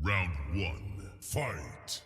Round one, fight!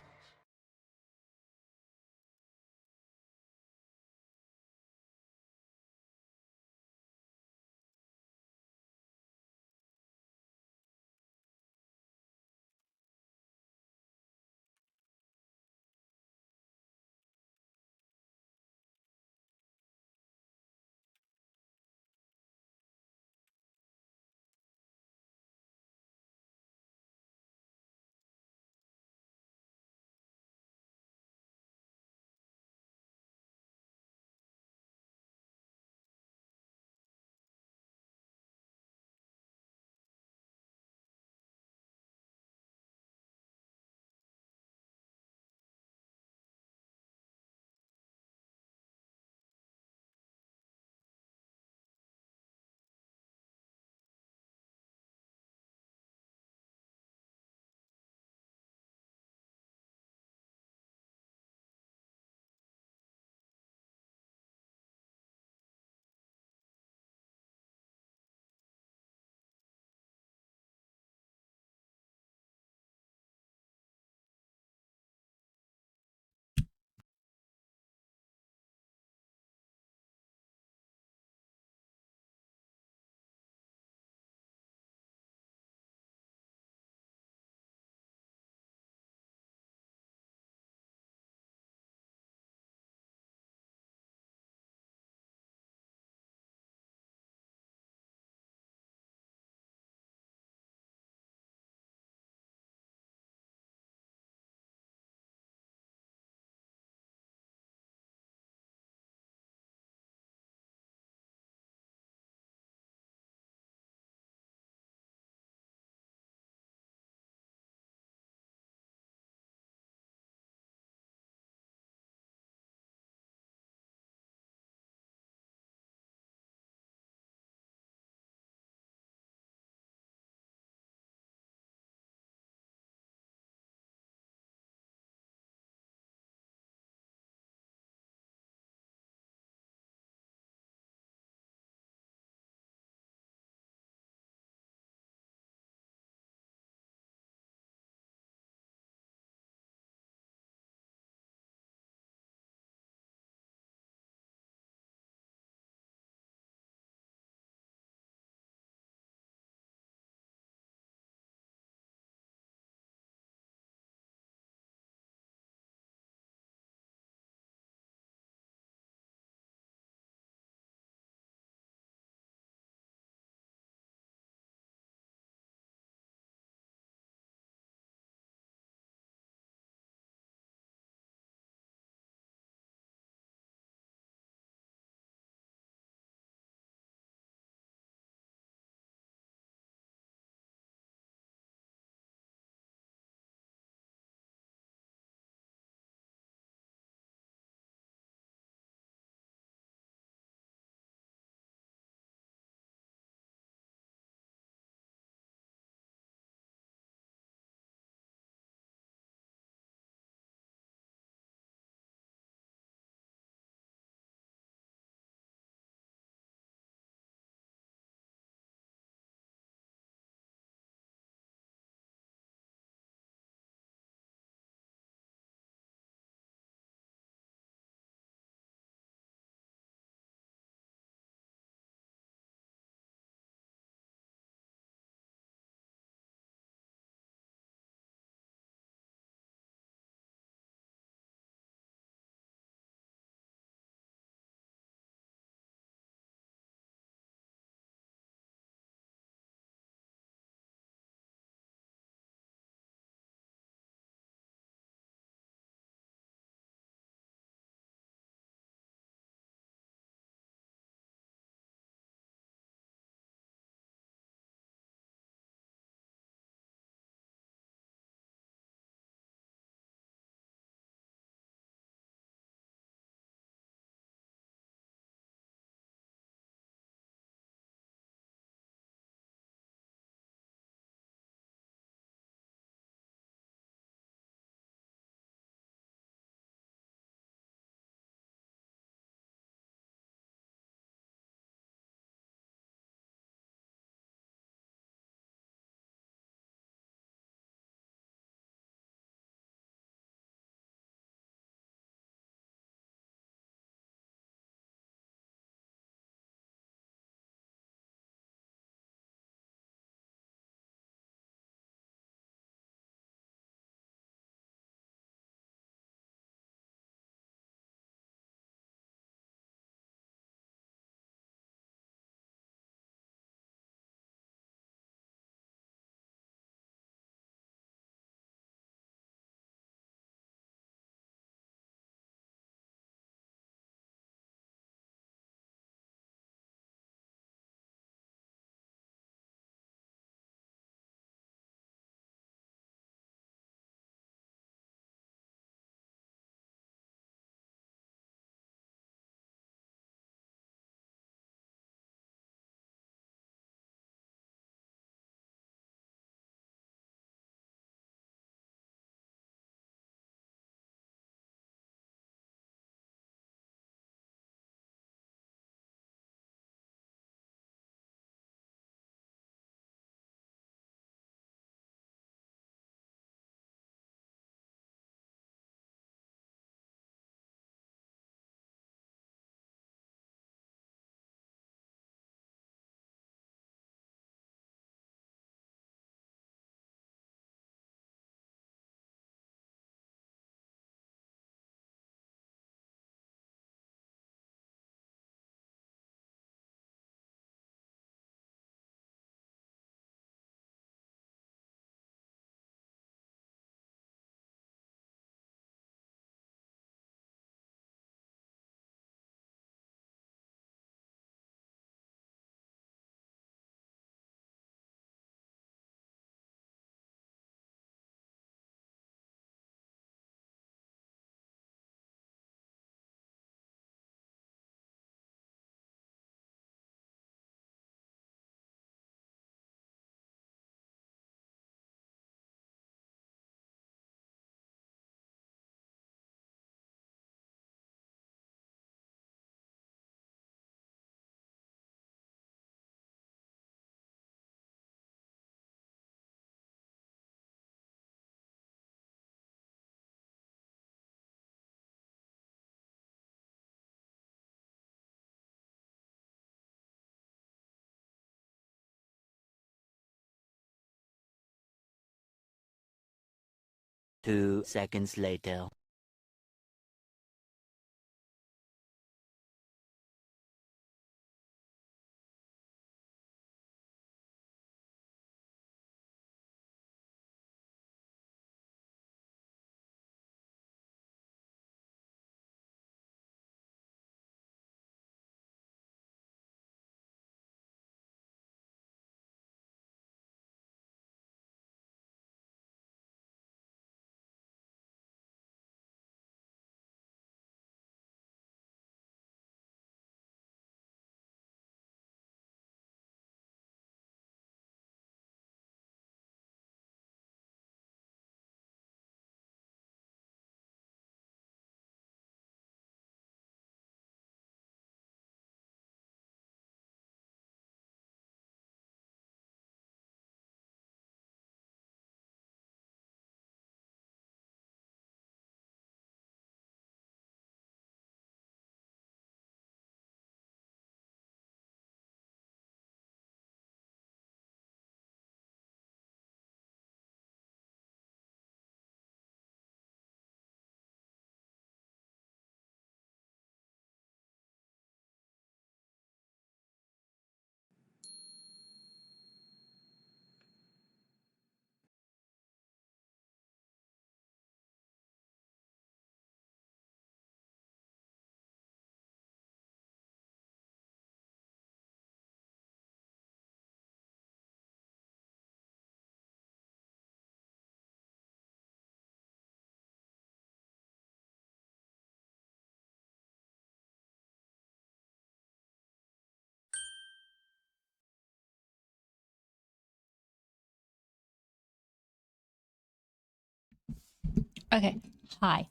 2 seconds later. Okay. Hi.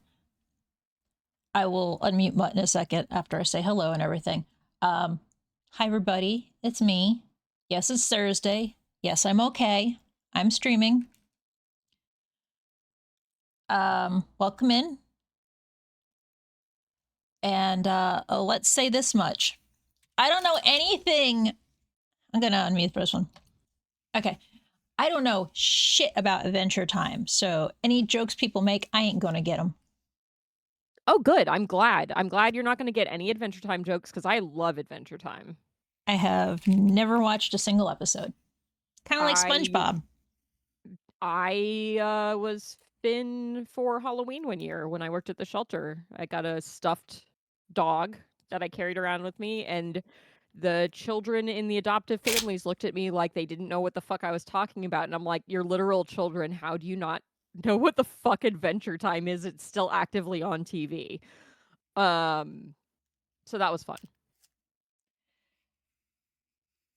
I will unmute Mutt in a second after I say hello and everything. Hi, everybody. It's me. Yes, it's Thursday. Yes, I'm okay. I'm streaming. Welcome in. And let's say this much. I don't know anything. I'm going to unmute the first one. Okay. I don't know shit about Adventure Time. So any jokes people make, I ain't going to get them. Oh, good. I'm glad. I'm glad you're not going to get any Adventure Time jokes because I love Adventure Time. I have never watched a single episode. Kind of like SpongeBob. I was Finn for Halloween one year when I worked at the shelter. I got a stuffed dog that I carried around with me, and the children in the adoptive families looked at me like they didn't know what the fuck I was talking about. And I'm like, you're literal children. How do you not know what the fuck Adventure Time is? It's still actively on TV. So that was fun.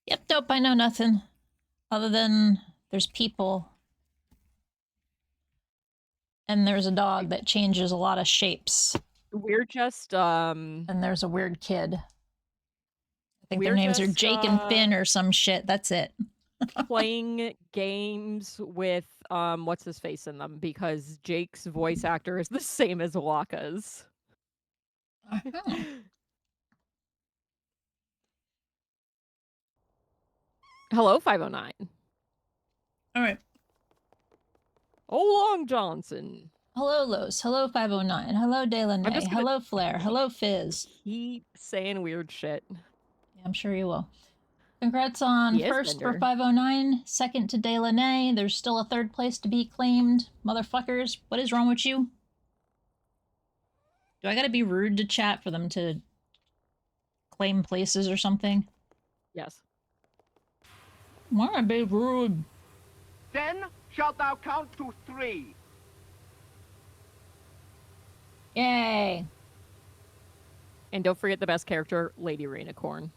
Yep, nope, I know nothing. Other than there's people. And there's a dog that changes a lot of shapes. We're just And there's a weird kid. I think their names are Jake and Finn or some shit. That's it. Playing games with what's his face in them because Jake's voice actor is the same as Waka's. Hello, 509. All right. Oh, Long Johnson. Hello, Los. Hello, 509. Hello, Delaney. Hello, Flair. Hello, Fizz. Keep saying weird shit. Yeah, I'm sure you will. Congrats on first for 509, second to Delaney. There's still a third place to be claimed. Motherfuckers, what is wrong with you? Do I gotta be rude to chat for them to claim places or something? Yes. Why am I being rude? Then shalt thou count to 3. Yay. And don't forget the best character, Lady Rainicorn.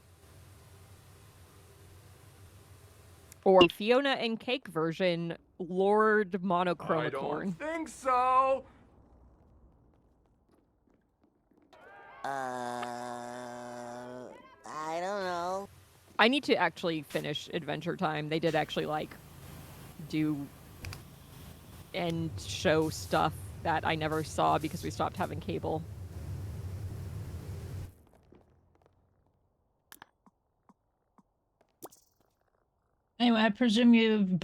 Or Fiona and Cake version, Lord Monochromicorn. I don't think so. I don't know. I need to actually finish Adventure Time. They did actually, like, do and show stuff that I never saw because we stopped having cable. Anyway, I presume you've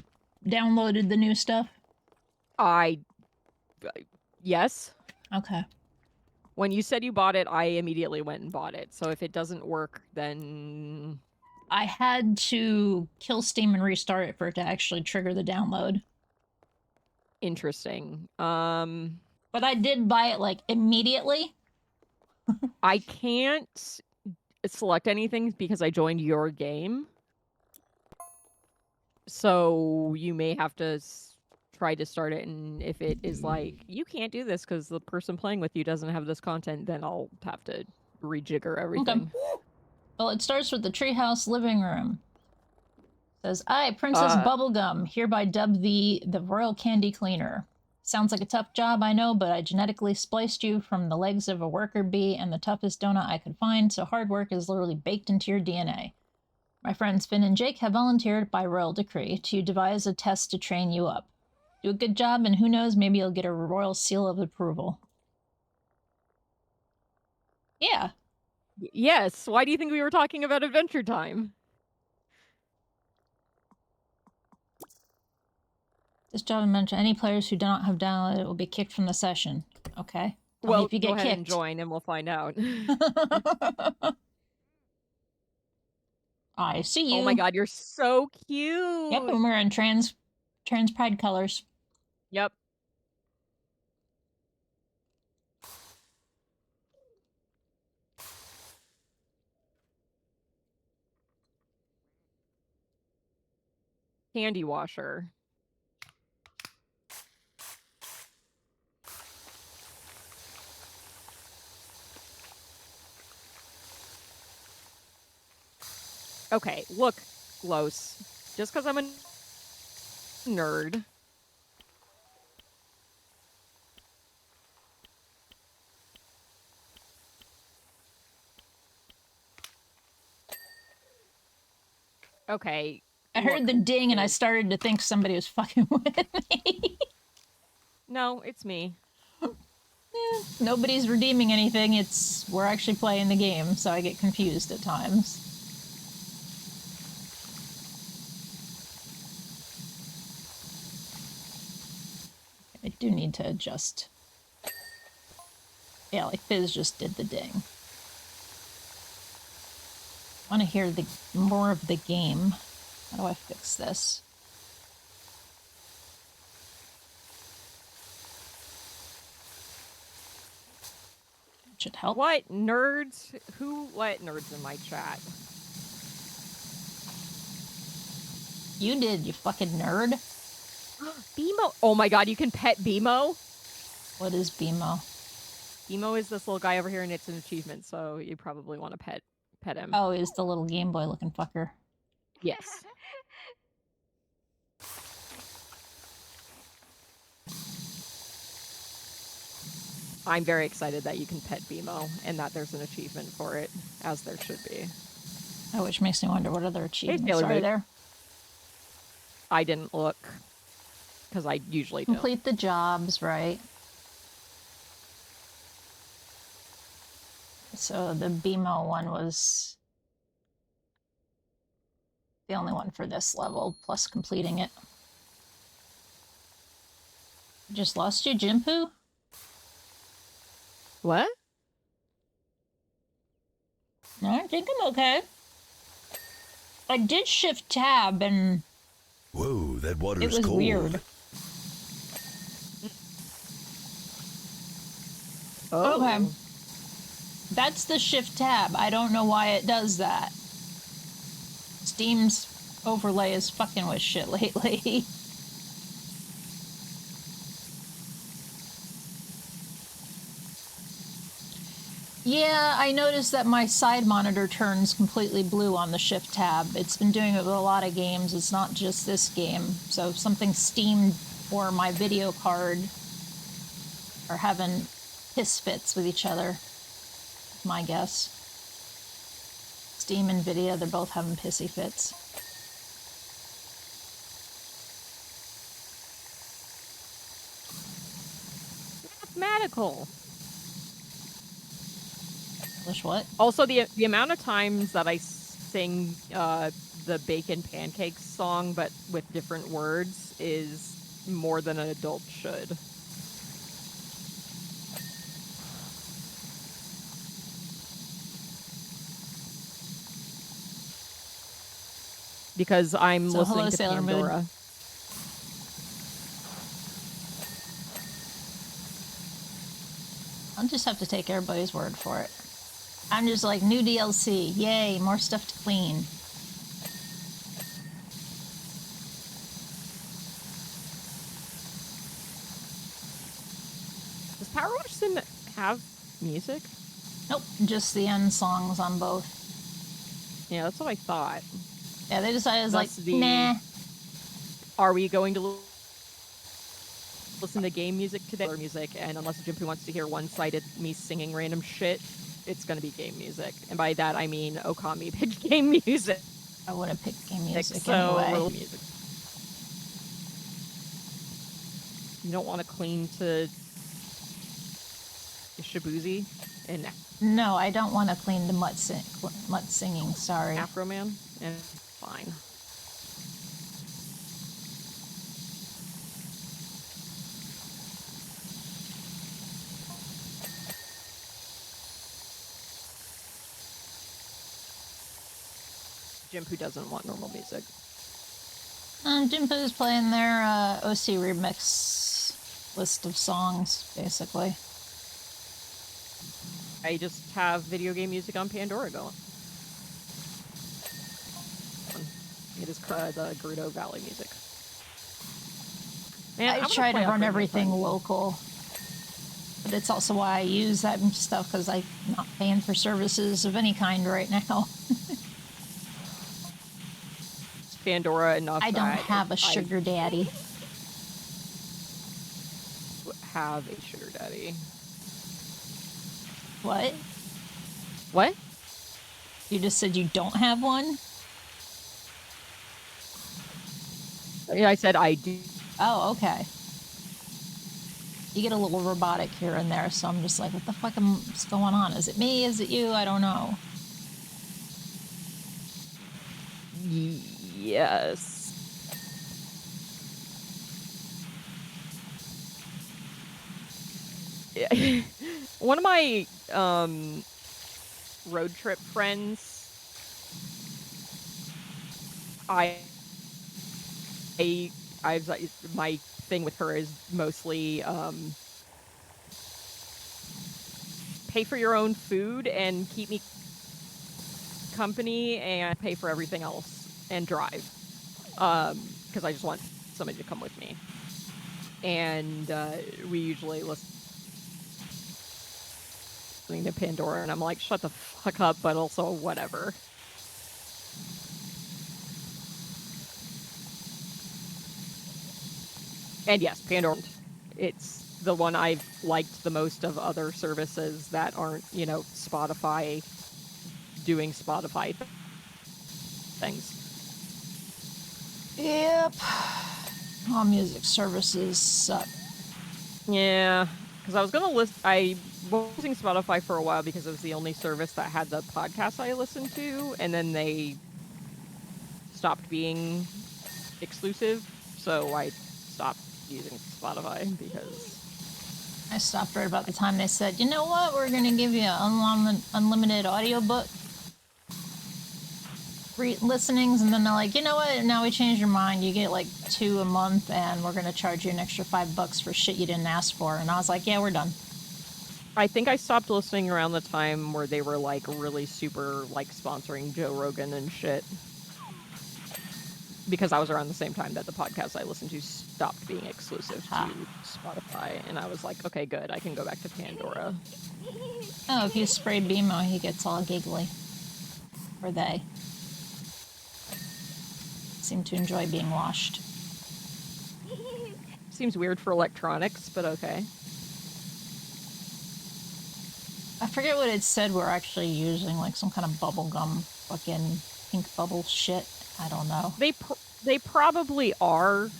downloaded the new stuff? I Yes. Okay. When you said you bought it, I immediately went and bought it. So if it doesn't work, then I had to kill Steam and restart it for it to actually trigger the download. interesting. But I did buy it like immediately. I can't select anything because I joined your game. So you may have to try to start it, and if it is like, you can't do this because the person playing with you doesn't have this content, then I'll have to rejigger everything. Okay. Well, it starts with the treehouse living room. It says, I, Princess Bubblegum, hereby dub thee the Royal Candy Cleaner. Sounds like a tough job, I know, but I genetically spliced you from the legs of a worker bee and the toughest donut I could find, so hard work is literally baked into your DNA. My friends Finn and Jake have volunteered by royal decree to devise a test to train you up. Do a good job, and who knows, maybe you'll get a royal seal of approval. Yeah. Yes. Why do you think we were talking about Adventure Time? This job mentioned any players who do not have downloaded it will be kicked from the session. Okay. Tell me if you go get ahead kicked. and join, and we'll find out. I see you. Oh my god, you're so cute. Yep, and we're in trans pride colors. Yep. Candy washer. Okay, look, Los. Just because I'm a nerd. Okay. I heard the ding and I started to think somebody was fucking with me. No, it's me. Nobody's redeeming anything. We're actually playing the game, so I get confused at times. I do need to adjust. Yeah, like Fizz just did the ding. I want to hear more of the game. How do I fix this? Should help. What nerds? Who let nerds in my chat? You did, you fucking nerd. BMO. Oh my god, you can pet BMO? What is BMO? BMO is this little guy over here, and it's an achievement, so you probably want to pet him. Oh, he's the little Game Boy looking fucker. Yes. I'm very excited that you can pet BMO and that there's an achievement for it, as there should be. Oh, which makes me wonder what other achievements are there. I didn't look, because I usually don't. Complete the jobs, right? So the BMO one was the only one for this level, plus completing it. Just lost you, Ginpu? What? No, I think I'm okay. I did shift tab and Whoa, that water is was cold. weird. Oh. Okay. That's the shift tab. I don't know why it does that. Steam's overlay is fucking with shit lately. Yeah, I noticed that my side monitor turns completely blue on the shift tab. It's been doing it with a lot of games. It's not just this game. So if something Steam or my video card are having piss fits with each other, my guess. Steam and Nvidia, they're both having pissy fits. Mathematical. Wish what? Also, the amount of times that I sing the bacon pancakes song, but with different words, is more than an adult should. because I'm So, listening hello, to Sailor Moon. Pandora. I'll just have to take everybody's word for it. I'm just like, new DLC. Yay, more stuff to clean. Does Powerwash Sim have music? Nope, just the end songs on both. Yeah, that's what I thought. Yeah, they decided, Thus like, the- nah. Are we going to listen to game music today? Or music, and unless Ginpu wants to hear one-sided me singing random shit, it's gonna be game music. And by that I mean Okami picked game music. I would have picked game music So anyway. music. You don't want to clean to Shibuzi and No, I don't want to clean the mutt singing, sorry. Afro Man, and fine. Ginpu doesn't want normal music. Ginpu's playing their OC remix list of songs, basically. I just have video game music on Pandora going. It is the Gerudo Valley music. Man, I try to run everything local, but it's also why I use that stuff, because I'm not paying for services of any kind right now. Pandora enough. I don't have a sugar daddy. Have a sugar daddy. What? What? You just said you don't have one? Yeah, I said I do. Oh, okay. You get a little robotic here and there, so I'm just like, what the fuck is going on? Is it me? Is it you? I don't know. Yes. One of my road trip friends, my thing with her is mostly pay for your own food and keep me company and pay for everything else and drive, because I just want somebody to come with me, and we usually listen to Pandora, and I'm like, shut the fuck up, but also whatever. And yes, Pandora, it's the one I've liked the most of other services that aren't, you know, Spotify doing Spotify things. Yep. All music services suck. Yeah, because I was gonna list. I was using Spotify for a while because it was the only service that had the podcasts I listened to, and then they stopped being exclusive, so I stopped using Spotify because I stopped right about the time they said, you know what, we're going to give you an unlimited audiobook listenings, and then they're like, you know what, now we changed your mind, you get like 2 a month, and we're going to charge you an extra $5 for shit you didn't ask for. And I was like, yeah, we're done. I think I stopped listening around the time where they were like really super like sponsoring Joe Rogan and shit, because I was around the same time that the podcast I listened to stopped being exclusive to Spotify, and I was like, okay, good, I can go back to Pandora. Oh, if you spray BMO, he gets all giggly. Or they seem to enjoy being washed. Seems weird for electronics, but okay. I forget what it said. We're actually using like some kind of bubblegum fucking pink bubble shit. I don't know. They probably are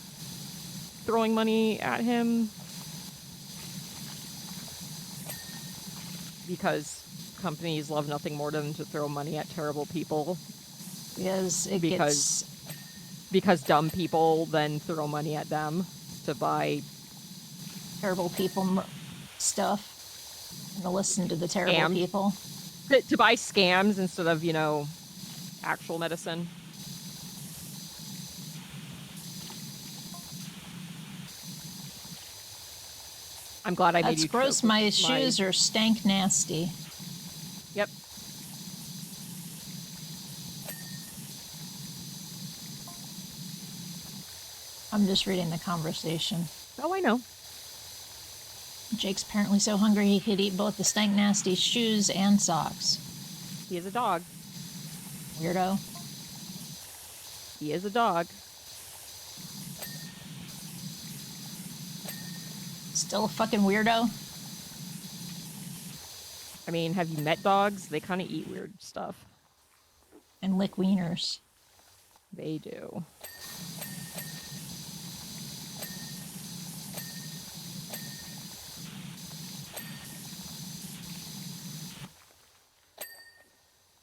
throwing money at him because companies love nothing more than to throw money at terrible people. Because dumb people then throw money at them to buy terrible people stuff and to listen to the terrible people. To buy scams instead of, you know, actual medicine. I'm glad I made That's you gross. choke My with shoes are stank nasty. Yep. I'm just reading the conversation. Oh, I know. Jake's apparently so hungry he could eat both the stank nasty shoes and socks. He is a dog. Weirdo. He is a dog. Still a fucking weirdo. I mean, have you met dogs? They kind of eat weird stuff. And lick wieners. They do.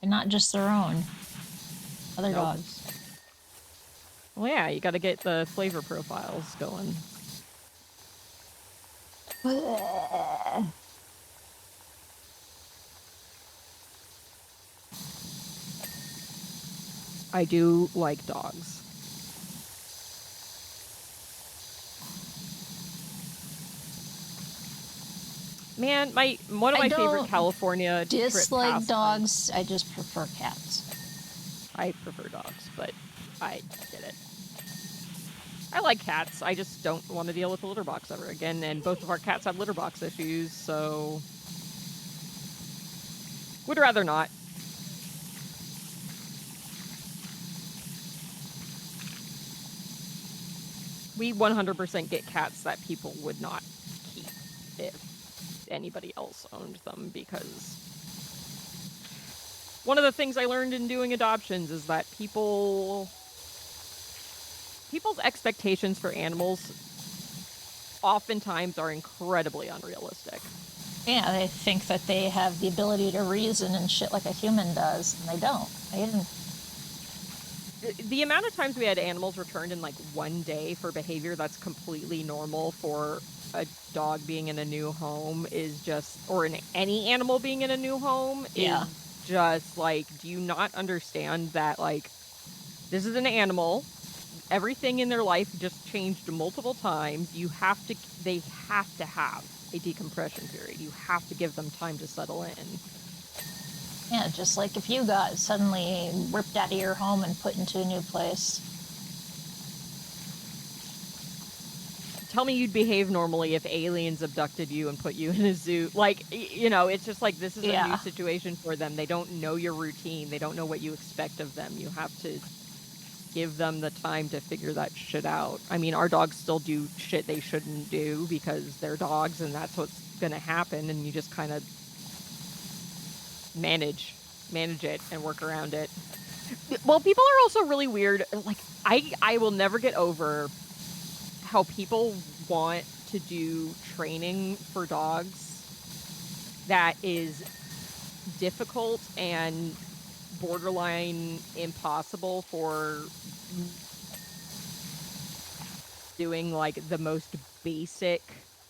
And not just their own. Other Nope. dogs. Well, yeah, you got to get the flavor profiles going. I do like dogs. Man, one of my favorite don't California trip Dislike pastimes- dogs. I just prefer cats. I prefer dogs, but I get it. I like cats. I just don't want to deal with the litter box ever again, and both of our cats have litter box issues, so would rather not. We 100% get cats that people would not keep if anybody else owned them, because one of the things I learned in doing adoptions is that people's expectations for animals oftentimes are incredibly unrealistic. Yeah, they think that they have the ability to reason and shit like a human does, and they don't. They didn't. The amount of times we had animals returned in like one day for behavior that's completely normal for a dog being in a new home is just, or any animal being in a new home Yeah. is just like, do you not understand that, like, this is an animal, everything in their life just changed multiple times. They have to have a decompression period. You have to give them time to settle in. Yeah, just like if you got suddenly ripped out of your home and put into a new place. Tell me you'd behave normally if aliens abducted you and put you in a zoo. Like, it's just like, this is a new situation for them. They don't know your routine. They don't know what you expect of them. You have to give them the time to figure that shit out. I mean, our dogs still do shit they shouldn't do because they're dogs, and that's what's going to happen, and you just kind of manage it and work around it. Well, people are also really weird. Like, I will never get over how people want to do training for dogs that is difficult and borderline impossible for doing like the most basic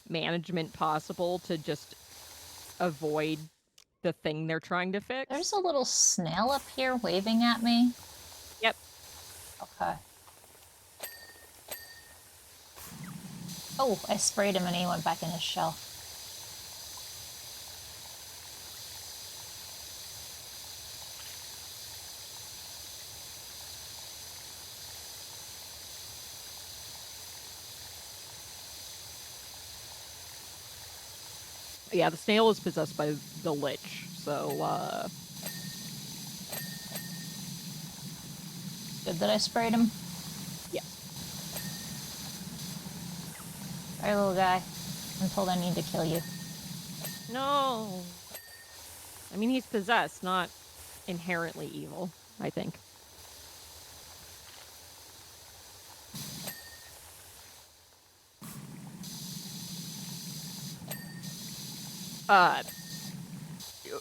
management possible to just avoid the thing they're trying to fix. There's a little snail up here waving at me. Yep. Okay. Oh, I sprayed him and he went back in his shell. Yeah, the snail is possessed by the lich, so, Good that I sprayed him. yeah. Sorry, little guy. I'm told I need to kill you. No. I mean, he's possessed, not inherently evil, I think.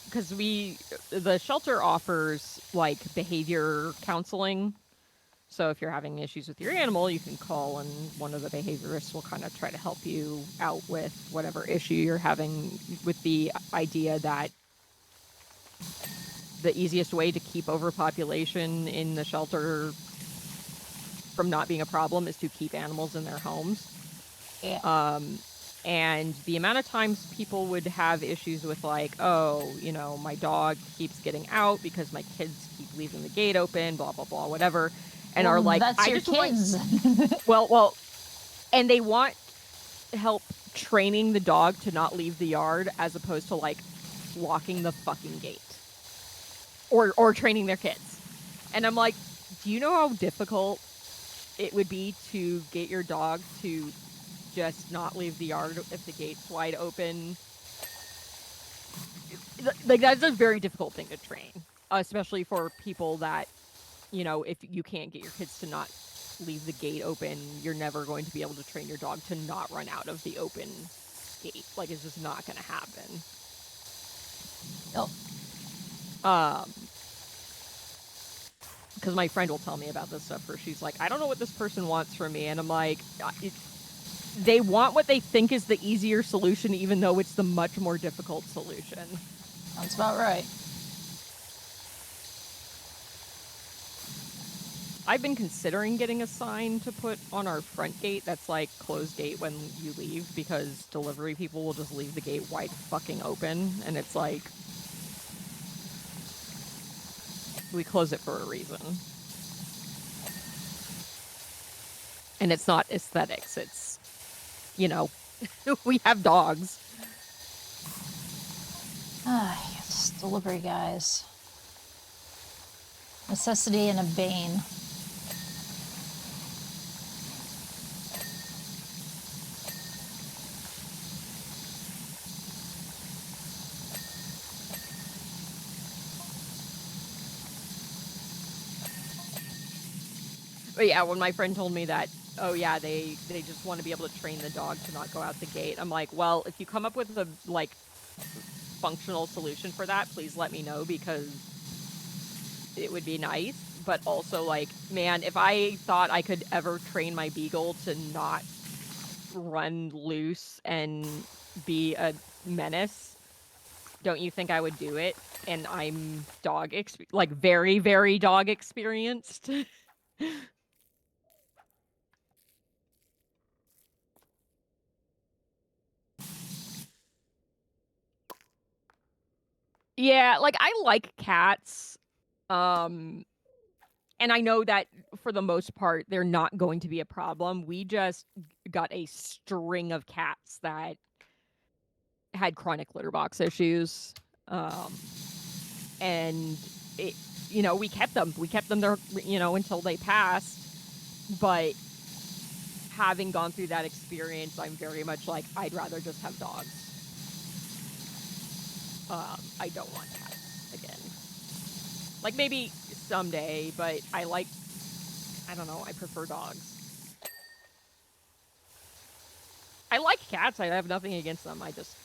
Because the shelter offers like behavior counseling. So if you're having issues with your animal, you can call and one of the behaviorists will kind of try to help you out with whatever issue you're having, with the idea that the easiest way to keep overpopulation in the shelter from not being a problem is to keep animals in their homes. Yeah. And the amount of times people would have issues with like, oh, you know, my dog keeps getting out because my kids keep leaving the gate open, blah, blah, blah, whatever. And are like, that's I your just want, kids. well, and they want help training the dog to not leave the yard as opposed to like locking the fucking gate or training their kids. And I'm like, do you know how difficult it would be to get your dog to just not leave the yard if the gate's wide open? Like, that's a very difficult thing to train, especially for people that, you know, if you can't get your kids to not leave the gate open, you're never going to be able to train your dog to not run out of the open gate. Like, it's just not going to happen. Nope. Because my friend will tell me about this stuff where she's like, I don't know what this person wants from me. And I'm like, they want what they think is the easier solution, even though it's the much more difficult solution. That's about right. I've been considering getting a sign to put on our front gate that's like closed gate when you leave, because delivery people will just leave the gate wide fucking open, and it's like, we close it for a reason. And it's not aesthetics, it's, you know, we have dogs. Ah, yes, delivery guys. Necessity and a bane. But yeah, when my friend told me that, oh yeah, they just want to be able to train the dog to not go out the gate, I'm like, well, if you come up with a like functional solution for that, please let me know, because it would be nice. But also, like, man, if I thought I could ever train my beagle to not run loose and be a menace, don't you think I would do it? And I'm like very, very dog experienced. Yeah, like, I like cats. And I know that for the most part, they're not going to be a problem. We just got a string of cats that had chronic litter box issues. And it, you know, we kept them there, you know, until they passed. But having gone through that experience, I'm very much like, I'd rather just have dogs. I don't want cats again. Like, maybe someday, but I don't know, I prefer dogs. I like cats, I have nothing against them, I just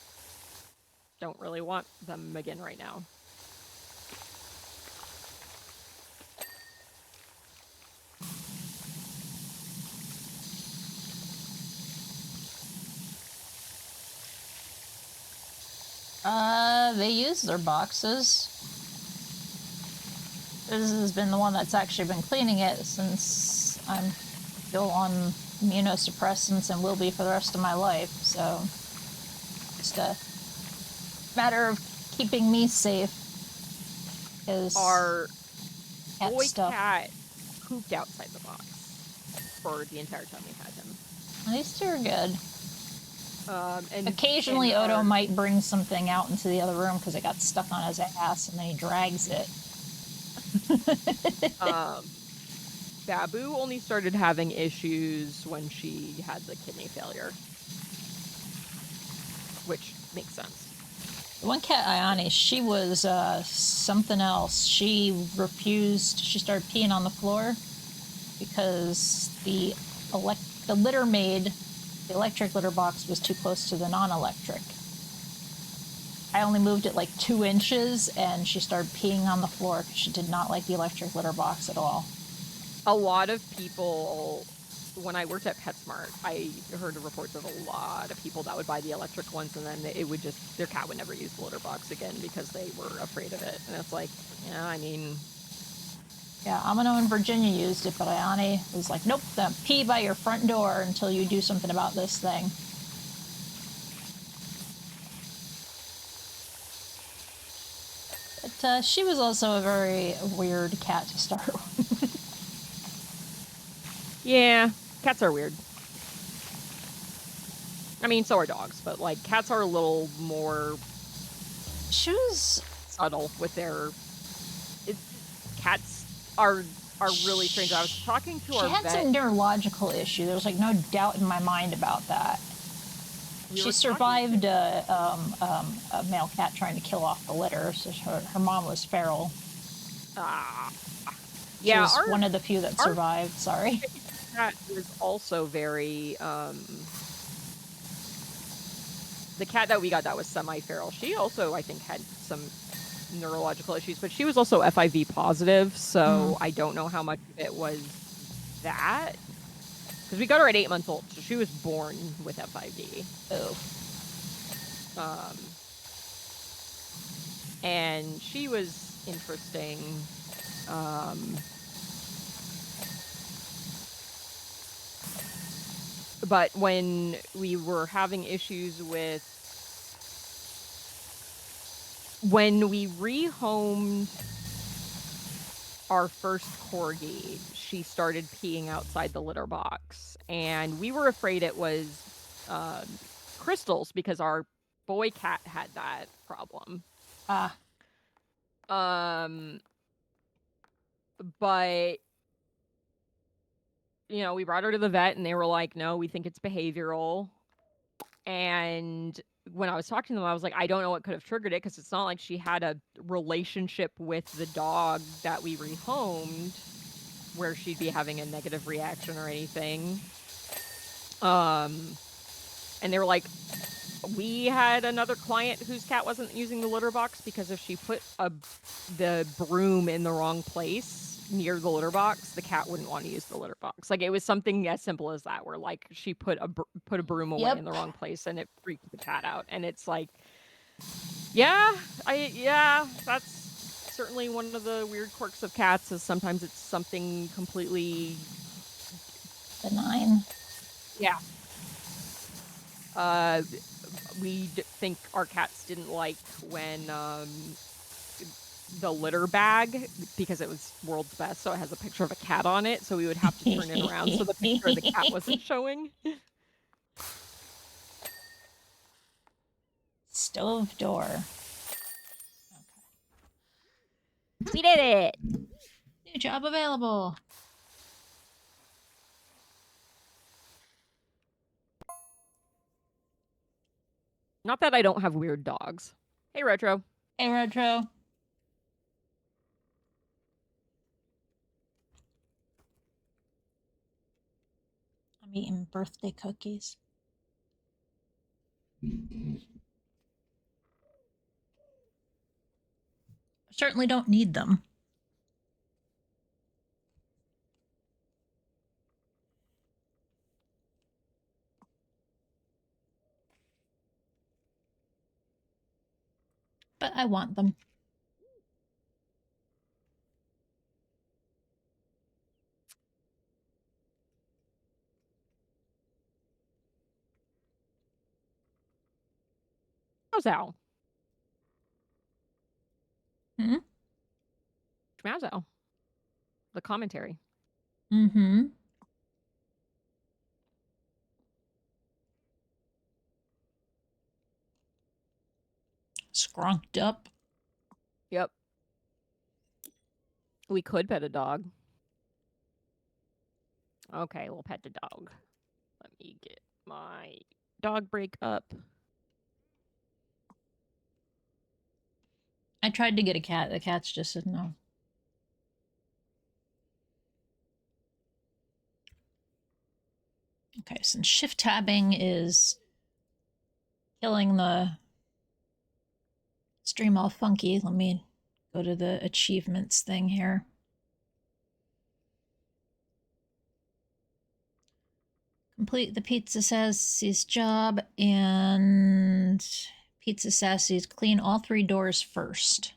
don't really want them again right now. They use their boxes. This has been the one that's actually been cleaning it since I'm still on immunosuppressants and will be for the rest of my life, so just a matter of keeping me safe. Our boy stuff. cat pooped outside the box for the entire time we had him. These two are good. And occasionally Odo might bring something out into the other room because it got stuck on his ass, and then he drags it. Babu only started having issues when she had the kidney failure, which makes sense. The one cat, Ayane, she was something else. She started peeing on the floor because the litter maid, the electric litter box, was too close to the non-electric. I only moved it like 2 inches, and she started peeing on the floor because she did not like the electric litter box at all. A lot of people, when I worked at PetSmart, I heard reports of a lot of people that would buy the electric ones, and then their cat would never use the litter box again because they were afraid of it. And it's like, yeah, I mean... Yeah, Amino and Virginia used it, but Ayane was like, nope, pee by your front door until you do something about this thing. she was also a very weird cat to start with. Yeah, cats are weird. I mean, so are dogs, but like cats are a little more She was subtle with their. Cats are really strange. I was talking to our She had vet. some neurological issue. There was like no doubt in my mind about that. She survived a male cat trying to kill off the litter, so her mom was feral. She Yeah, was one of the few that survived. Sorry. Cat was also very. The cat that we got that was semi-feral. She also, I think, had some neurological issues, but she was also FIV positive, so I don't know how much of it was that. Because we got her at 8 months old, so she was born with FIV. Oh. And she was interesting. But when we were having issues with when we rehomed our first corgi, she started peeing outside the litter box, and we were afraid it was crystals because our boy cat had that problem. But you know, we brought her to the vet and they were like, no, we think it's behavioral. And when I was talking to them, I was like, I don't know what could have triggered it, because it's not like she had a relationship with the dog that we rehomed where she'd be having a negative reaction or anything. And they were like, we had another client whose cat wasn't using the litter box because if she put the broom in the wrong place near the litter box, the cat wouldn't want to use the litter box. Like, it was something as simple as that, where like she put a broom away in the wrong place and it freaked the cat out. And it's like, that's certainly one of the weird quirks of cats, is sometimes it's something completely benign. Yeah. We think our cats didn't like when the litter bag, because it was World's Best, so it has a picture of a cat on it, so we would have to turn it around so the picture of the cat wasn't showing. Stove door. Okay. We did it! New job available. Not that I don't have weird dogs. Hey, Retro. Hey, Retro. I'm eating birthday cookies. I certainly don't need them. But I want them. How's Al? Hmm? Schmazzo. The commentary. Mm-hmm. Scrunked up. Yep. We could pet a dog. Okay, we'll pet the dog. Let me get my dog break up. I tried to get a cat. The cats just said no. Okay, since shift tabbing is killing the stream all funky, let me go to the achievements thing here. Complete the Pizza Sassy's job, and Pizza Sassy's clean all 3 doors first.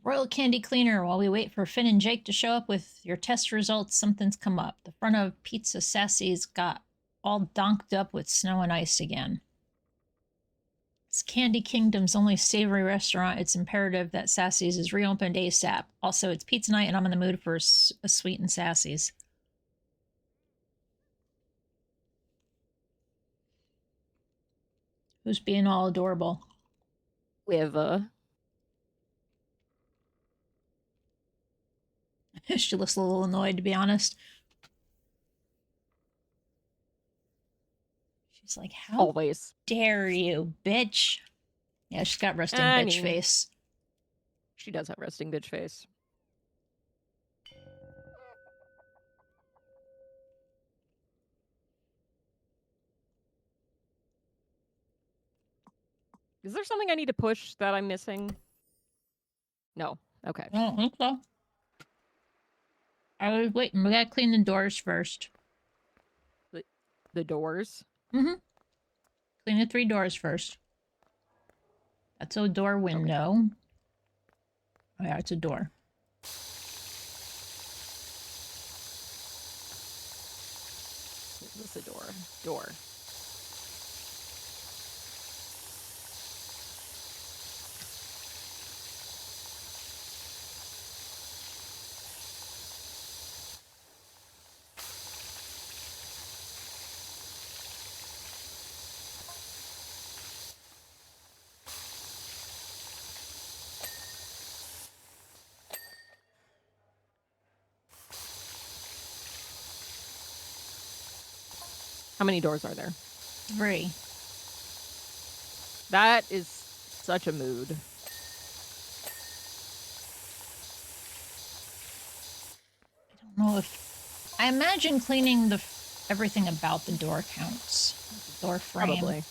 Royal Candy Cleaner, while we wait for Finn and Jake to show up with your test results, something's come up. The front of Pizza Sassy's got all donked up with snow and ice again. It's Candy Kingdom's only savory restaurant. It's imperative that Sassy's is reopened ASAP. Also, it's pizza night and I'm in the mood for a sweet and Sassy's. Who's being all adorable? With She looks a little annoyed, to be honest. She's like, how always. dare you, bitch? Yeah, she's got resting bitch face. She does have resting bitch face. Is there something I need to push that I'm missing? No. Okay. I don't think so. I was waiting. We gotta clean the doors first. The doors? Mm-hmm. Clean the 3 doors first. That's a door window. Okay. Oh yeah, it's a door. Is this a door? Door. How many doors are there? 3. That is such a mood. I don't know if... I imagine cleaning the everything about the door counts. The door frame. Probably.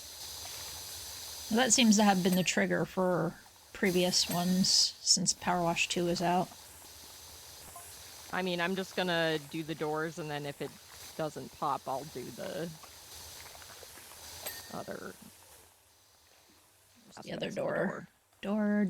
Well, that seems to have been the trigger for previous ones since Powerwash 2 is out. I mean, I'm just gonna do the doors, and then if it doesn't pop, I'll do the other... The other door. Door.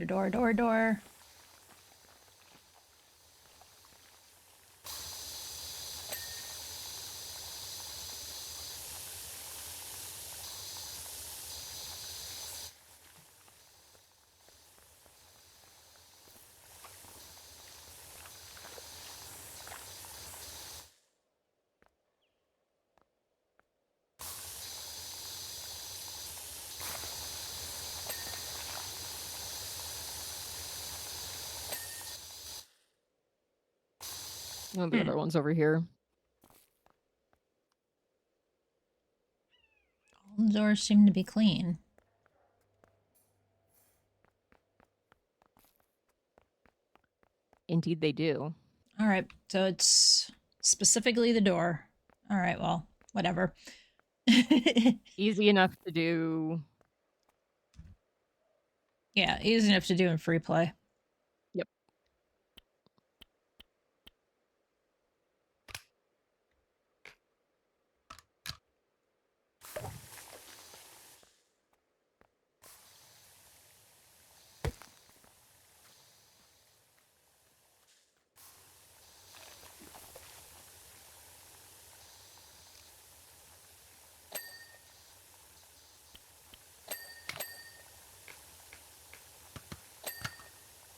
One of the other ones over here. All the doors seem to be clean. Indeed they do. Alright, so it's specifically the door. Alright, well, whatever. Easy enough to do. Yeah, easy enough to do in free play. Yep.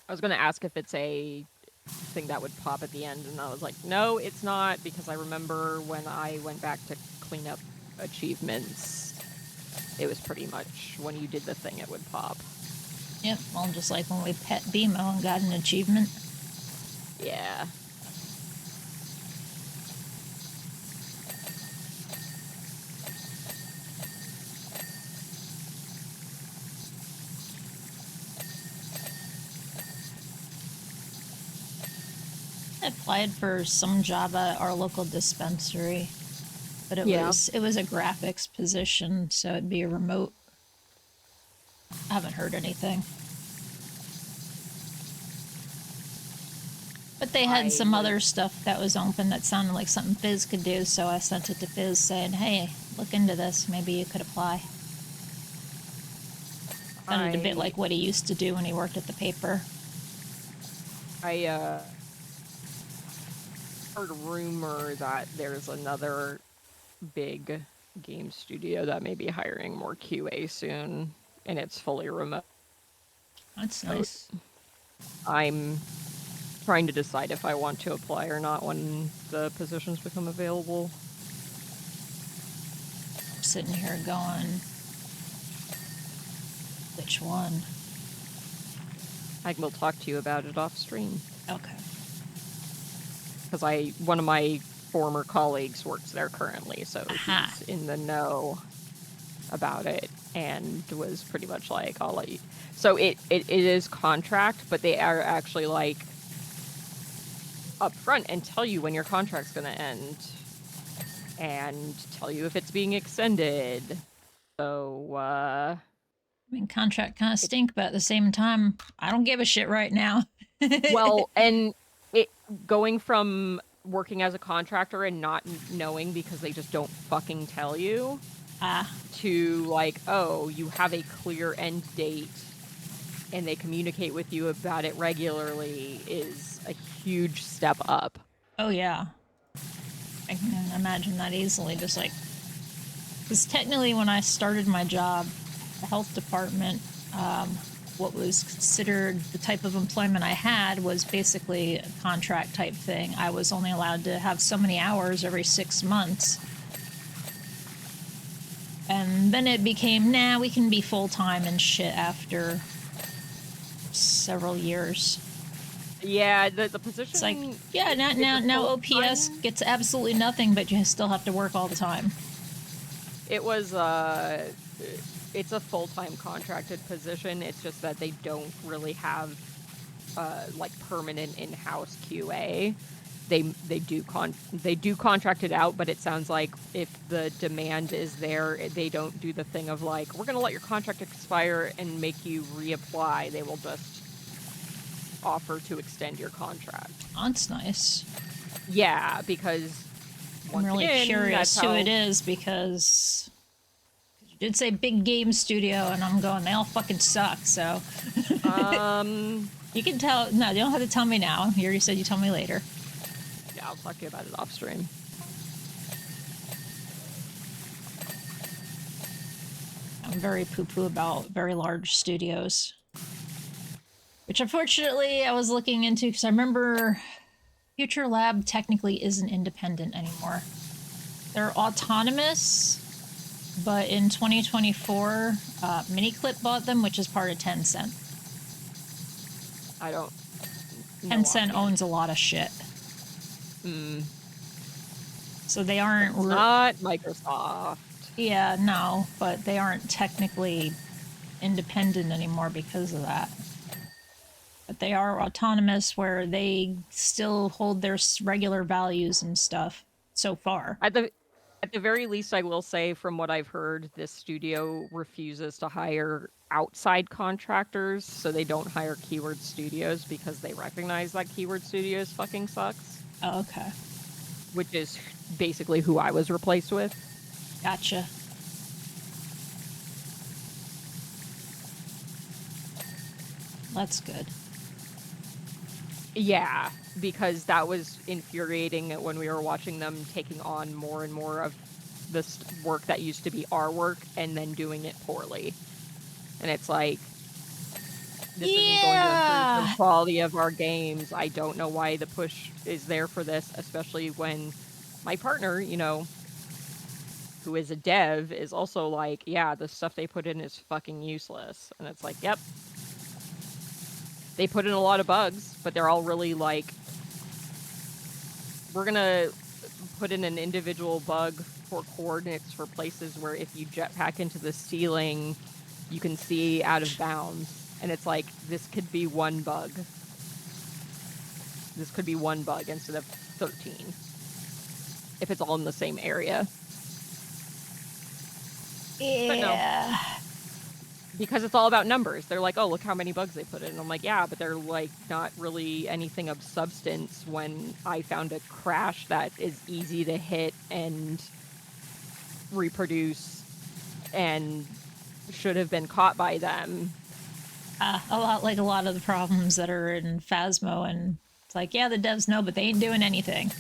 I was going to ask if it's a thing that would pop at the end, and I was like, no, it's not, because I remember when I went back to clean up achievements, it was pretty much when you did the thing, it would pop. Yep, well, just like when we pet BMO and got an achievement. Yeah. I applied for some job at our local dispensary, but it was a graphics position, so it'd be a remote. I haven't heard anything. But they had some other stuff that was open that sounded like something Fizz could do, so I sent it to Fizz saying, hey, look into this, maybe you could apply. Sounded a bit like what he used to do when he worked at the paper. I heard a rumor that there's another big game studio that may be hiring more QA soon, and it's fully remote. That's nice. I'm trying to decide if I want to apply or not when the positions become available. I'm sitting here going, which one? I will talk to you about it off stream. Okay. Because one of my former colleagues works there currently, so Aha. he's in the know about it and was pretty much like, I'll let you. So it is contract, but they are actually like upfront and tell you when your contract's going to end and tell you if it's being extended. So, I mean, contract kind of stink, but at the same time, I don't give a shit right now. well, and it going from working as a contractor and not knowing because they just don't fucking tell you to like, oh, you have a clear end date and they communicate with you about it regularly is a huge step up. Oh, yeah. I can imagine that easily, just like... Because technically when I started my job, the health department, what was considered the type of employment I had was basically a contract type thing. I was only allowed to have so many hours every 6 months. And then it became, nah, we can be full-time and shit after several years. Yeah, the position... It's like, yeah, now OPS gets absolutely nothing, but you still have to work all the time. It was, it's a full-time contracted position. It's just that they don't really have, like, permanent in-house QA. They do contract it out, but it sounds like if the demand is there, they don't do the thing of like, we're going to let your contract expire and make you reapply. They will just offer to extend your contract. That's nice. Yeah, because I'm really curious who it is, because you did say big game studio, and I'm going, they all fucking suck, so... You can tell... No, you don't have to tell me now. You already said you tell me later. Yeah, I'll talk to you about it off stream. I'm very poo-poo about very large studios. Which, unfortunately, I was looking into, because I remember Future Lab technically isn't independent anymore. They're autonomous, but in 2024, Miniclip bought them, which is part of Tencent. I don't... Tencent owns a lot of shit. So they aren't... It's not Microsoft. Yeah, no, but they aren't technically independent anymore because of that. But they are autonomous, where they still hold their regular values and stuff, so far. At the very least, I will say, from what I've heard, this studio refuses to hire outside contractors, so they don't hire Keyword Studios because they recognize that Keyword Studios fucking sucks. Oh, okay. Which is basically who I was replaced with. Gotcha. That's good. Yeah, because that was infuriating when we were watching them taking on more and more of this work that used to be our work and then doing it poorly. And it's like, this isn't going to improve the quality of our games. I don't know why the push is there for this, especially when my partner, you know, who is a dev, is also like, yeah, the stuff they put in is fucking useless. And it's like, yep. They put in a lot of bugs, but they're all really like, we're going to put in an individual bug for coordinates for places where if you jetpack into the ceiling, you can see out of bounds. And it's like, this could be one bug. This could be one bug instead of 13. If it's all in the same area. Yeah. But no. Because it's all about numbers. They're like, oh, look how many bugs they put in. And I'm like, yeah, but they're like not really anything of substance when I found a crash that is easy to hit and reproduce and should have been caught by them. A lot like a lot of the problems that are in Phasmo, and it's like, yeah, the devs know, but they ain't doing anything.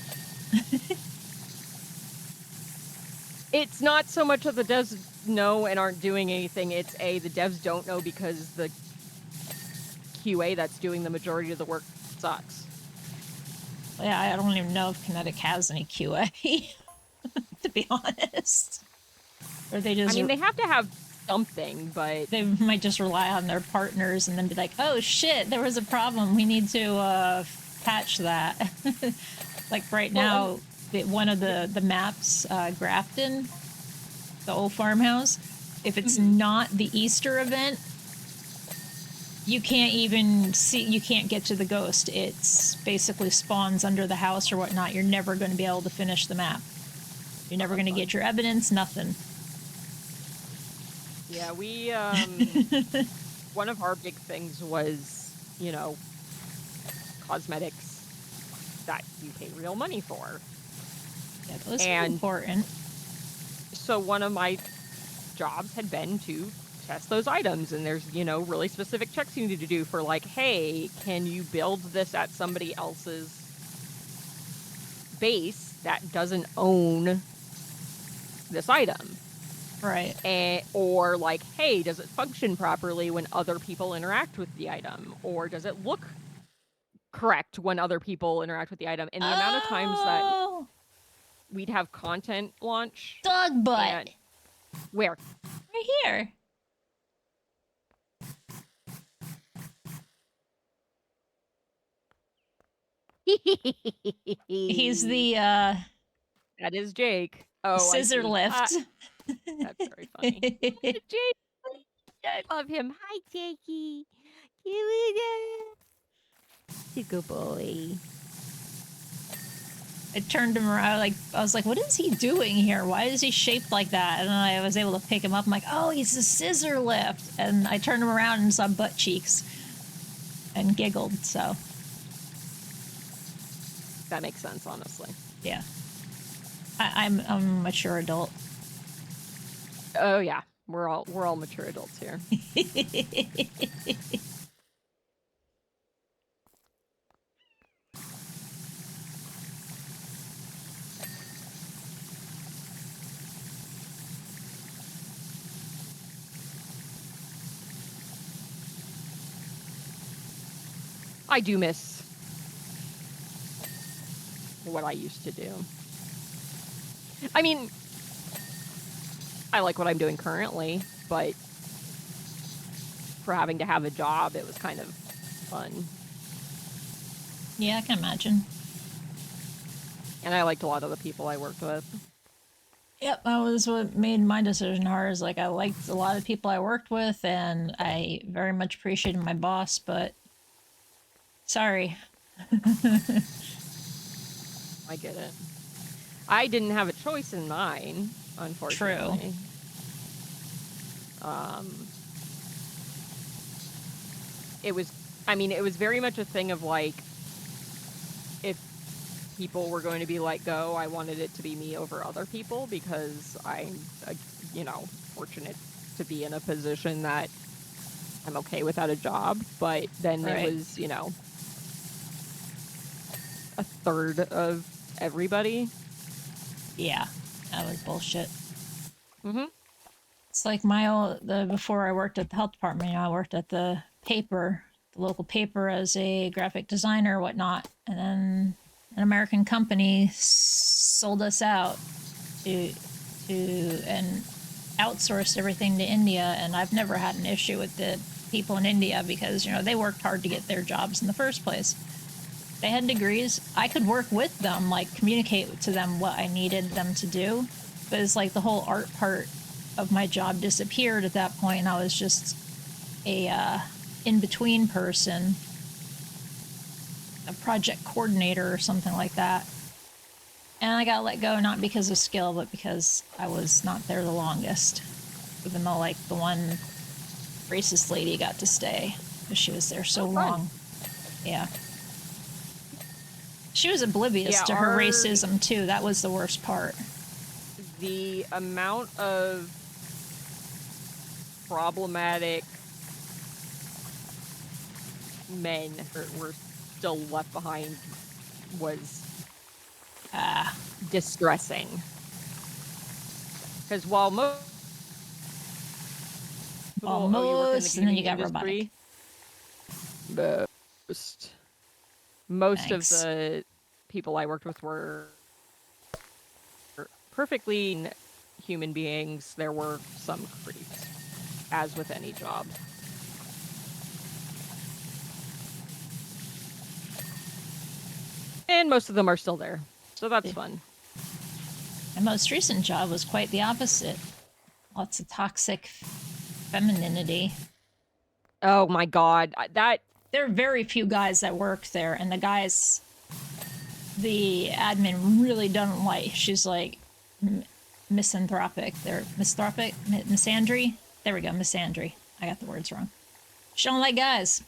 It's not so much that the devs know and aren't doing anything. It's the devs don't know because the QA that's doing the majority of the work sucks. Yeah, I don't even know if Kinetic has any QA, to be honest. Or they just... I mean, they have to have something, but... They might just rely on their partners and then be like, oh shit, there was a problem. We need to patch that. Like right now, one of the maps, Grafton, the old farmhouse, if it's not the Easter event, you can't even see, you can't get to the ghost. It's basically spawns under the house or whatnot. You're never going to be able to finish the map. You're never going to get your evidence, nothing. Yeah, we, one of our big things was, you know, cosmetics that you pay real money for. Yeah, those are important. So one of my jobs had been to test those items, and there's, you know, really specific checks you need to do for, like, hey, can you build this at somebody else's base that doesn't own this item? Right. Or like, hey, does it function properly when other people interact with the item? Or does it look correct when other people interact with the item? And the amount of times that we'd have content launch. Dog butt. Where? Right here. He's the That is Jake. Oh, scissor lift. That's very funny. Jake, I love him. Hi, Jakey. Good boy. I turned him around, I was like, what is he doing here? Why is he shaped like that? And then I was able to pick him up. I'm like, oh, he's a scissor lift. And I turned him around and saw butt cheeks and giggled, so. That makes sense, honestly. Yeah. I'm a mature adult. Oh yeah, we're all mature adults here. I do miss what I used to do. I mean, I like what I'm doing currently, but for having to have a job, it was kind of fun. Yeah, I can imagine. And I liked a lot of the people I worked with. Yep, that was what made my decision hard. Is like I liked a lot of people I worked with, and I very much appreciated my boss, but sorry. I get it. I didn't have a choice in mine, unfortunately. True. It was very much a thing of like, if people were going to be let go, I wanted it to be me over other people because I'm, you know, fortunate to be in a position that I'm okay without a job. But then it was, you know, a third of everybody. Yeah, that was bullshit. Mm-hmm. It's like before I worked at the health department, you know, I worked at the local paper as a graphic designer or whatnot. And then an American company sold us out and outsourced everything to India. And I've never had an issue with the people in India because, you know, they worked hard to get their jobs in the first place. They had degrees. I could work with them, like communicate to them what I needed them to do. But it's like the whole art part of my job disappeared at that point. And I was just a in-between person, a project coordinator or something like that. And I got let go not because of skill, but because I was not there the longest. Even though, like, the one racist lady got to stay because she was there so long. Yeah. She was oblivious to her racism, too. That was the worst part. The amount of problematic men were still left behind was distressing. Because while most Almost, and then you got industry, robotic. most Thanks. of the people I worked with were perfectly human beings. There were some creeps, as with any job. And most of them are still there, so that's fun. My most recent job was quite the opposite. Lots of toxic femininity. Oh my god, There are very few guys that work there, and the admin really doesn't like. She's like misanthropic. They're misanthropic, misandry. There we go, misandry. I got the words wrong. She don't like guys.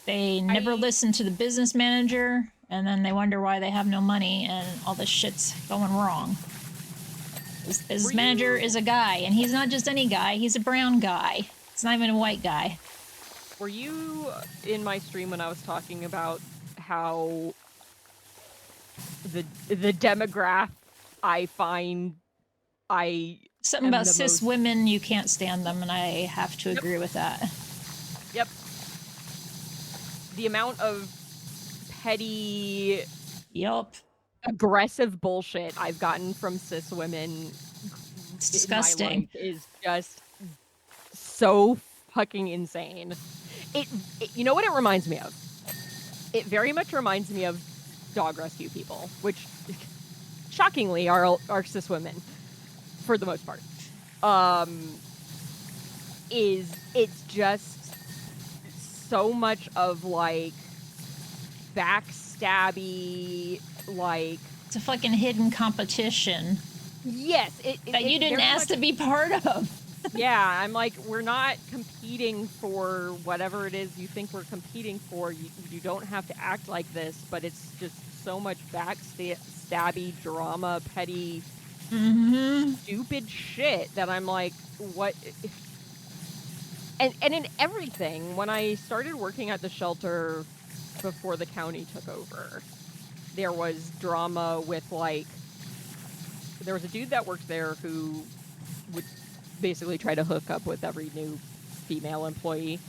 They never listen to the business manager, and then they wonder why they have no money and all this shit's going wrong. This business manager is a guy, and he's not just any guy. He's a brown guy. It's not even a white guy. Were you in my stream when I was talking about how the demographic I find something about cis women, you can't stand them, and I have to agree with that. Yep. The amount of petty, aggressive bullshit I've gotten from cis women it's disgusting. in my life is just so fucking insane. It you know what it reminds me of? It very much reminds me of dog rescue people, which shockingly are cis women for the most part. It's just so much of like backstabby, like it's a fucking hidden competition. Yes, that you didn't ask to be part of. Yeah, I'm like, we're not competing for whatever it is you think we're competing for. You don't have to act like this, but it's just so much backstabby drama, petty, stupid shit that I'm like, what? And in everything, when I started working at the shelter before the county took over, there was drama with like, there was a dude that worked there who would basically try to hook up with every new female employee.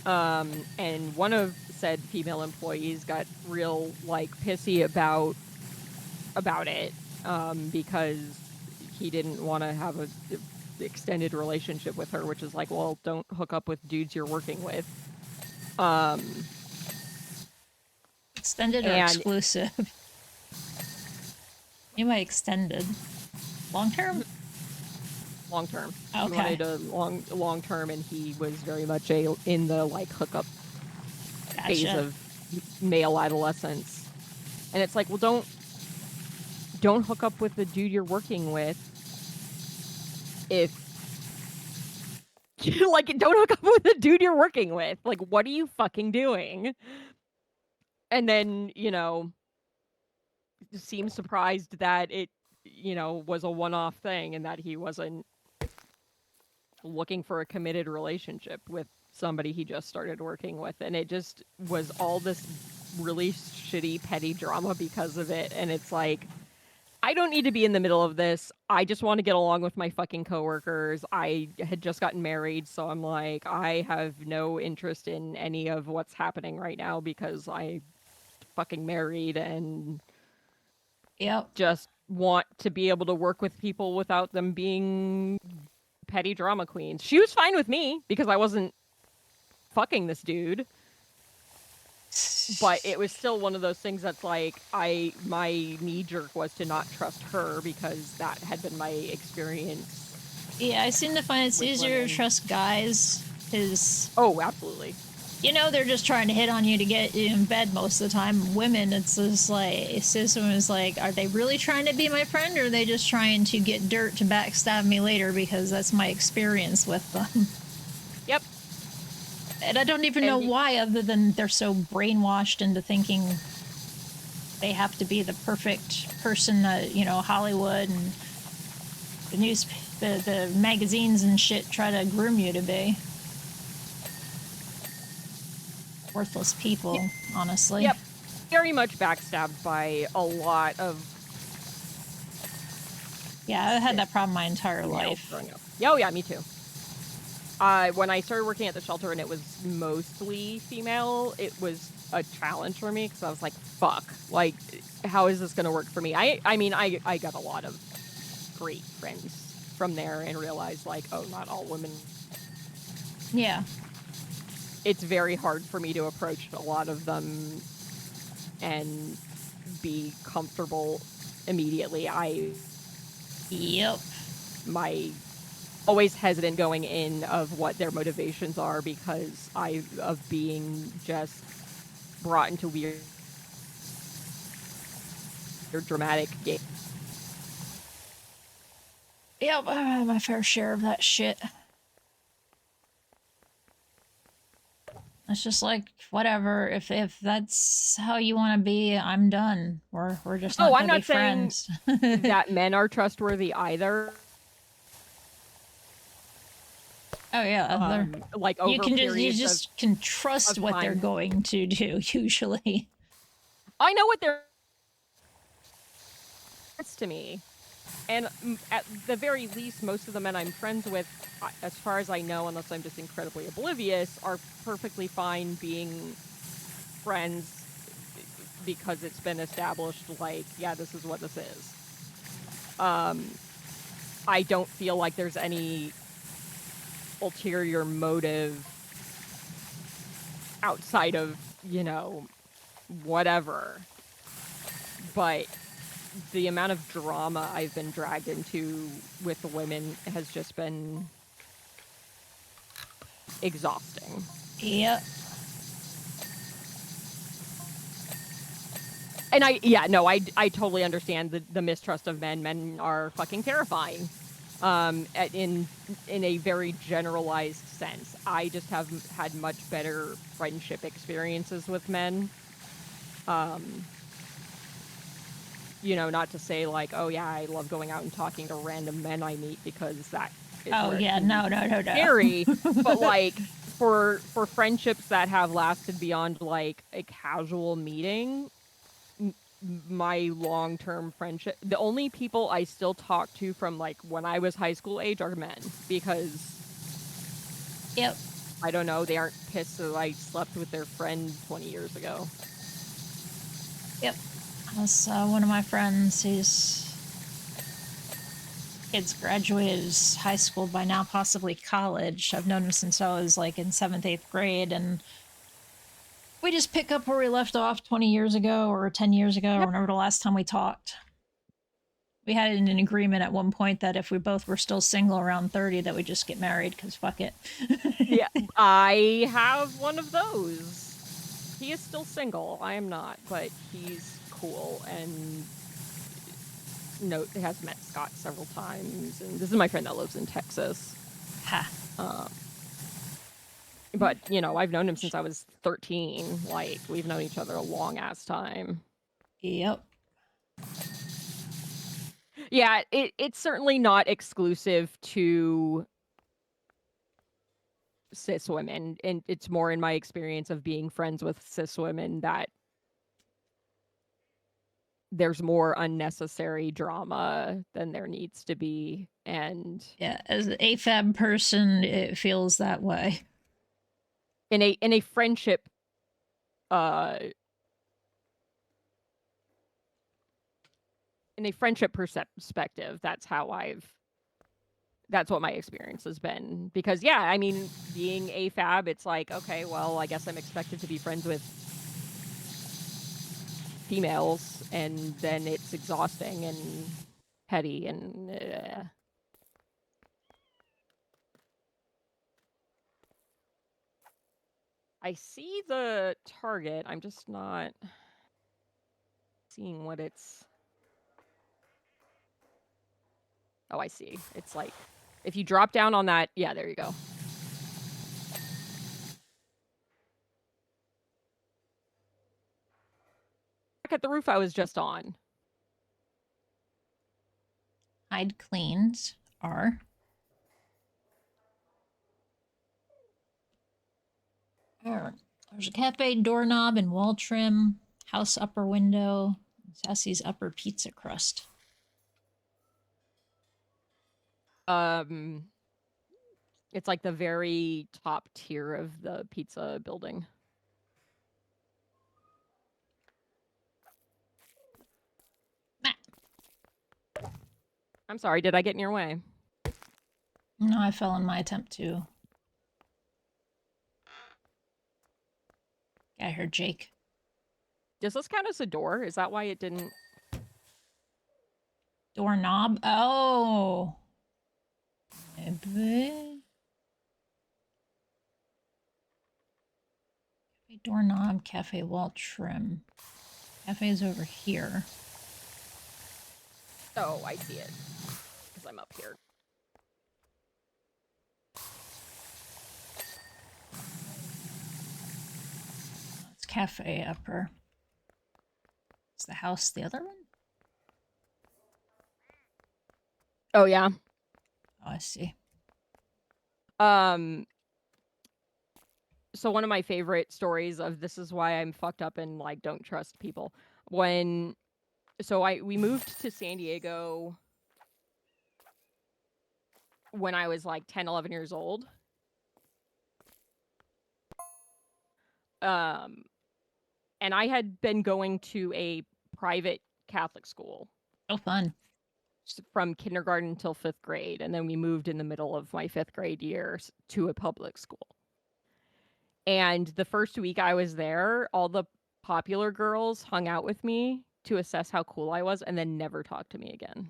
And one of said female employees got real like pissy about it because he didn't want to have a extended relationship with her, which is like, well, don't hook up with dudes you're working with. Extended or exclusive? You might extended. Long term? Long term. Okay. He wanted a long term, and he was very much in the like hookup phase of male adolescence. And it's like, well, don't hook up with the dude you're working with. If like, don't hook up with the dude you're working with. Like, what are you fucking doing? And then, seemed surprised that it, was a one-off thing and that he wasn't looking for a committed relationship with somebody he just started working with. And it just was all this really shitty, petty drama because of it. And it's like, I don't need to be in the middle of this. I just want to get along with my fucking coworkers. I had just gotten married, so I'm like, I have no interest in any of what's happening right now because I fucking married and just want to be able to work with people without them being petty drama queens. She was fine with me because I wasn't fucking this dude. But it was still one of those things that's like, my knee jerk was to not trust her because that had been my experience. Yeah, I seem to find it's easier to trust guys because... Oh, absolutely. They're just trying to hit on you to get you in bed most of the time. Women, it's just like, system is like, are they really trying to be my friend or are they just trying to get dirt to backstab me later because that's my experience with them? Yep. And I don't even know why, other than they're so brainwashed into thinking they have to be the perfect person that, Hollywood and the magazines and shit try to groom you to be. Worthless people, honestly. Yep. Very much backstabbed by a lot of Yeah, I had that problem my entire males life. growing up. Oh yeah, me too. When I started working at the shelter and it was mostly female, it was a challenge for me because I was like, fuck, like, how is this going to work for me? I mean, I got a lot of great friends from there and realized, like, oh, not all women. Yeah. It's very hard for me to approach a lot of them and be comfortable immediately. Yep. My always hesitant going in of what their motivations are because of being just brought into weird or dramatic game. Yep, I had my fair share of that shit. It's just like, whatever. If that's how you want to be, I'm done. We're just not I'm gonna be not saying friends. that men are trustworthy either. Oh yeah, Like over you can periods can trust of what they're time. going to do usually. I know what they're to me, and at the very least, most of the men I'm friends with, as far as I know, unless I'm just incredibly oblivious, are perfectly fine being friends because it's been established. Like, yeah, this is what this is. I don't feel like there's any ulterior motive outside of, whatever. But the amount of drama I've been dragged into with the women has just been exhausting. Yep. And I totally understand the mistrust of men. Men are fucking terrifying. In a very generalized sense. I just have had much better friendship experiences with men. Not to say like, oh yeah, I love going out and talking to random men I meet because that is Oh yeah, no. scary. But like for friendships that have lasted beyond like a casual meeting, my long-term friendship, the only people I still talk to from like when I was high school age are men because Yep. I don't know, they aren't pissed that I slept with their friend 20 years ago. Yep. That's one of my friends. Kids graduated high school by now, possibly college. I've known him since I was like in 7th, 8th grade, and we just pick up where we left off 20 years ago or 10 years ago, or whenever the last time we talked. We had an agreement at one point that if we both were still single around 30, that we'd just get married, because fuck it. Yeah, I have one of those. He is still single. I am not, but he's cool and has met Scott several times. And this is my friend that lives in Texas. Ha. But, I've known him since I was 13. Like, we've known each other a long-ass time. Yep. Yeah, it's certainly not exclusive to cis women, and it's more in my experience of being friends with cis women that there's more unnecessary drama than there needs to be. And yeah, as an AFAB person, it feels that way. In a friendship perspective, that's what my experience has been. Because yeah, I mean, being AFAB, it's like, okay, well, I guess I'm expected to be friends with females, and then it's exhausting and petty and I see the target. I'm just not seeing what it's... Oh, I see. It's like, if you drop down on that, yeah, there you go. Back at the roof I was just on. Hide cleans are. There's a cafe doorknob and wall trim, house upper window, Sassy's upper pizza crust. It's like the very top tier of the pizza building. I'm sorry, did I get in your way? No, I fell in my attempt to. Yeah, I heard Jake. Does this count as a door? Is that why it didn't? Doorknob? Oh. Maybe. Cafe doorknob, cafe wall trim. Cafe's over here. Oh, I see it. Because I'm up here. It's cafe upper. Is the house the other one? Oh, yeah. Oh, I see. So one of my favorite stories of this is why I'm fucked up and like don't trust people. We moved to San Diego when I was like 10, 11 years old. And I had been going to a private Catholic school. Oh, fun. From kindergarten till 5th grade, and then we moved in the middle of my 5th grade year to a public school. And the first week I was there, all the popular girls hung out with me to assess how cool I was and then never talked to me again.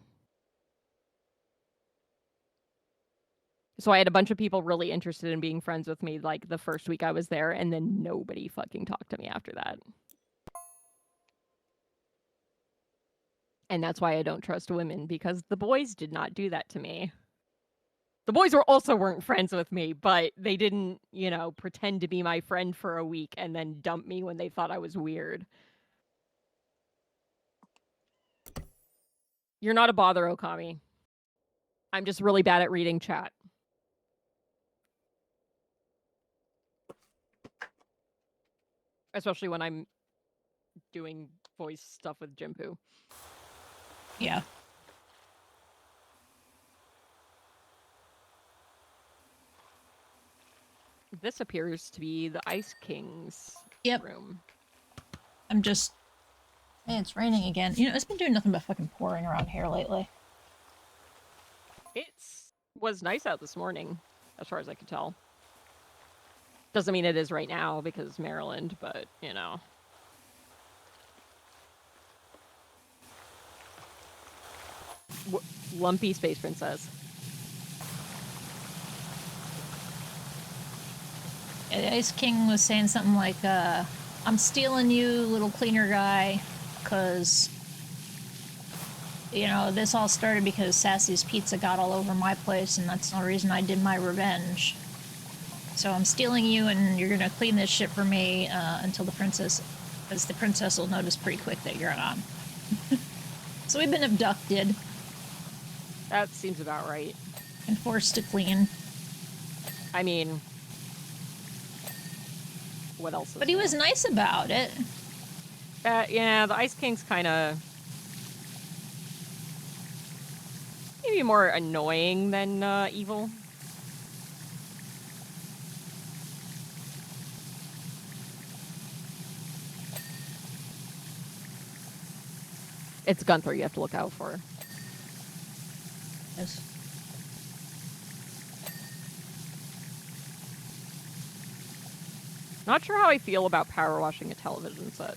So I had a bunch of people really interested in being friends with me like the first week I was there, and then nobody fucking talked to me after that. And that's why I don't trust women, because the boys did not do that to me. The boys weren't friends with me, but they didn't, pretend to be my friend for a week and then dump me when they thought I was weird. You're not a bother, Okami. I'm just really bad at reading chat. Especially when I'm doing voice stuff with Ginpu. Yeah. This appears to be the Ice King's room. I'm just... Hey, it's raining again. It's been doing nothing but fucking pouring around here lately. It was nice out this morning, as far as I could tell. Doesn't mean it is right now, because Maryland, but, Lumpy Space Princess. Yeah, the Ice King was saying something like, I'm stealing you, little cleaner guy, because, this all started because Sassy's pizza got all over my place, and that's the reason I did my revenge. So I'm stealing you, and you're gonna clean this shit for me until the princess, because the princess will notice pretty quick that you're on. So we've been abducted. That seems about right. And forced to clean. I mean... What else? But he was nice about it. Yeah, the Ice King's kind of maybe more annoying than evil. It's Gunther you have to look out for. Yes. Not sure how I feel about power washing a television set.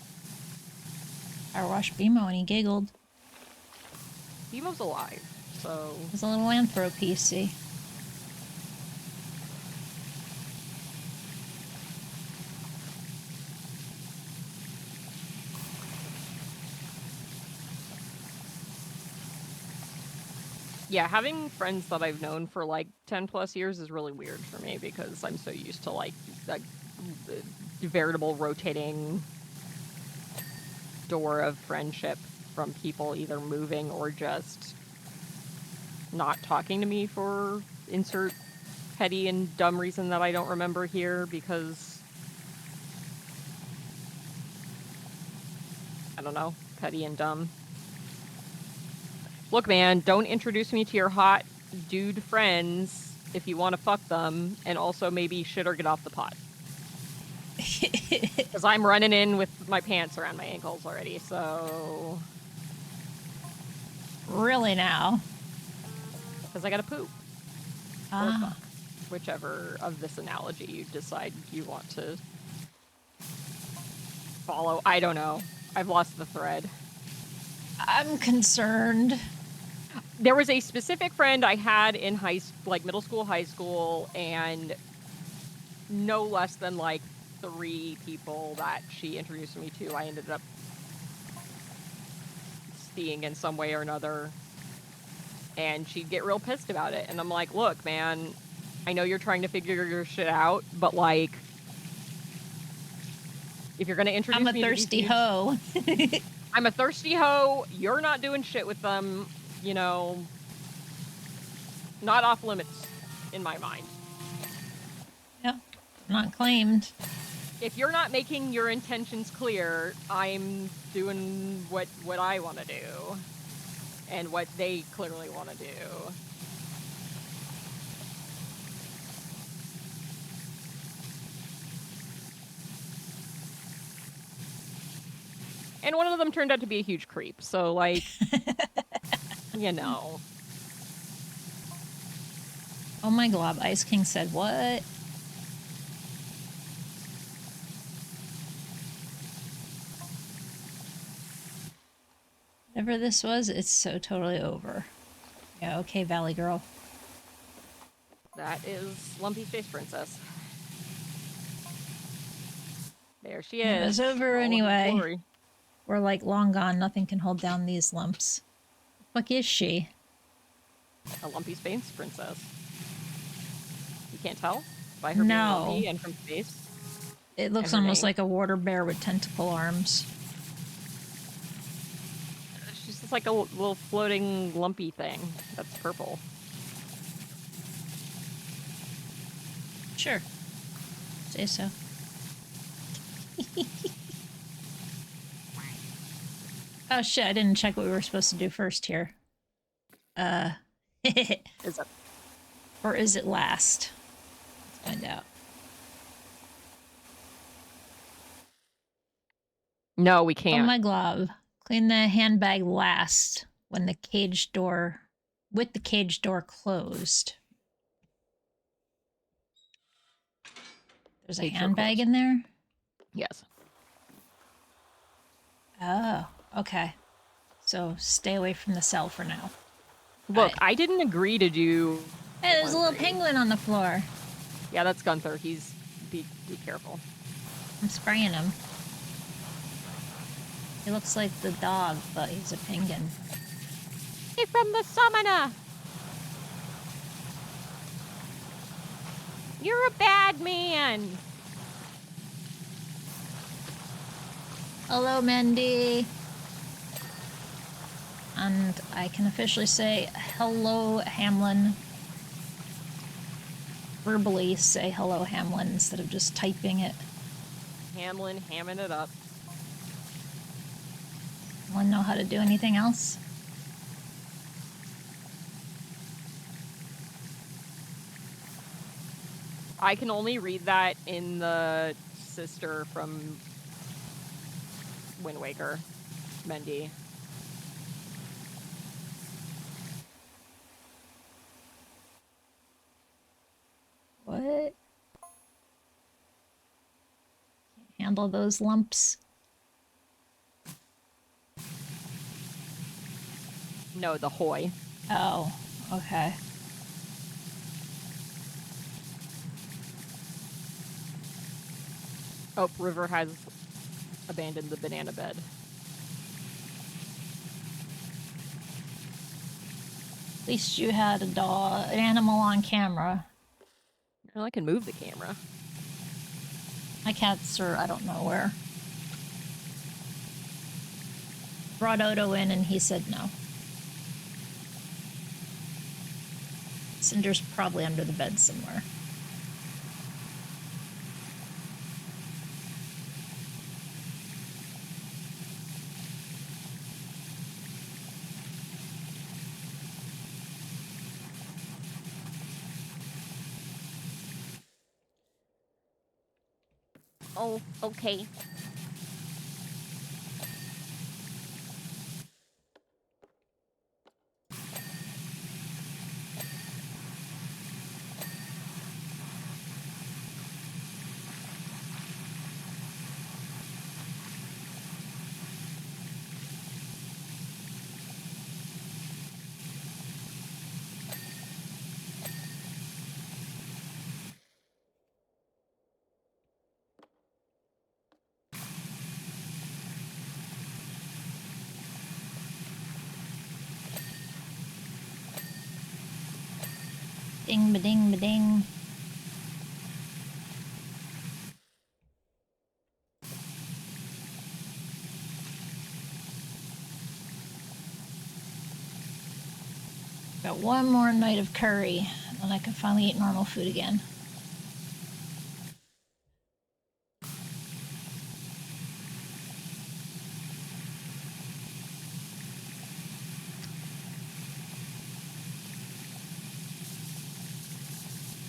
Power wash Bimo and he giggled. Bimo's alive, so... It's a little Anthro PC. Yeah, having friends that I've known for like 10 plus years is really weird for me because I'm so used to like the veritable rotating door of friendship from people either moving or just not talking to me for insert petty and dumb reason that I don't remember here because I don't know, petty and dumb. Look, man, don't introduce me to your hot dude friends if you want to fuck them, and also maybe shit or get off the pot. Because I'm running in with my pants around my ankles already, so... Really now? Because I gotta poop. Or Ah. fuck. Whichever of this analogy you decide you want to follow. I don't know. I've lost the thread. I'm concerned. There was a specific friend I had in middle school, high school, and no less than like 3 people that she introduced me to, I ended up seeing in some way or another. And she'd get real pissed about it. And I'm like, look, man, I know you're trying to figure your shit out, but like, if you're going to introduce me I'm a to thirsty these hoe. I'm a thirsty hoe. You're not doing shit with them. You know, not off limits in my mind. Yep. Not claimed. If you're not making your intentions clear, I'm doing what I want to do. And what they clearly want to do. And one of them turned out to be a huge creep, so, like, you know. Oh my glob, Ice King said what? Whatever this was, it's so totally over. Yeah, okay, Valley Girl. That is Lumpy Space Princess. There she It is. was over All of her anyway. glory. We're like long gone. Nothing can hold down these lumps. Fuck is she? A Lumpy Space Princess. You can't tell? By her No. being lumpy and from space? It looks her almost name? like a water bear with tentacle arms. She's just like a little floating lumpy thing that's purple. Sure. Say so. Oh shit, I didn't check what we were supposed to do first here. Is it? Or is it last? Let's find out. No, we Oh can't. my glove. Clean the handbag last when the cage door, with the cage door closed. There's a Cage door handbag closed. in there? Yes. Oh, okay. So stay away from the cell for now. Look, Right. I didn't agree to do... Hey, there's a little penguin on the floor. Yeah, that's Gunther. He's... Be careful. I'm spraying him. He looks like the dog, but he's a penguin. Hey, from the summoner! You're a bad man! Hello, Mandy. And I can officially say hello, Hamlin. Verbally say hello, Hamlin, instead of just typing it. Hamlin hamming it up. Want to know how to do anything else? I can only read that in the sister from Wind Waker, Mendy. What? Can't handle those lumps. No, the Hoy. Oh, okay. Oh, River has abandoned the banana bed. At least you had a dog, an animal on camera. Well, I can move the camera. My cats are, I don't know where. Brought Odo in and he said no. Cinder's probably under the bed somewhere. Oh, okay. Ding ba ding ba ding. Got one more night of curry, and I can finally eat normal food again.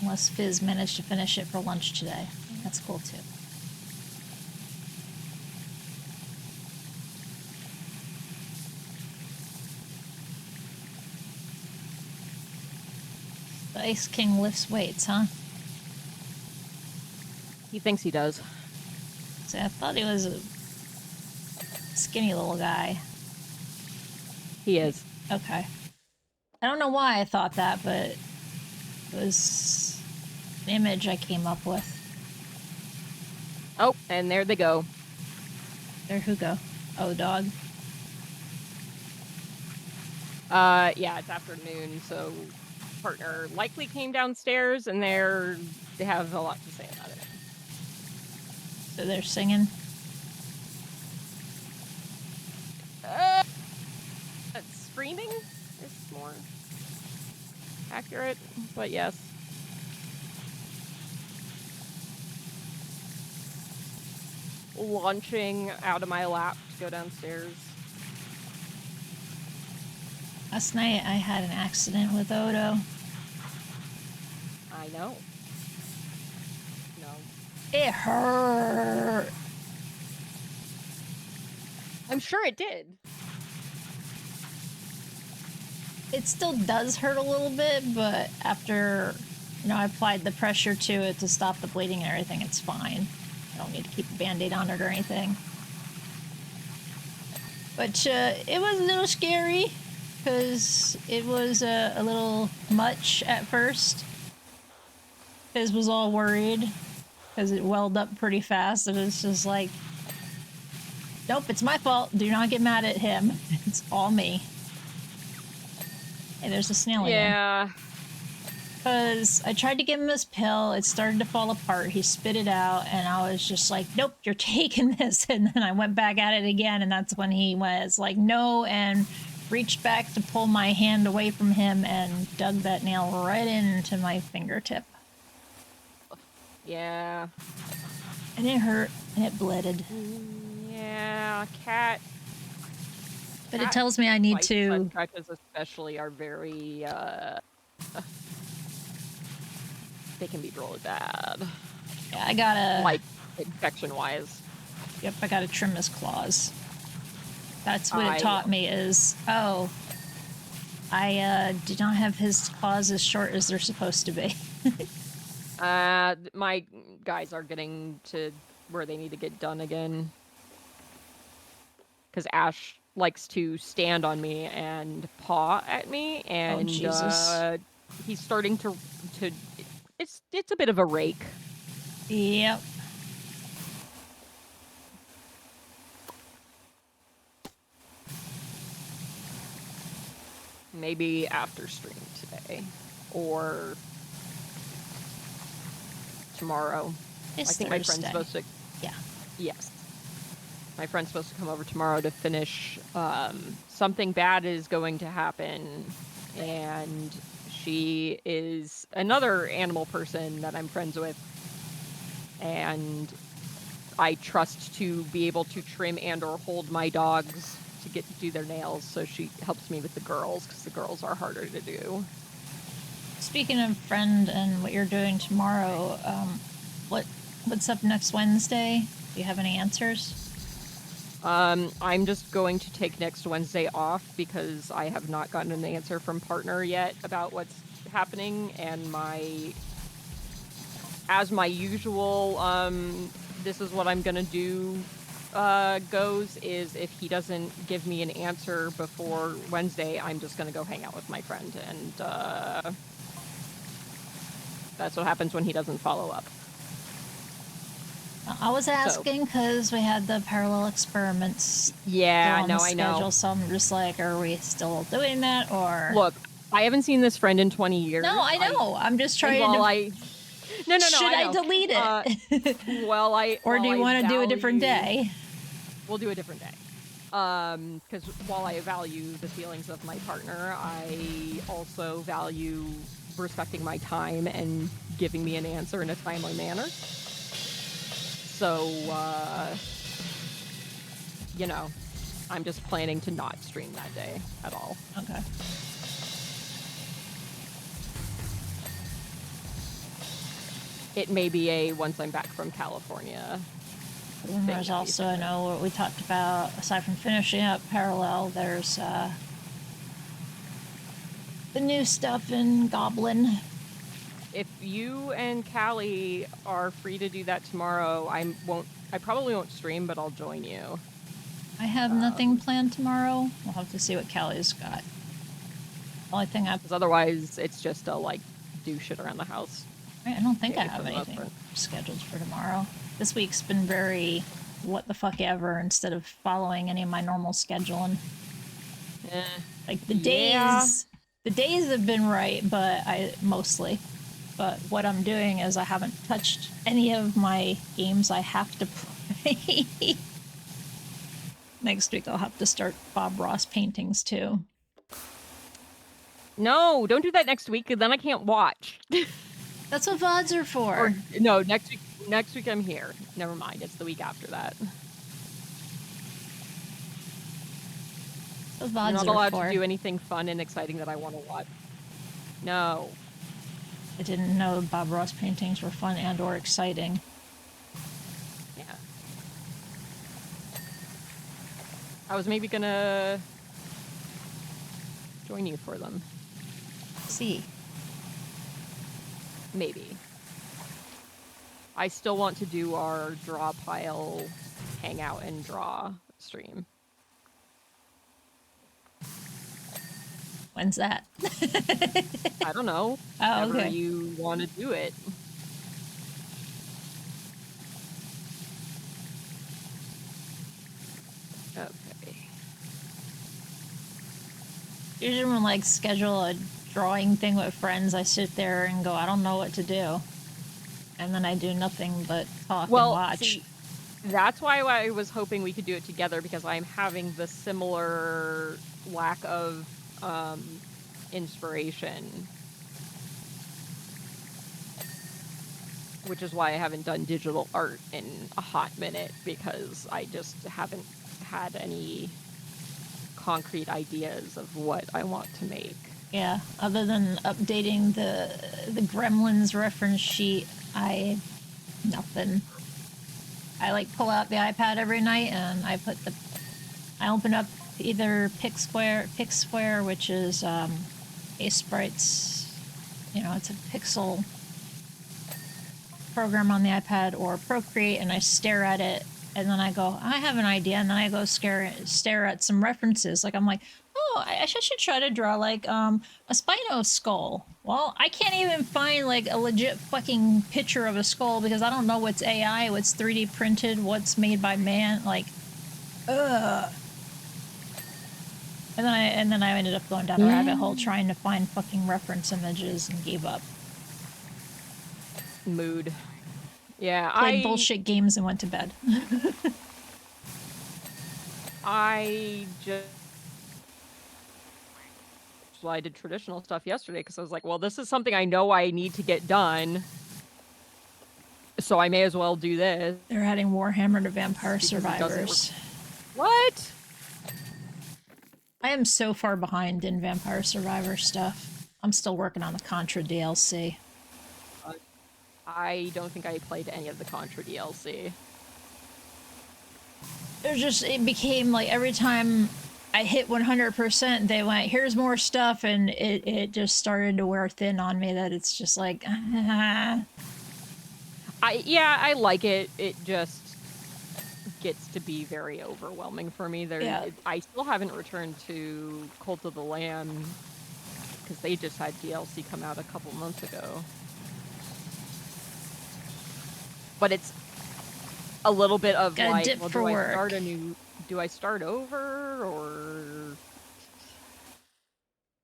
Unless Fizz managed to finish it for lunch today. That's cool too. The Ice King lifts weights, huh? He thinks he does. See, I thought he was a skinny little guy. He is. Okay. I don't know why I thought that, but it was an image I came up with. Oh, and there they go. There, who go? Oh, the dog. Yeah, it's afternoon, so partner likely came downstairs, and they have a lot to say about it. So they're singing. Screaming is more accurate, but yes. Launching out of my lap to go downstairs. Last night I had an accident with Odo. I know. No. It hurt. I'm sure it did. It still does hurt a little bit, but after, I applied the pressure to it to stop the bleeding and everything, it's fine. I don't need to keep a band-aid on it or anything. But it was a little scary, because it was a little much at first. Fizz was all worried, because it welled up pretty fast, and it's just like, nope, it's my fault. Do not get mad at him. It's all me. Hey, there's a snail again. Yeah. Because I tried to give him this pill, it started to fall apart, he spit it out, and I was just like, nope, you're taking this, and then I went back at it again, and that's when he was like, no, and reached back to pull my hand away from him and dug that nail right into my fingertip. Yeah. And it hurt, and it bleeded. Yeah, cat. But it tells me I need to... Scratches especially are very, they can be really bad. Yeah, I gotta... Like, infection-wise. Yep, I gotta trim his claws. That's what it taught me is, oh, I did not have his claws as short as they're supposed to be. My guys are getting to where they need to get done again. Because Ash likes to stand on me and paw at me, and oh, Jesus. He's starting to it's a bit of a rake. Yep. Maybe after stream today or tomorrow. It's I think Thursday. my friend's supposed to. Yeah. Yes. My friend's supposed to come over tomorrow to finish. Something bad is going to happen, and she is another animal person that I'm friends with, and I trust to be able to trim and or hold my dogs to get to do their nails, so she helps me with the girls, because the girls are harder to do. Speaking of friend and what you're doing tomorrow, what What's up next Wednesday? Do you have any answers? I'm just going to take next Wednesday off because I have not gotten an answer from partner yet about what's happening, and as my usual, this is what I'm gonna do goes, is if he doesn't give me an answer before Wednesday, I'm just gonna go hang out with my friend, and that's what happens when he doesn't follow up. I was asking because we had the parallel experiments. Yeah, on no, the I schedule, know. so I'm just like, are we still doing that, or? Look, I haven't seen this friend in 20 years. No, I know. I'm just trying to. No, Should I delete it? Or do you want to do a different day? We'll do a different day. Because while I value the feelings of my partner, I also value respecting my time and giving me an answer in a timely manner. So, you know, I'm just planning to not stream that day at all. Okay. It may be once I'm back from California. And there's also, I know what we talked about, aside from finishing up Parallel, there's the new stuff in Goblin. If you and Callie are free to do that tomorrow, I probably won't stream, but I'll join you. I have nothing planned tomorrow. We'll have to see what Callie's got. Only thing Because otherwise, it's just to, like, do shit around the house. I don't think I have anything scheduled for tomorrow. This week's been very what the fuck ever instead of following any of my normal scheduling. Like the days have been right, but But what I'm doing is I haven't touched any of my games I have to play. Next week I'll have to start Bob Ross paintings too. No, don't do that next week, because then I can't watch. That's what VODs are for. No, next week I'm here. Never mind, it's the week after that. What VODs I'm not are allowed for. to do anything fun and exciting that I want to watch. No. I didn't know Bob Ross paintings were fun and or exciting. Yeah. I was maybe gonna join you for them. See. Maybe. I still want to do our draw pile, hang out and draw stream. When's that? I don't know. Oh, okay. Whenever you want to do it. Okay. Usually when like schedule a drawing thing with friends, I sit there and go, I don't know what to do. And then I do nothing but talk and watch. See, that's why I was hoping we could do it together, because I'm having the similar lack of inspiration. Which is why I haven't done digital art in a hot minute, because I just haven't had any concrete ideas of what I want to make. Yeah, other than updating the Gremlins reference sheet, nothing. I like pull out the iPad every night and I open up either PixSquare, which is Sprite's, it's a pixel program on the iPad, or Procreate, and I stare at it and then I go, I have an idea, and then I go stare at some references. Like I'm like, oh, I should try to draw like a Spino skull. Well, I can't even find like a legit fucking picture of a skull because I don't know what's AI, what's 3D printed, what's made by man. Like, ugh. And then I ended up going down a rabbit hole trying to find fucking reference images and gave up. Mood. Yeah, Played bullshit games and went to bed. I did traditional stuff yesterday because I was like, well, this is something I know I need to get done, so I may as well do this. They're adding Warhammer to Vampire Survivors. What? I am so far behind in Vampire Survivor stuff. I'm still working on the Contra DLC. I don't think I played any of the Contra DLC. It became like every time I hit 100%, they went, here's more stuff, and it just started to wear thin on me that it's just like, I like it. It just gets to be very overwhelming for me. I still haven't returned to Cult of the Lamb because they just had DLC come out a couple months ago. But it's a little bit of Gotta like, dip well, for work. do I start over or?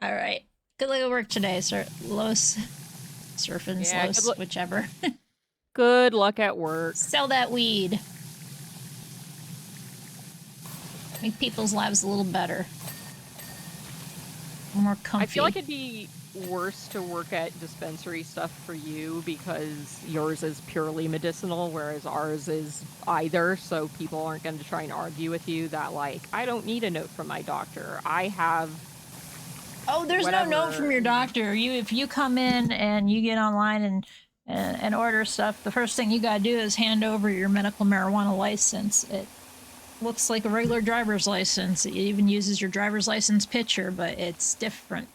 All right. Good luck at work today, sir. Los. Surfing, Yeah, Los, whichever. Good luck at work. Sell that weed. Make people's lives a little better. More comfy. I feel like it'd be worse to work at dispensary stuff for you because yours is purely medicinal, whereas ours is either, so people aren't going to try and argue with you that, like, I don't need a note from my doctor. I have... Oh, there's no note from your doctor. If you come in and you get online and order stuff, the first thing you gotta do is hand over your medical marijuana license. It looks like a regular driver's license. It even uses your driver's license picture, but it's different.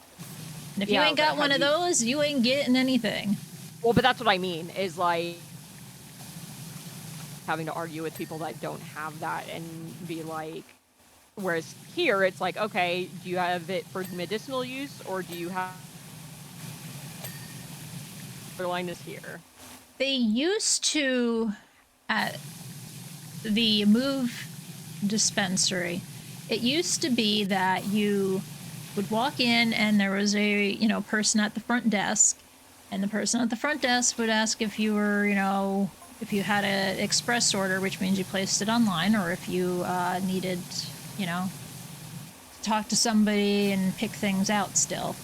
And if you ain't got one of those, you ain't getting anything. Well, but that's what I mean, is like having to argue with people that don't have that and be like, whereas here it's like, okay, do you have it for medicinal use or do you have their line is here? They used to at the Move dispensary, it used to be that you would walk in and there was a person at the front desk, and the person at the front desk would ask if you were if you had an express order, which means you placed it online, or if you needed to talk to somebody and pick things out still.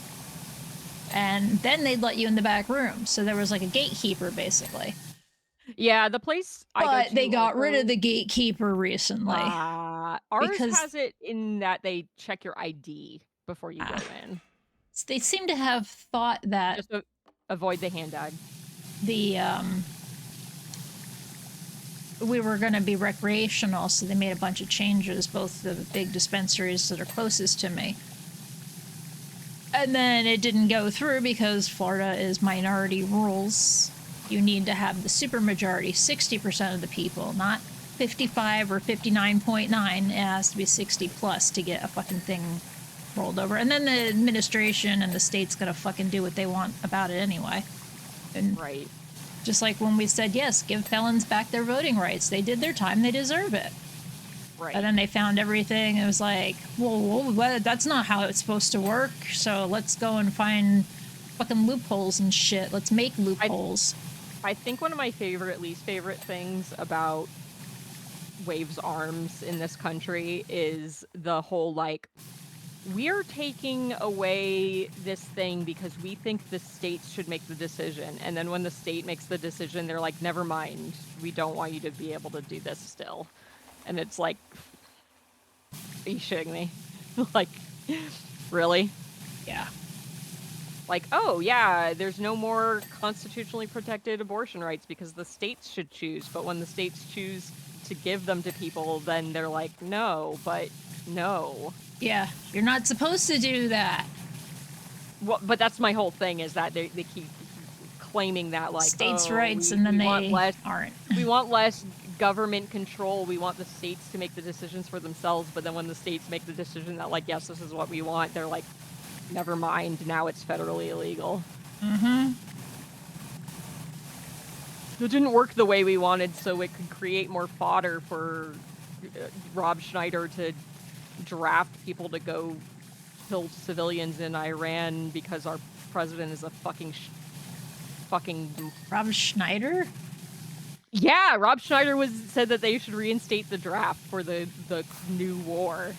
And then they'd let you in the back room, so there was like a gatekeeper basically. Yeah, the place but they got rid of the gatekeeper recently. Ours has it in that they check your ID before you go in. They seem to have thought that just avoid the handout. We were going to be recreational, so they made a bunch of changes, both the big dispensaries that are closest to me. And then it didn't go through because Florida is minority rules. You need to have the supermajority, 60% of the people, not 55 or 59.9. It has to be 60 plus to get a fucking thing rolled over. And then the administration and the state's gonna fucking do what they want about it anyway. And right. Just like when we said, yes, give felons back their voting rights. They did their time, they deserve it. Right. And then they found everything. It was like, well, that's not how it's supposed to work. So let's go and find fucking loopholes and shit. Let's make loopholes. I think one of my least favorite things about Wave's arms in this country is the whole, like, we're taking away this thing because we think the states should make the decision. And then when the state makes the decision, they're like, never mind. We don't want you to be able to do this still. And it's like, are you shitting me? Like, really? Yeah. Like, oh, yeah, there's no more constitutionally protected abortion rights because the states should choose. But when the states choose to give them to people, then they're like, no, but no. Yeah, you're not supposed to do that. Well, but that's my whole thing, is that they keep claiming that, like, states' rights, and then they aren't. We want less government control. We want the states to make the decisions for themselves. But then when the states make the decision that, like, yes, this is what we want, they're like, never mind, now it's federally illegal. Mm-hmm. It didn't work the way we wanted, so it could create more fodder for Rob Schneider to draft people to go kill civilians in Iran because our president is a fucking Rob Schneider? Yeah, Rob Schneider said that they should reinstate the draft for the new war.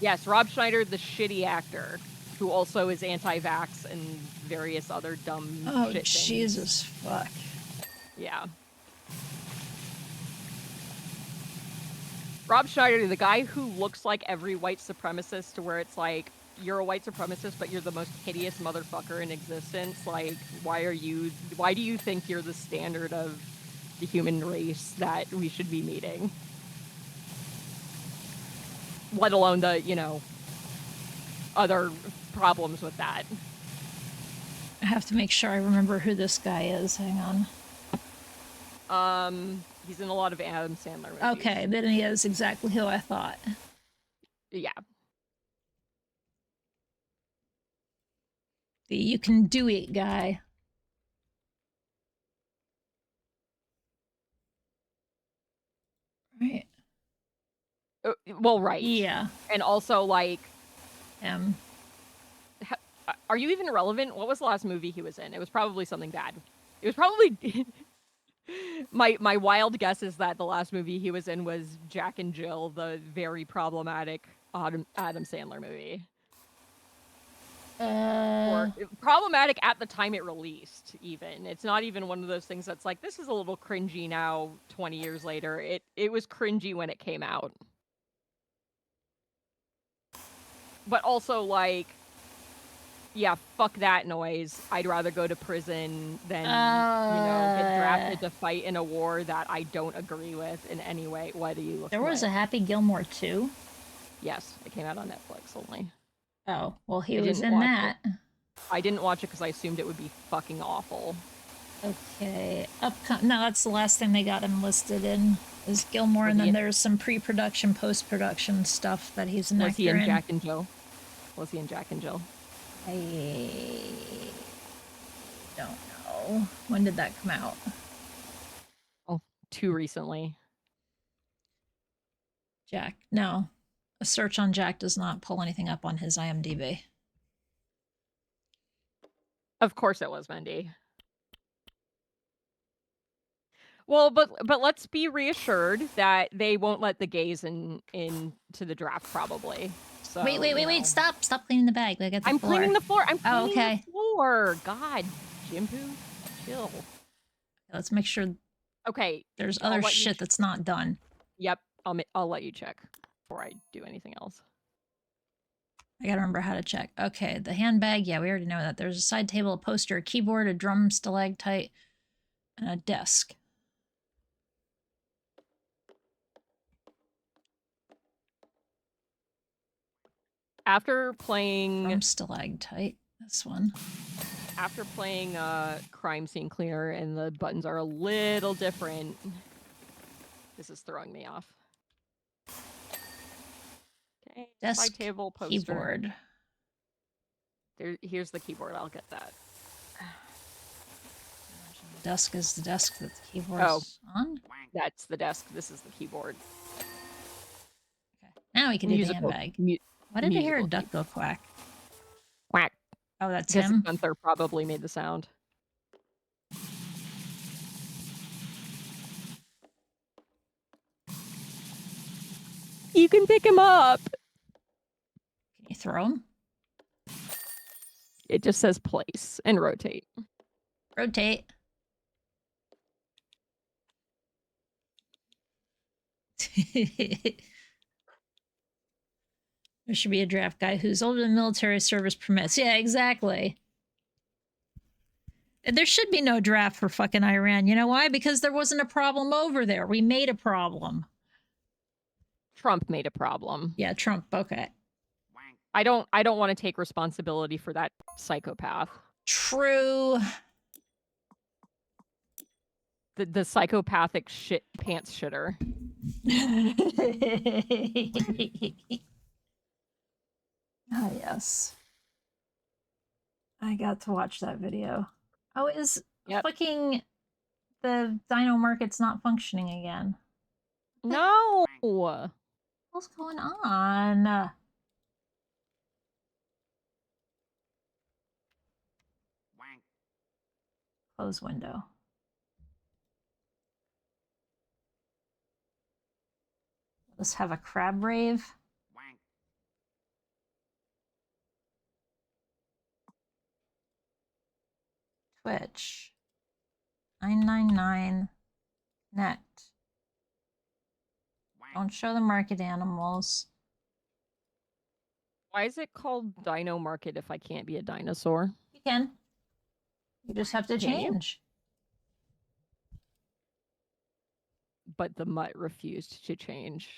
Yes, Rob Schneider, the shitty actor, who also is anti-vax and various other dumb shit things. Jesus fuck. Yeah. Rob Schneider, the guy who looks like every white supremacist, to where it's like, you're a white supremacist, but you're the most hideous motherfucker in existence. Like, why do you think you're the standard of the human race that we should be meeting? Let alone the, other problems with that. I have to make sure I remember who this guy is. Hang on. He's in a lot of Adam Sandler movies. Okay, then he is exactly who I thought. Yeah. The you can do it guy. Right. Well, right. Yeah. And also, like... Are you even relevant? What was the last movie he was in? It was probably something bad. It was probably... my wild guess is that the last movie he was in was Jack and Jill, the very problematic Adam Sandler movie. Or problematic at the time it released, even. It's not even one of those things that's like, this is a little cringy now, 20 years later. It was cringy when it came out. But also, like, yeah, fuck that noise. I'd rather go to prison than, get drafted to fight in a war that I don't agree with in any way. Why do you look There was a Happy Gilmore 2? Yes, it came out on Netflix only. Oh, well, he was in that. I didn't watch it because I assumed it would be fucking awful. Okay. No, that's the last thing they got him listed in, is Gilmore, and then there's some pre-production, post-production stuff that he's an actor in. Was he in Jack and Jill? Was he in Jack and Jill? I don't know. When did that come out? Oh, too recently. Jack. No. A search on Jack does not pull anything up on his IMDb. Of course it was, Mendy. Well, but let's be reassured that they won't let the gays into the draft, probably. So, wait! Stop cleaning the bag. I'm cleaning the floor. I'm cleaning the floor. God, Ginpu, chill. Let's make sure. Okay. There's other shit that's not done. Yep, I'll let you check before I do anything else. I gotta remember how to check. Okay, the handbag. Yeah, we already know that. There's a side table, a poster, a keyboard, a drum stalactite, and a desk. After playing... Drum stalactite, this one. After playing Crime Scene Cleaner, and the buttons are a little different, this is throwing me off. Okay, desk, side table, poster. Keyboard. Here's the keyboard, I'll get that. Desk is the desk that the keyboard's on? That's the desk, this is the keyboard. Okay, now we can do the handbag. Why did I hear a duck go quack? Quack. Oh, that's because him? Gunther probably made the sound. You can pick him up! Can you throw him? It just says place and rotate. Rotate. There should be a draft guy who's older than military service permits. Yeah, exactly. There should be no draft for fucking Iran. You know why? Because there wasn't a problem over there. We made a problem. Trump made a problem. Yeah, Trump. Okay. I don't want to take responsibility for that psychopath. True. The psychopathic shit pants shitter. Oh, yes. I got to watch that video. Oh, is fucking the dino market's not functioning again? No! What's going on? Close window. Let's have a crab rave. Twitch. 999 net. Don't show the market animals. Why is it called Dino Market if I can't be a dinosaur? You can. You just have to Can you? change. But the mutt refused to change.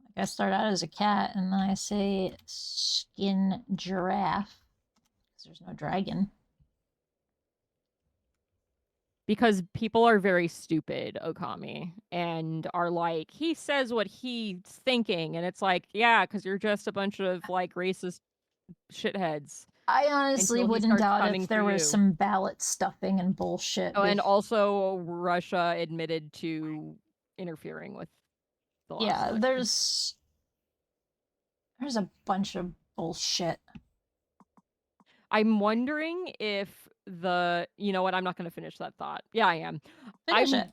Like I start out as a cat and then I say skin giraffe. Because there's no dragon. Because people are very stupid, Okami, and are like, he says what he's thinking, and it's like, yeah, because you're just a bunch of like racist shitheads. I honestly Until he wouldn't starts doubt coming if for there was you. some ballot stuffing and bullshit. Oh, and also Russia admitted to interfering with the last yeah, election. there's a bunch of bullshit. I'm wondering if you know what, I'm not going to finish that thought. Yeah, I am. Finish it.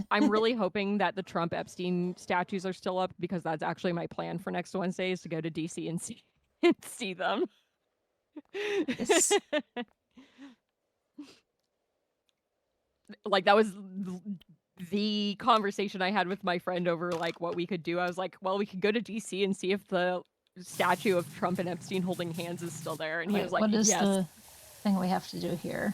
I'm really hoping that the Trump Epstein statues are still up, because that's actually my plan for next Wednesday, is to go to DC and see them. Yes. Like, that was the conversation I had with my friend over like what we could do. I was like, well, we could go to DC and see if the statue of Trump and Epstein holding hands is still there. And he was like, what is yes. the thing we have to do here?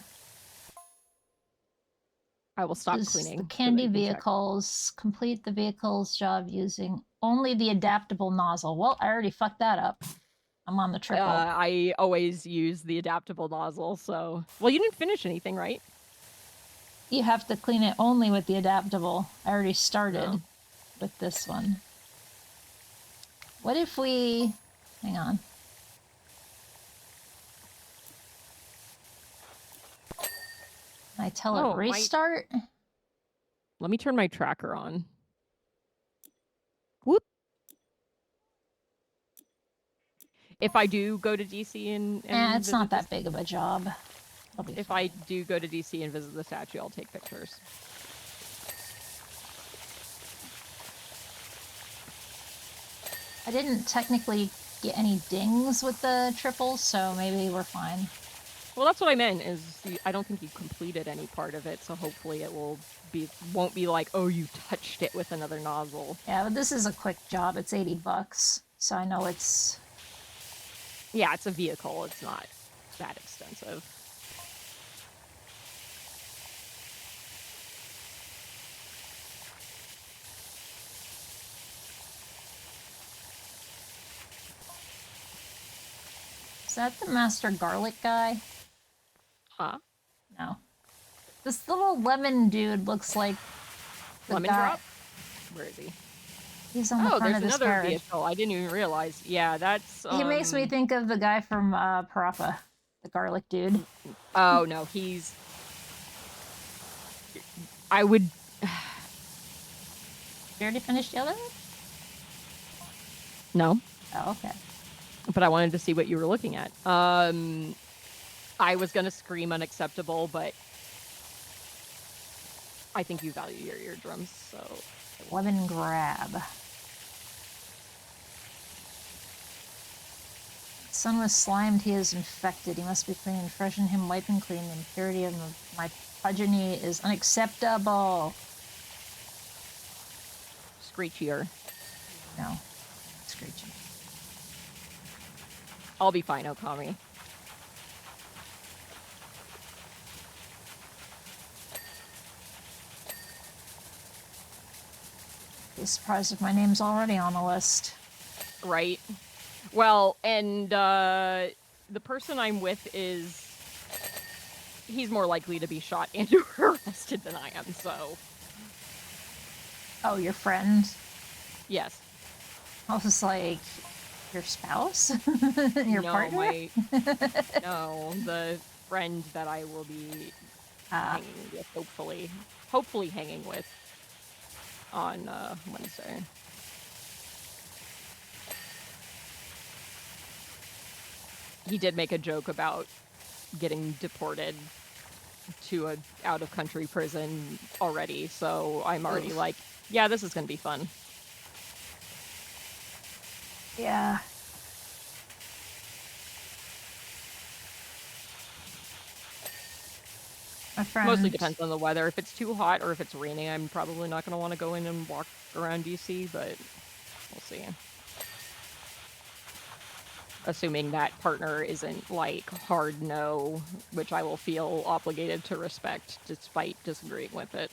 I will stop cleaning. The candy vehicles. Complete the vehicle's job using only the adaptable nozzle. Well, I already fucked that up. I'm on the triple. I always use the adaptable nozzle, so... Well, you didn't finish anything, right? You have to clean it only with the adaptable. I already started with this one. What if we... Hang on. I tell it restart? Let me turn my tracker on. Whoop. If I do go to DC and it's not that big of a job. If I do go to DC and visit the statue, I'll take pictures. I didn't technically get any dings with the triples, so maybe we're fine. Well, that's what I meant, is I don't think you completed any part of it, so hopefully it won't be like, oh, you touched it with another nozzle. Yeah, but this is a quick job. It's $80, so I know it's... Yeah, it's a vehicle. It's not that extensive. Is that the Master Garlic guy? Huh? No. This little lemon dude looks like the Lemon guy... drop? Where is he? He's on the front of this carriage. Vehicle. I didn't even realize. Yeah, that's... He makes me think of the guy from Parappa, the garlic dude. Oh, no, he's... I would... You already finished the other one? No. Oh, okay. But I wanted to see what you were looking at. I was gonna scream unacceptable, but I think you value your eardrums, so... Lemon grab. Son was slimed, he is infected. He must be clean and freshen him, wipe and clean. The impurity of my progeny is unacceptable. Screechier. No. Screeching. I'll be fine, Okami. Be surprised if my name's already on the list. Right. Well, and the person I'm with he's more likely to be shot and or arrested than I am, so... Oh, your friend? Yes. I was like, your spouse? Your partner? No, the friend that I will be hanging with, hopefully hanging with on Wednesday. He did make a joke about getting deported to a out-of-country prison already, so I'm already like, yeah, this is gonna be fun. Yeah. My friend... Mostly depends on the weather. If it's too hot or if it's raining, I'm probably not going to want to go in and walk around DC, but we'll see. assuming that partner isn't like hard no, which I will feel obligated to respect despite disagreeing with it.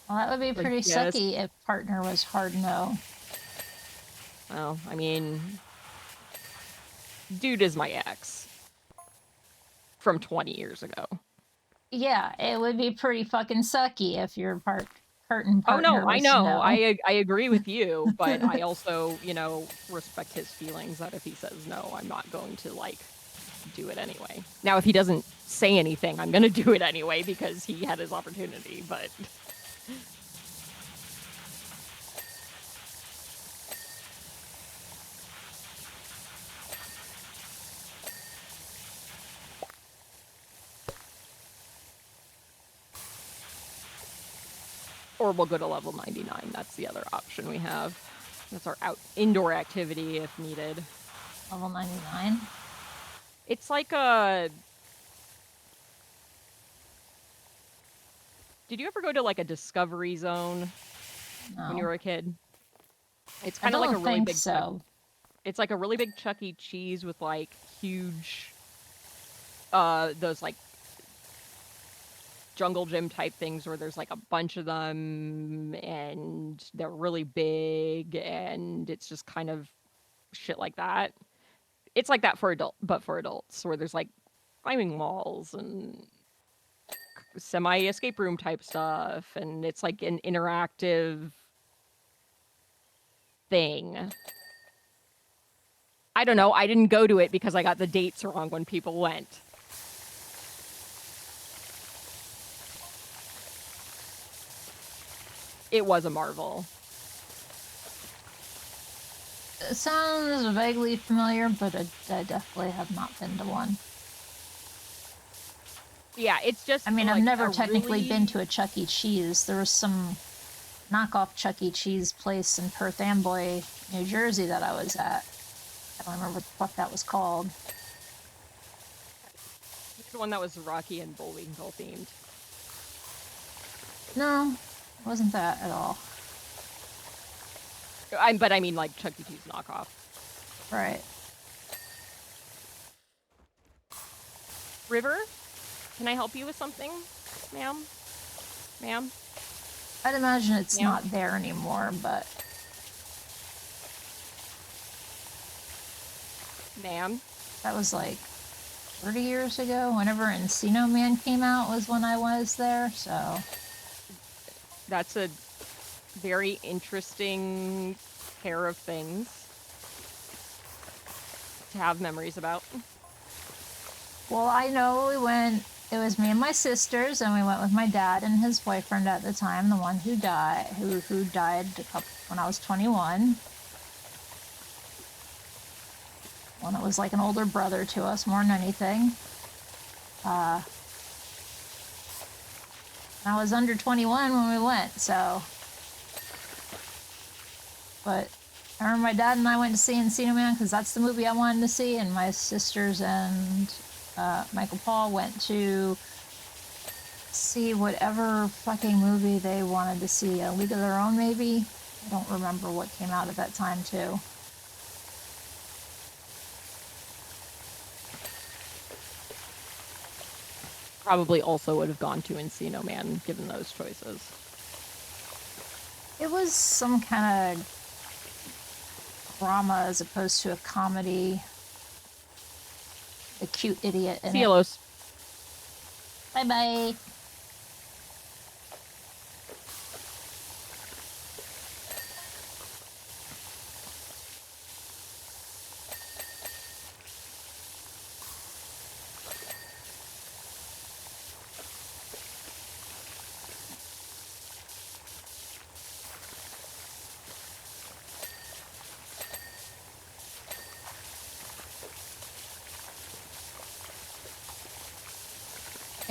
Well, that would be Like, pretty yes. sucky if partner was hard no. Well, I mean, dude is my ex from 20 years ago. Yeah, it would be pretty fucking sucky if your curtain Oh partner no, I was know. no. I agree with you, but I also, respect his feelings that if he says no, I'm not going to like do it anyway. Now, if he doesn't say anything, I'm going to do it anyway because he had his opportunity, but or we'll go to level 99. That's the other option we have. That's our indoor activity if needed. Level 99? It's like a... Did you ever go to like a discovery zone when you No. were a kid? It's I kind of like a don't really think big so. It's like a really big Chuck E. Cheese with like huge those like jungle gym type things where there's like a bunch of them and they're really big and it's just kind of shit like that. It's like that for adults where there's like climbing walls and semi escape room type stuff and it's like an interactive thing. I don't know. I didn't go to it because I got the dates wrong when people went. It was a marvel. It sounds vaguely familiar, but I definitely have not been to one. Yeah, it's just. I mean, like, I've never technically really... been to a Chuck E. Cheese. There was some knockoff Chuck E. Cheese place in Perth Amboy, New Jersey that I was at. I don't remember what the fuck that was called. The one that was Rocky and Bullwinkle themed. No, it wasn't that at all. But I mean, like, Chuck E. Cheese knockoff. Right. River, can I help you with something, ma'am? Ma'am? I'd imagine it's Yeah. not there anymore, but... Ma'am? That was like 30 years ago. Whenever Encino Man came out was when I was there, so... That's a very interesting pair of things to have memories about. Well, I know we went... It was me and my sisters, and we went with my dad and his boyfriend at the time, the one who died, who died when I was 21. One that was like an older brother to us more than anything. I was under 21 when we went, so... But I remember my dad and I went to see Encino Man because that's the movie I wanted to see, and my sisters and Michael Paul went to see whatever fucking movie they wanted to see. A League of Their Own, maybe? I don't remember what came out at that time, too. Probably also would have gone to Encino Man, given those choices. It was some kind of drama as opposed to a comedy. The cute idiot in it. Cielos. Bye-bye.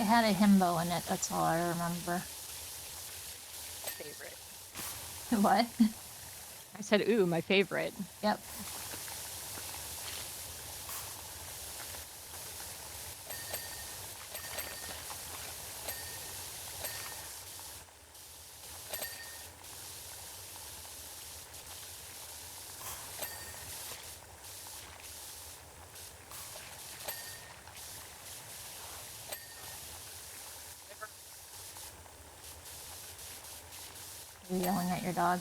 It had a himbo in it, that's all I remember. Favorite. What? I said, ooh, my favorite. Yep. Are you yelling at your dog?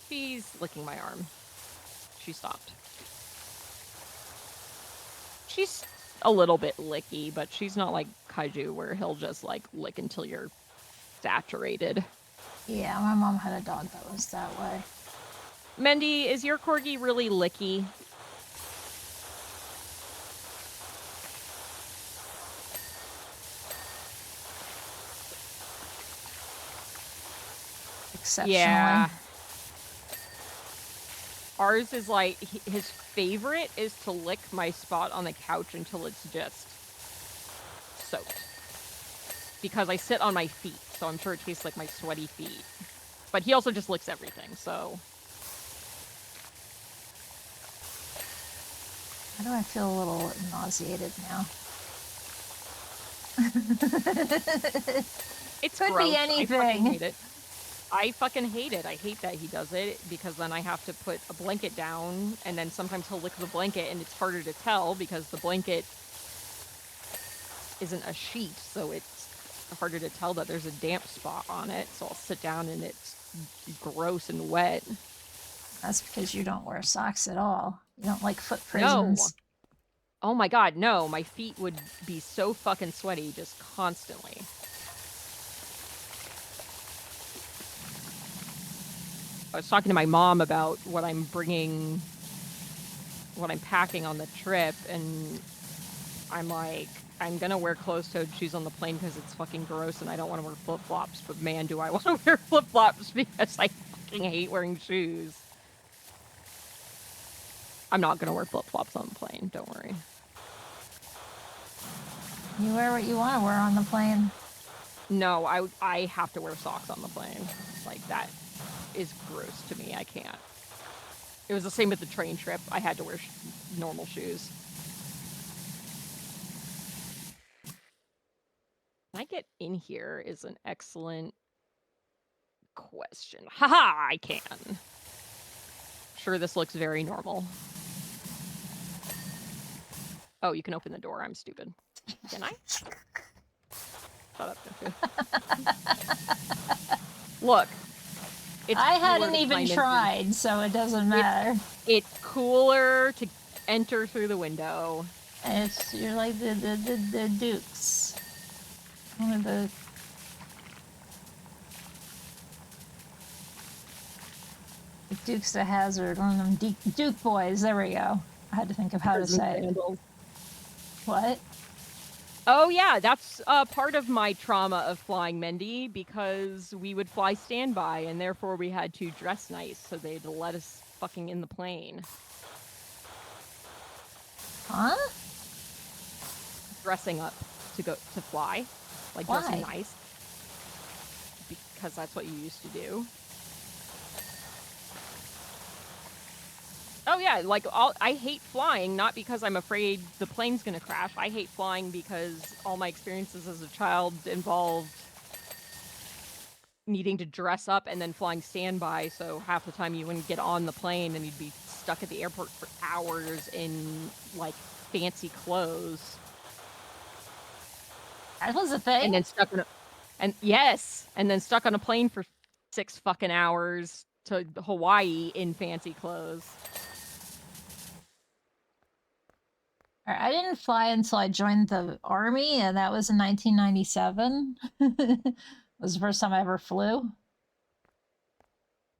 She's licking my arm. She stopped. She's a little bit licky, but she's not like Kaiju where he'll just like lick until you're saturated. Yeah, my mom had a dog that was that way. Mendy, is your corgi really licky? Exceptionally. Yeah. Ours is like, his favorite is to lick my spot on the couch until it's just soaked. Because I sit on my feet, so I'm sure it tastes like my sweaty feet. But he also just licks everything, so... How do I feel a little nauseated now? It's Could gross. be anything. I fucking hate it. I hate that he does it, because then I have to put a blanket down, and then sometimes he'll lick the blanket, and it's harder to tell, because the blanket isn't a sheet, so it's harder to tell that there's a damp spot on it, so I'll sit down and it's gross and wet. That's because you don't wear socks at all. You don't like foot No. prisons. Oh my god, no. My feet would be so fucking sweaty just constantly. I was talking to my mom about what I'm packing on the trip, and I'm like, I'm gonna wear closed-toed shoes on the plane because it's fucking gross and I don't want to wear flip-flops, but man, do I want to wear flip-flops because I fucking hate wearing shoes. I'm not gonna wear flip-flops on the plane, don't worry. You wear what you want to wear on the plane. No, I have to wear socks on the plane. Like, that is gross to me. I can't. It was the same with the train trip. I had to wear normal shoes. Can I get in here is an excellent question. Haha, I can. Sure, this looks very normal. Oh, you can open the door. I'm stupid. Can I? Shut up, Ginpu. Look. I hadn't even tried, so it doesn't matter. It's cooler to enter through the window. You're like the Dukes. One of the Dukes of Hazzard. One of them Duke boys. There we go. I had to think of how to say it. What? Oh yeah, that's part of my trauma of flying, Mendy, because we would fly standby, and therefore we had to dress nice, so they'd let us fucking in the plane. Huh? Dressing up to fly, like Why? dressing nice, because that's what you used to do. Oh yeah, like I hate flying, not because I'm afraid the plane's gonna crash. I hate flying because all my experiences as a child involved needing to dress up and then flying standby, so half the time you wouldn't get on the plane and you'd be stuck at the airport for hours in, like, fancy clothes. That was a thing? And then stuck on a plane for 6 fucking hours to Hawaii in fancy clothes. I didn't fly until I joined the Army, and that was in 1997. It was the first time I ever flew.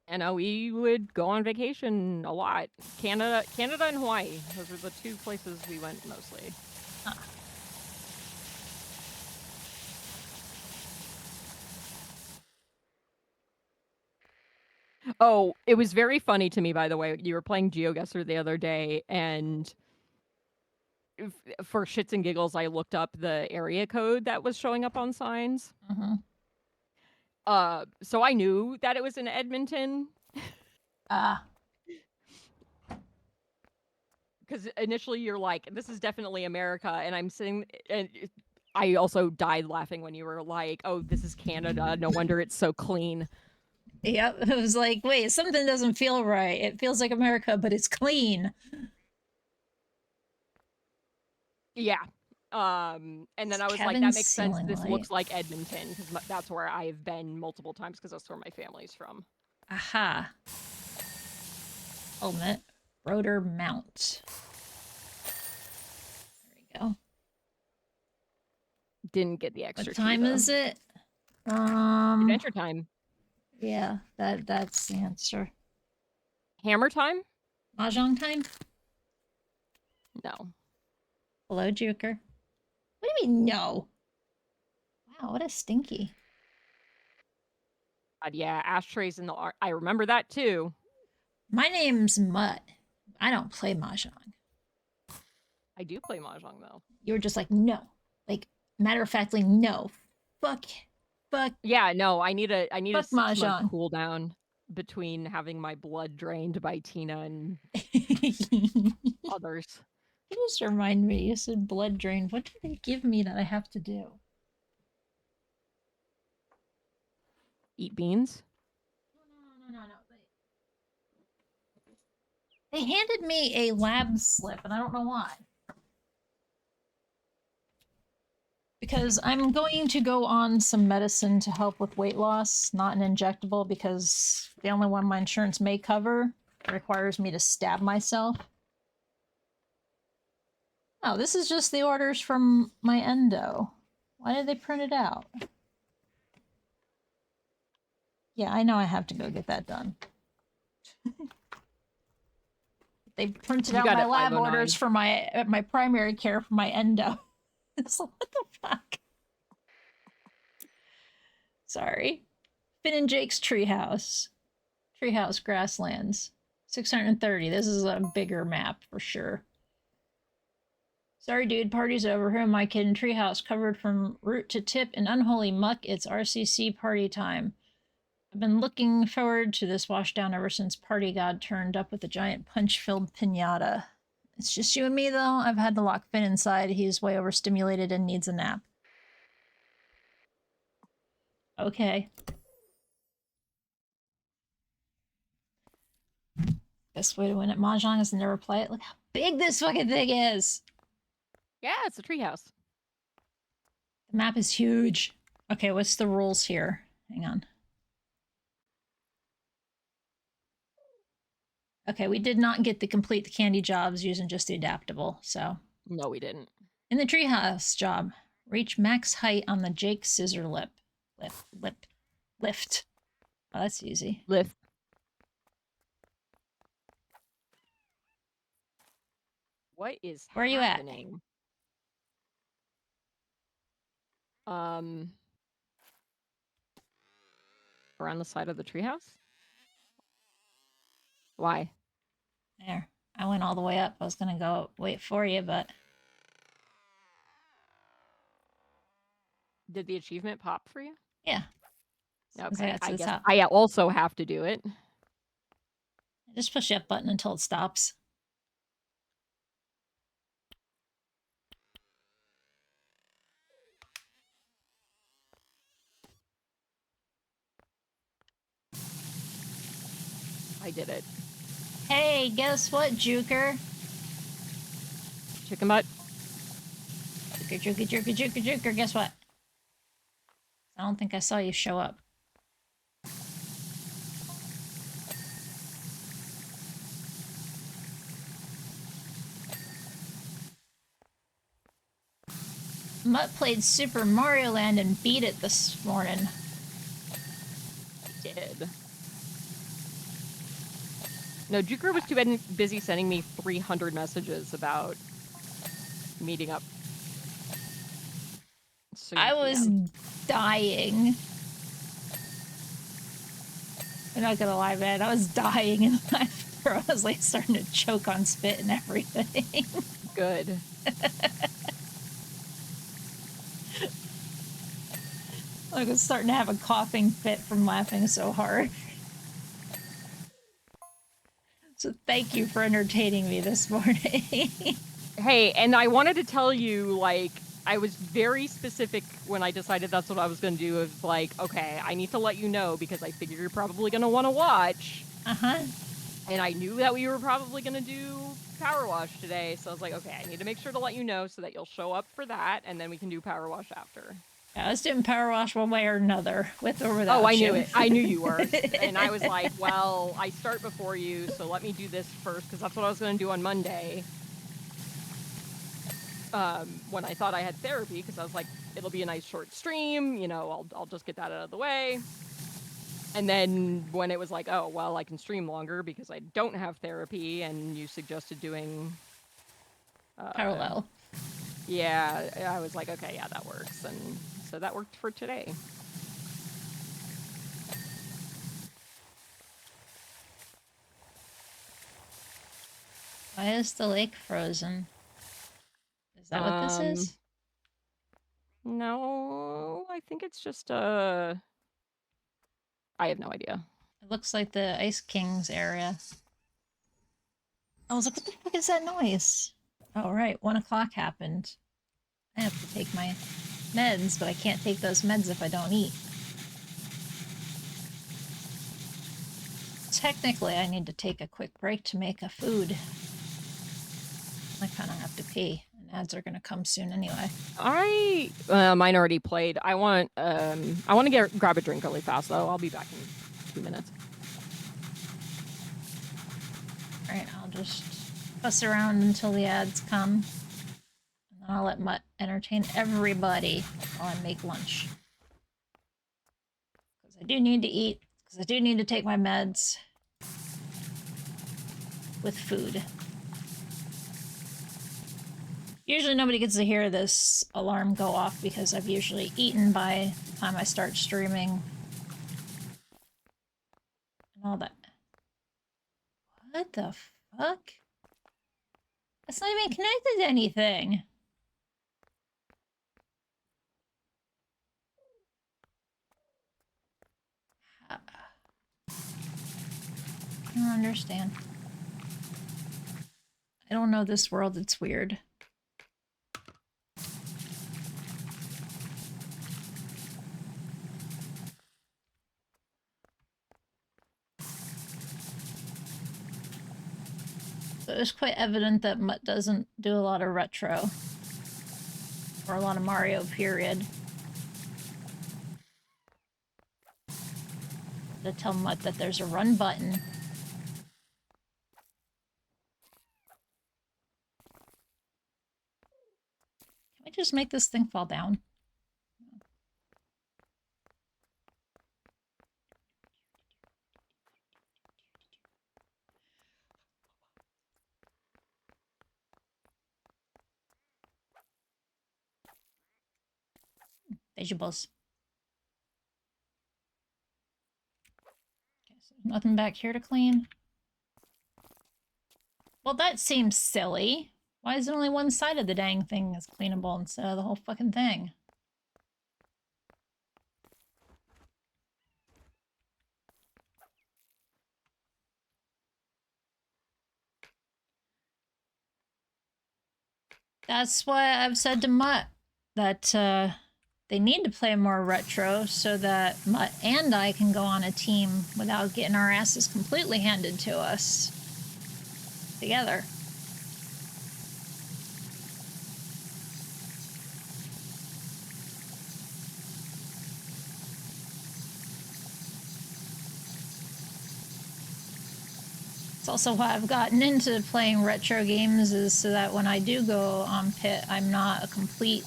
And we would go on vacation a lot. Canada and Hawaii. Those were the two places we went mostly. Huh. Oh, it was very funny to me, by the way. You were playing GeoGuessr the other day, and for shits and giggles, I looked up the area code that was showing up on signs. Mm-hmm. So I knew that it was in Edmonton. Because initially you're like, this is definitely America, and I'm sitting, and I also died laughing when you were like, oh, this is Canada, no wonder it's so clean. Yep, it was like, wait, something doesn't feel right. It feels like America, but it's clean. Yeah. And then I was like, Cabin that makes sense. ceiling This light. looks like Edmonton because that's where I've been multiple times because that's where my family's from. Aha. Helmet. Rotor mount. There we go. Didn't get the extra. What time is it? Adventure time. Yeah, that's the answer. Hammer time? Mahjong time? No. Hello, Juker. What do you mean, no? Wow, what a stinky. God, yeah, ashtrays in the art. I remember that too. My name's Mutt. I don't play Mahjong. I do play mahjong though. You were just like, no. Like, matter of factly, no. Fuck. Yeah, no, I need a Fuck 6-month mahjong. cooldown between having my blood drained by Tina and others. You just remind me, you said blood drain. What did they give me that I have to do? Eat beans? No. They handed me a lab slip, and I don't know why. Because I'm going to go on some medicine to help with weight loss, not an injectable, because the only one my insurance may cover requires me to stab myself. Oh, this is just the orders from my endo. Why did they print it out? Yeah, I know I have to go get that done. They printed out my lab orders for my primary care for my endo. It's like, what the fuck? Sorry. Finn and Jake's treehouse. Treehouse grasslands. 630. This is a bigger map for sure. Sorry, dude. Party's over. Who am I kidding? Treehouse covered from root to tip in unholy muck. It's RCC party time. I've been looking forward to this washdown ever since Party God turned up with a giant punch-filled piñata. It's just you and me, though. I've had to lock Finn inside. He's way overstimulated and needs a nap. Okay. Best way to win at Mahjong is to never play it. Look how big this fucking thing is! Yeah, it's a treehouse. The map is huge. Okay, what's the rules here? Hang on. Okay, we did not get to complete the candy jobs using just the adaptable, so. No, we didn't. In the treehouse job, reach max height on the Jake scissor lift. Oh, that's easy. Lift. What is Where are you happening? Around the side of the treehouse? Why? There. I went all the way up. I was gonna go wait for you, but... Did the achievement pop for you? Yeah. Okay, I guess I also have to do it. Just push the up button until it stops. I did it. Hey, guess what, Juker? Chicken butt. Juker, guess what? I don't think I saw you show up. Mutt played Super Mario Land and beat it this morning. Did. No, Juker was too busy sending me 300 messages about meeting up. I was dying. I'm not gonna lie, man. I was dying in laughter. I was like starting to choke on spit and everything. Good. I was starting to have a coughing fit from laughing so hard. So thank you for entertaining me this morning. Hey, and I wanted to tell you, like, I was very specific when I decided that's what I was going to do. It was like, okay, I need to let you know because I figure you're probably going to want to watch. Uh-huh. And I knew that we were probably going to do power wash today, so I was like, okay, I need to make sure to let you know so that you'll show up for that, and then we can do power wash after. Yeah, I was doing power wash one way or another, with or without Oh, I you. knew it. I knew you were. And I was like, well, I start before you, so let me do this first, because that's what I was going to do on Monday. When I thought I had therapy, because I was like, it'll be a nice short stream, you know, I'll just get that out of the way. And then when it was like, oh, well, I can stream longer because I don't have therapy, and you suggested doing... Parallel. Yeah, I was like, okay, yeah, that works. And so that worked for today. Why is the lake frozen? Is that what this is? No, I think it's just I have no idea. It looks like the Ice King's area. I was like, what the fuck is that noise? Oh, right, 1 o'clock happened. I have to take my meds, but I can't take those meds if I don't eat. Technically, I need to take a quick break to make a food. I kind of have to pee, and ads are going to come soon anyway. Mine already played. I want to grab a drink really fast though. I'll be back in 2 minutes. All right, I'll just fuss around until the ads come, and then I'll let Mutt entertain everybody while I make lunch. Because I do need to eat. Because I do need to take my meds with food. Usually nobody gets to hear this alarm go off because I've usually eaten by the time I start streaming. And all that. What the fuck? That's not even connected to anything. I don't understand. I don't know this world, it's weird. So it's quite evident that Mutt doesn't do a lot of retro. Or a lot of Mario, period. To tell Mutt that there's a run button. Can we just make this thing fall down? Vegetables. Okay, so nothing back here to clean. Well, that seems silly. Why is it only one side of the dang thing is cleanable instead of the whole fucking thing? That's why I've said to Mutt that they need to play more retro so that Mutt and I can go on a team without getting our asses completely handed to us together. It's also why I've gotten into playing retro games, is so that when I do go on pit, I'm not a complete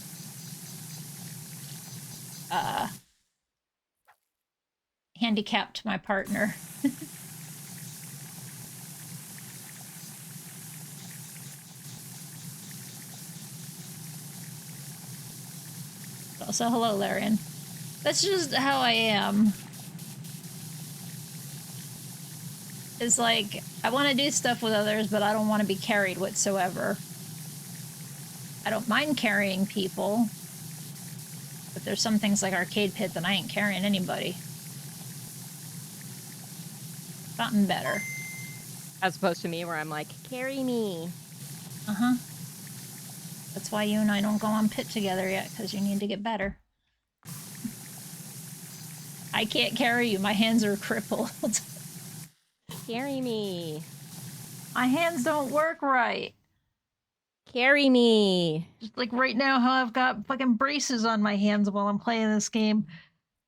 handicap to my partner. Also, hello, Larian. That's just how I am. It's like, I want to do stuff with others, but I don't want to be carried whatsoever. I don't mind carrying people, but there's some things like Arcade Pit that I ain't carrying anybody. Gotten better. As opposed to me, where I'm like, carry me. Uh-huh. That's why you and I don't go on pit together yet, because you need to get better. I can't carry you. My hands are crippled. Carry me. My hands don't work right. Carry me. Just like right now, how I've got fucking braces on my hands while I'm playing this game,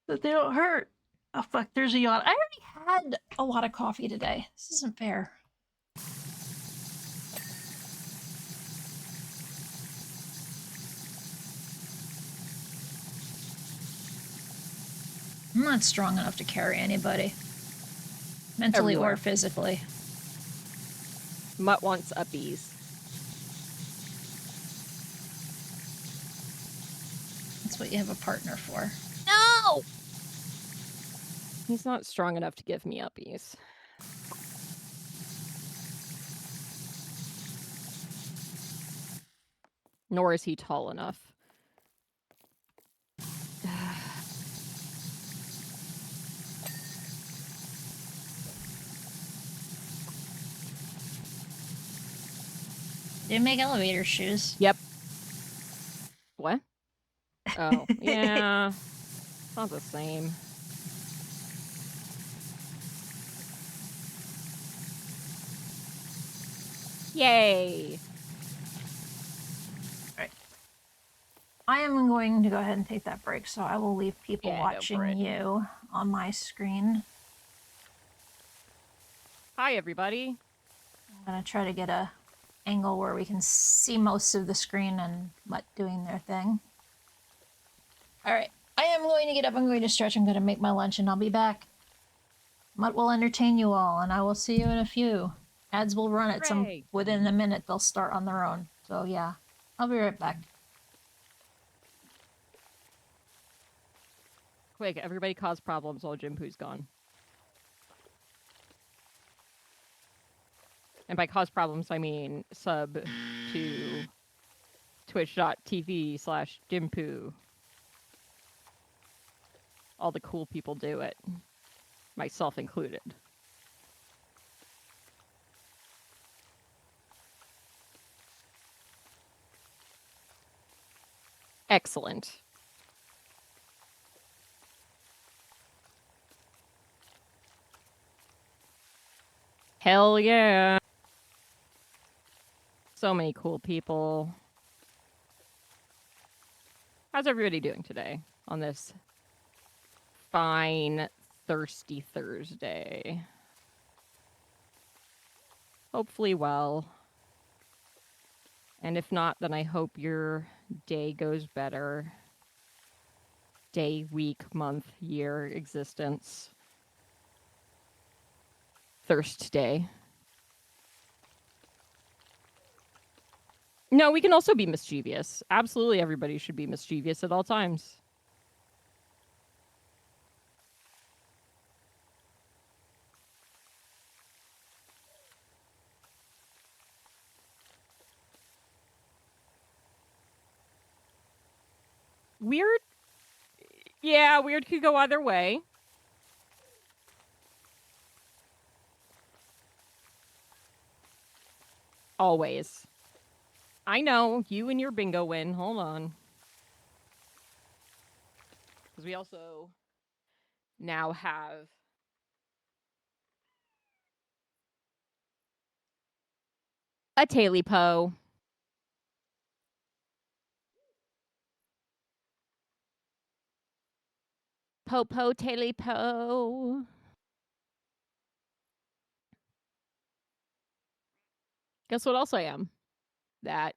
but they don't hurt. Oh fuck, there's a yawn. I already had a lot of coffee today. This isn't fair. I'm not strong enough to carry anybody. Mentally Everywhere. or physically. Mutt wants uppies. That's what you have a partner for. No! He's not strong enough to give me uppies. Nor is he tall enough. They make elevator shoes. Yep. What? Oh, yeah. It's not the same. Yay! I am going to go ahead and take that break, so I will leave people Yeah, go for watching it. you on my screen. Hi, everybody. I'm going to try to get a angle where we can see most of the screen and Mutt doing their thing. Alright, I am going to get up, I'm going to stretch, I'm going to make my lunch, and I'll be back. Mutt will entertain you all, and I will see you in a few. Ads will run at some, Hooray. within a minute, they'll start on their own. So yeah, I'll be right back. Quick, everybody cause problems while Ginpu's gone. And by cause problems, I mean sub to twitch.tv/Ginpu. All the cool people do it, myself included. Excellent. Hell yeah. So many cool people. How's everybody doing today on this fine, thirsty Thursday? Hopefully well. And if not, then I hope your day goes better. Day, week, month, year, existence. Thirst day. No, we can also be mischievous. Absolutely everybody should be mischievous at all times. Weird? Yeah, weird could go either way. Always. I know, you and your bingo win. Hold on. Because we also now have a Taily Po. Po Taily Po. Guess what else I am? That.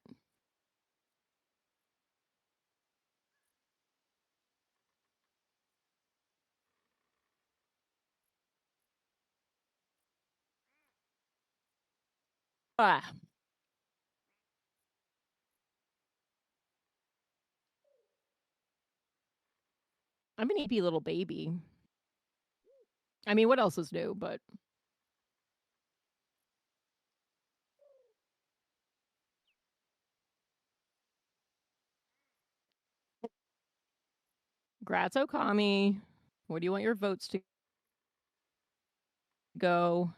Ah. I'm an eepy little baby. I mean, what else is new, but... Grats Okami. Where do you want your votes to go?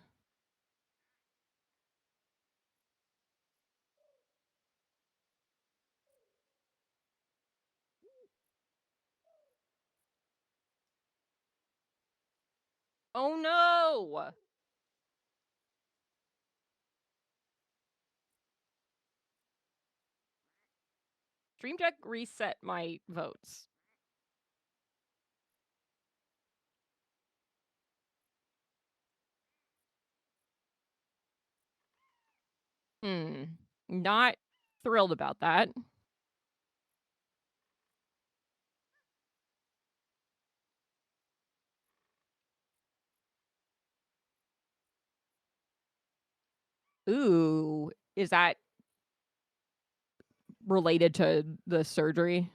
Oh no! Dream Deck reset my votes. Not thrilled about that. Ooh, is that related to the surgery?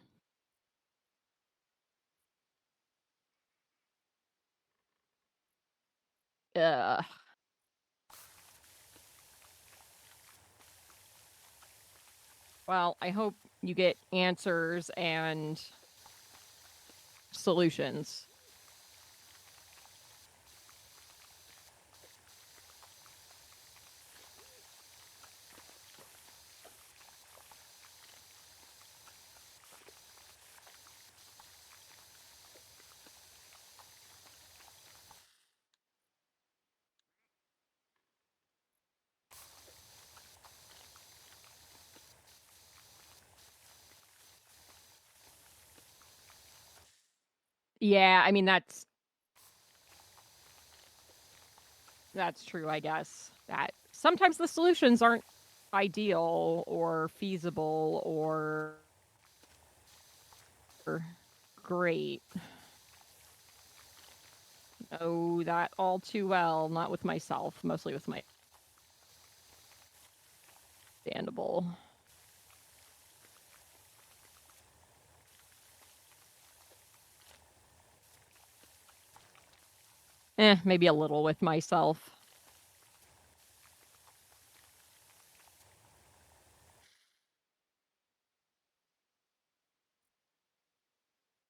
Ugh. Well, I hope you get answers and solutions. Yeah, I mean that's true, I guess. That sometimes the solutions aren't ideal or feasible or great. Oh, that all too well, not with myself, mostly with my understandable. Maybe a little with myself.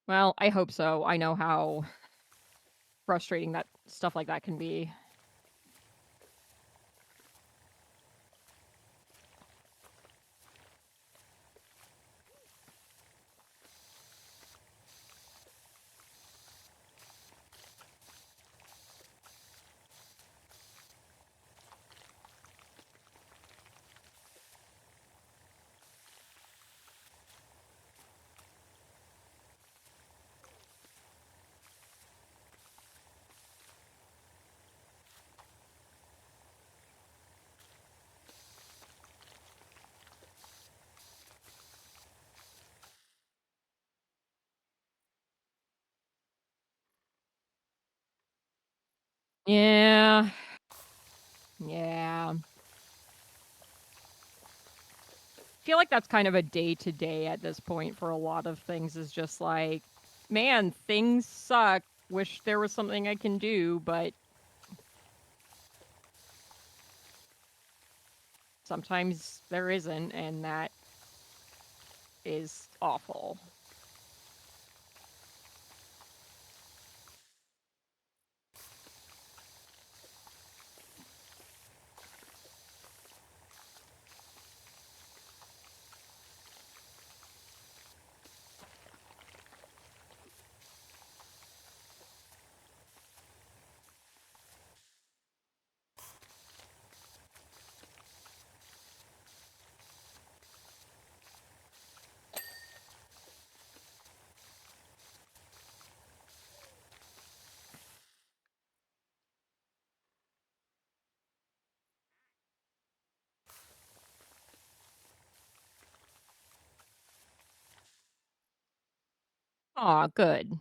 Well, I hope so. I know how frustrating that stuff like that can be. Yeah. Yeah. I feel like that's kind of a day-to-day at this point for a lot of things is just like, man, things suck. Wish there was something I can do, but sometimes there isn't, and that is awful. Aw, good.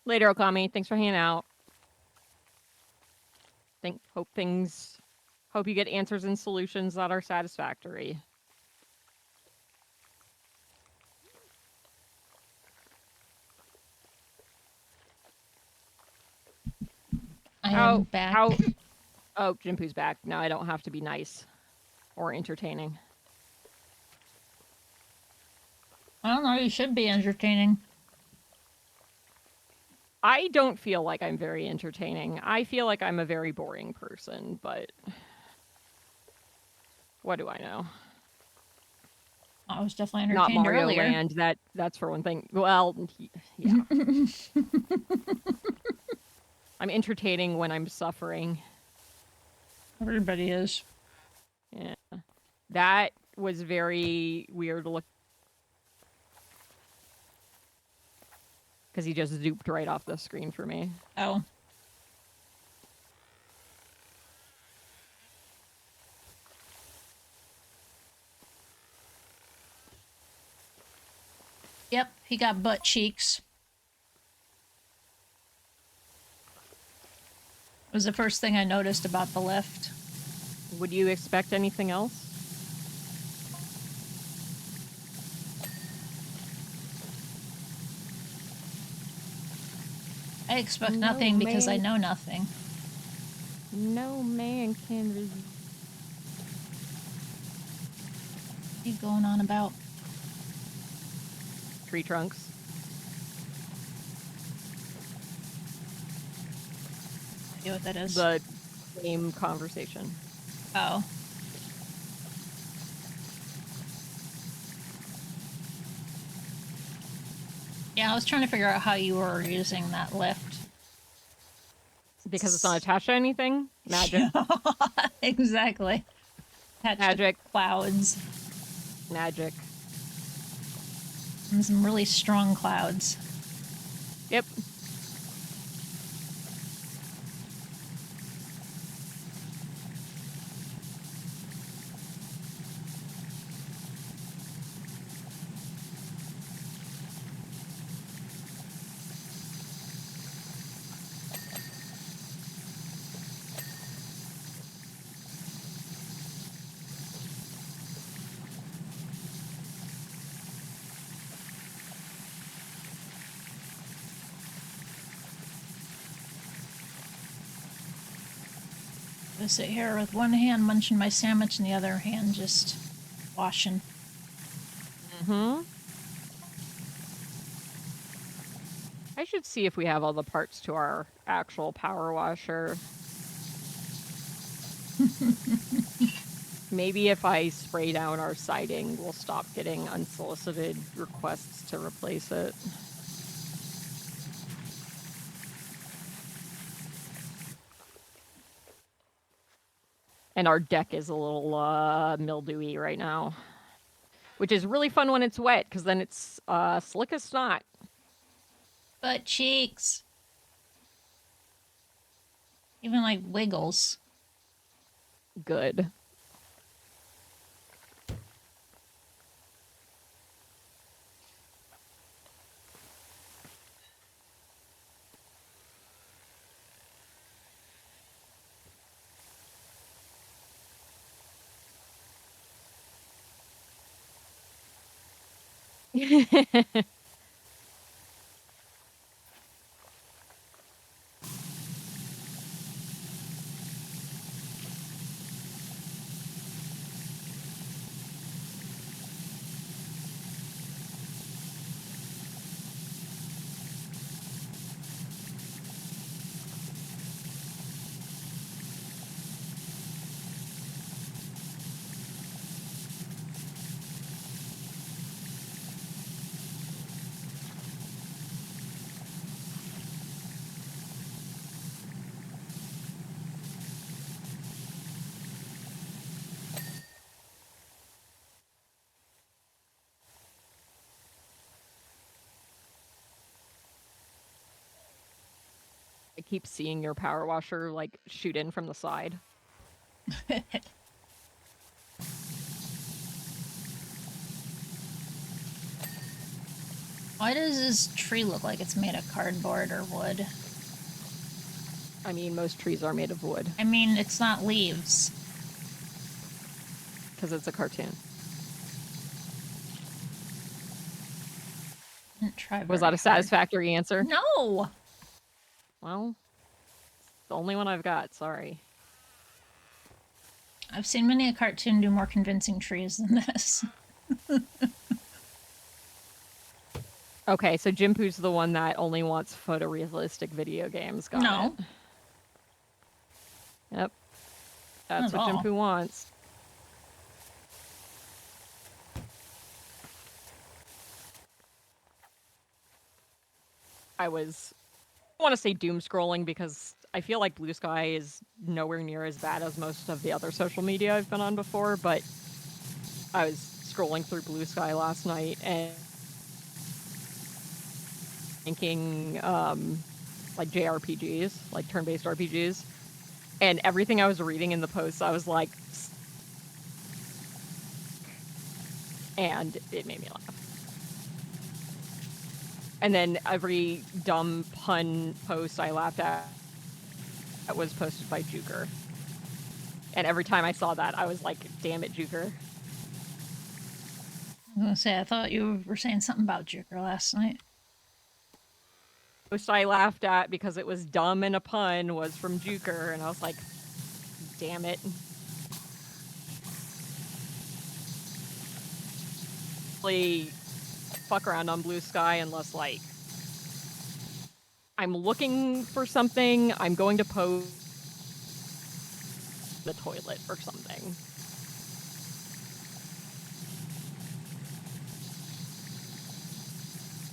Later, Okami. Thanks for hanging out. Hope you get answers and solutions that are satisfactory. I am back. Oh, Ginpu's back. Now I don't have to be nice or entertaining. I don't know, you should be entertaining. I don't feel like I'm very entertaining. I feel like I'm a very boring person, but what do I know? I was definitely Not entertained Mario earlier. Land. That's for one thing. Well, yeah. I'm entertaining when I'm suffering. Everybody is. Yeah. That was very weird to look. Because he just zooped right off the screen for me. Oh. Yep, he got butt cheeks. It was the first thing I noticed about the lift. Would you expect anything else? I expect No, nothing because I man. know nothing. No man can resist. What are you going on about? Tree trunks. I know what that is. The same conversation. Oh. Yeah, I was trying to figure out how you were using that lift. Because it's not attached to anything? Magic. Exactly. Attached Magic. to clouds. Magic. And some really strong clouds. Yep. I sit here with one hand munching my sandwich and the other hand just washing. Mm-hmm. I should see if we have all the parts to our actual power washer. Maybe if I spray down our siding, we'll stop getting unsolicited requests to replace it. And our deck is a little mildewy right now, which is really fun when it's wet, because then it's slick as snot. Butt cheeks. Even like wiggles. Good. I keep seeing your power washer like shoot in from the side. Why does this tree look like it's made of cardboard or wood? I mean, most trees are made of wood. I mean, it's not leaves. Because it's a cartoon. Didn't try Was very that a hard. satisfactory answer? No! Well, it's the only one I've got. Sorry. I've seen many a cartoon do more convincing trees than this. Okay, so Ginpu's the one that only wants photorealistic video games. Got No. it. Yep. That's Not what at all. Ginpu wants. I want to say doom scrolling because I feel like Blue Sky is nowhere near as bad as most of the other social media I've been on before, but I was scrolling through Blue Sky last night and thinking like JRPGs, like turn-based RPGs, and everything I was reading in the posts, I was like, and it made me laugh. And then every dumb pun post I laughed at that was posted by Juker. And every time I saw that, I was like, damn it, Juker. I was gonna say, I thought you were saying something about Joker last night. Post I laughed at because it was dumb and a pun was from Juker, and I was like, damn it. Really fuck around on Blue Sky unless, like, I'm looking for something, I'm going to post the toilet or something.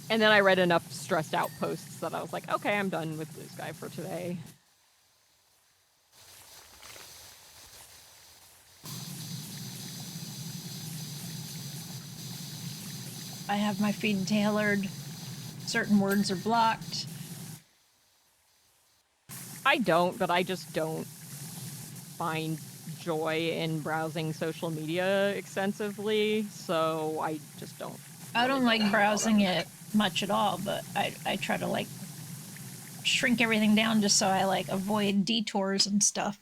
And then I read enough stressed out posts that I was like, okay, I'm done with Blue Sky for today. I have my feed tailored. Certain words are blocked. I don't, but I just don't find joy in browsing social media extensively, so I just don't. I don't like browsing it much at all, but I try to like shrink everything down just so I like avoid detours and stuff.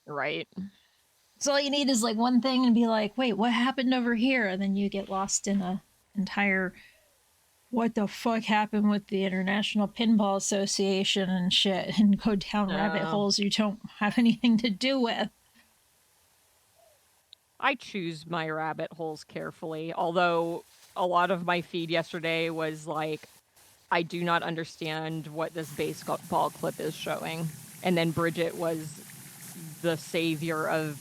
Right. So all you need is like one thing and be like, wait, what happened over here? And then you get lost in a entire what the fuck happened with the International Pinball Association and shit and go down rabbit holes you don't have anything to do with. I choose my rabbit holes carefully, although a lot of my feed yesterday was like, I do not understand what this baseball clip is showing. And then Bridget was the savior of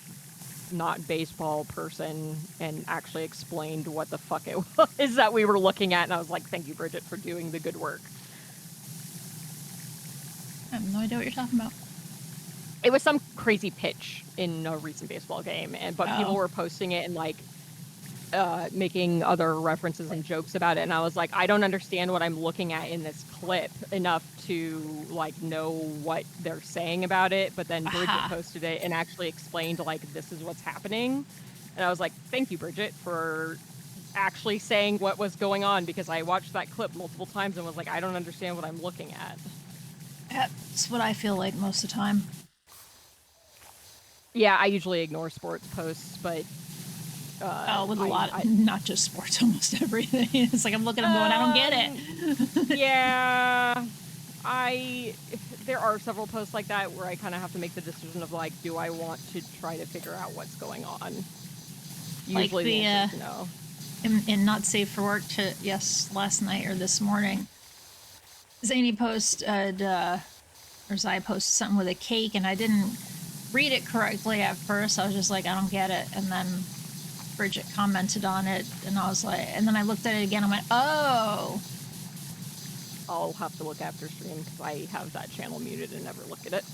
not baseball person and actually explained what the fuck it was that we were looking at. And I was like, thank you, Bridget, for doing the good work. I have no idea what you're talking about. It was some crazy pitch in a recent baseball game, but people were posting it and like making other references and jokes about it, and I was like, I don't understand what I'm looking at in this clip enough to like know what they're saying about it. But then Bridget posted it and actually explained like, this is what's happening, and I was like, thank you, Bridget, for actually saying what was going on, because I watched that clip multiple times and was like, I don't understand what I'm looking at. That's what I feel like most of the time. Yeah, I usually ignore sports posts, but with a lot, not just sports, almost everything. It's like I'm looking, I'm going, I don't get it. Yeah, there are several posts like that where I kind of have to make the decision of like, do I want to try to figure out what's going on? Usually the answer is no. In Not Safe for Work last night or this morning, Zany posted, or Zai posted something with a cake, and I didn't read it correctly at first. I was just like, I don't get it. And then Bridget commented on it, and I was like, and then I looked at it again, I went, oh. I'll have to look after stream because I have that channel muted and never look at it.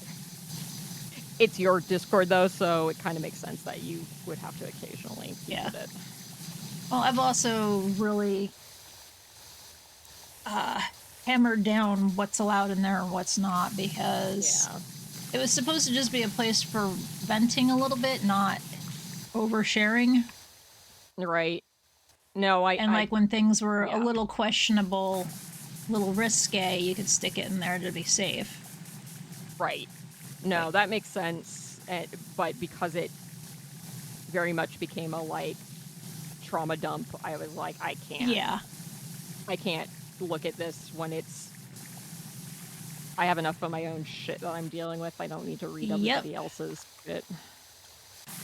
It's your Discord though, so it kind of makes sense that you would have to occasionally visit it. Well, I've also really hammered down what's allowed in there and what's not, because it was supposed to just be a place for venting a little bit, not oversharing. Right. No, like when things were a little questionable, a little risque, you could stick it in there to be safe. Right. No, that makes sense. But because it very much became a like trauma dump, I was like, I can't. Yeah. I can't look at this when I have enough of my own shit that I'm dealing with. I don't need to read everybody else's shit.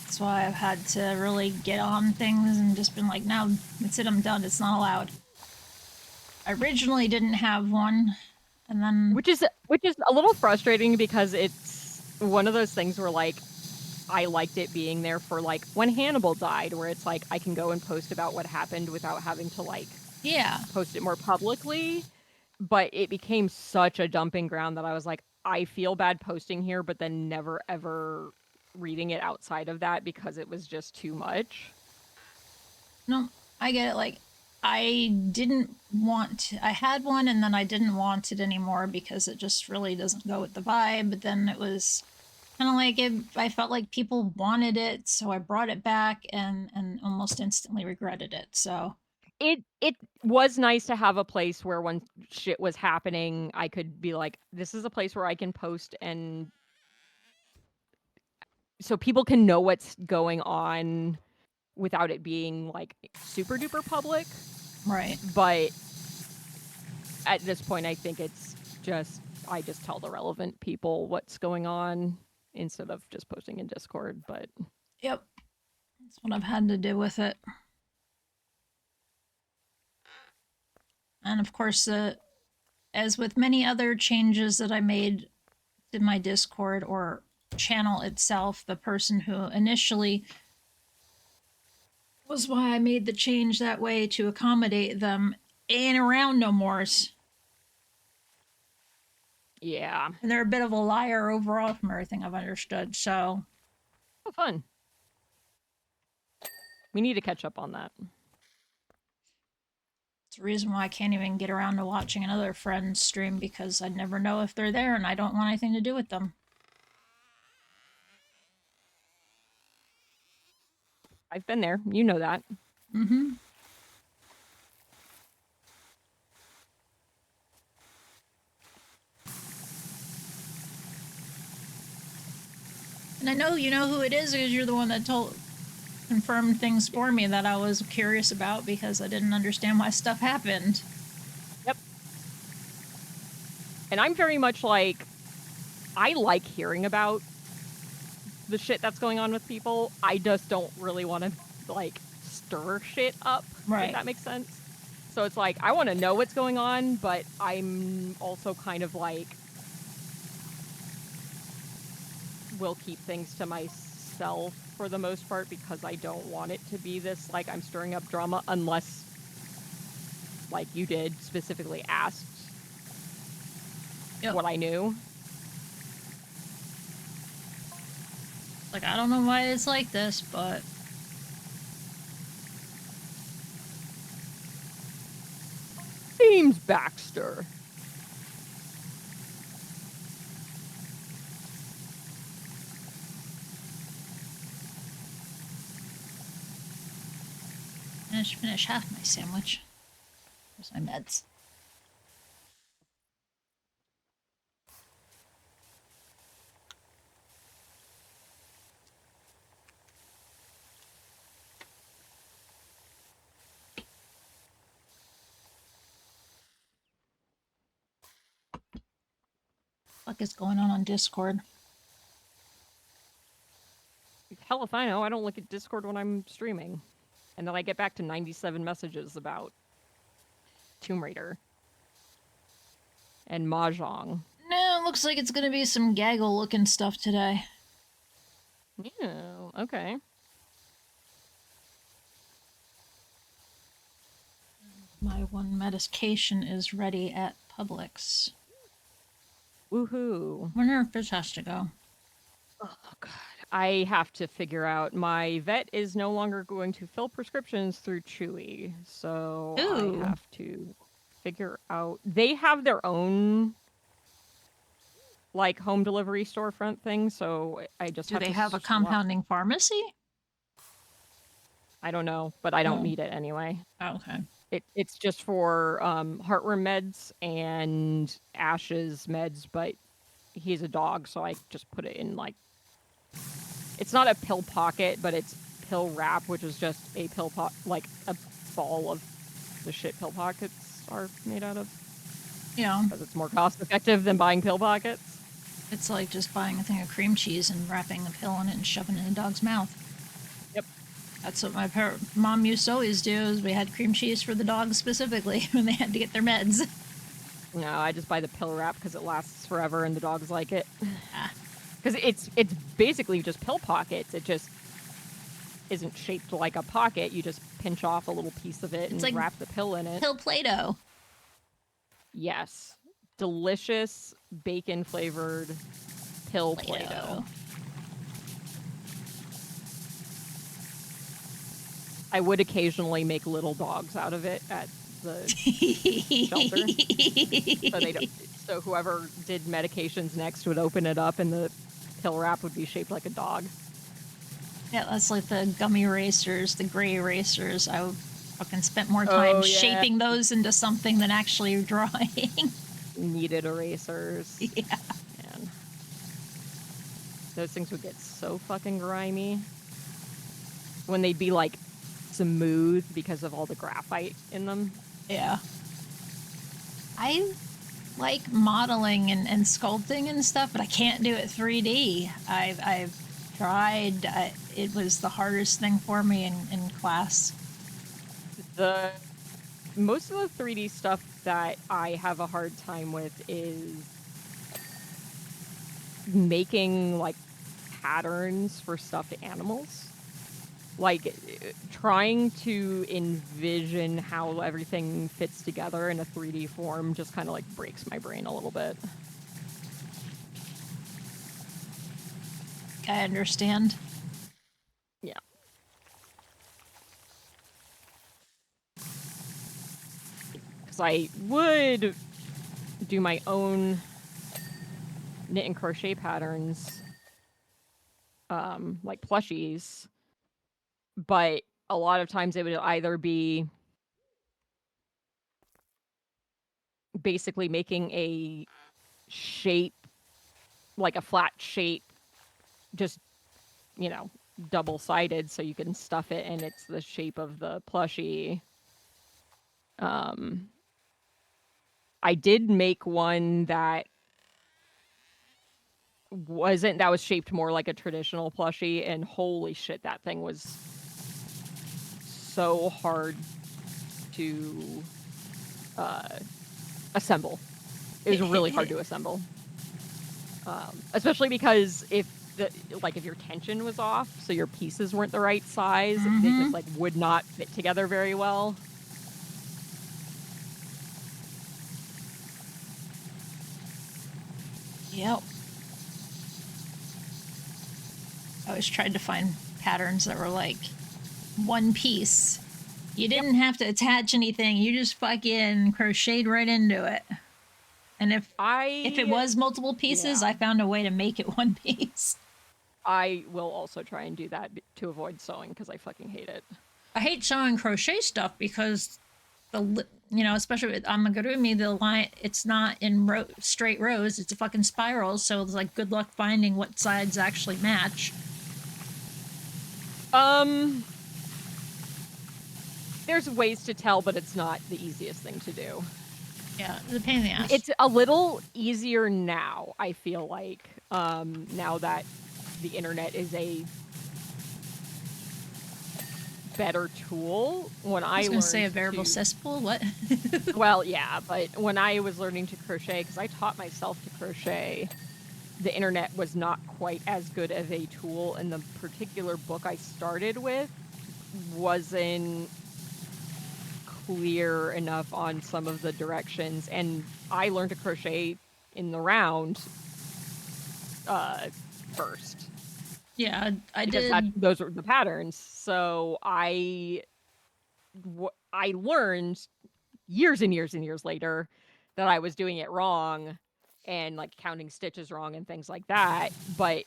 That's why I've had to really get on things and just been like, no, that's it, I'm done. It's not allowed. I originally didn't have one, and then... Which is a little frustrating, because it's one of those things where, like, I liked it being there for, like, when Hannibal died, where it's like, I can go and post about what happened without having to, like, post it more publicly. But it became such a dumping ground that I was like, I feel bad posting here, but then never ever reading it outside of that because it was just too much. No, I get it. Like, I didn't want to, I had one and then I didn't want it anymore because it just really doesn't go with the vibe. But then it was kind of like I felt like people wanted it, so I brought it back and almost instantly regretted it. So It was nice to have a place where when shit was happening, I could be like, this is a place where I can post and so people can know what's going on without it being like super duper public. right. But at this point, I think it's just I just tell the relevant people what's going on instead of just posting in Discord. But Yep. That's what I've had to do with it. And of course, as with many other changes that I made to my Discord or channel itself, the person who initially was why I made the change that way to accommodate them ain't around no more. yeah, And they're a bit of a liar overall from everything I've understood, so oh, fun. We need to catch up on that. it's the reason why I can't even get around to watching another friend's stream because I never know if they're there and I don't want anything to do with them. I've been there. You know that. Mm-hmm. And I know you know who it is because you're the one that confirmed things for me that I was curious about because I didn't understand why stuff happened. Yep. And I'm very much like, I like hearing about the shit that's going on with people. I just don't really want to like stir shit up. Right. If that makes sense. So it's like I want to know what's going on, but I'm also kind of like will keep things to myself for the most part because I don't want it to be this like I'm stirring up drama unless like you did specifically asked what I knew. Like, I don't know why it's like this, but James Baxter. I just finished half my sandwich. Where's my meds? What is going on Discord? Hell if I know. I don't look at Discord when I'm streaming. And then I get back to 97 messages about Tomb Raider and Mahjong. No, it looks like it's gonna be some gaggle looking stuff today. Yeah, okay. My one medication is ready at Publix. Woohoo. Wonder if this has to go. Oh, God. I have to figure out. My vet is no longer going to fill prescriptions through Chewy. So Ooh. I have to figure out. They have their own like home delivery storefront thing. So I just Do have they to have a compounding pharmacy? I don't know, but I don't Oh. need it anyway. Oh, okay. It's just for heartworm meds and Ash's meds, but he's a dog, so I just put it in like it's not a pill pocket, but it's pill wrap, which is just a pill like a ball of the shit pill pockets are made out of. Yeah. Because it's more cost effective than buying pill pockets. It's like just buying a thing of cream cheese and wrapping a pill in it and shoving it in a dog's mouth. Yep. That's what my mom used to always do, is we had cream cheese for the dogs specifically when they had to get their meds. No, I just buy the pill wrap because it lasts forever and the dogs like it. Ah. Because it's basically just pill pockets. It just isn't shaped like a pocket. You just pinch off a little piece of it and like wrap the pill in it. Pill Play-Doh. Yes. delicious bacon-flavored pill Play-Doh. Play-Doh. I would occasionally make little dogs out of it at the shelter. So whoever did medications next would open it up and the pill wrap would be shaped like a dog. Yeah, that's like the gummy erasers, the gray erasers. I fucking spent more time shaping those into something than actually drawing. Kneaded erasers. Yeah. Man. Those things would get so fucking grimy. When they'd be like smooth because of all the graphite in them. Yeah. I like modeling and sculpting and stuff, but I can't do it 3D. I've tried. It was the hardest thing for me in class. Most of the 3D stuff that I have a hard time with is making like patterns for stuffed animals. Like trying to envision how everything fits together in a 3D form just kind of like breaks my brain a little bit. I understand. Yeah. Because I would do my own knit and crochet patterns, like plushies, but a lot of times it would either be basically making a shape, like a flat shape, just, you know, double-sided so you can stuff it and it's the shape of the plushie. I did make one that was shaped more like a traditional plushie, and holy shit, that thing was so hard to assemble. It was really hard to assemble. Especially because if your tension was off, so your pieces weren't the right size, they just like would not fit together very well. Yep. I always tried to find patterns that were like one piece. You didn't have to attach anything. You just fucking crocheted right into it. And if it was multiple pieces, I found a way to make it one piece. I will also try and do that to avoid sewing because I fucking hate it. I hate sewing crochet stuff because especially with amigurumi, the line, it's not in straight rows, it's a fucking spiral, so it's like good luck finding what sides actually match. There's ways to tell, but it's not the easiest thing to do. Yeah, it's a pain in the ass. It's a little easier now, I feel like, now that the internet is a better tool. When I was going to say a variable cesspool, what? Well, yeah, but when I was learning to crochet, because I taught myself to crochet, the internet was not quite as good as a tool, and the particular book I started with wasn't clear enough on some of the directions, and I learned to crochet in the round first. Yeah, I did. Those were the patterns. So I learned years and years and years later that I was doing it wrong and like counting stitches wrong and things like that. But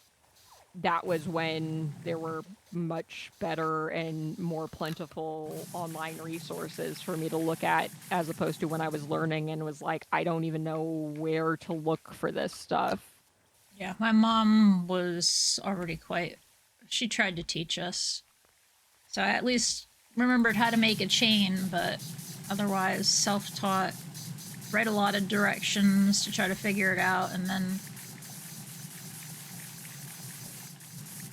that was when there were much better and more plentiful online resources for me to look at, as opposed to when I was learning and was like, I don't even know where to look for this stuff. Yeah, my mom was already she tried to teach us. So I at least remembered how to make a chain, but otherwise self-taught, read a lot of directions to try to figure it out, and then...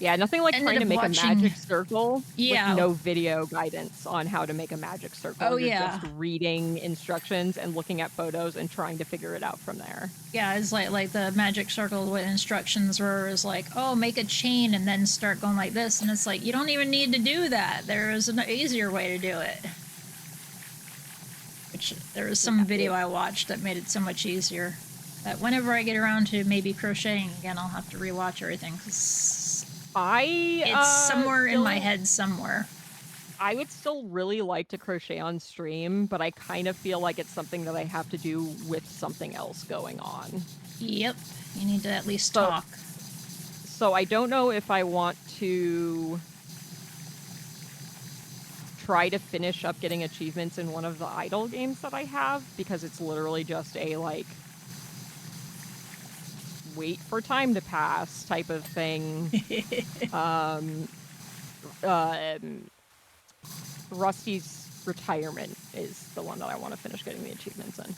Yeah, nothing like trying to make a magic circle with no video guidance on how to make a magic circle. Oh, You're just reading instructions and looking at photos and trying to figure it out from there. Yeah, it's like the magic circle with instructions where it's like, oh, make a chain and then start going like this. And it's like, you don't even need to do that. There is an easier way to do it. There was some video I watched that made it so much easier. That whenever I get around to maybe crocheting again, I'll have to rewatch everything because it's somewhere in my head somewhere. I would still really like to crochet on stream, but I kind of feel like it's something that I have to do with something else going on. Yep, you need to at least talk. So I don't know if I want to try to finish up getting achievements in one of the idle games that I have, because it's literally just a, like, wait for time to pass type of thing. Rusty's Retirement is the one that I want to finish getting the achievements in.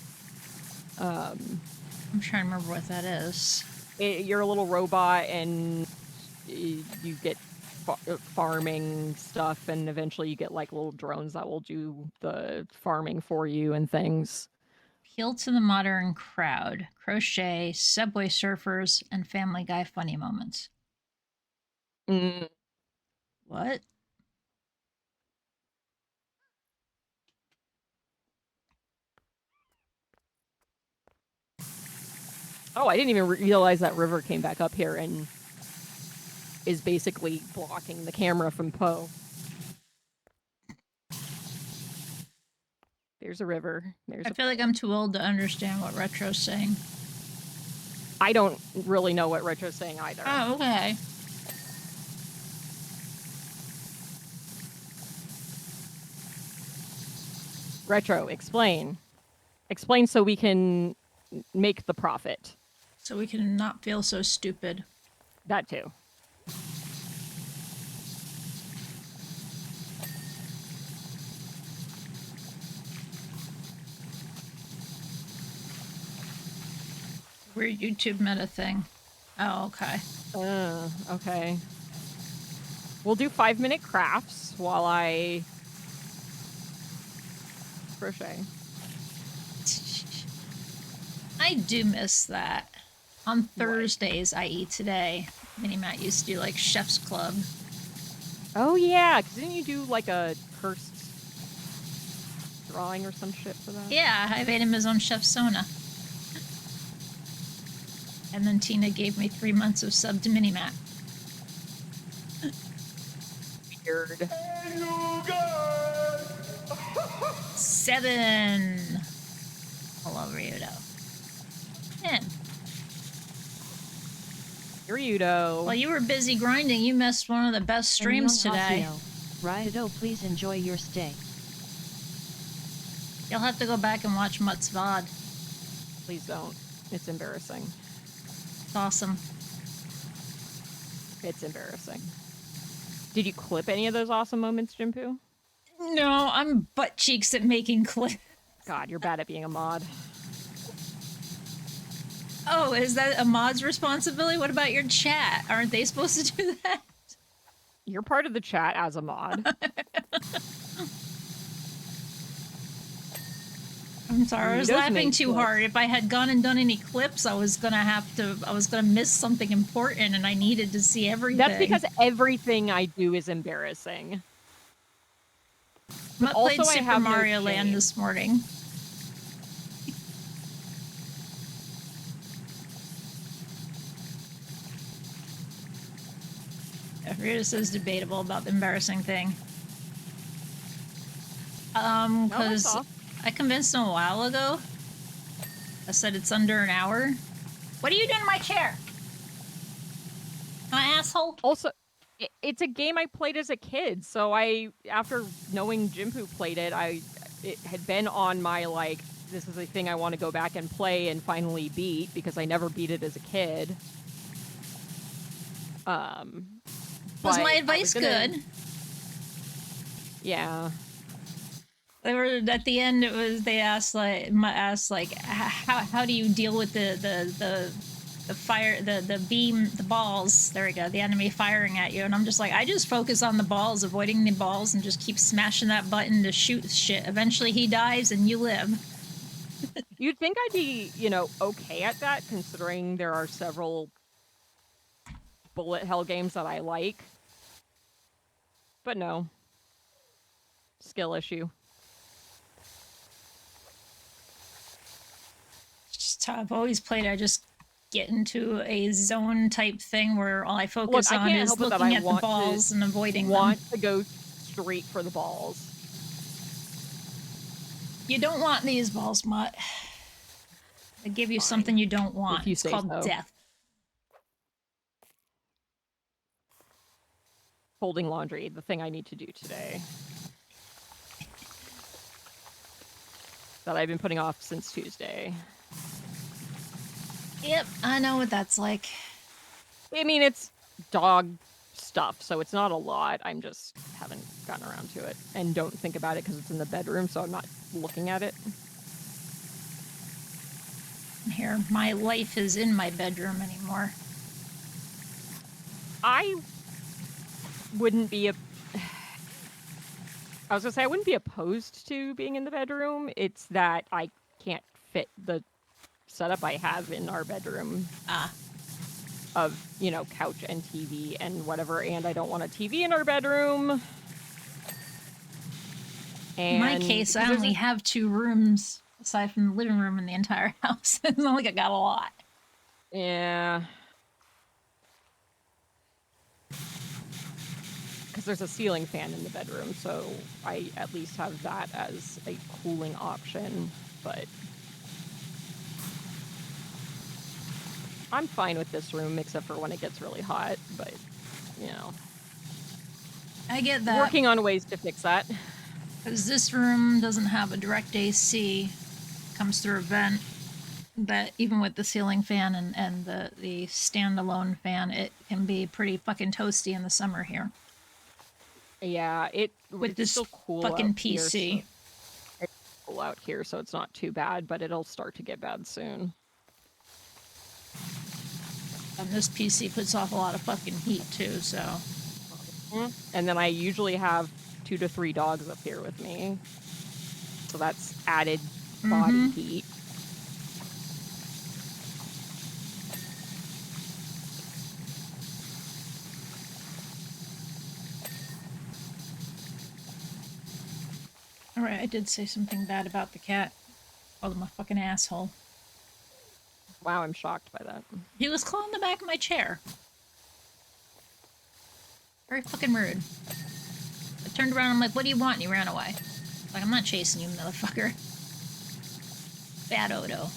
I'm trying to remember what that is. You're a little robot, and you get farming stuff, and eventually you get like little drones that will do the farming for you and things. Appeal to the modern crowd. Crochet, Subway Surfers, and Family Guy funny moments. What? Oh, I didn't even realize that river came back up here and is basically blocking the camera from Poe. There's a river. I feel like I'm too old to understand what Retro's saying. I don't really know what Retro's saying either. Oh, okay. Retro, explain. Explain so we can make the profit. So we can not feel so stupid. That too. Weird YouTube meta thing. Oh, okay. Okay. We'll do 5-minute crafts while I crochet. I do miss that. On Thursdays, i.e. today, Mini-Matt used to do like Chef's Club. Oh yeah, because didn't you do like a cursed drawing or some shit for that? Yeah, I made him his own Chef Sona. And then Tina gave me 3 months of sub to Mini-Matt. Weird. 7. Hello, Ryudo. 10. Ryudo. While you were busy grinding, you missed one of the best streams today. Ryudo, please enjoy your stay. You'll have to go back and watch Mutt's VOD. Please don't. It's embarrassing. It's awesome. It's embarrassing. Did you clip any of those awesome moments, Ginpu? No, I'm butt cheeks at making clips. God, you're bad at being a mod. Oh, is that a mod's responsibility? What about your chat? Aren't they supposed to do that? You're part of the chat as a mod. I'm sorry, I was laughing too hard. If I had gone and done any clips, I was gonna miss something important, and I needed to see everything. That's because everything I do is embarrassing. Mutt played Super Mario Land this morning. Rita says debatable about the embarrassing thing. Because I convinced him a while ago. I said it's under an hour. What are you doing in my chair? My asshole? Also, it's a game I played as a kid, so after knowing Ginpu played it, it had been on my, like, this is a thing I want to go back and play and finally beat, because I never beat it as a kid. Was my advice good? Yeah. They were at the end. It was they asked like how do you deal with the fire, the beam, the balls? There we go. The enemy firing at you, and I'm just like, I just focus on the balls, avoiding the balls, and just keep smashing that button to shoot shit. Eventually, he dies, and you live. You'd think I'd be, okay at that, considering there are several bullet hell games that I like. But no. Skill issue. That's how I've always played. I just get into a zone type thing where all I focus I on can't is help it that looking I at the want to- balls and avoiding want them. to go straight for the balls. You don't want these balls, Mutt. I give you Fine. something you don't want. If you It's say called so. death. Folding laundry, the thing I need to do today. That I've been putting off since Tuesday. Yep, I know what that's like. I mean, it's dog stuff, so it's not a lot. I'm just haven't gotten around to it and don't think about it because it's in the bedroom, so I'm not looking at it. Here, my life is in my bedroom anymore. I wouldn't be I was gonna say I wouldn't be opposed to being in the bedroom. It's that I can't fit the setup I have in our bedroom. Of, you know, couch and TV and whatever, and I don't want a TV in our bedroom. And In my case, I only have 2 rooms aside from the living room in the entire house. It's not like I got a lot. Yeah. Because there's a ceiling fan in the bedroom, so I at least have that as a cooling option, but I'm fine with this room except for when it gets really hot, but, you know. I get that. Working on ways to fix that. Because this room doesn't have a direct AC. Comes through a vent. But even with the ceiling fan and the standalone fan, it can be pretty fucking toasty in the summer here. Yeah, With it's this still cool fucking out PC. Here, so it's cool out here, so it's not too bad, but it'll start to get bad soon. And this PC puts off a lot of fucking heat too, so. And then I usually have 2 to 3 dogs up here with me. So that's added body heat. Alright, I did say something bad about the cat. Called him a fucking asshole. Wow, I'm shocked by that. He was clawing the back of my chair. Very fucking rude. I turned around, I'm like, what do you want? And he ran away. Like, I'm not chasing you, motherfucker. Bad Odo.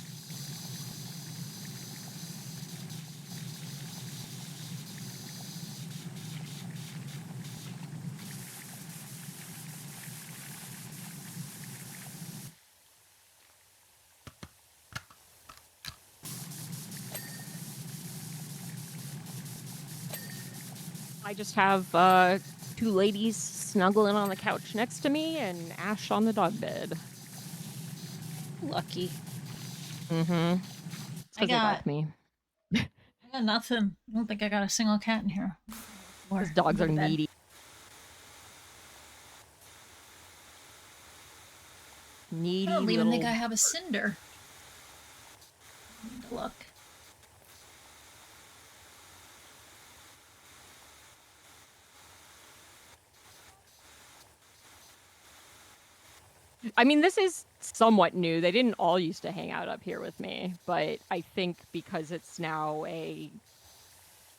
I just have 2 ladies snuggling on the couch next to me and Ash on the dog bed. Lucky. Mm-hmm. I They like me. I got nothing. I don't think I got a single cat in here. Those dogs are needy. Needy. I don't even little... think I have a cinder. Look. I mean, this is somewhat new. They didn't all used to hang out up here with me, but I think because it's now a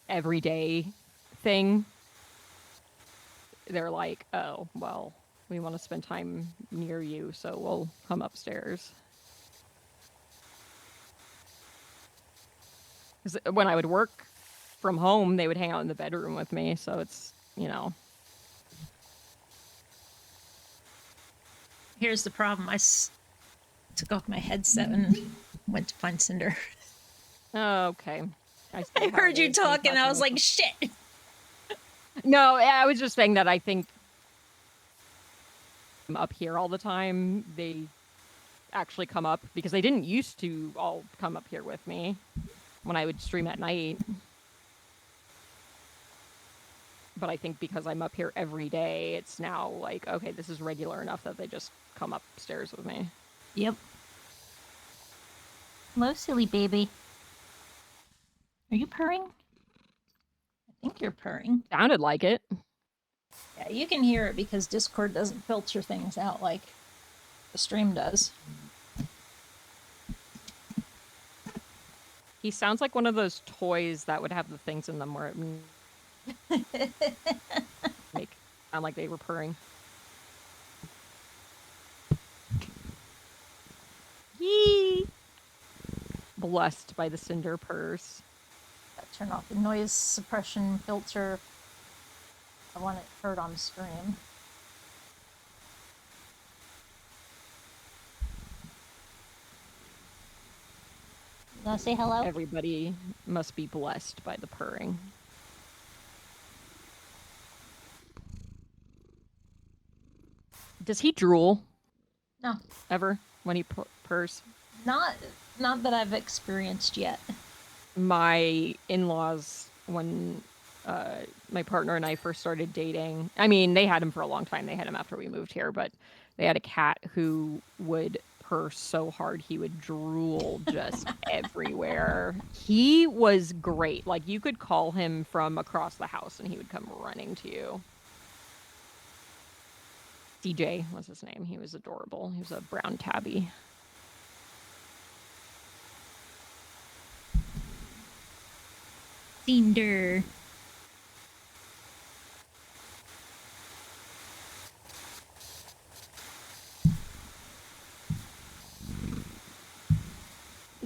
everyday thing, they're like, oh, well, we want to spend time near you, so we'll come upstairs. Because when I would work from home, they would hang out in the bedroom with me, so it's, you know. Here's the problem. I took off my headset and went to find Cinder. Oh, okay. I heard you talk and I was like, shit. No, I was just saying that I think I'm up here all the time. They actually come up because they didn't used to all come up here with me when I would stream at night. But I think because I'm up here every day, it's now like, okay, this is regular enough that they just come upstairs with me. Yep. Hello, silly baby. Are you purring? I think you're purring. Sounded like it. Yeah, you can hear it because Discord doesn't filter things out like the stream does. He sounds like one of those toys that would have the things in them where it make sound like they were purring. Yee! Blessed by the cinder purrs. Gotta turn off the noise suppression filter. I want it heard on stream. You gonna say hello? Everybody must be blessed by the purring. Does he drool No, ever when he purrs? not that I've experienced yet. My in-laws, when my partner and I first started dating, I mean, they had him for a long time. They had him after we moved here, but they had a cat who would purr so hard he would drool just everywhere. He was great. Like, you could call him from across the house and he would come running to you. DJ was his name. He was adorable. He was a brown tabby. Cinder.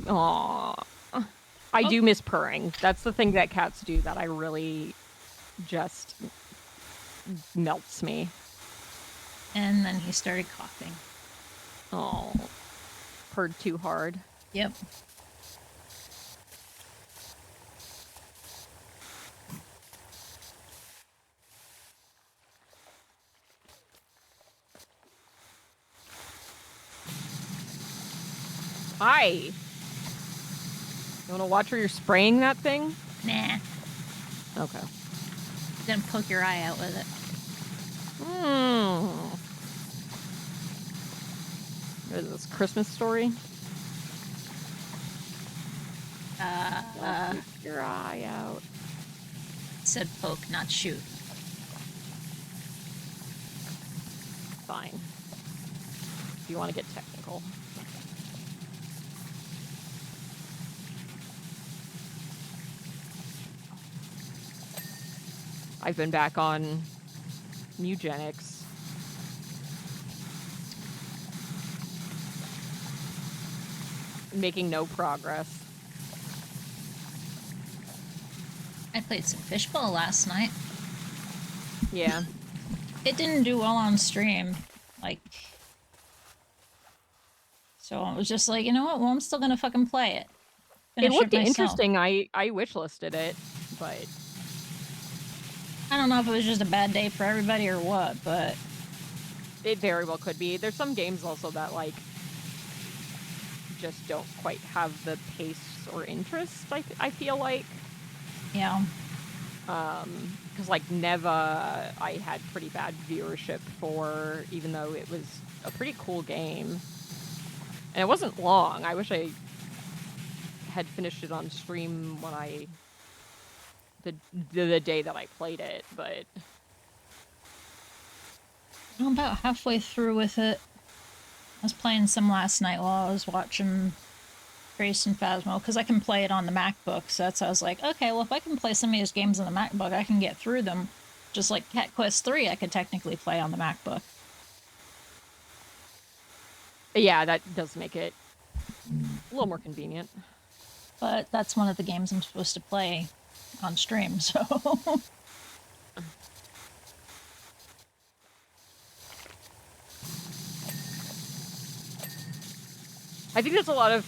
Aww. I do miss purring. That's the thing that cats do that I really just melts me. And then he started coughing. Oh, purred too hard. Yep. Hi. You want to watch where you're spraying that thing? Nah. Okay. Then poke your eye out with it. What is this, Christmas Story? Poke your eye out. Said poke, not shoot. Fine. If you want to get technical. I've been back on eugenics. Making no progress. I played some fishbowl last night. Yeah. It didn't do well on stream. Like... So I was just like, you know what? Well, I'm still gonna fucking play it. It Finish looked myself. interesting. I wishlisted it, but... I don't know if it was just a bad day for everybody or what, but... It very well could be. There's some games also that, like, just don't quite have the pace or interest, I feel like. Yeah. Because, like, Neva, I had pretty bad viewership for, even though it was a pretty cool game. And it wasn't long. I wish I had finished it on stream when the day that I played it, but... I'm about halfway through with it. I was playing some last night while I was watching Grace and Phasmo, because I can play it on the MacBook, so that's how I was like, okay, well, if I can play some of these games on the MacBook, I can get through them. Just like Cat Quest 3, I could technically play on the MacBook. Yeah, that does make it a little more convenient. But that's one of the games I'm supposed to play on stream, so... I think that's a lot of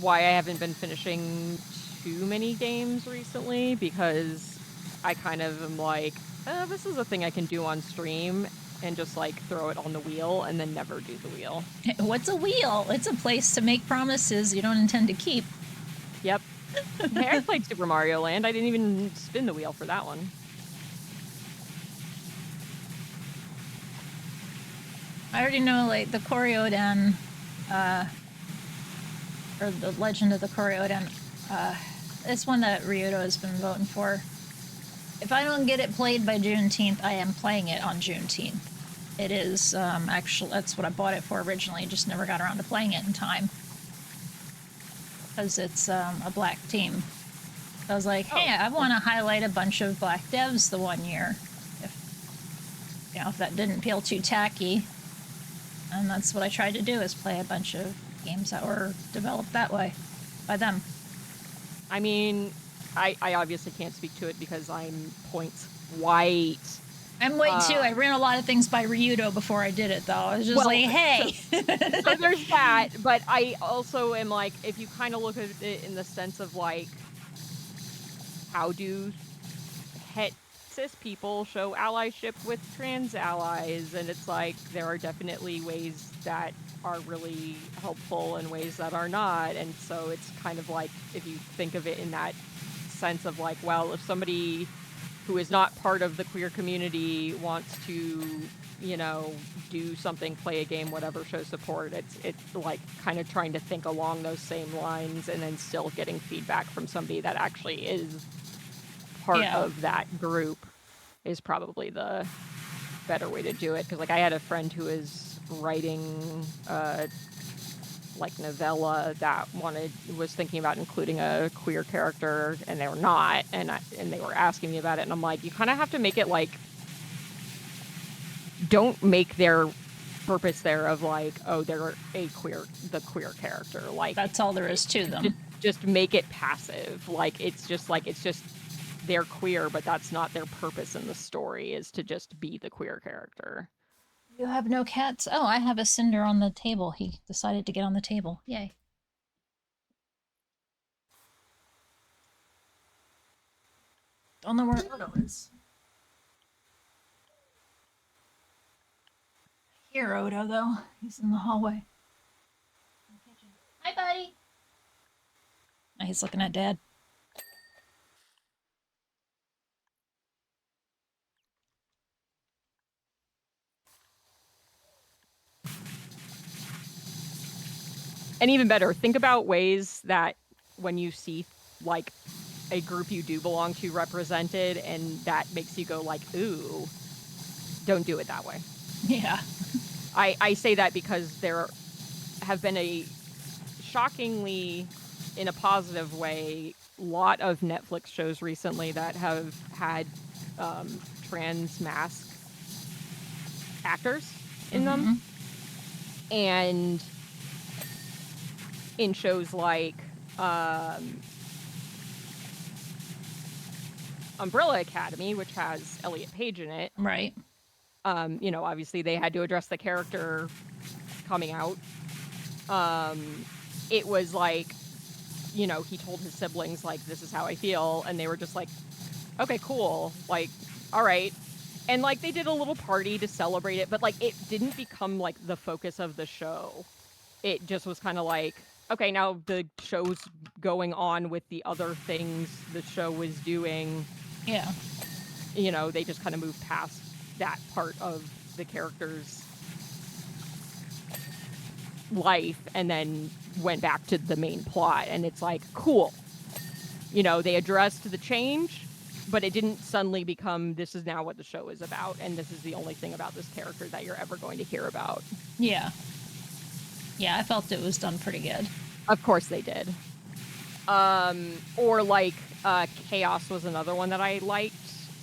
why I haven't been finishing too many games recently, because I kind of am like, this is a thing I can do on stream, and just like throw it on the wheel and then never do the wheel. What's a wheel? It's a place to make promises you don't intend to keep. Yep. Hey, I played Super Mario Land. I didn't even spin the wheel for that one. I already know, like, the Koryodan, or the Legend of the Koryodan, it's one that Ryudo has been voting for. If I don't get it played by Juneteenth, I am playing it on Juneteenth. It is, actually, that's what I bought it for originally, just never got around to playing it in time. because it's a black team. I was like, hey, I want to highlight a bunch of black devs the one year. If that didn't feel too tacky. And that's what I tried to do, is play a bunch of games that were developed that way by them. I mean, I obviously can't speak to it because I'm points white. I'm white too. I ran a lot of things by Ryudo before I did it, though. I was just like, hey. So there's that, but I also am like, if you kind of look at it in the sense of like, how do cis people show allyship with trans allies? And it's like, there are definitely ways that are really helpful and ways that are not. And so it's kind of like, if you think of it in that sense of like, well, if somebody who is not part of the queer community wants to, do something, play a game, whatever, show support, it's like kind of trying to think along those same lines and then still getting feedback from somebody that actually is part of that group is probably the better way to do it. Because like I had a friend who is writing like novella that was thinking about including a queer character, and they were not, and they were asking me about it, and I'm like, you kind of have to make it like, don't make their purpose there of like, oh, they're the queer character, like that's all there is to them. Just make it passive, like it's just they're queer, but that's not their purpose in the story, is to just be the queer character. You have no cats? Oh, I have a cinder on the table. He decided to get on the table. Yay. Don't know where Odo is. I hear Odo, though. He's in the hallway. Hi, buddy. Oh, he's looking at Dad. And even better, think about ways that when you see like a group you do belong to represented, and that makes you go like, ooh, don't do it that way. Yeah. I say that because there have been a shockingly, in a positive way, lot of Netflix shows recently that have had trans mask actors in them. And in shows like Umbrella Academy, which has Elliot Page in it. Right. Obviously they had to address the character coming out. It was like, he told his siblings, like, this is how I feel. And they were just like, okay, cool. Like, all right. And like, they did a little party to celebrate it, but like, it didn't become like the focus of the show. It just was kind of like, okay, now the show's going on with the other things the show was doing. Yeah. They just kind of moved past that part of the character's life and then went back to the main plot. And it's like, cool. They addressed the change, but it didn't suddenly become, this is now what the show is about, and this is the only thing about this character that you're ever going to hear about. Yeah. Yeah, I felt it was done pretty good. Of course they did. Or like Chaos was another one that I liked.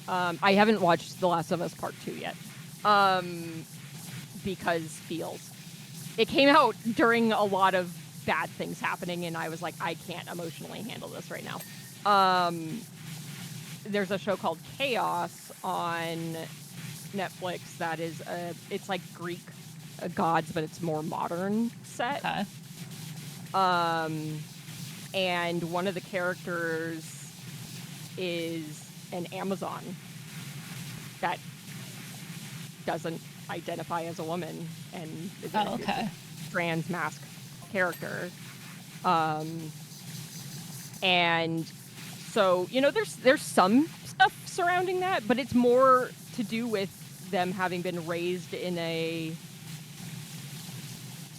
I haven't watched The Last of Us Part 2 yet. Because feels. It came out during a lot of bad things happening, and I was like, I can't emotionally handle this right now. There's a show called Chaos on Netflix that is it's like Greek gods, but it's more modern set. Okay. And one of the characters is an Amazon that doesn't identify as a woman and is a trans mask character. And so, there's some stuff surrounding that, but it's more to do with them having been raised in a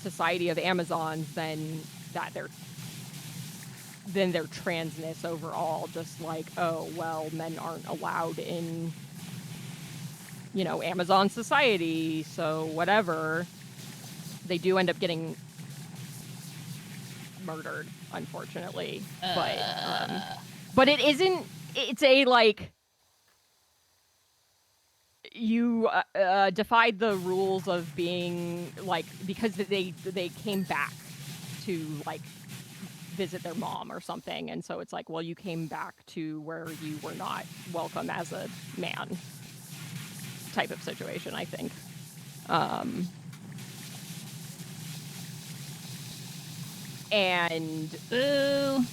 society of Amazons than their transness overall. Just like, oh, well, men aren't allowed in, Amazon society, so whatever. They do end up getting murdered unfortunately. But it isn't. It's a like you defied the rules of being like because they came back to like visit their mom or something, and so it's like, well, you came back to where you were not welcome as a man type of situation, I think. And Ooh.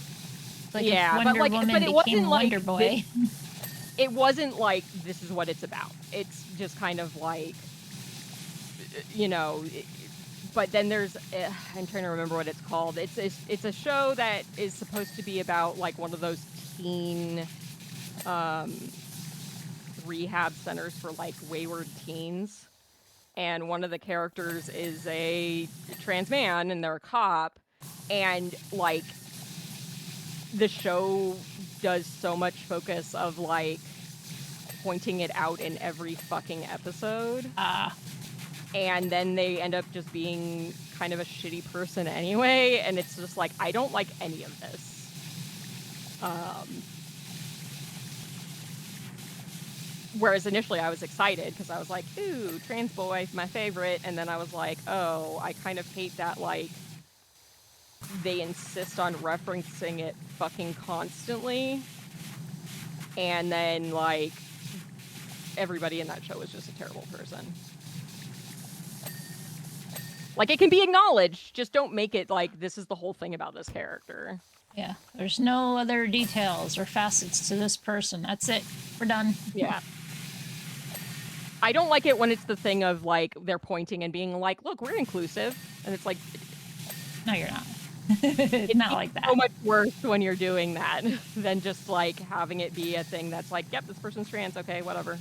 Like yeah, if Wonder but Woman it became wasn't Wonder like Boy. it wasn't like this is what it's about. It's just kind of like, you know. But then there's I'm trying to remember what it's called. It's a show that is supposed to be about like one of those teen rehab centers for like wayward teens, and one of the characters is a trans man and they're a cop, and like the show does so much focus of like pointing it out in every fucking episode. And then they end up just being kind of a shitty person anyway, and it's just like, I don't like any of this. Whereas initially I was excited because I was like, ooh, trans boy, my favorite, and then I was like, oh, I kind of hate that, like, they insist on referencing it fucking constantly, and then, like, everybody in that show was just a terrible person. Like, it can be acknowledged, just don't make it like, this is the whole thing about this character. Yeah, there's no other details or facets to this person. That's it. We're done. Yeah. I don't like it when it's the thing of, like, they're pointing and being like, look, we're inclusive. And it's like... No, you're not. It's not like that. So much worse when you're doing that than just, like, having it be a thing that's like, yep, this person's trans, okay, whatever.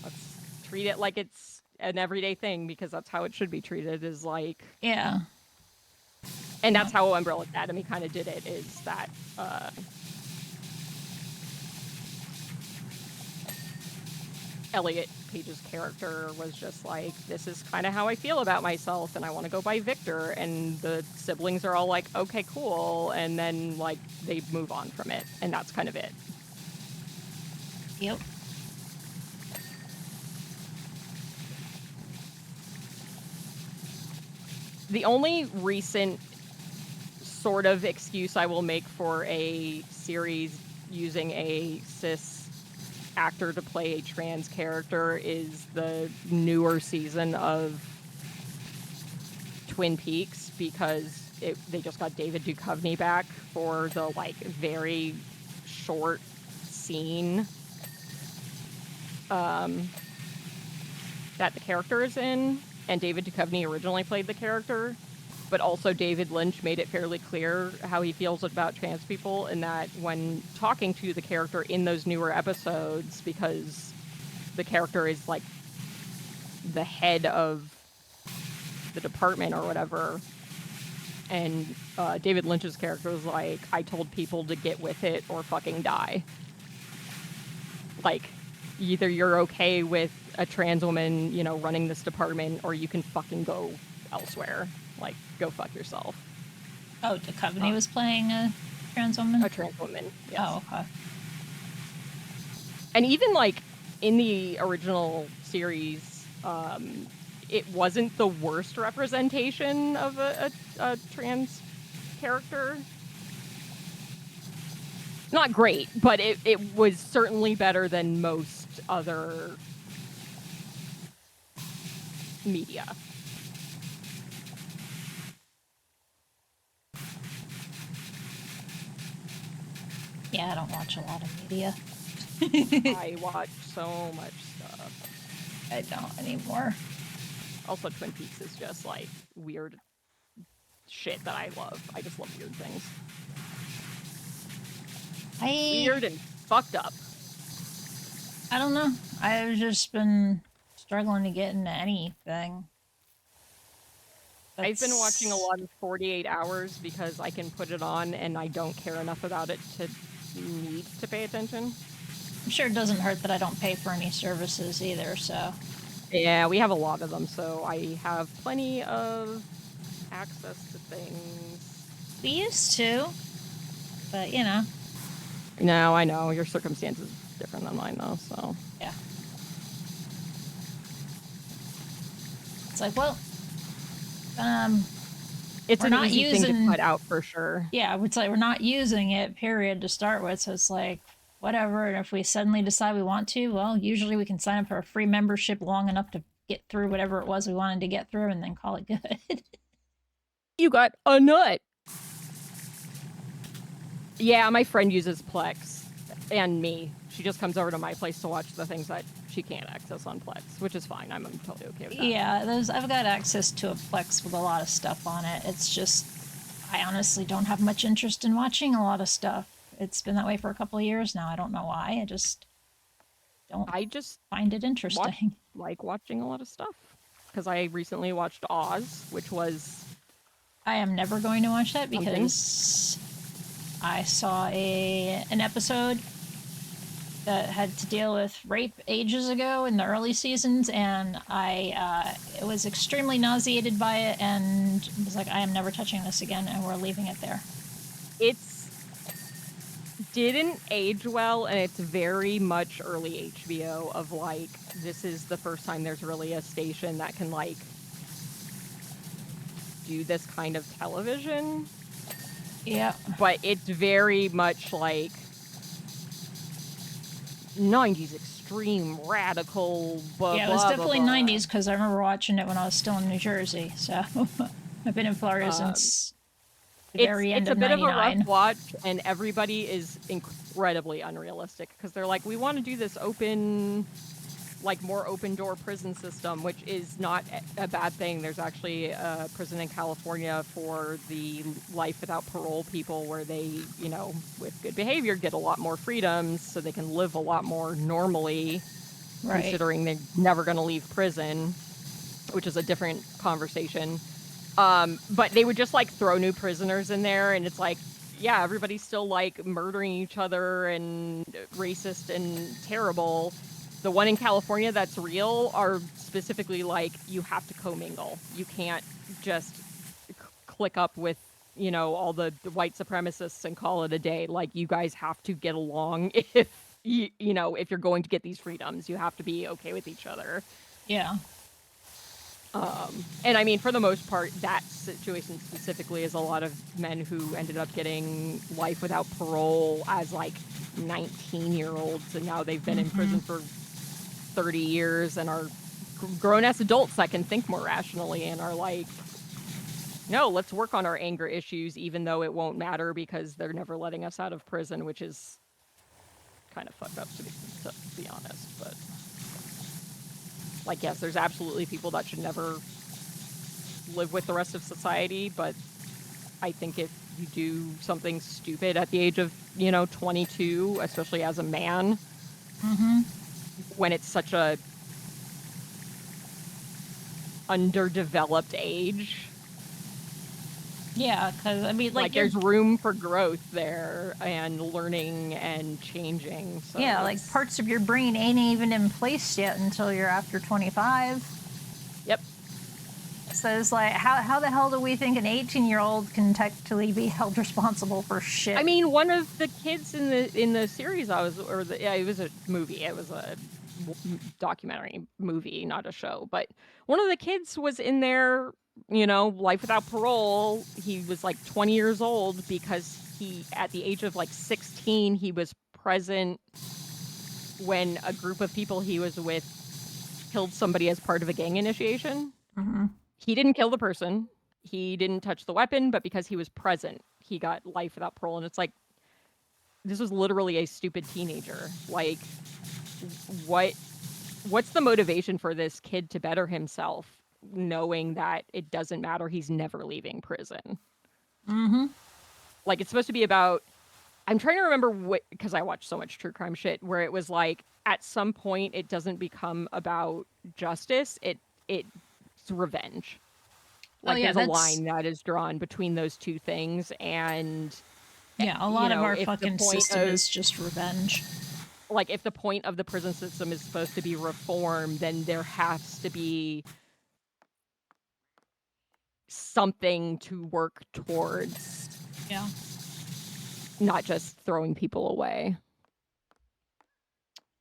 Let's treat it like it's an everyday thing, because that's how it should be treated, is like... Yeah. And that's how Umbrella Academy kind of did it, is that... Elliot Page's character was just like, this is kind of how I feel about myself, and I want to go by Victor, and the siblings are all like, okay, cool, and then, like, they move on from it, and that's kind of it. Yep. The only recent sort of excuse I will make for a series using a cis actor to play a trans character is the newer season of Twin Peaks, because they just got David Duchovny back for the, like, very short scene that the character is in, and David Duchovny originally played the character, but also David Lynch made it fairly clear how he feels about trans people, and that when talking to the character in those newer episodes, because the character is like the head of the department or whatever, and David Lynch's character was like, I told people to get with it or fucking die. Like, either you're okay with a trans woman, you know, running this department, or you can fucking go elsewhere. Like, go fuck yourself. Oh, Duchovny was playing a trans woman? A trans woman, yes. Oh, okay. And even, like, in the original series, it wasn't the worst representation of a trans character. Not great, but it was certainly better than most other media. Yeah, I don't watch a lot of media. I watch so much stuff. I don't anymore. Also, Twin Peaks is just, like, weird shit that I love. I just love weird things. Weird and fucked up. I don't know. I've just been struggling to get into anything. I've been watching a lot of 48 Hours because I can put it on and I don't care enough about it to need to pay attention. I'm sure it doesn't hurt that I don't pay for any services either, so... Yeah, we have a lot of them, so I have plenty of access to things. We used to, but you know. No, I know your circumstances are different than mine, though. So Yeah. It's like, well, it's we're an not easy thing to using. cut out for sure. Yeah, it's like we're not using it, period, to start with. So it's like, whatever. And if we suddenly decide we want to, well, usually we can sign up for a free membership long enough to get through whatever it was we wanted to get through and then call it good. You got a nut. Yeah, my friend uses Plex, and me. She just comes over to my place to watch the things that she can't access on Plex, which is fine. I'm totally okay with that. Yeah, I've got access to a Plex with a lot of stuff on it. It's just, I honestly don't have much interest in watching a lot of stuff. It's been that way for a couple of years now. I don't know why. I just don't find it interesting. Like watching a lot of stuff. Because I recently watched Oz, which was... I am never going to watch that because I saw an episode that had to deal with rape ages ago in the early seasons, and I was extremely nauseated by it and was like, I am never touching this again, and we're leaving it there. It's didn't age well, and it's very much early HBO of like, this is the first time there's really a station that can like do this kind of television. Yeah. But it's very much like 90s extreme radical yeah, it was definitely 90s because I remember watching it when I was still in New Jersey, so I've been in Florida since the very end of 99. It's a bit of a rough watch, and everybody is incredibly unrealistic because they're like, we want to do this open, like more open door prison system, which is not a bad thing. There's actually a prison in California for the life without parole people where they, you know, with good behavior get a lot more freedoms so they can live a lot more normally, right, considering they're never going to leave prison, which is a different conversation. But they would just like throw new prisoners in there, and it's like, yeah, everybody's still like murdering each other and racist and terrible. The one in California that's real are specifically like, you have to commingle. You can't just click up with, you know, all the white supremacists and call it a day. Like, you guys have to get along if you know, if you're going to get these freedoms, you have to be okay with each other. Yeah. And I mean, for the most part, that situation specifically is a lot of men who ended up getting life without parole as like 19-year-olds, and now they've been in prison for 30 years and are grown-ass adults that can think more rationally and are like, no, let's work on our anger issues, even though it won't matter because they're never letting us out of prison, which is kind of fucked up to be honest, but... Like, yes, there's absolutely people that should never live with the rest of society, but I think if you do something stupid at the age of, you know, 22, especially as a man, when it's such a underdeveloped age. Yeah, because, I mean, like there's room for growth there and learning and changing. So yeah, like parts of your brain ain't even in place yet until you're after 25. Yep. So it's like, how the hell do we think an 18-year-old can technically be held responsible for shit? I mean, one of the kids in the series it was a movie. It was a documentary movie, not a show. But one of the kids was in there, you know, life without parole. He was like 20 years old because he, at the age of like 16, he was present when a group of people he was with killed somebody as part of a gang initiation. He didn't kill the person. He didn't touch the weapon, but because he was present, he got life without parole. And it's like, this was literally a stupid teenager. Like, what's the motivation for this kid to better himself, knowing that it doesn't matter, he's never leaving prison? Like, it's supposed to be about, I'm trying to remember what, because I watched so much true crime shit, where it was like, at some point, it doesn't become about justice, it's revenge. Like, there's a line that is drawn between those two things, and... Yeah, a lot of our fucking system is just revenge. Like, if the point of the prison system is supposed to be reform, then there has to be something to work towards Yeah. Not just throwing people away.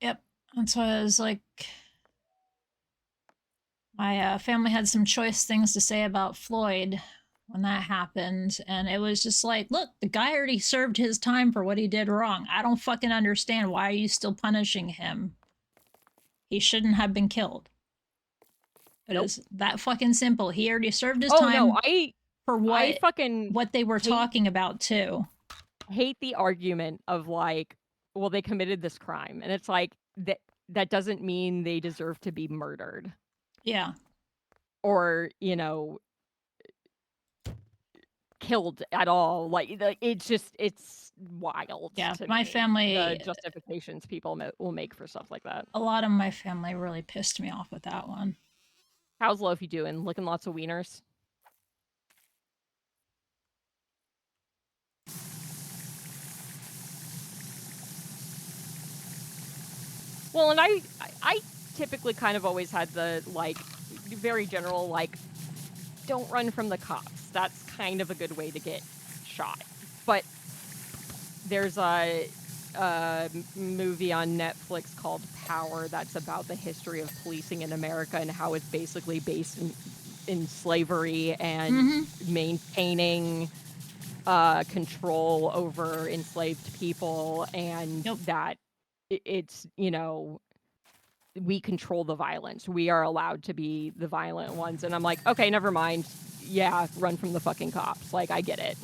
Yep. That's why I was like, my family had some choice things to say about Floyd when that happened, and it was just like, look, the guy already served his time for what he did wrong. I don't fucking understand. Why are you still punishing him? He shouldn't have been killed. It is that fucking simple. He already served his time. No, for I fucking what they were talking about too. Hate the argument of like, well, they committed this crime, and it's like that doesn't mean they deserve to be murdered. Yeah. Or, you know, killed at all. Like it's wild. Yeah, to my me, family, the justifications people will make for stuff like that. A lot of my family really pissed me off with that one. How's Lofi doing? Looking lots of wieners. Well, and I typically kind of always had the like very general like, don't run from the cops. That's kind of a good way to get shot. But there's a movie on Netflix called Power that's about the history of policing in America and how it's basically based in slavery and maintaining control over enslaved people, and that it's, you know, we control the violence. We are allowed to be the violent ones. And I'm like, okay, never mind. Yeah, run from the fucking cops. Like, I get it.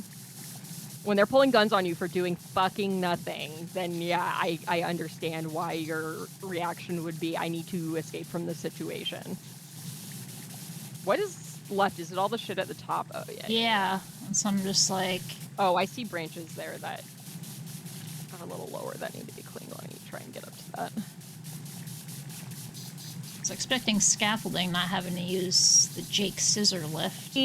When they're pulling guns on you for doing fucking nothing, then yeah, I understand why your reaction would be, I need to escape from the situation. What is left? Is it all the shit at the top? Oh, yeah. Yeah, and so I'm just like... Oh, I see branches there that are a little lower that need to be cleaned. I need to try and get up to that. I was expecting scaffolding, not having to use the Jake scissor lift.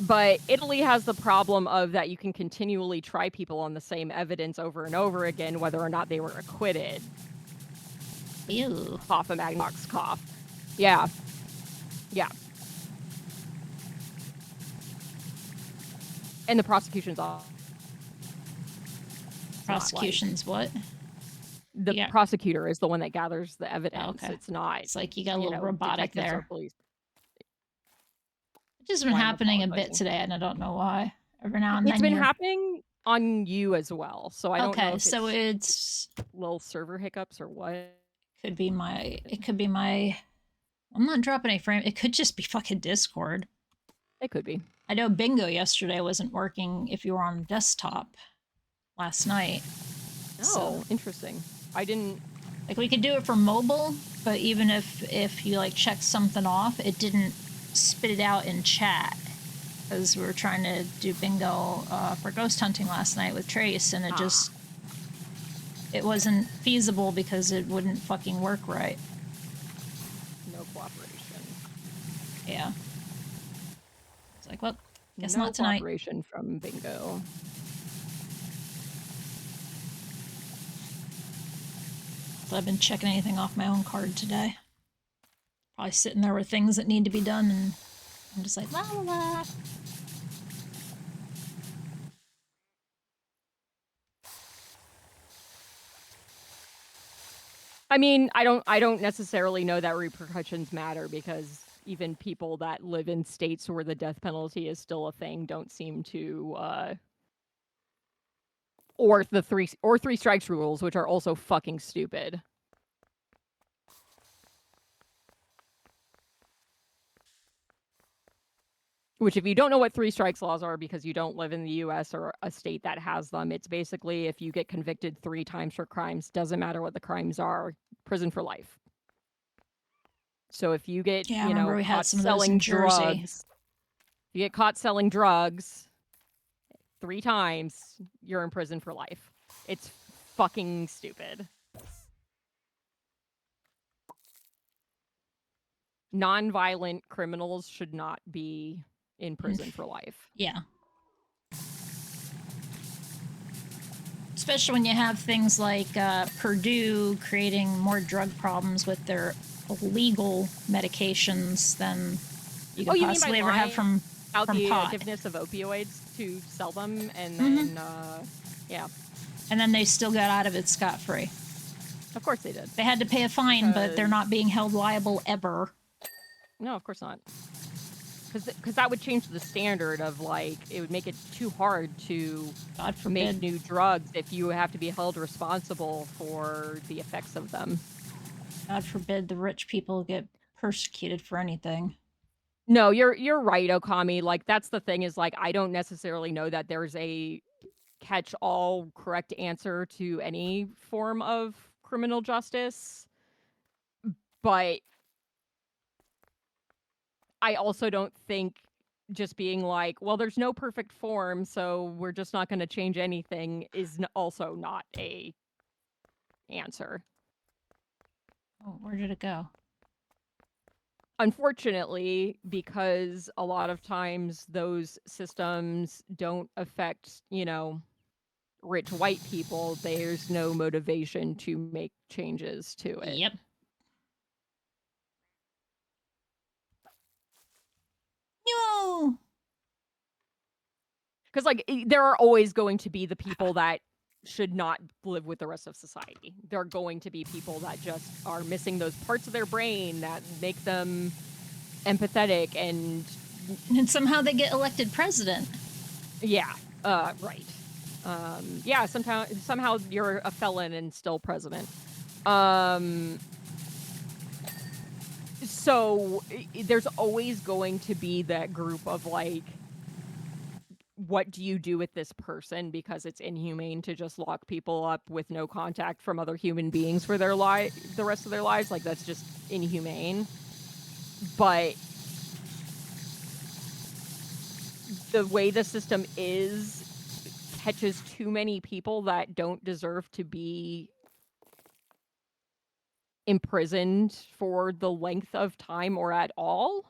But Italy has the problem of that you can continually try people on the same evidence over and over again, whether or not they were acquitted. Ew. Cough a Magnox cough. Yeah. Yeah. And the prosecution's off. Prosecution's what? The prosecutor is the one that gathers the evidence. Oh, okay. It's not. It's like you got a little robotic there. Which has been happening a bit today, and I don't know why. Every now and then. It's been happening on you as well, so I don't know. Okay, so it's little server hiccups or what. Could be my. It could be my. I'm not dropping any frame. It could just be fucking Discord. It could be. I know Bingo yesterday wasn't working if you were on desktop last night. Oh, so, interesting. I didn't... Like, we could do it for mobile, but even if you, like, check something off, it didn't spit it out in chat. Because we were trying to do bingo for ghost hunting last night with Trace, and it just... It wasn't feasible because it wouldn't fucking work right. No cooperation. Yeah. It's like, well, guess not tonight. No cooperation from bingo. So I've been checking anything off my own card today. Probably sitting there with things that need to be done, and I'm just like, la la la. I mean, I don't necessarily know that repercussions matter, because even people that live in states where the death penalty is still a thing don't seem to or the three strikes rules, which are also fucking stupid. Which, if you don't know what three strikes laws are because you don't live in the US or a state that has them, it's basically if you get convicted 3 times for crimes, doesn't matter what the crimes are, prison for life. So if you get, you know, caught selling drugs, you get caught selling drugs 3 times, you're in prison for life. It's fucking stupid. Non-violent criminals should not be in prison for life. Yeah. Especially when you have things like Purdue creating more drug problems with their illegal medications than you could possibly ever have from Out from the pot. additiveness of opioids to sell them, and Mhm. then yeah, And then they still got out of it scot-free. of course they did. They had to pay a fine, but they're not Because- being held liable ever. No, of course not. Because that would change the standard of, like, it would make it too hard to God make forbid. new drugs if you have to be held responsible for the effects of them. God forbid the rich people get persecuted for anything. No, you're right, Okami. Like, that's the thing is, like, I don't necessarily know that there's a catch-all correct answer to any form of criminal justice. But I also don't think just being like, well, there's no perfect form, so we're just not going to change anything is also not a answer. Oh, where did it go? Unfortunately, because a lot of times those systems don't affect, rich white people, there's no motivation to make changes to it. Yep. No. Because, like, there are always going to be the people that should not live with the rest of society. There are going to be people that just are missing those parts of their brain that make them empathetic and somehow they get elected president. Yeah, right. Yeah, somehow you're a felon and still president. So there's always going to be that group of, like, what do you do with this person? Because it's inhumane to just lock people up with no contact from other human beings for the rest of their lives. Like, that's just inhumane. But the way the system is catches too many people that don't deserve to be imprisoned for the length of time or at all,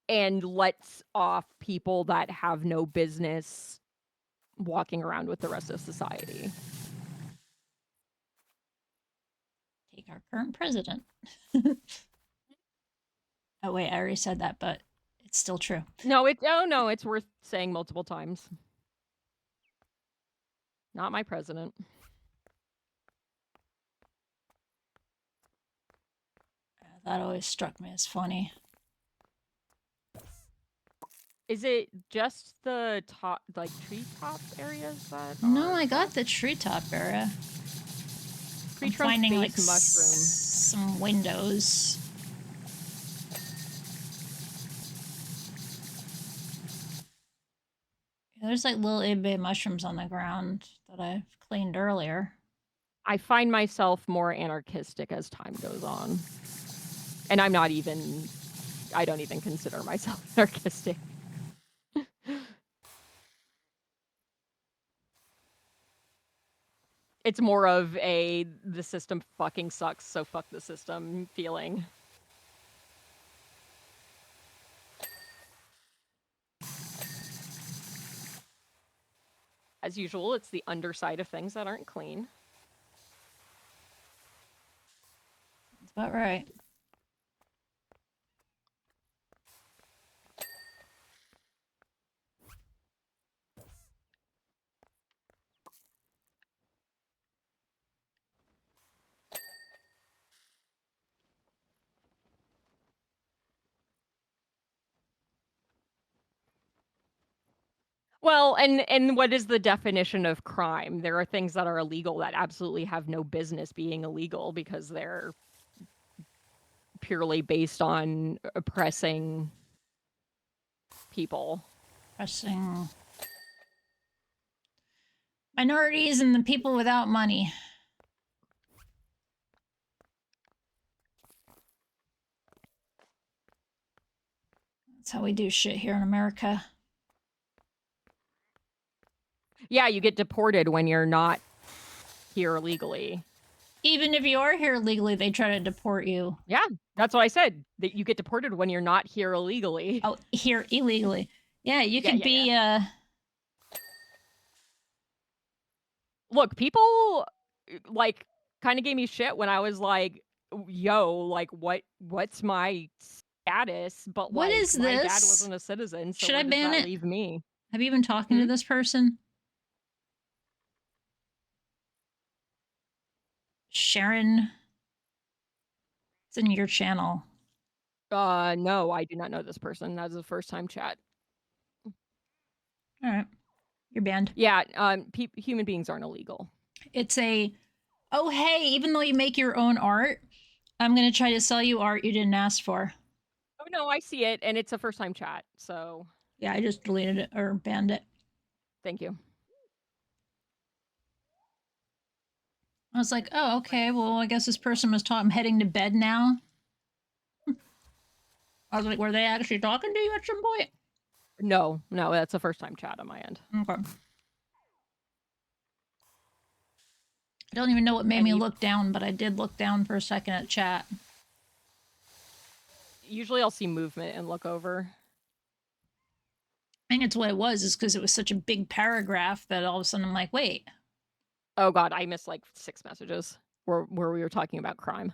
and lets off people that have no business walking around with the rest of society. Take our current president. Oh wait, I already said that, but it's still true. No, it's worth saying multiple times. Not my president. That always struck me as funny. Is it just the top, like, treetop areas that No, are I got fucked? the treetop area. Tree I'm trunk finding like base mushroom. some windows. There's like little itty mushrooms on the ground that I've cleaned earlier. I find myself more anarchistic as time goes on. And I don't even consider myself anarchistic. It's more of the system fucking sucks, so fuck the system feeling. As usual, it's the underside of things that aren't clean. That's about right. Well, and what is the definition of crime? There are things that are illegal that absolutely have no business being illegal because they're purely based on oppressing people. Pressing minorities and the people without money. That's how we do shit here in America. Yeah, you get deported when you're not here illegally. Even if you are here legally, they try to deport you. Yeah, that's what I said. That you get deported when you're not here illegally. Oh, here illegally. Yeah, you could be Look, people like kind of gave me shit when I was like, yo, like what's my status, but What like is my dad this? wasn't a citizen, so Should where I does ban that it? leave me? Have you been talking to this person? Sharon. It's in your channel. No, I do not know this person. That's the first time chat. All right. You're banned. Yeah, human beings aren't illegal. It's a, oh, hey, even though you make your own art, I'm going to try to sell you art you didn't ask for. Oh, no, I see it, and it's a first time chat, so. Yeah, I just deleted it or banned it. Thank you. I was like, oh, okay, well, I guess this person was taught I'm heading to bed now. I was like, were they actually talking to you at some point? No, that's a first time chat on my end. Okay. I don't even know what made me look down, but I did look down for a second at chat. Usually I'll see movement and look over. I think it's what it was, is because it was such a big paragraph that all of a sudden I'm like, wait. Oh god, I missed like 6 messages where we were talking about crime.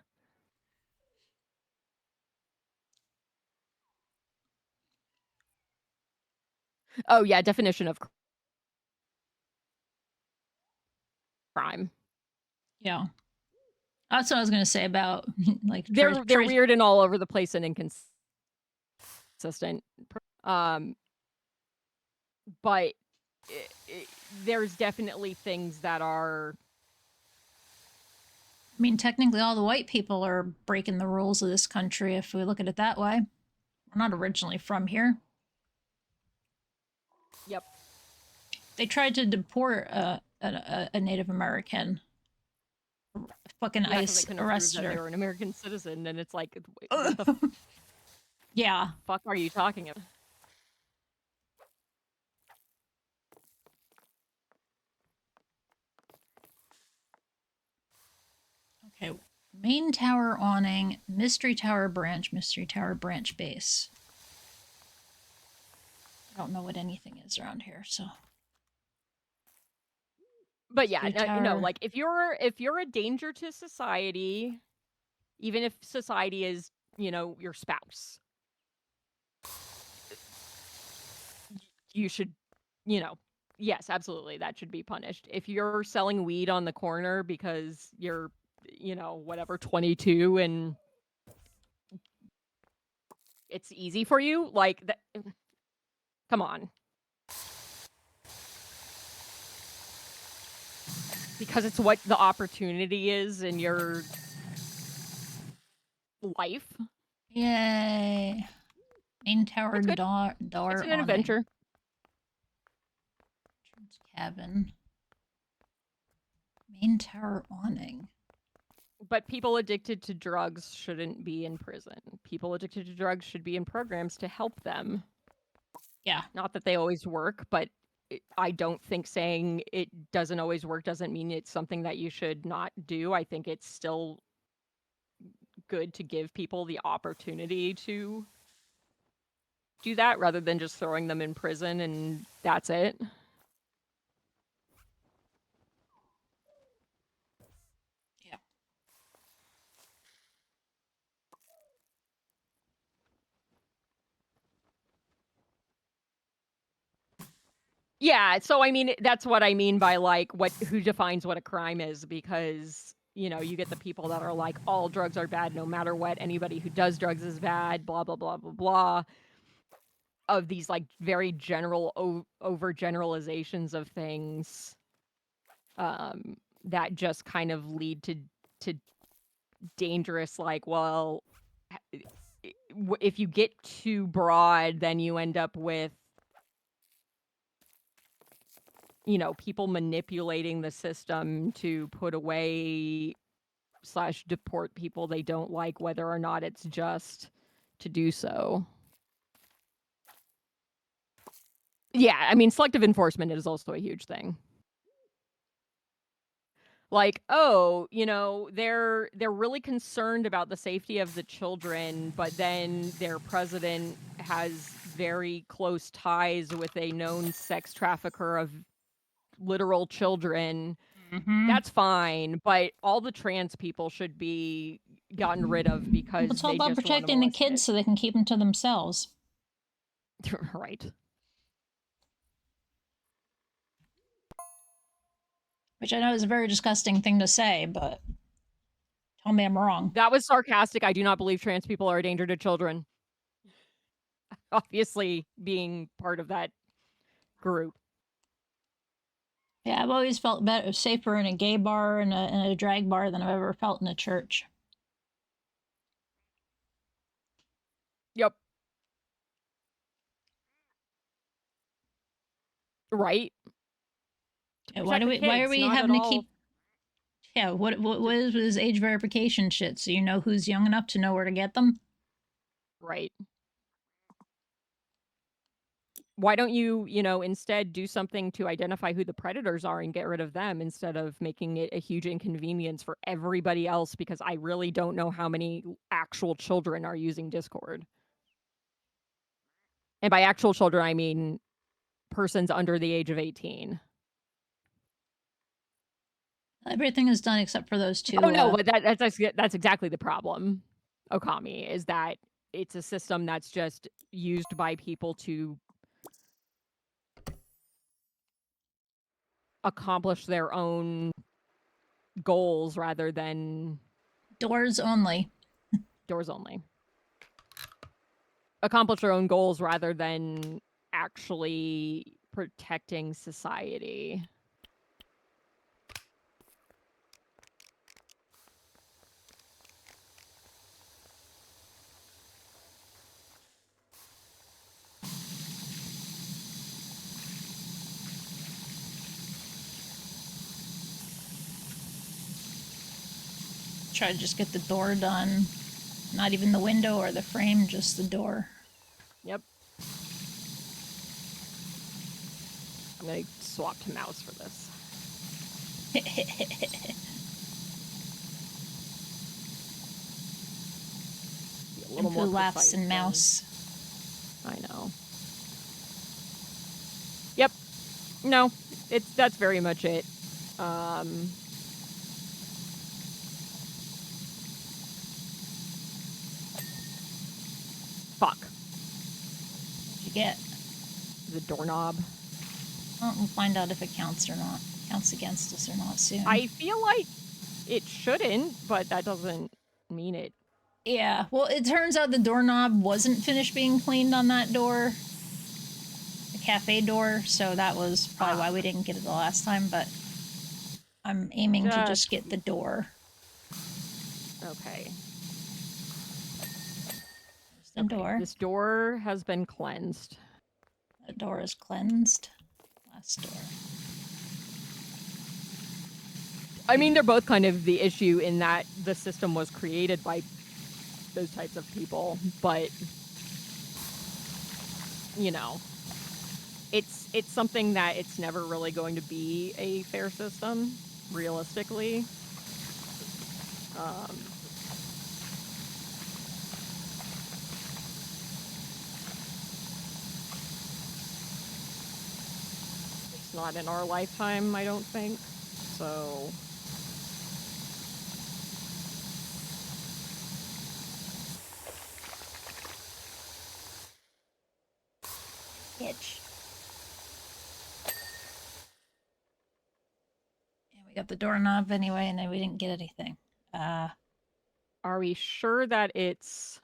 Oh yeah, definition of crime. Yeah. That's what I was going to say about, like, they're weird and all over the place and inconsistent. But there's definitely things that are. I mean, technically all the white people are breaking the rules of this country if we look at it that way. We're not originally from here. Yep. They tried to deport a Native American. Fucking ICE arrested her. They were an American citizen, and it's like, what the yeah. Fuck are you talking about? Okay. Main tower awning, mystery tower branch base. I don't know what anything is around here, so. But yeah, no, like if you're a danger to society, even if society is, your spouse, you should, yes, absolutely, that should be punished. If you're selling weed on the corner because you're, whatever, 22 and it's easy for you, like that, come on. Because it's what the opportunity is in your life. Yay. Main tower door It's an adventure. Cabin. Main tower awning. But people addicted to drugs shouldn't be in prison. People addicted to drugs should be in programs to help them. Yeah. Not that they always work, but I don't think saying it doesn't always work doesn't mean it's something that you should not do. I think it's still good to give people the opportunity to do that rather than just throwing them in prison and that's it. Yeah. Yeah, so I mean, that's what I mean by like who defines what a crime is, because you get the people that are like, all drugs are bad no matter what, anybody who does drugs is bad, blah blah blah blah blah, of these like very general overgeneralizations of things that just kind of lead to dangerous, like, well, if you get too broad, then you end up with people manipulating the system to put away / deport people they don't like, whether or not it's just to do so. Yeah, I mean, selective enforcement is also a huge thing. Like, oh, they're really concerned about the safety of the children, but then their president has very close ties with a known sex trafficker of literal children. Mm-hmm. That's fine, but all the trans people should be gotten rid of because It's all they about just protecting the kids so they can keep them to themselves. Right. Which I know is a very disgusting thing to say, but tell me I'm wrong. That was sarcastic. I do not believe trans people are a danger to children. Obviously, being part of that group. Yeah, I've always felt better, safer in a gay bar and a drag bar than I've ever felt in a church. Yep. Right. Yeah, why are we having to keep? Yeah, what is this age verification shit? So you know who's young enough to know where to get them? Right. Why don't you, instead do something to identify who the predators are and get rid of them instead of making it a huge inconvenience for everybody else? Because I really don't know how many actual children are using Discord. And by actual children, I mean persons under the age of 18. Everything is done except for those two. Oh no, but that's exactly the problem, Okami, is that it's a system that's just used by people to accomplish their own goals rather than doors only. Doors only. Accomplish their own goals rather than actually protecting society. Try to just get the door done. Not even the window or the frame, just the door. Yep. I'm gonna swap to mouse for this. Be a little more laughs in mouse. I know. Yep. No, that's very much it. Fuck. What'd you get? The doorknob. Well, we'll find out if it counts or not. Counts against us or not soon. I feel like it shouldn't, but that doesn't mean it. Yeah, well, it turns out the doorknob wasn't finished being cleaned on that door. The cafe door, so that was probably why we didn't get it the last time, but I'm aiming to just get the door. Okay. The door. This door has been cleansed. The door is cleansed. Last door. I mean, they're both kind of the issue in that the system was created by those types of people, but it's something that it's never really going to be a fair system, realistically. It's not in our lifetime, I don't think. So Itch. And we got the doorknob anyway, and then we didn't get anything. Are we sure that it's...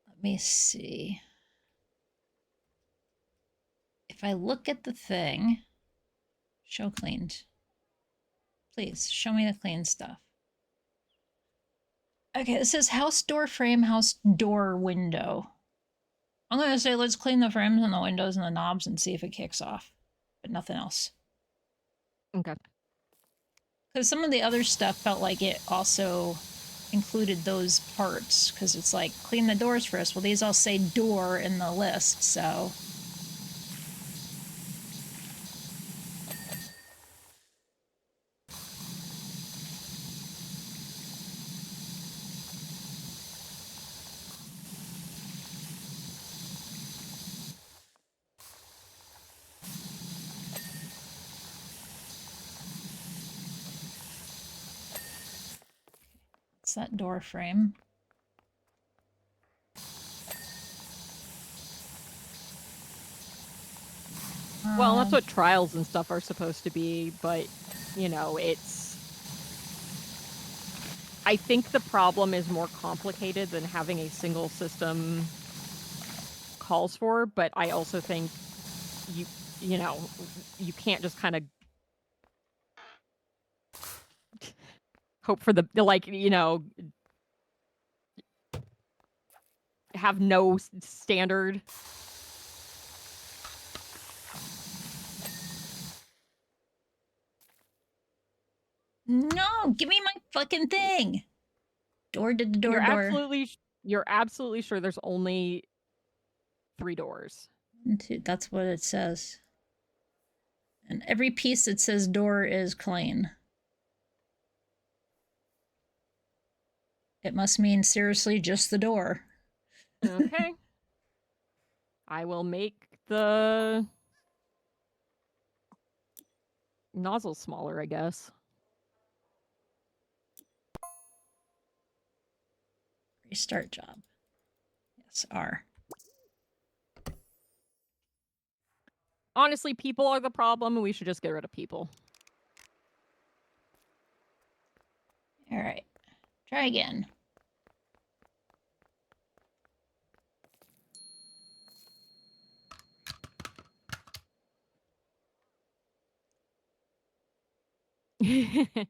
Let me see. If I look at the thing... Show cleaned. Please, show me the clean stuff. Okay, it says house door frame, house door window. I'm going to say let's clean the frames and the windows and the knobs and see if it kicks off. But nothing else. Okay. Because some of the other stuff felt like it also included those parts. Because it's like, clean the doors first. Well, these all say door in the list, so... that door frame. Well, that's what trials and stuff are supposed to be, but, you know, I think the problem is more complicated than having a single system calls for, but I also think you know, you can't just kind of hope for the, like, you know, have no standard. No, give me my fucking thing. Door to the door. You're absolutely sure there's only 3 doors. That's what it says. And every piece that says door is clean. It must mean seriously just the door. Okay. I will make the nozzle smaller, I guess. Restart job. Yes, R. Honestly, people are the problem, and we should just get rid of people. All right. Try again. The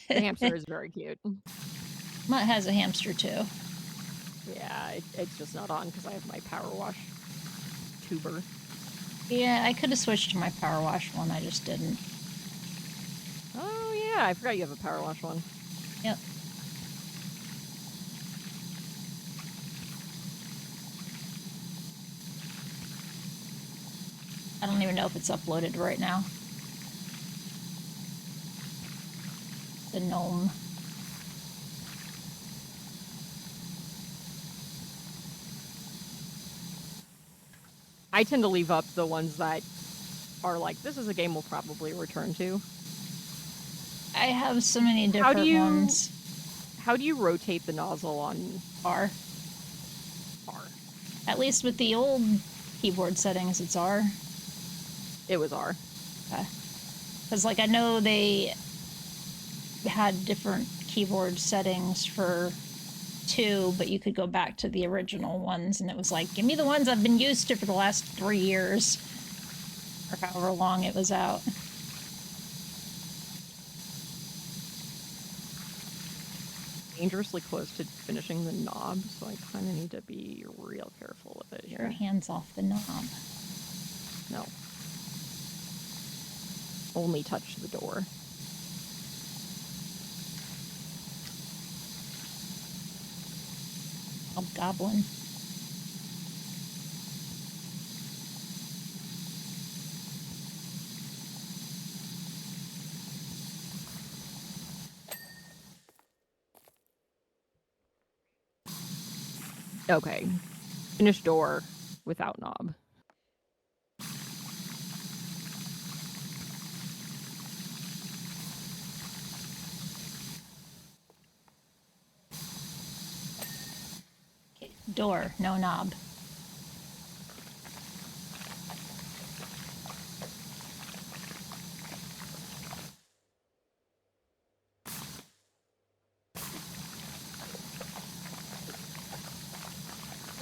hamster is very cute. Mutt has a hamster too. Yeah, it's just not on because I have my Powerwash tuber. Yeah, I could have switched to my Powerwash one, I just didn't. Oh yeah, I forgot you have a Powerwash one. Yep. I don't even know if it's uploaded right now. The gnome. I tend to leave up the ones that are like, this is a game we'll probably return to. I have so many different ones. How do you rotate the nozzle on R? R. At least with the old keyboard settings, it's R. It was R. Okay. Because, like, I know they had different keyboard settings for 2, but you could go back to the original ones, and it was like, give me the ones I've been used to for the last 3 years. Or however long it was out. Dangerously close to finishing the knob, so I kind of need to be real careful with it Your here. hands off the knob. No. Only touch the door. Hobgoblin. Okay. Finish door without knob. Okay. Door, no knob.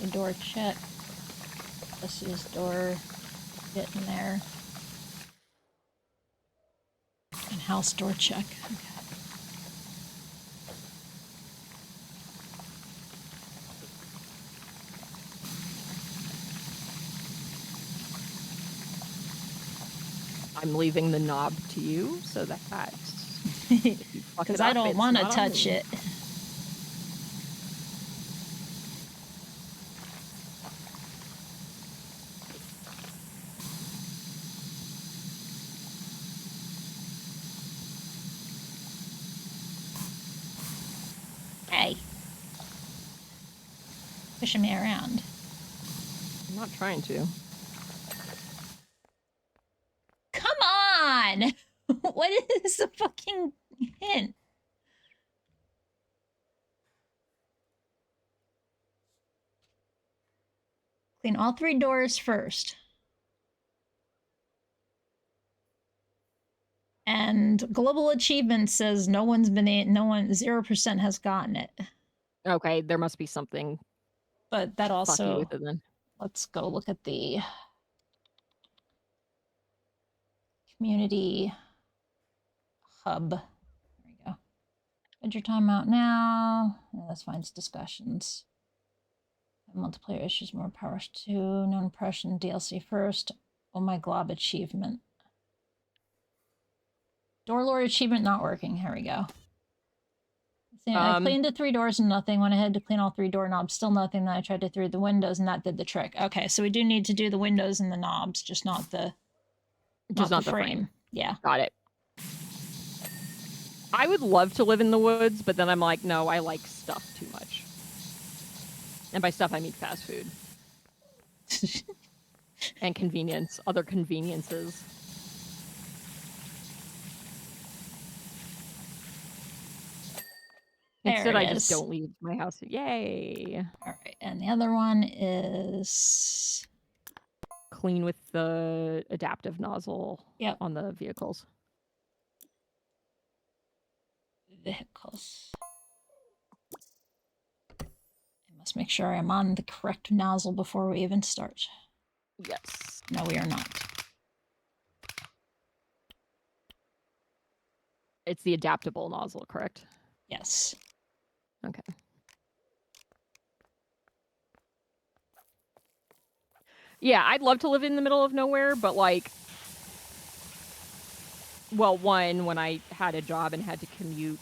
A door check. This is door getting there. And house door check. Okay. I'm leaving the knob to you so that Because I don't want to touch it. Hey. Pushing me around. I'm not trying to. Come on! What is the fucking hint? Clean all 3 doors first. And global achievement says no one 0% has gotten it. Okay, there must be something But that fucky also, with it then. let's go look at the community hub. There we go. Enter timeout now. Yeah, that's fine. It's discussions. Multiplayer issues, more powers to no impression, DLC first. Oh my glob achievement. Door Lord achievement not working. Here we go. See, I cleaned the 3 doors and nothing. Went ahead to clean all 3 doorknobs, still nothing. Then I tried to through the windows and that did the trick. Okay, so we do need to do the windows and the knobs, just not the frame. Yeah. Got it. I would love to live in the woods, but then I'm like, no, I like stuff too much. And by stuff, I mean fast food. And convenience, other conveniences. Instead, I just don't leave my house. Yay! All right, and the other one is clean with the adaptive nozzle on the vehicles. Vehicles. I must make sure I'm on the correct nozzle before we even start. Yes. No, we are not. It's the adaptable nozzle, correct? Yes. Okay. Yeah, I'd love to live in the middle of nowhere, but like, well, one, when I had a job and had to commute,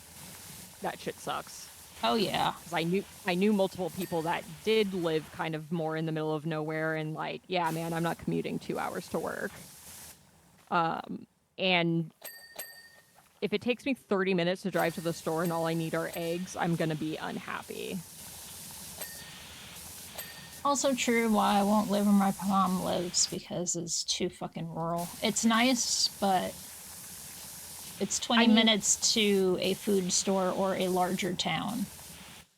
that shit sucks. Oh yeah. 'Cause I knew multiple people that did live kind of more in the middle of nowhere, and like, yeah, man, I'm not commuting 2 hours to work. And if it takes me 30 minutes to drive to the store and all I need are eggs, I'm gonna be unhappy. Also true why I won't live where my mom lives, because it's too fucking rural. It's nice, but it's 20 minutes to a food store or a larger town.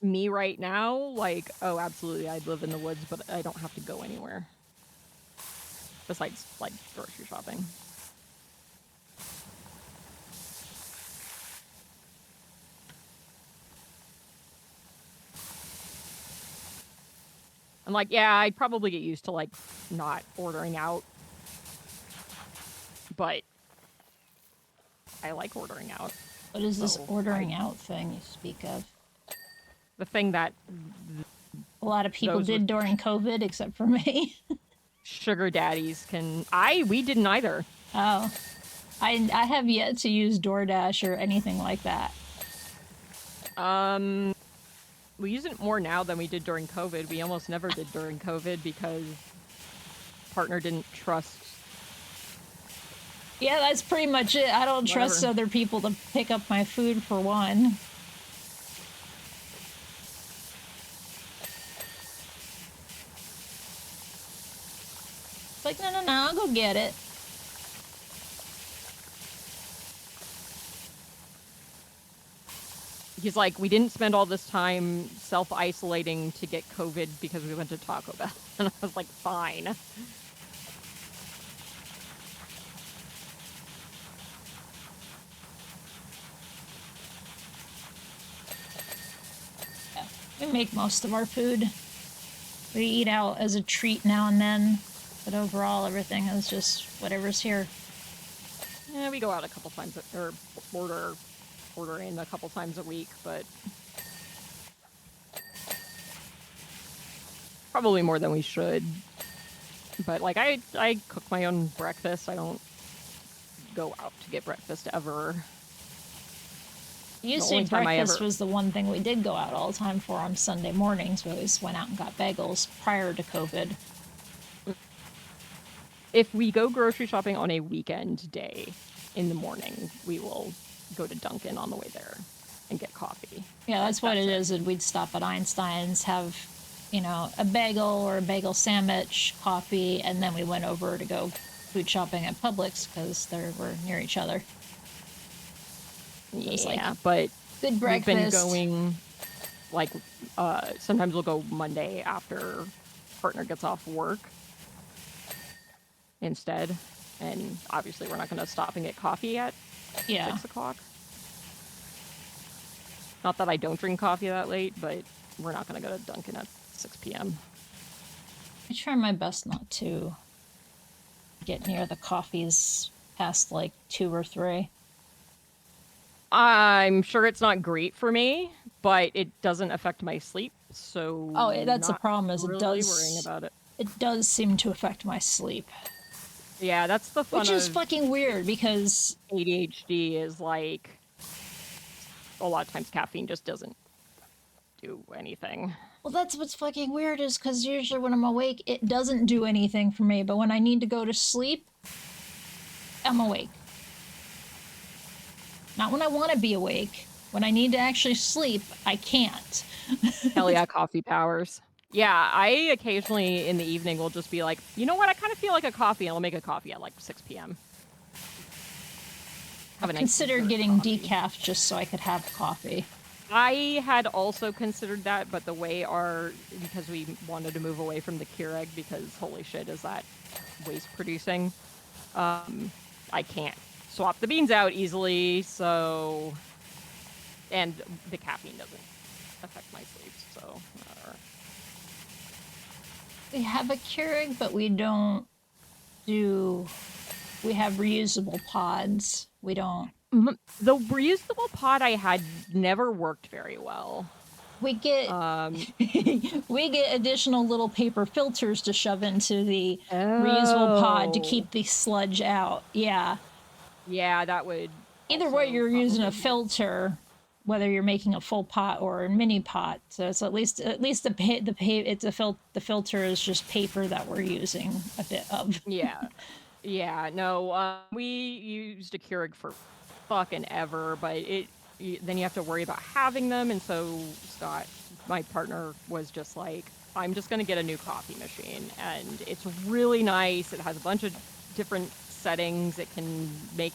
Me right now, like, oh, absolutely, I'd live in the woods, but I don't have to go anywhere. Besides, like, grocery shopping. I'm like, yeah, I'd probably get used to, like, not ordering out. But I like ordering out. What is this ordering out thing you speak of? The thing that a lot of people did during COVID, except for me. Sugar daddies can... We didn't either. Oh. I have yet to use DoorDash or anything like that. We use it more now than we did during COVID. We almost never did during COVID because partner didn't trust. Yeah, that's pretty much it. I don't trust other people to pick up my food, for one. It's like, no, I'll go get it. He's like, we didn't spend all this time self-isolating to get COVID because we went to Taco Bell. And I was like, fine. Yeah, we make most of our food. We eat out as a treat now and then, but overall everything is just whatever's here. Yeah, we go out a couple times, or order in a couple times a week, but probably more than we should. But like, I cook my own breakfast. I don't go out to get breakfast ever. Usually breakfast was the one thing we did go out all the time for on Sunday mornings. We always went out and got bagels prior to COVID. If we go grocery shopping on a weekend day in the morning, we will go to Dunkin' on the way there and get coffee. Yeah, that's what it is. We'd stop at Einstein's, have, you know, a bagel or a bagel sandwich, coffee, and then we went over to go food shopping at Publix because they were near each other. Yeah, but good breakfast. We've been going, like, sometimes we'll go Monday after partner gets off work instead. And obviously we're not going to stop and get coffee at 6 o'clock. Not that I don't drink coffee that late, but we're not going to go to Dunkin' at 6 p.m. I try my best not to get near the coffees past like 2 or 3. I'm sure it's not great for me, but it doesn't affect my sleep, so That's the problem. Is really it does worrying about it. It does seem to affect my sleep. Yeah, that's the fun Which is of fucking weird because ADHD is like a lot of times caffeine just doesn't do anything. well, that's what's fucking weird is because usually when I'm awake, it doesn't do anything for me. But when I need to go to sleep, I'm awake. Not when I want to be awake. When I need to actually sleep, I can't. Hell yeah, coffee powers. Yeah, I occasionally in the evening will just be like, you know what, I kind of feel like a coffee, and I'll make a coffee at like 6 p.m. Consider getting decaf just so I could have coffee. I had also considered that, but because we wanted to move away from the Keurig because holy shit is that waste producing, I can't swap the beans out easily, so, and the caffeine doesn't affect my sleep, so. We have a Keurig, but we don't do. We have reusable pods. We don't. The reusable pod I had never worked very well. We get we get additional little paper filters to shove into the reusable pod to keep the sludge out. Yeah. Yeah, that would. Either way, you're using a filter, whether you're making a full pot or a mini pot. So it's at least the filter is just paper that we're using a bit of. Yeah. No, we used a Keurig for fucking ever, but then you have to worry about having them, and so Scott, my partner, was just like, I'm just gonna get a new coffee machine, and it's really nice. It has a bunch of different settings. It can make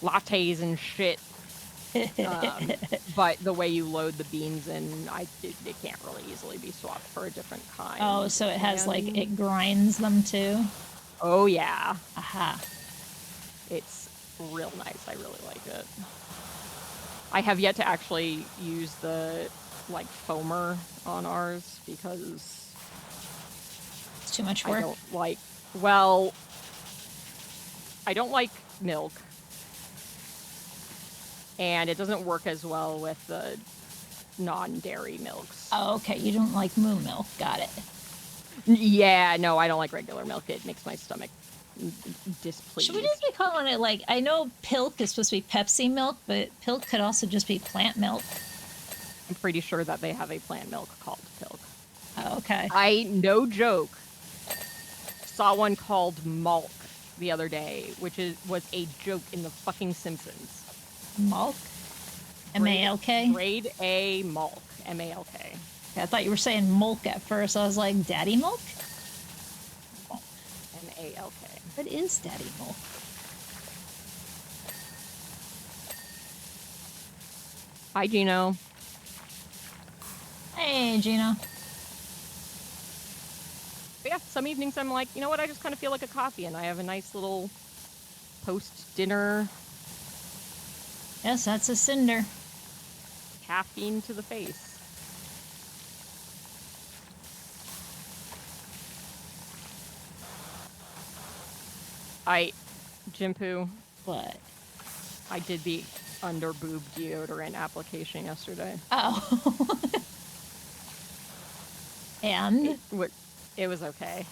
lattes and shit. But the way you load the beans in, it can't really easily be swapped for a different kind. Oh, so it has like, it grinds them too? Oh yeah. Aha. It's real nice. I really like it. I have yet to actually use the like foamer on ours because it's too much work. I don't like milk. And it doesn't work as well with the non-dairy milks. Oh, okay. You don't like moo milk. Got it. Yeah, no, I don't like regular milk. It makes my stomach displeased. Should we just be calling it like, I know Pilk is supposed to be Pepsi milk, but Pilk could also just be plant milk. I'm pretty sure that they have a plant milk called Pilk. Oh, okay. I, no joke, saw one called Malk the other day, which was a joke in the fucking Simpsons. Malk? M-A-L-K? Grade A Malk. M-A-L-K. I thought you were saying Mulk at first. I was like, Daddy Mulk? Malk. M-A-L-K. What is Daddy Mulk? Hi, Gino. Hey, Gino. But yeah, some evenings I'm like, you know what, I just kind of feel like a coffee, and I have a nice little post-dinner... Yes, that's a cinder. Caffeine to the face. Ginpu. What? I did the under boob deodorant application yesterday. Oh. And? It was okay.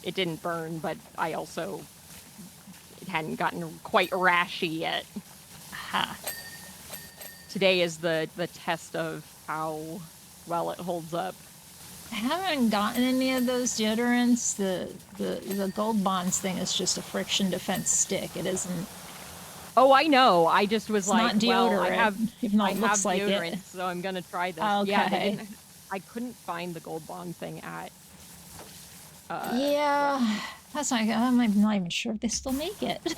It didn't burn, but it hadn't gotten quite rashy yet. Aha. Today is the test of how well it holds up. I haven't gotten any of those deodorants. The Gold Bonds thing is just a friction defense stick. It isn't. Oh, I know. I just was It's like, not deodorant, well, I have deodorant, so I'm gonna try this. Okay. Yeah, I couldn't find the Gold Bond thing at. Yeah, that's not. I'm not even sure if they still make it.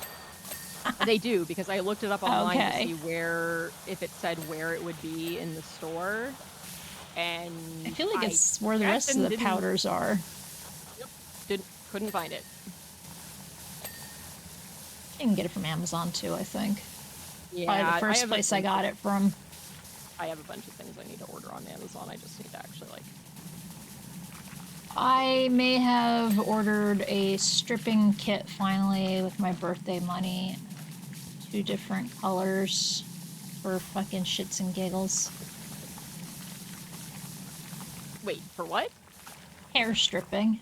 They do, because I looked it up online Okay. to see if it said where it would be in the store. and I feel like it's where the rest of the powders are. Yep, couldn't find it. You can get it from Amazon too, I think. Yeah, Probably the first place I got it from. I have a bunch of things I need to order on Amazon. I just need to actually like. I may have ordered a stripping kit finally with my birthday money. 2 different colors for fucking shits and giggles. Wait, for what? Hair stripping.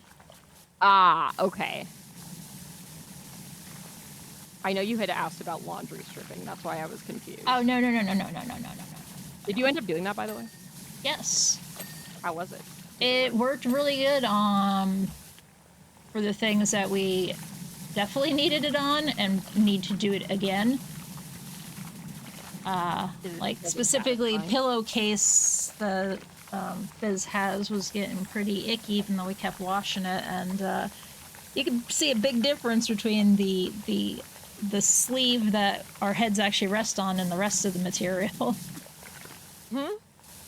Ah, okay. I know you had asked about laundry stripping. That's why I was confused. Oh, no. Did you end up doing that, by the way? Yes. How was it? It worked really good for the things that we definitely needed it on and need to do it again. Like specifically pillowcase the Fizz has was getting pretty icky even though we kept washing it, and you can see a big difference between the sleeve that our heads actually rest on and the rest of the material.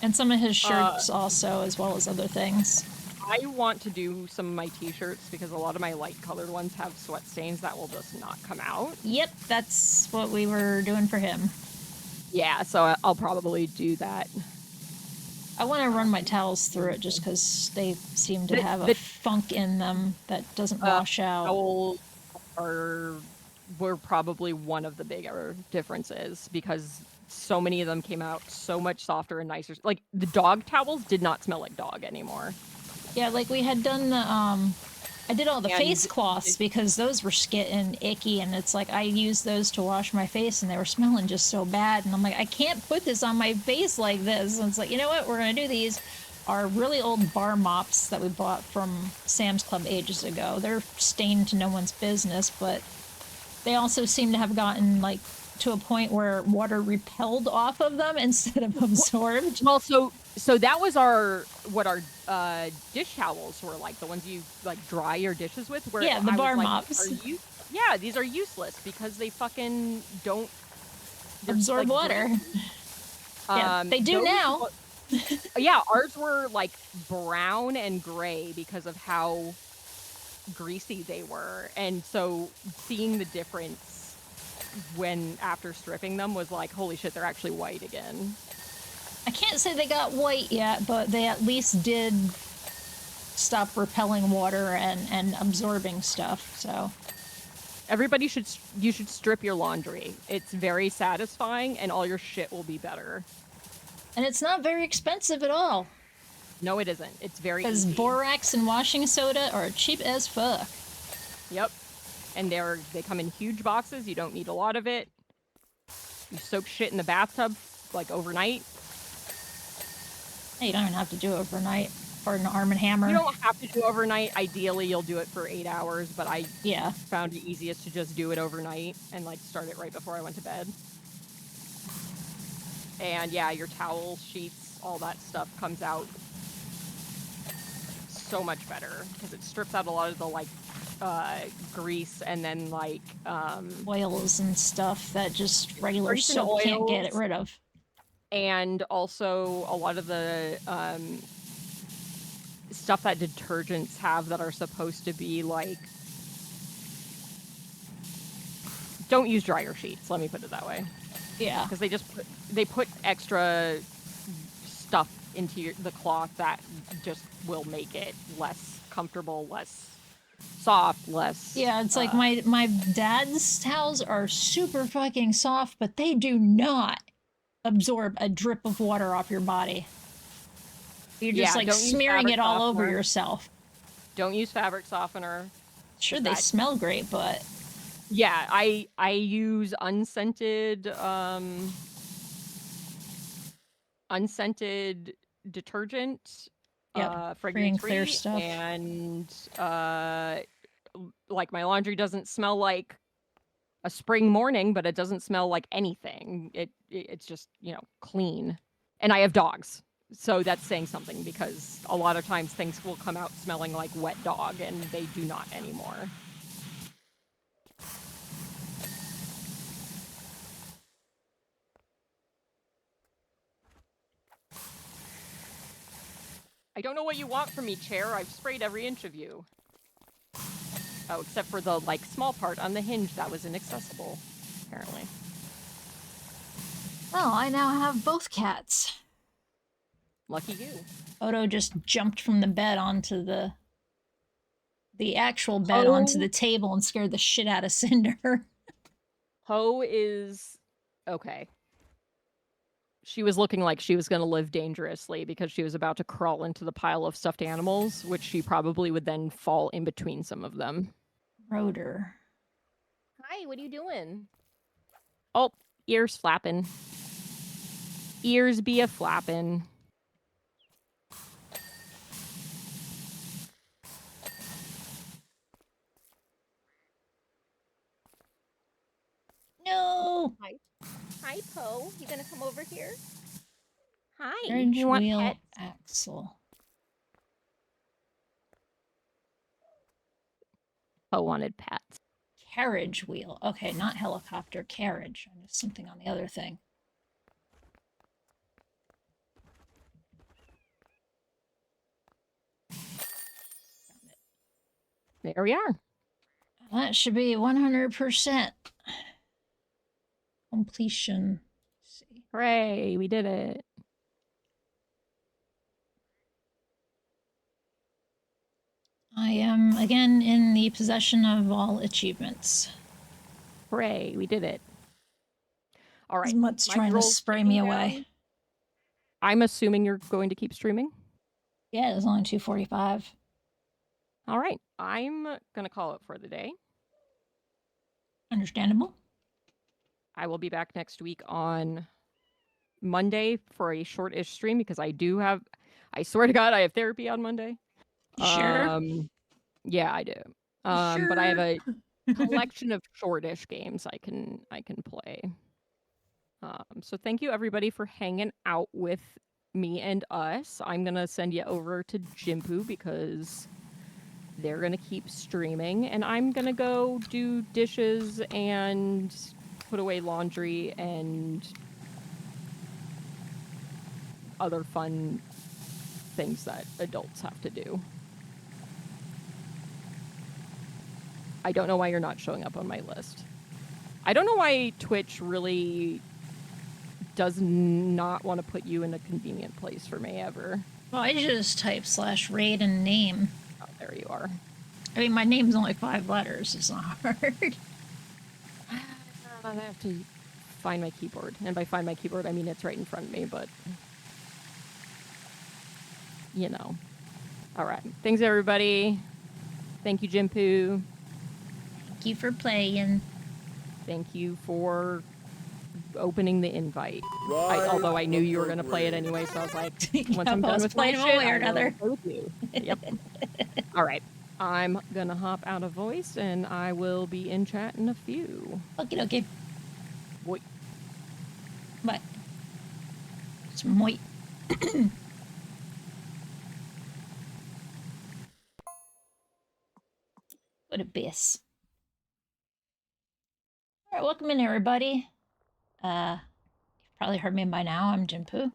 And some of his shirts also, as well as other things. I want to do some of my t-shirts because a lot of my light colored ones have sweat stains that will just not come out. Yep, that's what we were doing for him. Yeah, so I'll probably do that. I want to run my towels through it just because they seem to have a funk in them that doesn't wash out. Towels were probably one of the bigger differences because so many of them came out so much softer and nicer. Like the dog towels did not smell like dog anymore. Yeah, like we had done the I did all the face cloths because those were getting icky, and it's like I used those to wash my face and they were smelling just so bad, and I'm like, I can't put this on my face like this. And it's like, you know what, we're gonna do these. Are really old bar mops that we bought from Sam's Club ages ago. They're stained to no one's business, but they also seem to have gotten like to a point where water repelled off of them instead of absorbed. Well, so that was our dish towels were like, the ones you like dry your dishes with. Where yeah, the bar mops. Yeah, these are useless because they fucking don't absorb water. Yeah, they do now. Yeah, ours were like brown and gray because of how greasy they were, and so seeing the difference after stripping them was like, holy shit, they're actually white again. I can't say they got white yet, but they at least did stop repelling water and absorbing stuff. So everybody should strip your laundry. It's very satisfying, and all your shit will be better. And it's not very expensive at all. No, it isn't. It's very easy. Because borax and washing soda are cheap as fuck. Yep. And they come in huge boxes. You don't need a lot of it. You soak shit in the bathtub, like, overnight. Hey, you don't even have to do it overnight. Or an Arm & Hammer. You don't have to do overnight. Ideally, you'll do it for 8 hours, but I found it easiest to just do it overnight and, like, start it right before I went to bed. And yeah, your towel sheets, all that stuff comes out so much better because it strips out a lot of the like grease and then like oils and stuff that just regular soap can't get rid of. And also a lot of the stuff that detergents have that are supposed to be like, don't use dryer sheets, let me put it that way. Yeah, because they put extra stuff into the cloth that just will make it less comfortable, less soft, less. Yeah, it's like my dad's towels are super fucking soft, but they do not absorb a drip of water off your body. You're just like smearing it all over yourself. Don't use fabric softener. Sure, they smell great, but. Yeah, I use unscented detergent, fragrance free, clear stuff, and like my laundry doesn't smell like a spring morning, but it doesn't smell like anything. It's just, you know, clean. And I have dogs, so that's saying something because a lot of times things will come out smelling like wet dog, and they do not anymore. I don't know what you want from me, chair. I've sprayed every inch of you. Oh, except for the, like, small part on the hinge that was inaccessible, apparently. Well, I now have both cats. Lucky you. Odo just jumped from the bed onto the actual bed onto the table and scared the shit out of Cinder. Ho is... okay. She was looking like she was going to live dangerously because she was about to crawl into the pile of stuffed animals, which she probably would then fall in between some of them. Rotor. Hi, what are you doing? Oh, ears flapping. Ears be a flapping. No! Hi, Poe. You gonna come over here? Hi. Carriage You want wheel pets? axle. Poe wanted pets. Carriage wheel. Okay, not helicopter, carriage. I missed something on the other thing. There we are. That should be 100% completion. Let's see. Hooray, we did it. I am again in the possession of all achievements. Hooray, we did it. All right. Mutt's trying to spray me away. I'm assuming you're going to keep streaming? Yeah, it's only 2:45. All right. I'm going to call it for the day. Understandable. I will be back next week on Monday for a short-ish stream because I swear to God, I have therapy on Monday. Sure. Yeah, I do. Sure. But I have a collection of short-ish games I can play. So thank you everybody for hanging out with me and us. I'm gonna send you over to Ginpu because they're gonna keep streaming, and I'm gonna go do dishes and put away laundry and other fun things that adults have to do. I don't know why you're not showing up on my list. I don't know why Twitch really does not want to put you in a convenient place for me ever. Well, I just type /raid and name. Oh, there you are. I mean, my name's only 5 letters. It's not hard. I have to find my keyboard. And by find my keyboard, I mean it's right in front of me, but... you know. Alright. Thanks, everybody. Thank you, Ginpu. Thank you for playing. Thank you for opening the invite. Although I knew you were going to play it anyway, so I was like, once I'm done with my shit, one way or another. I will play with you. Yep. Alright. I'm going to hop out of voice, and I will be in chat in a few. Okay. Boy. What? It's moit. What a biss. Alright, welcome in everybody. You've probably heard me by now. I'm Ginpu.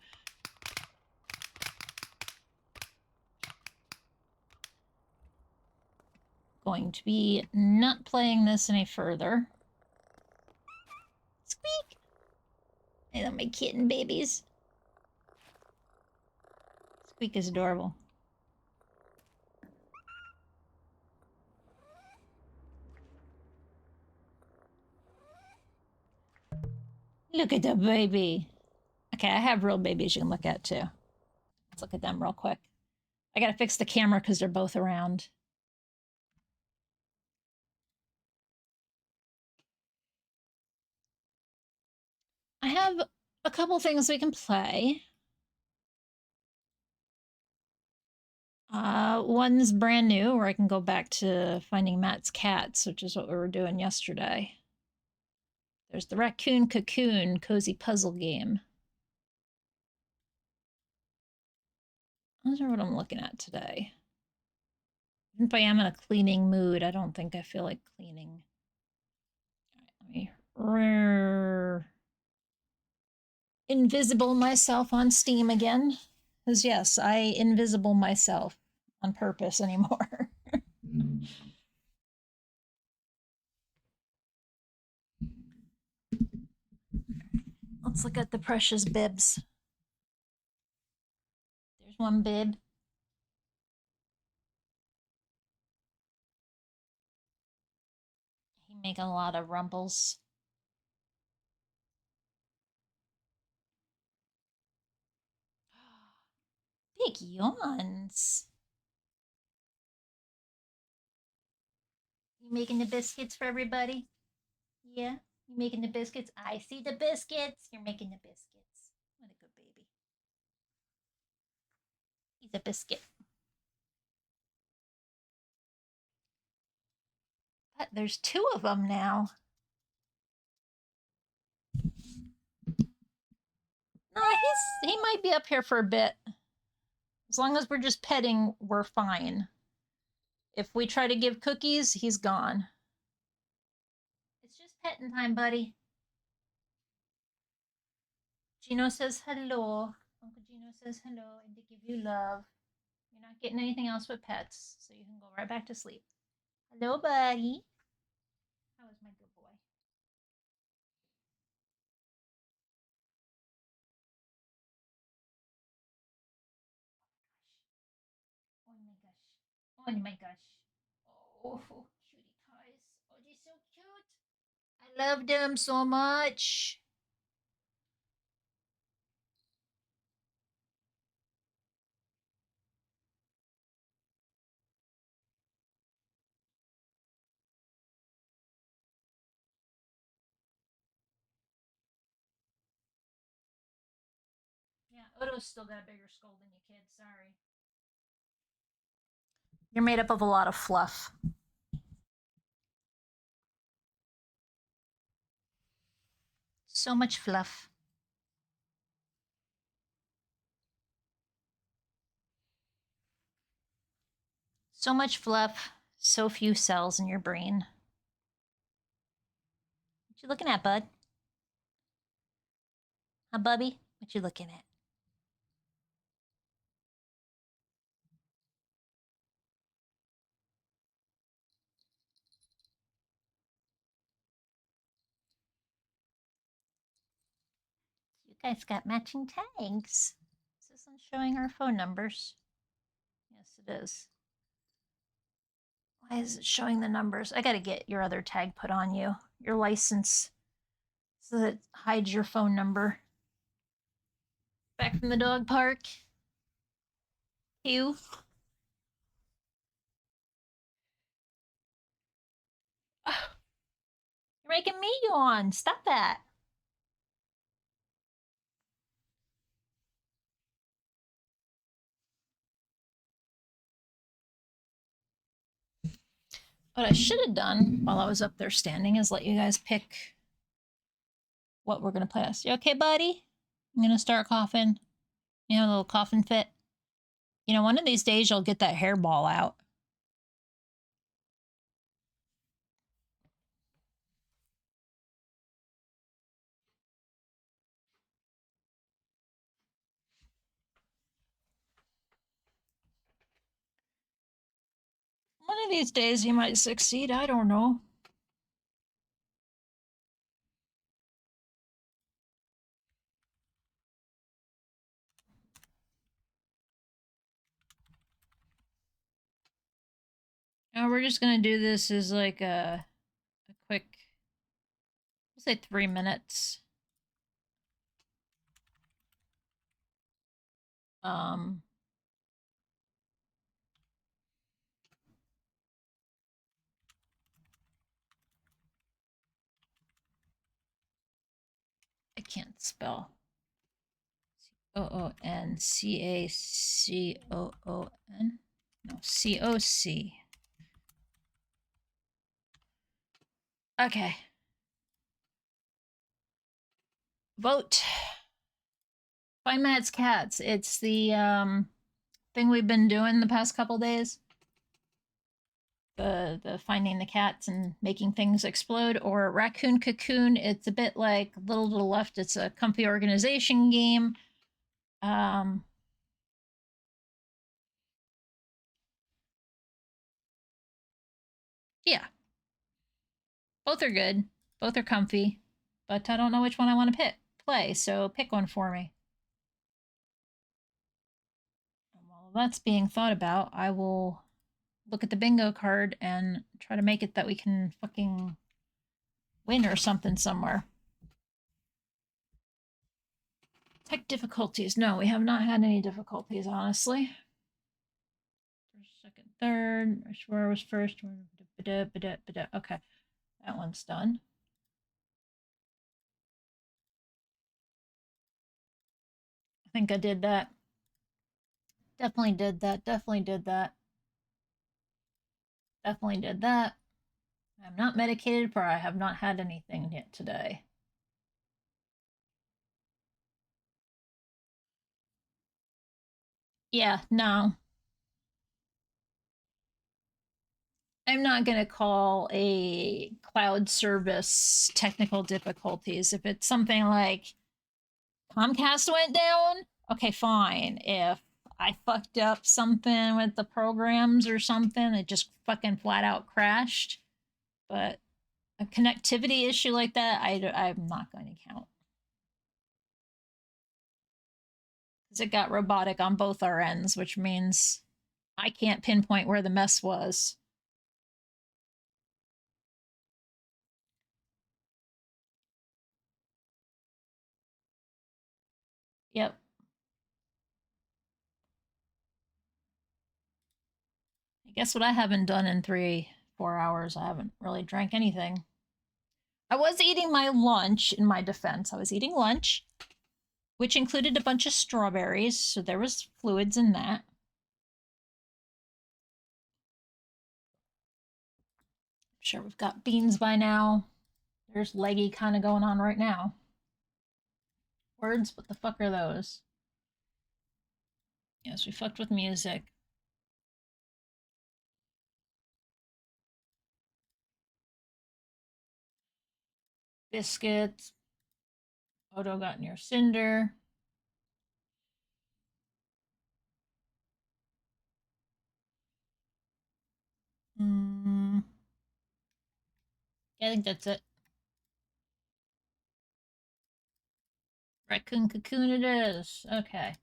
Going to be not playing this any further. Squeak! I love my kitten babies. Squeak is adorable. Look at the baby. Okay, I have real babies you can look at too. Let's look at them real quick. I gotta fix the camera because they're both around. I have a couple things we can play. One's brand new, where I can go back to finding Matt's cats, which is what we were doing yesterday. There's the Raccoon Cocoon cozy puzzle game. Those are what I'm looking at today. Even if I am in a cleaning mood, I don't think I feel like cleaning. All right, let me invisible myself on Steam again. Because yes, I invisible myself on purpose anymore. Let's look at the precious bibs. There's one bib. He making a lot of rumbles. Big yawns. You making the biscuits for everybody? Yeah? You making the biscuits? I see the biscuits. You're making the biscuits. What a good baby. He's a biscuit. But there's two of them now. No, he might be up here for a bit. As long as we're just petting, we're fine. If we try to give cookies, he's gone. It's just petting time, buddy. Gino says hello. Uncle Gino says hello and to give you love. You're not getting anything else with pets, so you can go right back to sleep. Hello, buddy. How is my good boy? Oh my gosh. Oh my gosh. Oh, cutie pies. Oh, they're so cute. I love them so much. Yeah, Odo's still got a bigger skull than you, kid. Sorry. You're made up of a lot of fluff. So much fluff. So much fluff, so few cells in your brain. What you looking at, bud? Huh, Bubby? What you looking at? You guys got matching tags. Is this one showing our phone numbers? Yes, it is. Why is it showing the numbers? I gotta get your other tag put on you. Your license. So that it hides your phone number. Back from the dog park. You. You're making me yawn. Stop that. What I should have done while I was up there standing is let you guys pick what we're going to play us. You okay, buddy? I'm going to start coughing. You know, a little coughing fit. You know, one of these days you'll get that hairball out. One of these days you might succeed. I don't know. Now we're just going to do this as like a quick, we'll say 3 minutes. I can't spell. Cooncacoon. No, COC. Okay. Vote. Find Matt's cats. It's the thing we've been doing the past couple days. The finding the cats and making things explode, or Raccoon Cocoon. It's a bit like Little to the Left. It's a comfy organization game. Yeah. Both are good. Both are comfy. But I don't know which one I want to play, so pick one for me. And while that's being thought about, I will look at the bingo card and try to make it that we can fucking win or something somewhere. Tech difficulties. No, we have not had any difficulties, honestly. First, second, third. I swear I was first. Okay, that one's done. I think I did that. Definitely did that. Definitely did that. Definitely did that. I'm not medicated, for I have not had anything yet today. Yeah, no. I'm not going to call a cloud service technical difficulties. If it's something like Comcast went down, okay, fine. If I fucked up something with the programs or something, it just fucking flat out crashed. But a connectivity issue like that, I'm not going to count. Because it got robotic on both our ends, which means I can't pinpoint where the mess was. Yep. Guess what I haven't done in 4 hours? I haven't really drank anything. I was eating my lunch, in my defense. I was eating lunch, which included a bunch of strawberries, so there was fluids in that. I'm sure we've got beans by now. There's leggy kind of going on right now. Words? What the fuck are those? Yes, we fucked with music. Biscuits. Odo got near Cinder. Yeah, I think that's it. Raccoon Cocoon it is. Okay.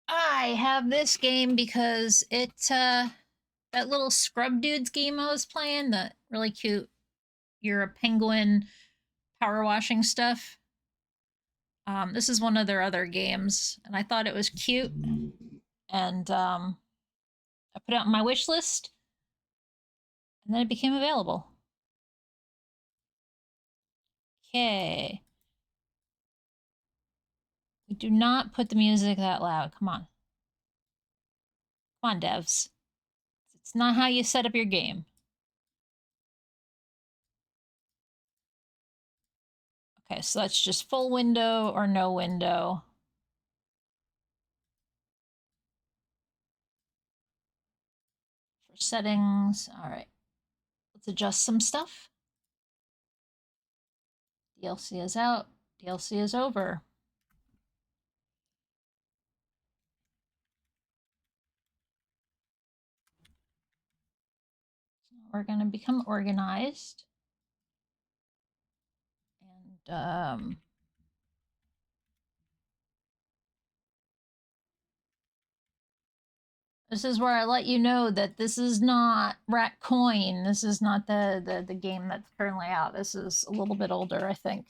I have this game because it, that little Scrub Dudes game I was playing, the really cute, you're a penguin power washing stuff. This is one of their other games, and I thought it was cute, and I put it on my wish list, and then it became available. Okay. We do not put the music that loud. Come on. Come on, devs. It's not how you set up your game. Okay, so that's just full window or no window. For settings, all right. Let's adjust some stuff. DLC is out. DLC is over. So we're going to become organized. And this is where I let you know that this is not Raccoon. This is not the game that's currently out. This is a little bit older, I think.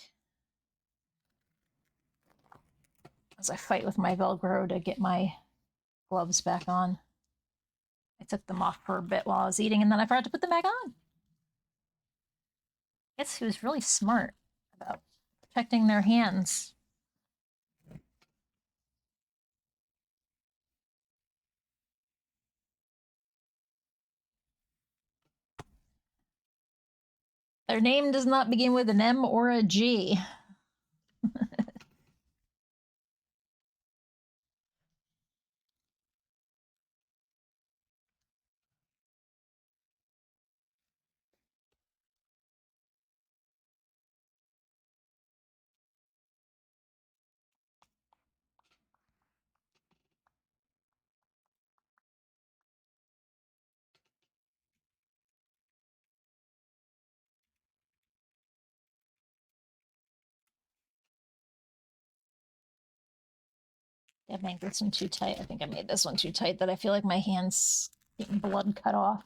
As I fight with my Velcro to get my gloves back on. I took them off for a bit while I was eating, and then I forgot to put them back on. I guess he was really smart about protecting their hands. Their name does not begin with an M or a G. I made this one too tight. I think I made this one too tight that I feel like my hand's getting blood cut off.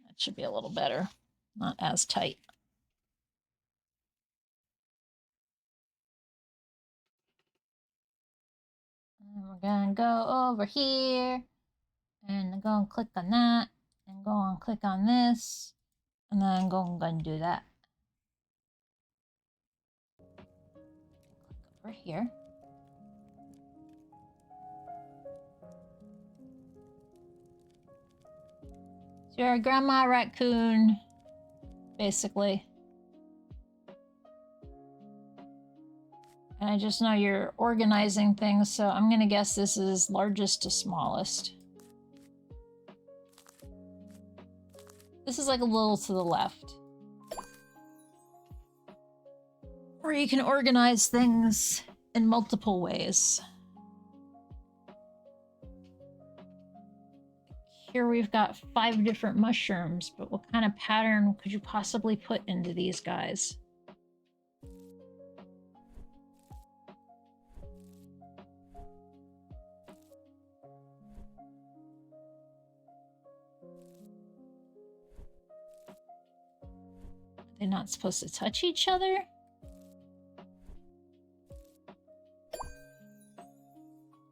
That should be a little better. Not as tight. And we're gonna go over here and go and click on that and go and click on this and then go and do that. Click over here. So you're a grandma raccoon, basically. And I just know you're organizing things, so I'm gonna guess this is largest to smallest. This is like a little to the left. Or you can organize things in multiple ways. Here we've got 5 different mushrooms, but what kind of pattern could you possibly put into these guys? They're not supposed to touch each other?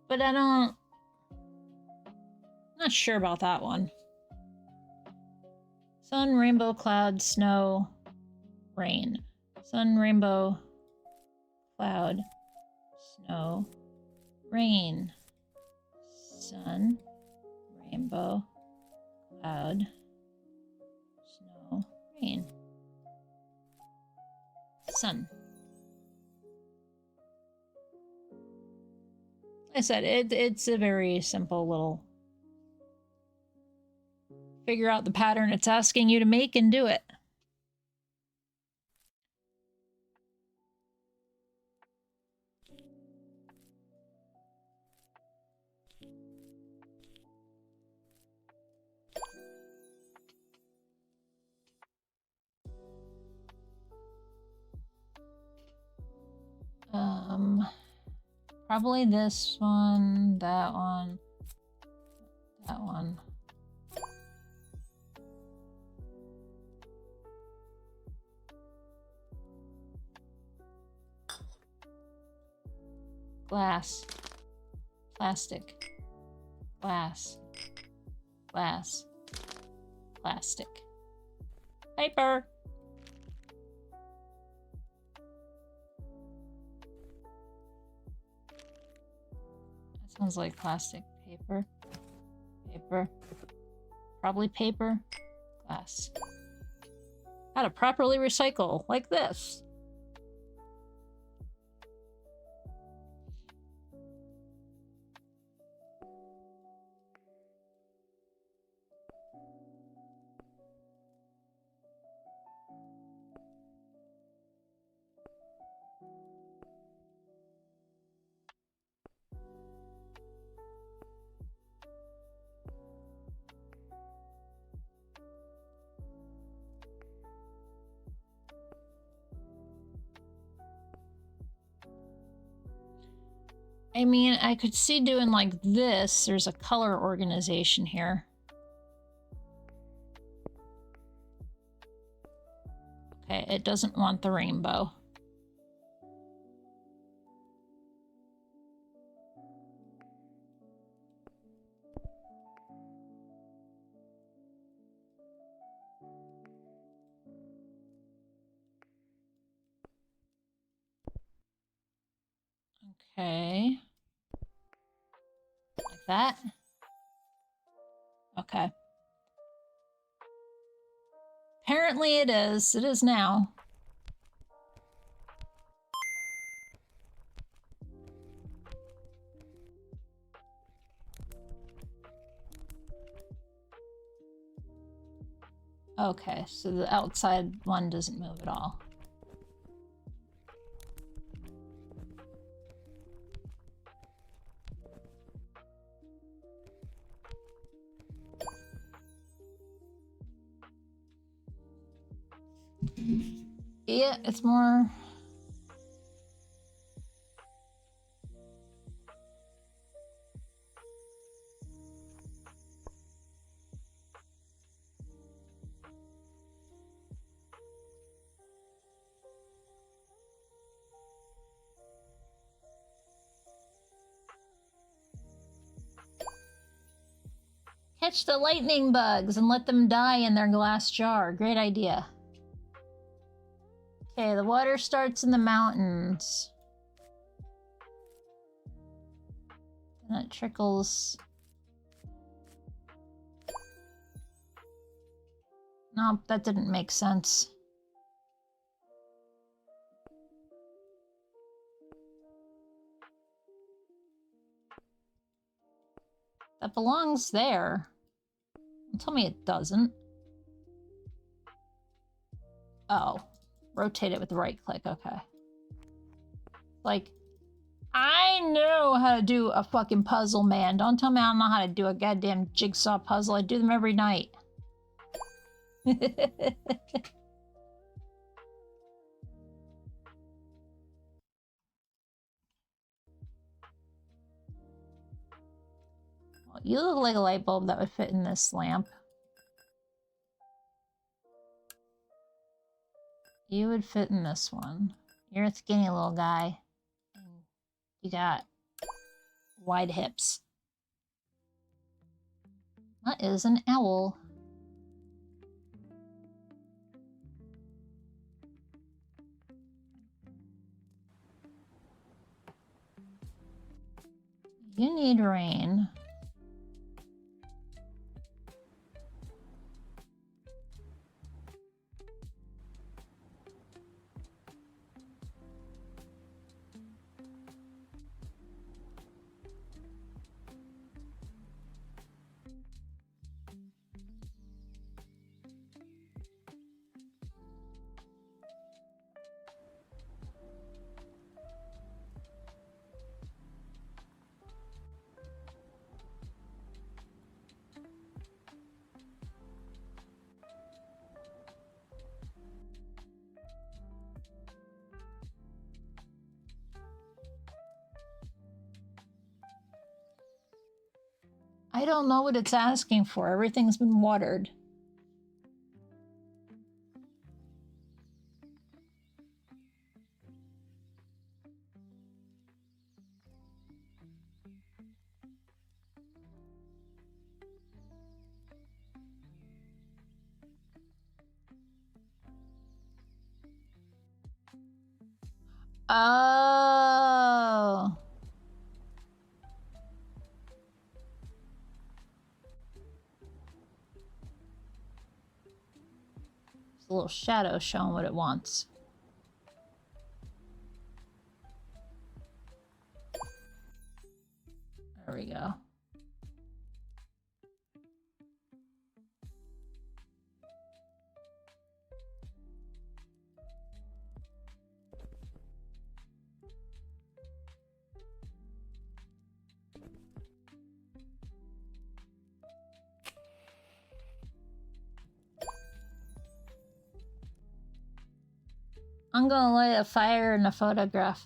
But I don't... Not sure about that one. Sun, rainbow, cloud, snow, rain. Sun, rainbow, cloud, snow, rain. Sun, rainbow, cloud, snow, rain. Sun. Like I said, it's a very simple little... Figure out the pattern it's asking you to make and do it. Probably this one, that one, that one. Glass, plastic, glass, glass, plastic, paper. That sounds like plastic, paper, paper, probably paper, glass. How to properly recycle, like this. I mean, I could see doing like this. There's a color organization here. Okay, it doesn't want the rainbow. Okay. Like that. Okay. Apparently it is. It is now. Okay, so the outside one doesn't move at all. Yeah, it's more... Catch the lightning bugs and let them die in their glass jar. Great idea. Okay, the water starts in the mountains. And it trickles. Nope, that didn't make sense. That belongs there. Don't tell me it doesn't. Oh. Rotate it with the right click, okay. Like, I know how to do a fucking puzzle, man. Don't tell me I don't know how to do a goddamn jigsaw puzzle. I do them every night. Well, you look like a light bulb that would fit in this lamp. You would fit in this one. You're a skinny little guy. You got wide hips. What is an owl? You need rain. I don't know what it's asking for. Everything's been watered. Oh. There's a little shadow showing what it wants. There we go. I'm gonna light a fire in a photograph.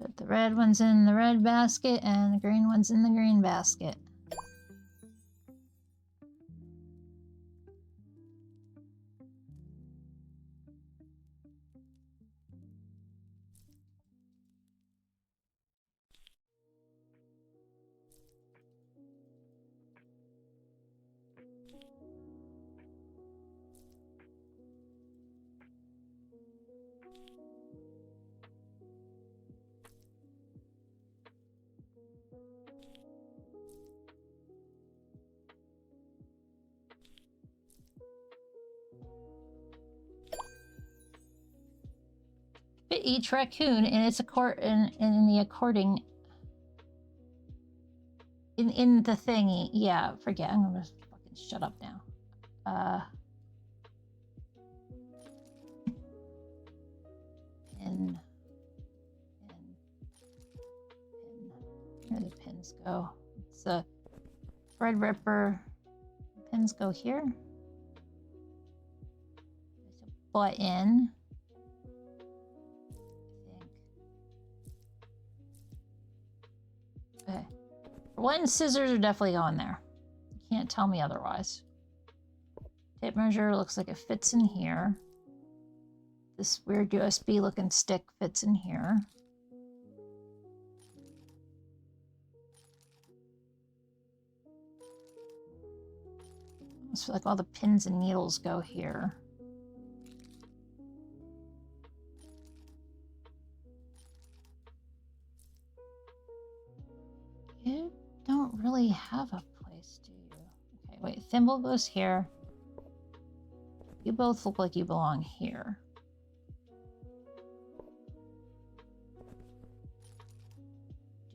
Put the red one's in the red basket and the green one's in the green basket. Fit each raccoon in its in the according in the thingy. Yeah, forget. I'm gonna fucking shut up now. pins go? It's a thread ripper. Pins go here. There's a button. I think. Okay. For one, scissors are definitely going there. You can't tell me otherwise. Tape measure looks like it fits in here. This weird USB looking stick fits in here. Almost feel like all the pins and needles go here. You don't really have a place, do you? Okay, wait, thimble goes here. You both look like you belong here.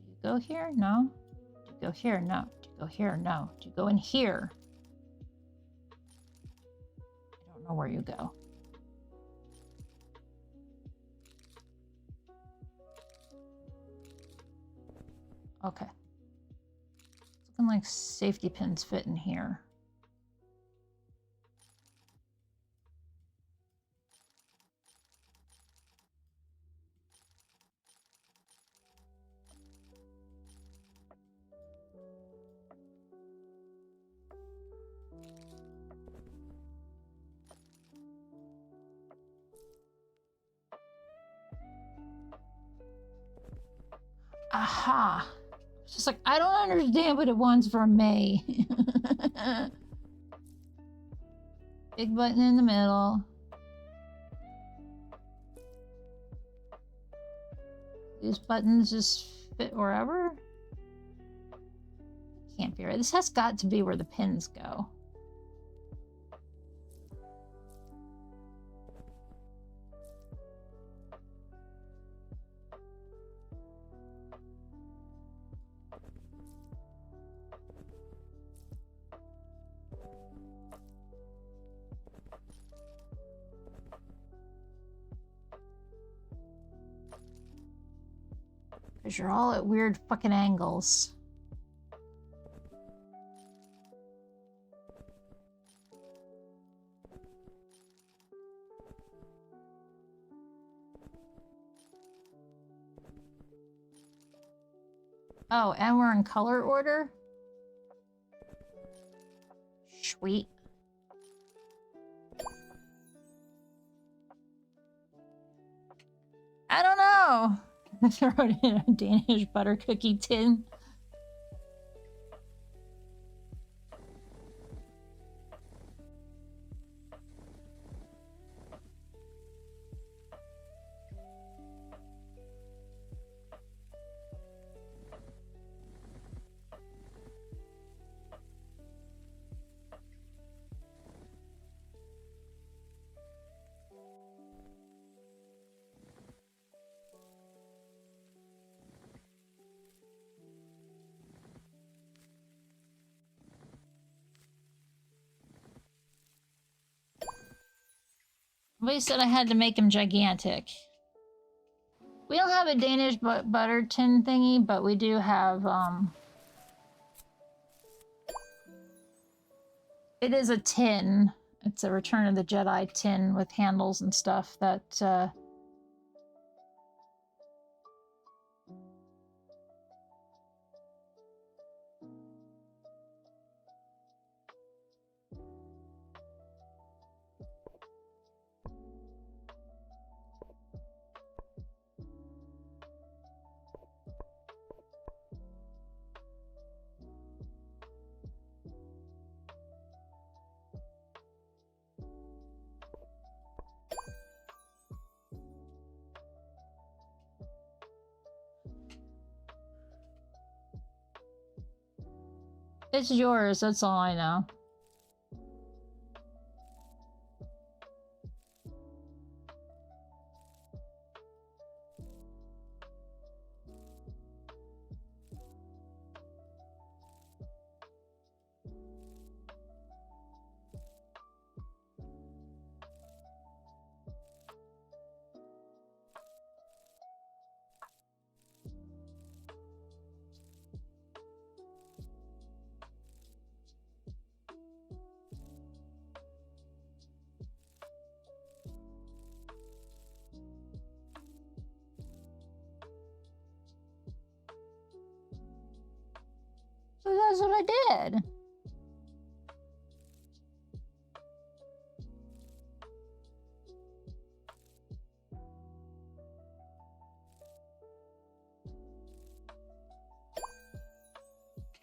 Do you go here? No. Do you go here? No. Do you go here? No. Do you go in here? I don't know where you go. Okay. It's looking like safety pins fit in here. Aha! It's just like, I don't understand what it wants from me. Big button in the middle. These buttons just fit wherever? Can't be right. This has got to be where the pins go. Because you're all at weird fucking angles. Oh, and we're in color order? Sweet. I don't know. Throw it in a Danish butter cookie tin. Somebody said I had to make him gigantic. We don't have a Danish butter tin thingy, but we do have, it is a tin. It's a Return of the Jedi tin with handles and stuff that, it's yours, that's all I know. That's what I did.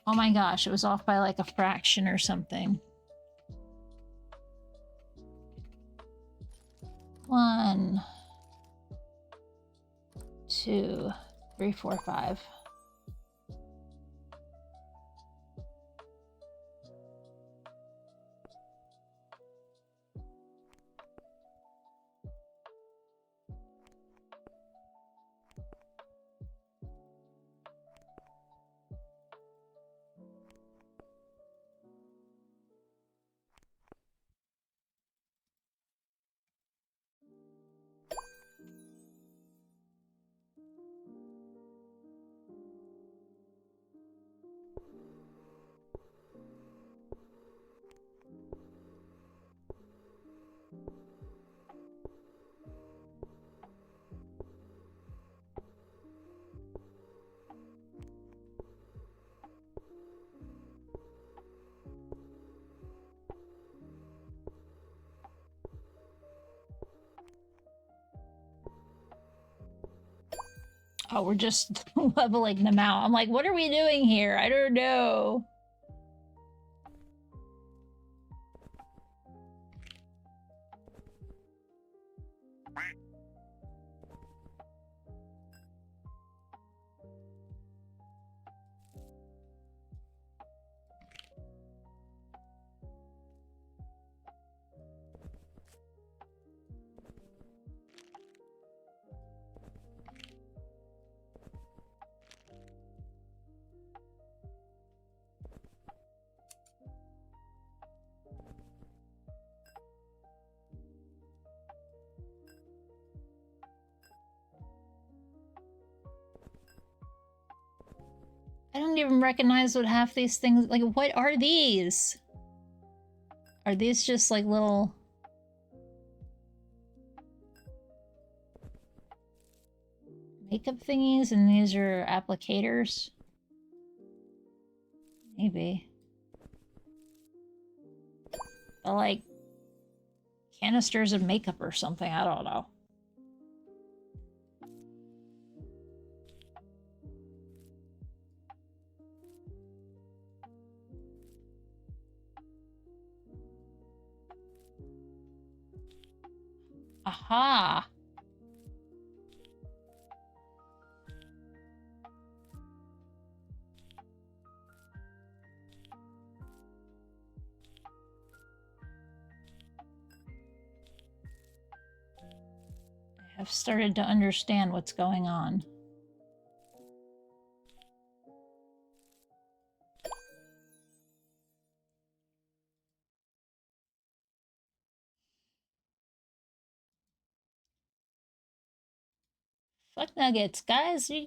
Oh my gosh, it was off by like a fraction or something. 1, 2, 3, 4, 5. Oh, we're just leveling them out. I'm like, what are we doing here? I don't know. I don't even recognize what half these things... Like, what are these? Are these just, like, little... makeup thingies, and these are applicators? Maybe. They're, like, canisters of makeup or something. I don't know. Aha! I have started to understand what's going on. Fuck nuggets, guys! I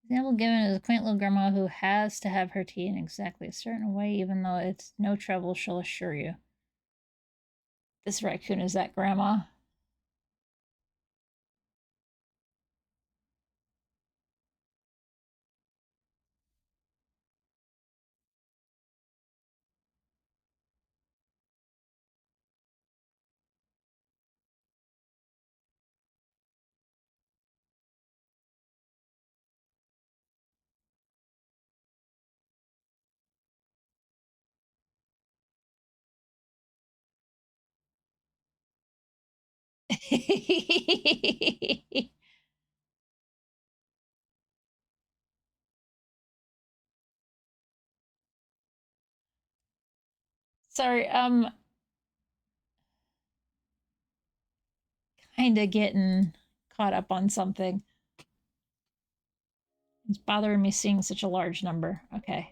Example given is a quaint little grandma who has to have her tea in exactly a certain way, even though it's no trouble, she'll assure you. This raccoon is that grandma. Sorry, kind of getting caught up on something. It's bothering me seeing such a large number. Okay.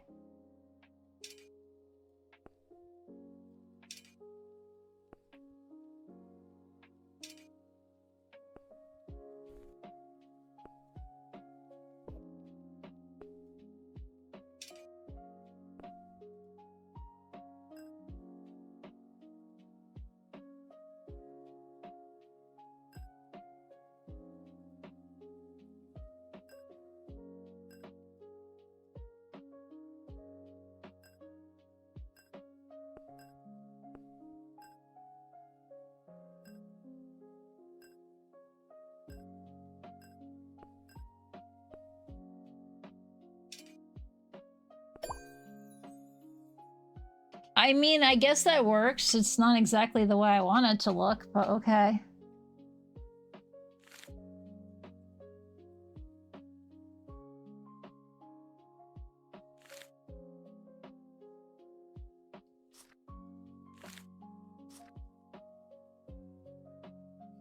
I mean, I guess that works. It's not exactly the way I want it to look, but okay.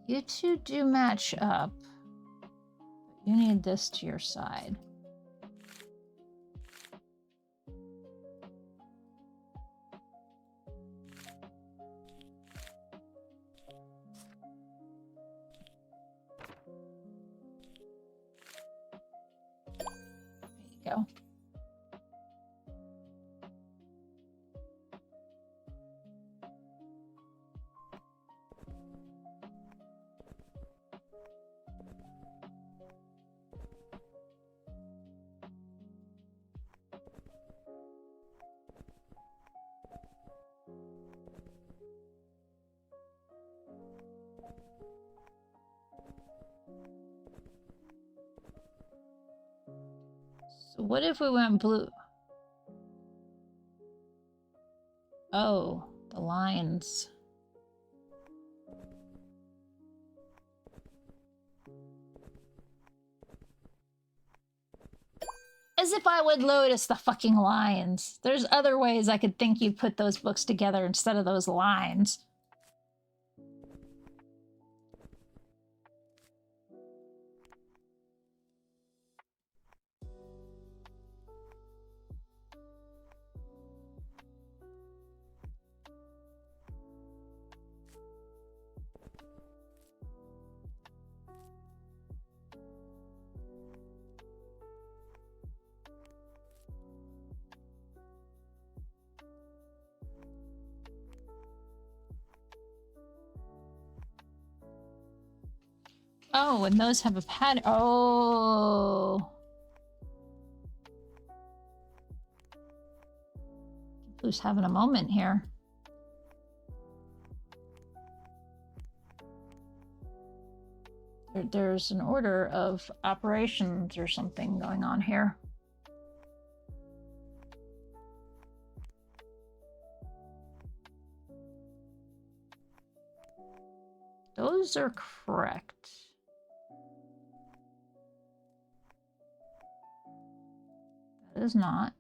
You two do match up. You need this to your side. There you go. So what if we went blue? Oh, the lines. As if I would notice the fucking lines. There's other ways I could think you'd put those books together instead of those lines. Oh, and those have a pattern. Oh. Who's having a moment here? There's an order of operations or something going on here. Those are correct. That is not.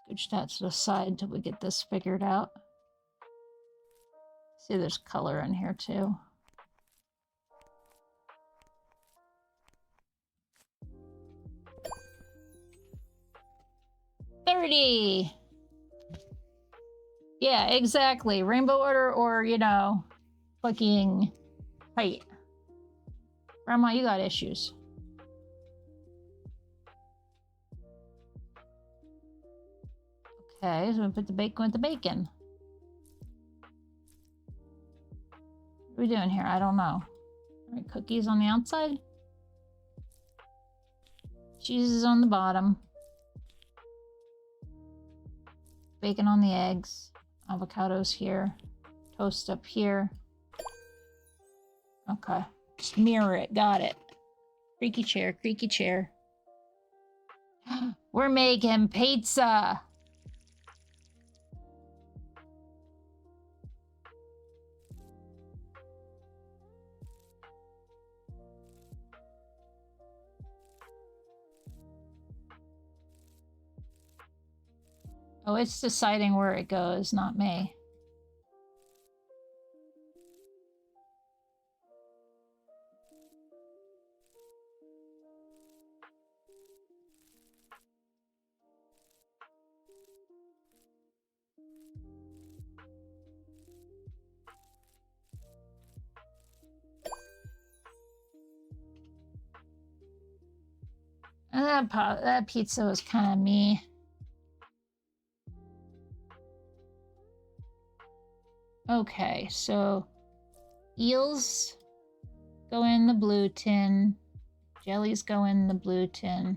Scooch that to the side until we get this figured out. See, there's color in here too. $30. Yeah, exactly. Rainbow order or, you know, fucking height. Grandma, you got issues. Okay, so we put the bacon with the bacon. What are we doing here? I don't know. Alright, cookies on the outside. Cheese is on the bottom. Bacon on the eggs. Avocados here. Toast up here. Okay. Just mirror it. Got it. Creaky chair, creaky chair. We're making pizza! Oh, it's deciding where it goes, not me. And that pizza was kind of me. Okay, so eels go in the blue tin. Jellies go in the blue tin.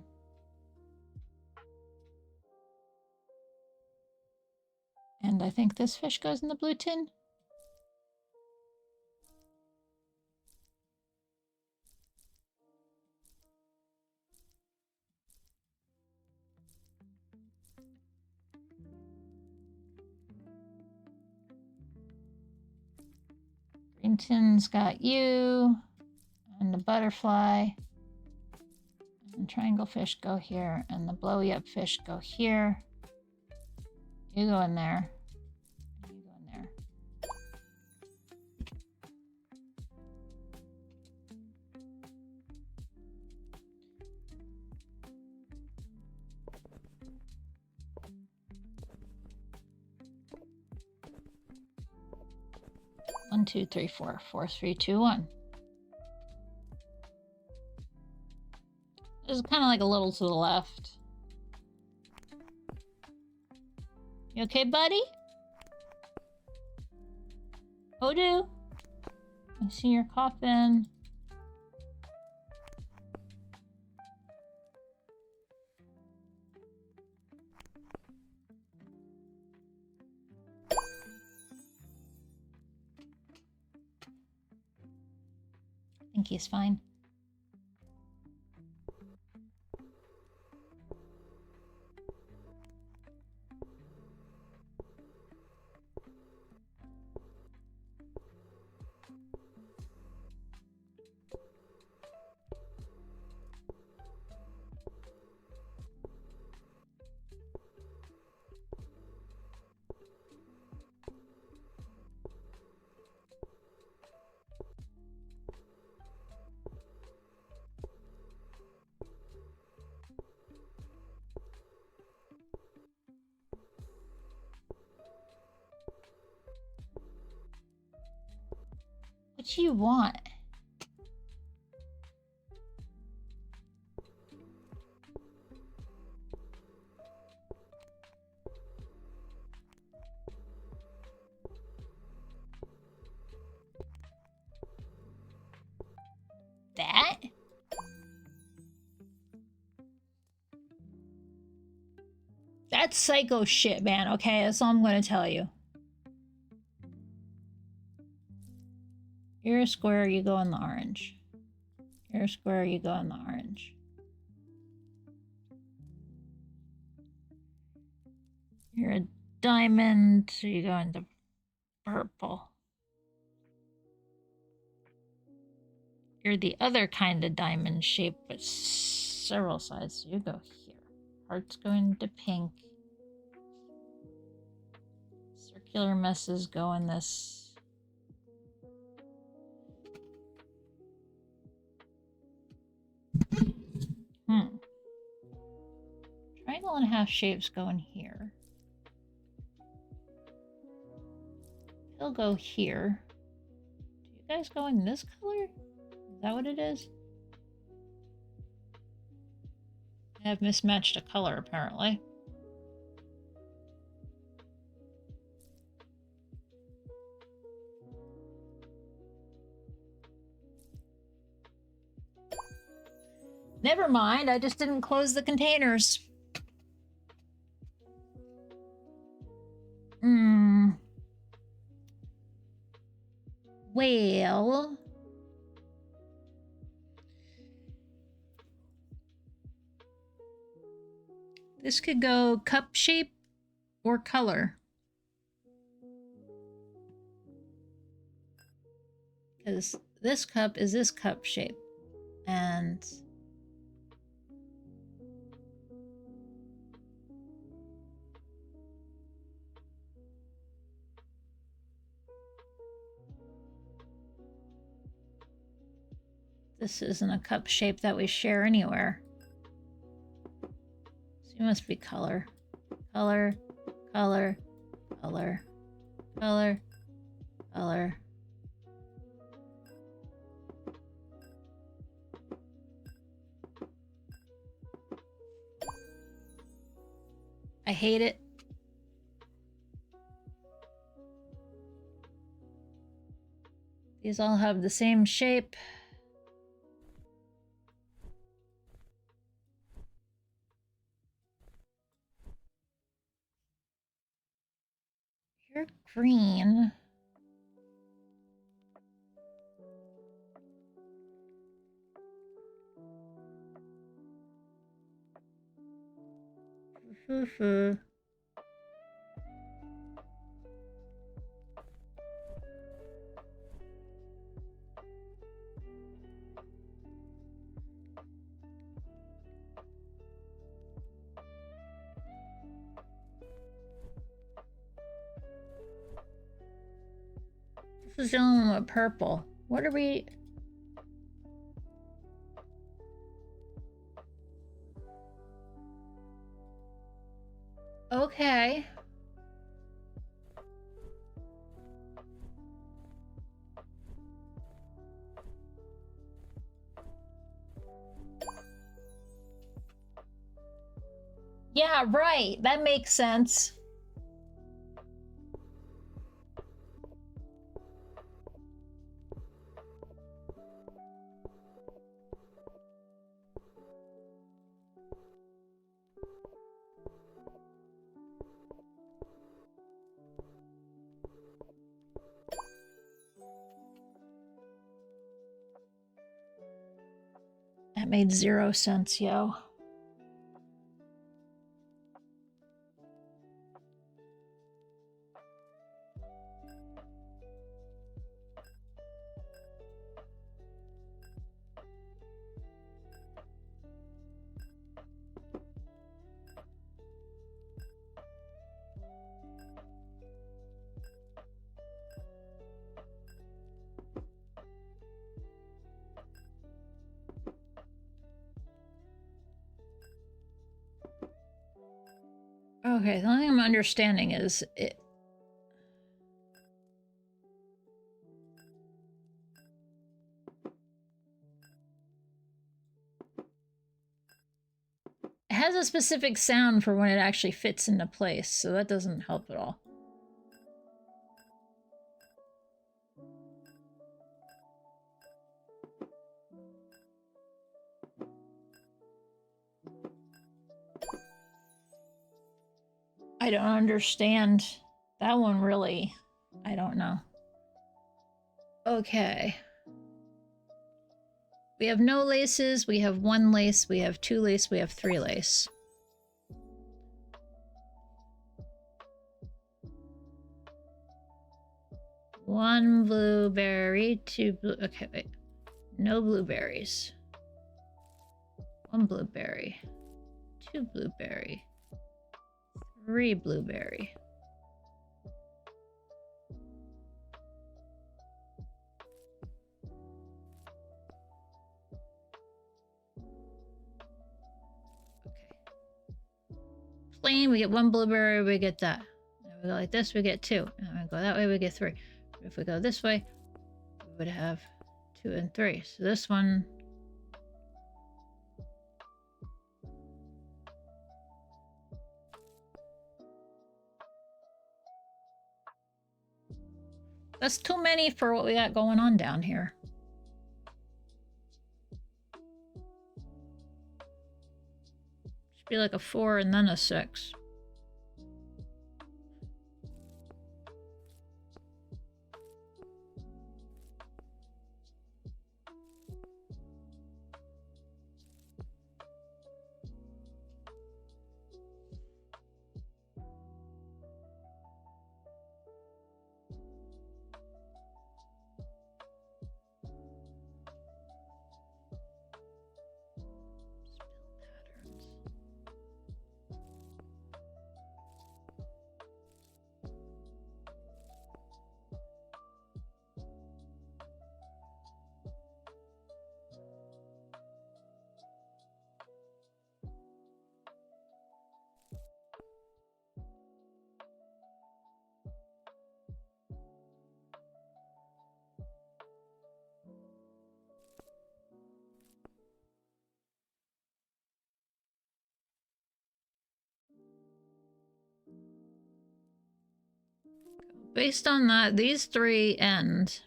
And I think this fish goes in the blue tin. Green tin's got you. And the butterfly. And triangle fish go here. And the blowy up fish go here. You go in there. And you go in there. One, two, three, four. 4, 3, 2, 1. This is kind of like a little to the left. You okay, buddy? Odu? I see your coffin. I think he's fine. What do you want? That? That's psycho shit, man, okay? That's all I'm gonna tell you. You're a square, you go in the orange. You're a square, you go in the orange. You're a diamond, so you go into purple. You're the other kind of diamond shape, but several sides, so you go here. Hearts go into pink. Circular messes go in this. Triangle and half shapes go in here. He'll go here. Do you guys go in this color? Is that what it is? I have mismatched a color, apparently. Never mind, I just didn't close the containers. Well... This could go cup shape or color. Because this cup is this cup shape. And... this isn't a cup shape that we share anywhere. So it must be color. Color, color, color, color, color. I hate it. These all have the same shape. You're green. This is the only one with purple. What are we... Okay. Yeah, right. That makes sense. That made 0 sense, yo. Okay, the only thing I'm understanding is it has a specific sound for when it actually fits into place, so that doesn't help at all. I don't understand that one really. I don't know. Okay. We have no laces, we have 1 lace, we have 2 lace, we have 3 lace. One blueberry, 2 blue... Okay, wait. No blueberries. 1 blueberry. 2 blueberry. 3 blueberry. Plain, we get 1 blueberry, we get that. If we go like this, we get 2. And we go that way, we get 3. If we go this way, we would have 2 and 3. So this one... That's too many for what we got going on down here. Be like a 4 and then a 6. Based on that, these 3 end.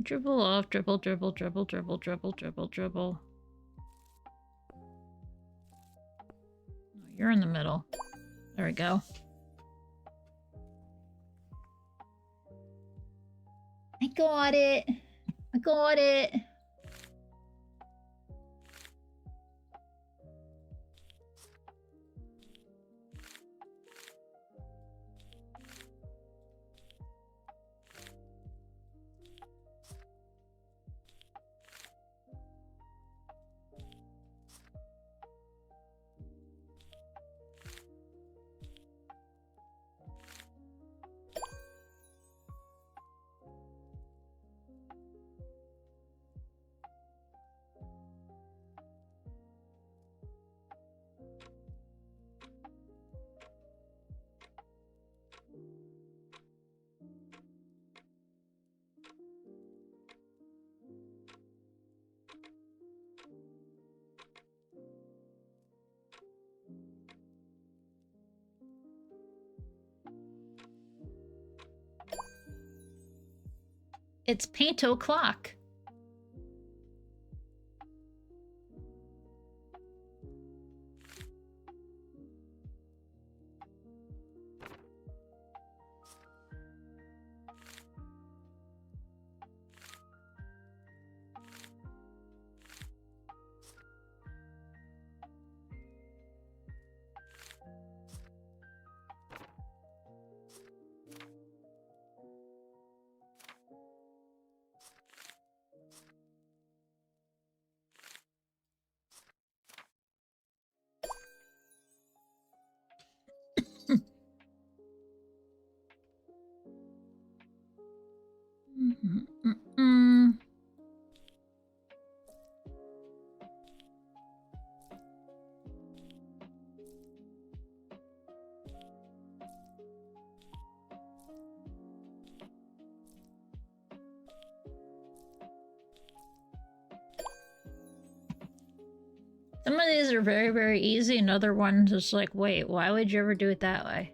Dribble off, dribble, dribble, dribble, dribble, dribble, dribble, dribble. You're in the middle. There we go. I got it. I got it. It's paint o'clock. Some of these are very, very easy, and other ones is like, wait, why would you ever do it that way?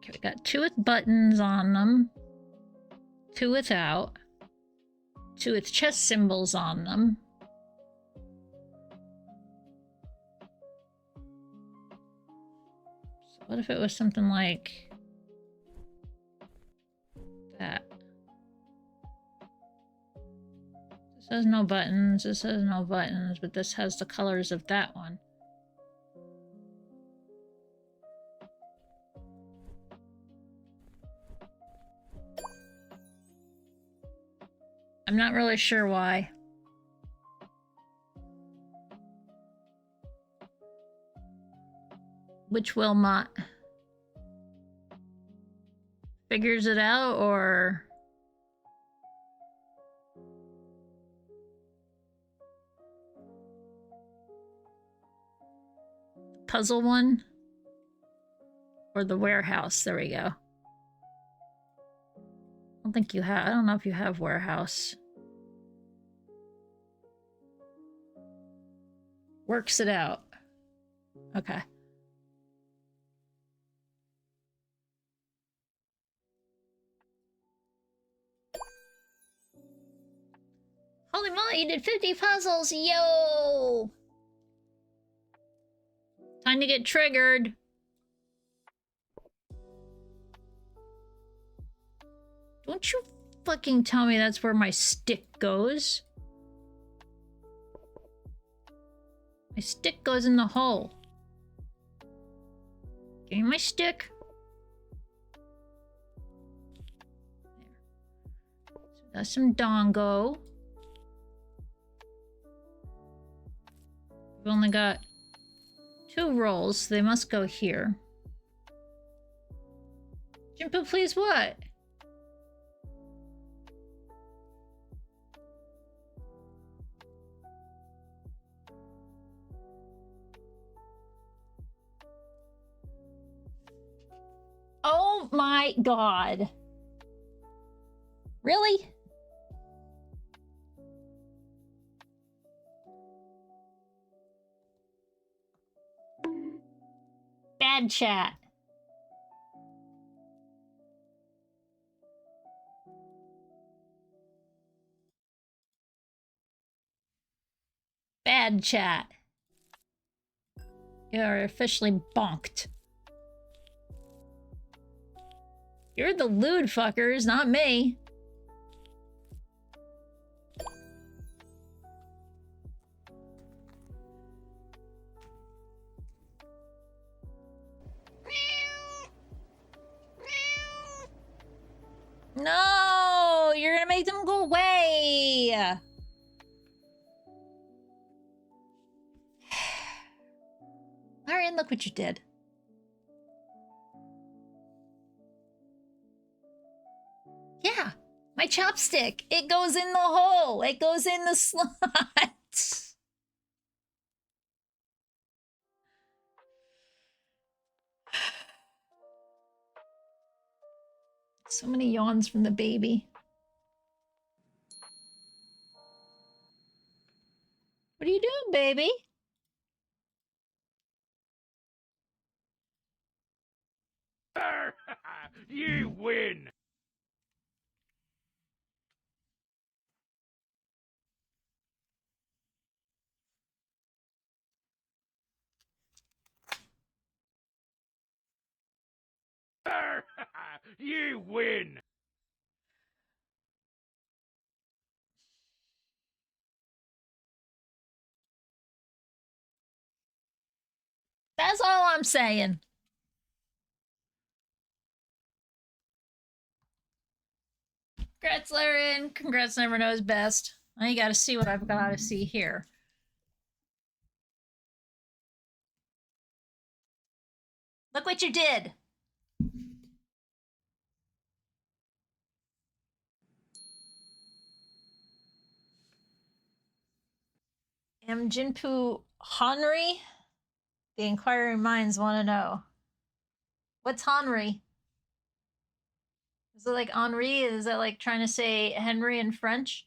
Okay, we got 2 with buttons on them, 2 without, 2 with chest symbols on them. So what if it was something like that? This has no buttons, this has no buttons, but this has the colors of that one. I'm not really sure why. Which Wilmot figures it out, or puzzle one, or the warehouse? There we go. I don't think you have. I don't know if you have warehouse. Works it out. Okay. Holy moly, you did 50 puzzles! Yo! Time to get triggered. Don't you fucking tell me that's where my stick goes. My stick goes in the hole. Give me my stick. There. So that's some dongo. We've only got 2 rolls, so they must go here. Ginpu, please what? Oh my god. Really? Bad chat. Bad chat. You're officially bonked. You're the lewd fuckers, not me. No, you're gonna make them go away. Alright, look what you did. Yeah, my chopstick. It goes in the hole. It goes in the slot. So many yawns from the baby. What are you doing, baby? You win! You win! That's all I'm saying. Congrats, Larian. Congrats, never knows best. Now you gotta see what I've got to see here. Look what you did. Am Ginpu Henry? The inquiring minds want to know. What's Henry? Is it like Henri? Is that like trying to say Henry in French?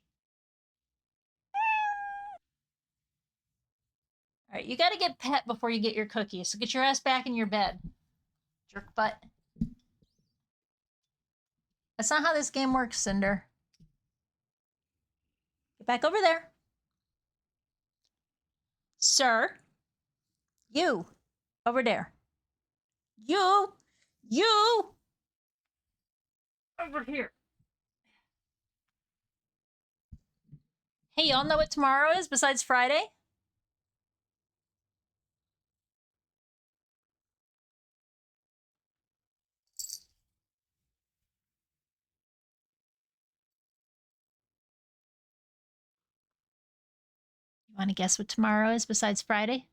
All right, you got to get pet before you get your cookies. So get your ass back in your bed, jerk butt. That's not how this game works, Cinder. Get back over there. Sir. You. Over there. You. Over here. Hey, y'all know what tomorrow is besides Friday? You want to guess what tomorrow is besides Friday?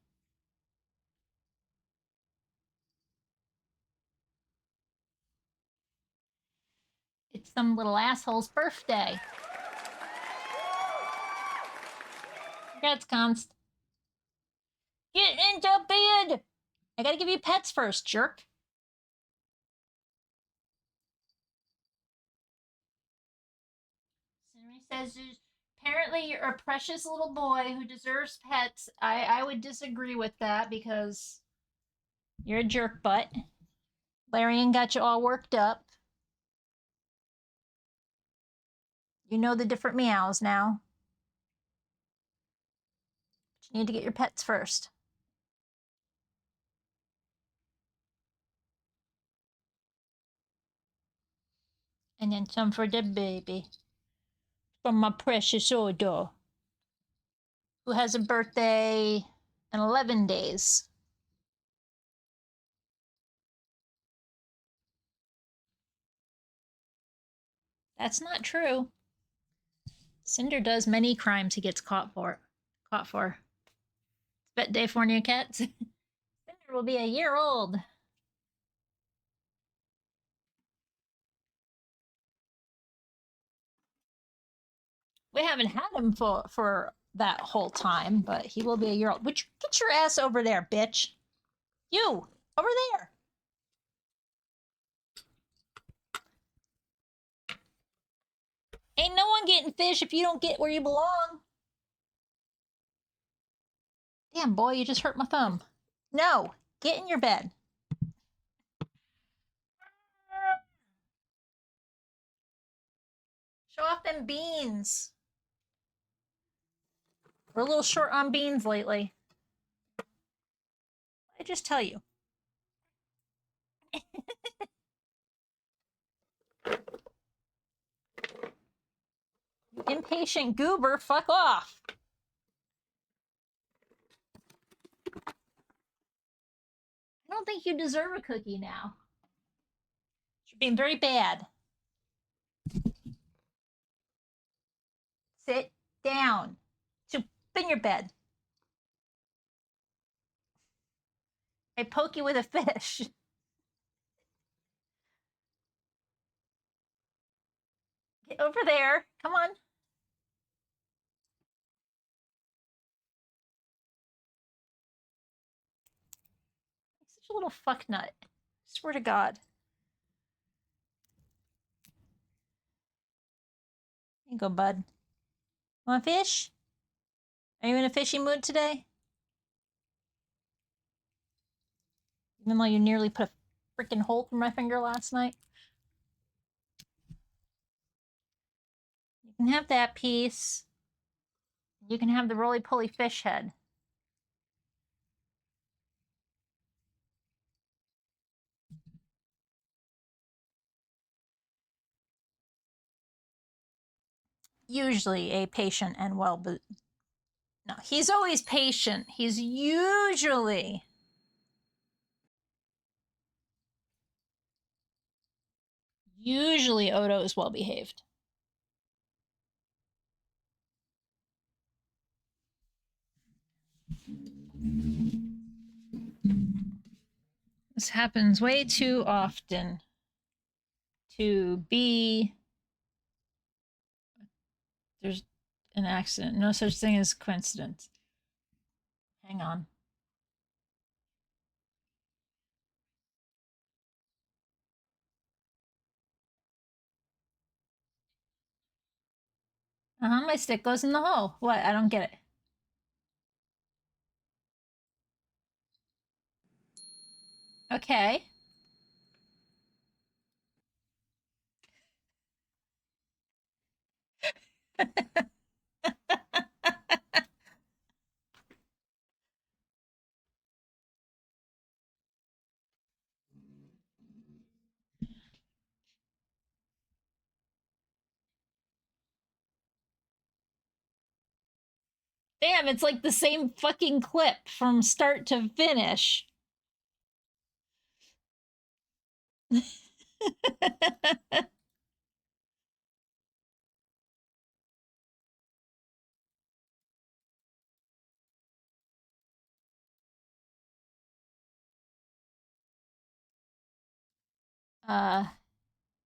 It's some little asshole's birthday. Congrats, Const. Get into bed! I gotta give you pets first, jerk. Henry says apparently you're a precious little boy who deserves pets. I would disagree with that because you're a jerk butt. Larian got you all worked up. You know the different meows now. But you need to get your pets first. And then some for the baby. From my precious Odo, who has a birthday in 11 days. That's not true. Cinder does many crimes he gets caught for. Bet day for new cats. Cinder will be a year old. We haven't had him for that whole time, but he will be a year old. Get your ass over there, bitch. You, over there. Ain't no one getting fish if you don't get where you belong. Damn, boy, you just hurt my thumb. No, get in your bed. Show off them beans. We're a little short on beans lately. I just tell you. Impatient goober, fuck off. I don't think you deserve a cookie now. You're being very bad. Sit down. So in your bed. I poke you with a fish. Get over there. Come on. Such a little fuck nut. Swear to God. Here you go, bud. Want fish? Are you in a fishy mood today? Even though you nearly put a freaking hole through my finger last night. You can have that piece. You can have the roly-poly fish head. Usually a patient and well, but no, he's always patient. He's usually Odo is well behaved. This happens way too often to be. There's an accident. No such thing as coincidence. Hang on. My stick goes in the hole. What? I don't get it. Okay. Damn, it's like the same fucking clip from start to finish.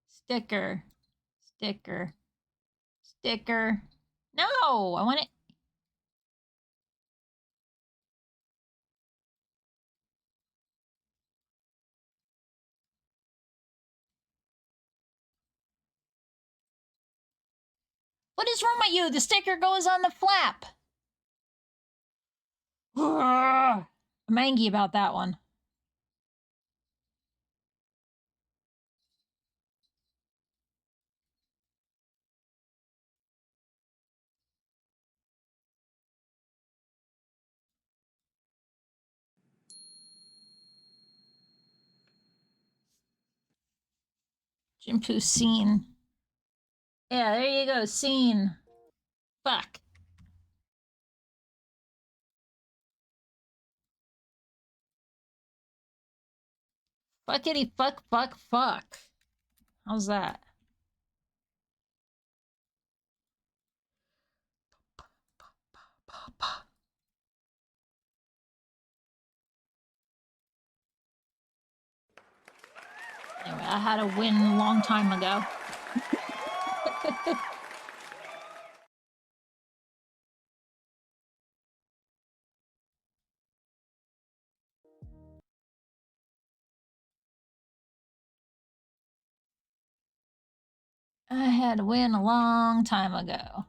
Sticker. Sticker. Sticker. No! I want it. What is wrong with you? The sticker goes on the flap. I'm angry about that one. Ginpu scene. Yeah, there you go, scene. Fuck. Fuckity fuck fuck fuck. How's that? Anyway, I had a win a long time ago. I had a win a long time ago.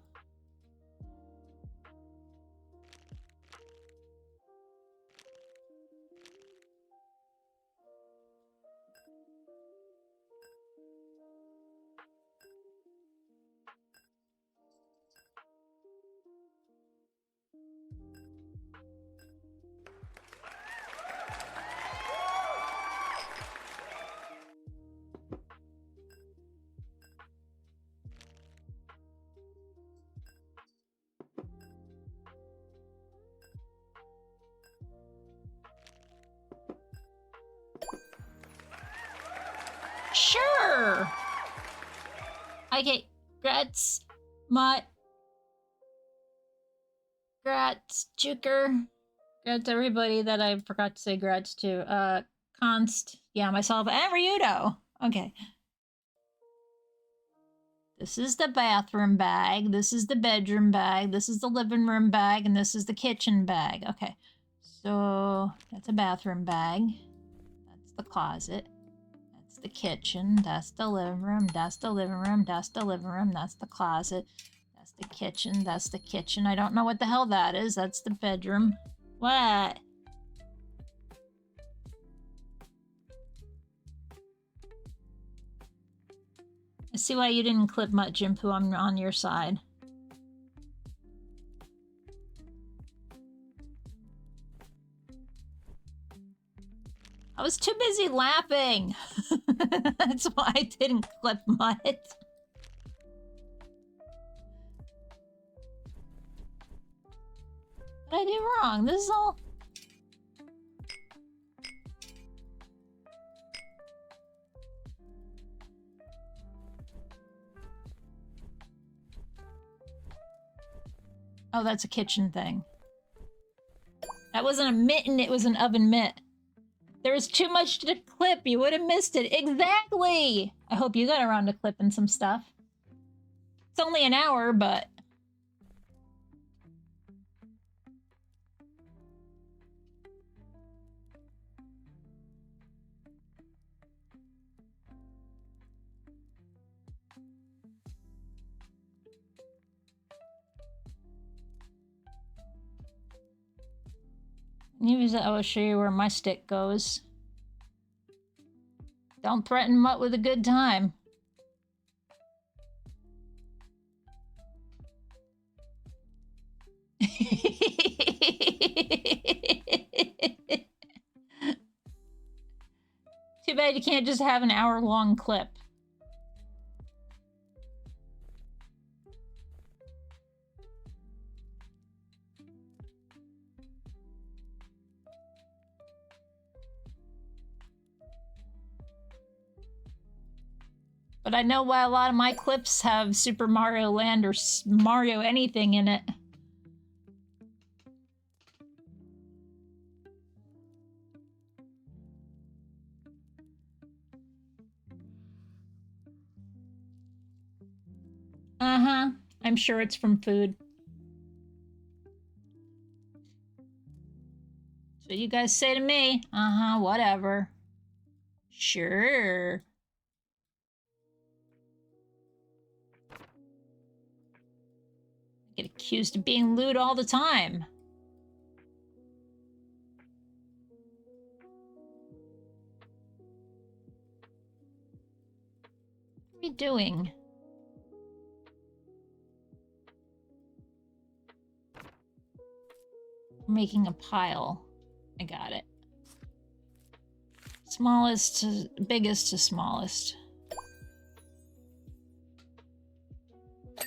Sure. Okay, grats, Mutt. Grats, Juker. Grats everybody that I forgot to say grats to. Const. Yeah, myself and Ryudo. Okay. This is the bathroom bag. This is the bedroom bag. This is the living room bag. And this is the kitchen bag. Okay. So that's a bathroom bag. That's the closet. That's the kitchen. That's the living room. That's the living room. That's the living room. That's the closet. That's the kitchen. That's the kitchen. I don't know what the hell that is. That's the bedroom. What? I see why you didn't clip much, Ginpu. I'm on your side. I was too busy laughing. That's why I didn't clip much. What did I do wrong? This is all... Oh, that's a kitchen thing. That wasn't a mitten, it was an oven mitt. There was too much to clip, you would have missed it. Exactly! I hope you got around to clipping some stuff. It's only an hour, but... I will show you where my stick goes. Don't threaten Mutt with a good time. Too bad you can't just have an hour-long clip. But I know why a lot of my clips have Super Mario Land or Mario anything in it. Uh-huh. I'm sure it's from food. That's what you guys say to me. Uh-huh, whatever. Sure. I get accused of being lewd all the time. What are we doing? We're making a pile. I got it. Smallest to biggest to smallest.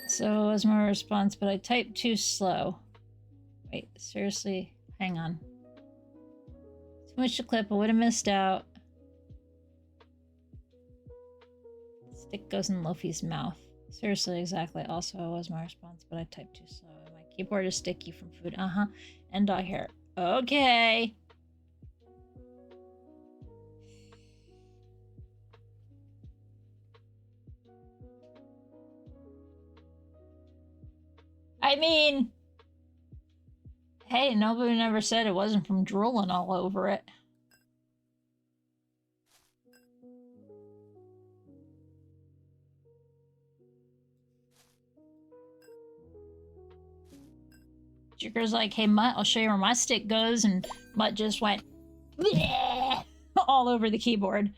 So was my response, but I typed too slow. Wait, seriously? Hang on. Too much to clip, I would have missed out. Stick goes in Lofi's mouth. Seriously, exactly. Also, was my response, but I typed too slow. My keyboard is sticky from food. Uh-huh. And dog hair. Okay. I mean, hey, nobody never said it wasn't from drooling all over it. Jicker's like, hey, Mutt, I'll show you where my stick goes, and Mutt just went all over the keyboard.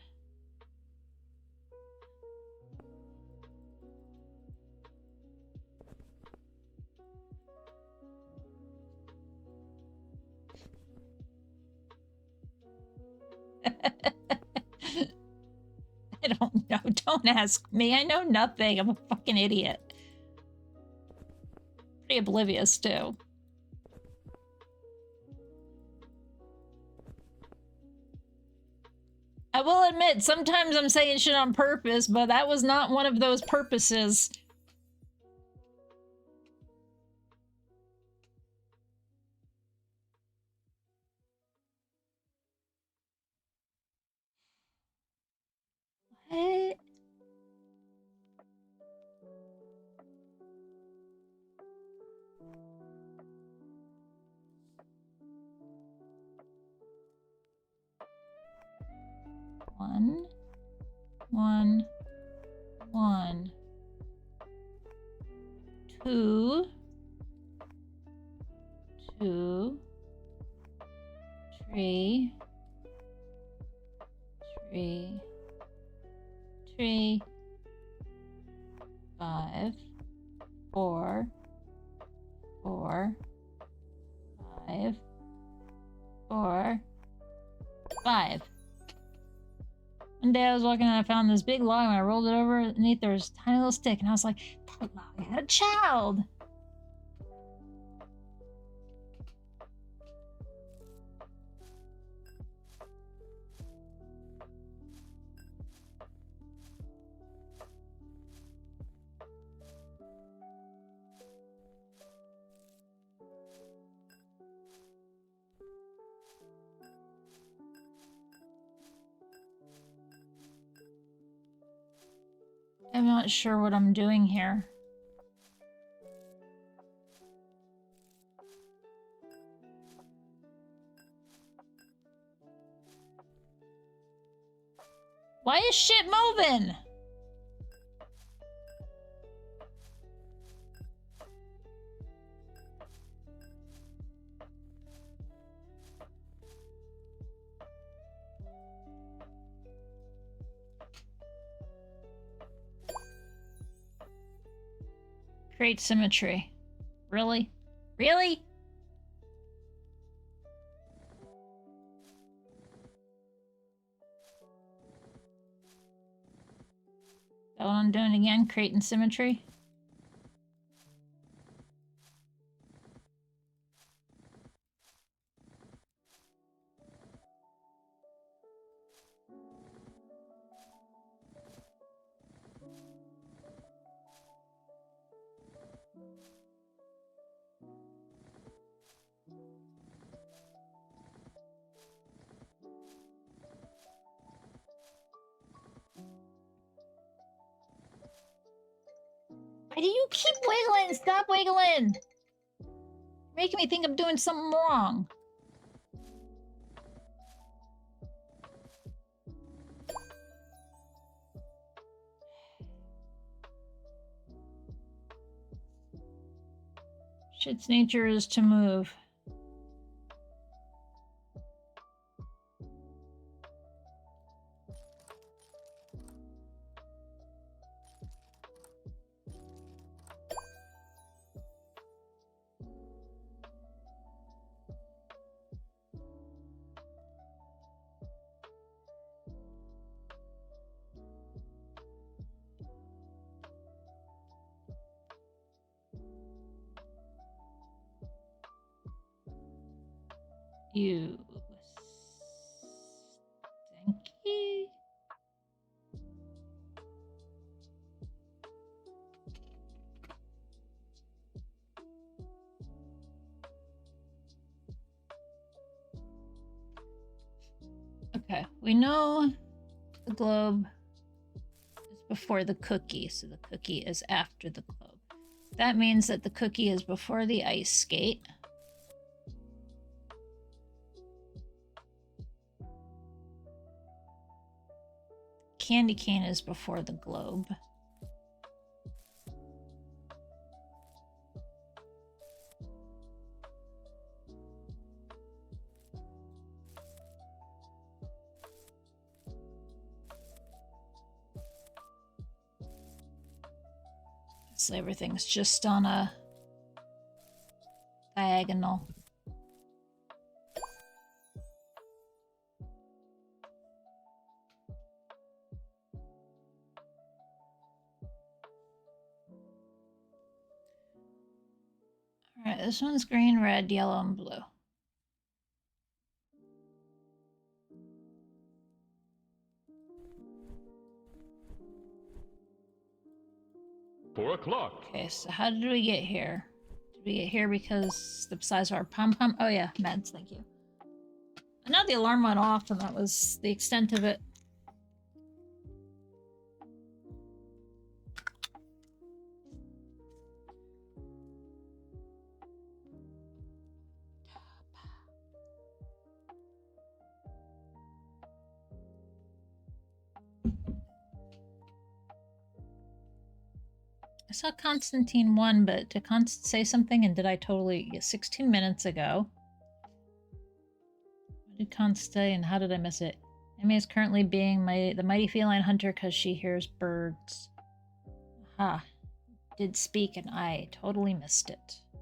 I don't know. Don't ask me. I know nothing. I'm a fucking idiot. Pretty oblivious, too. I will admit, sometimes I'm saying shit on purpose, but that was not one of those purposes. What? One, one, one, two, two, three, three, three, 5, 4, 4, 5, 4, 5. One day I was walking and I found this big log and I rolled it over underneath there was a tiny little stick and I was like, that log had a child. I'm not sure what I'm doing here. Why is shit moving? Create symmetry. Really? Really? Is that what I'm doing again? Creating symmetry? Why do you keep wiggling? Stop wiggling! Making me think I'm doing something wrong. Shit's nature is to move. You stinky. Okay, we know the globe is before the cookie, so the cookie is after the globe. That means that the cookie is before the ice skate. Candy cane is before the globe. So everything's just on a diagonal. Alright, this one's green, red, yellow, and blue. Okay, so how did we get here? Did we get here because the size of our pom-pom? Oh yeah, meds, thank you. I know the alarm went off and that was the extent of it. I saw Constantine 1, but did Const say something and did I totally... 16 minutes ago. What did Const say and how did I miss it? Amy is currently being the mighty feline hunter because she hears birds. Aha. Did speak and I totally missed it. I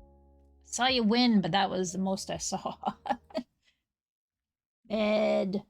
saw you win, but that was the most I saw. Bed.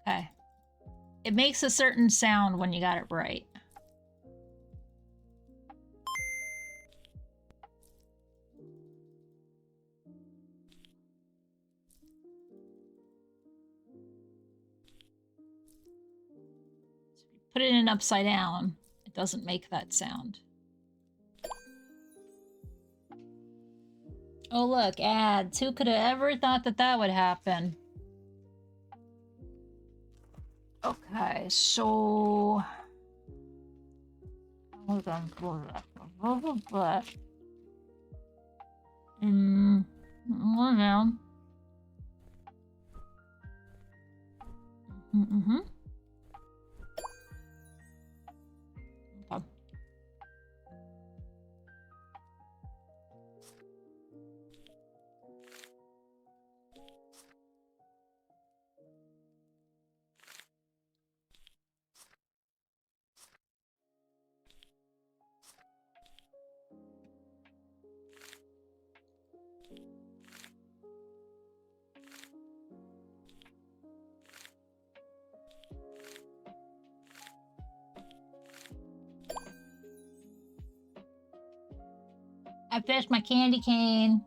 Okay. It makes a certain sound when you got it right. So if you put it in upside down, it doesn't make that sound. Oh look, ads. Who could have ever thought that that would happen? Okay, so... Hold on. One down. Okay. I finished my candy cane.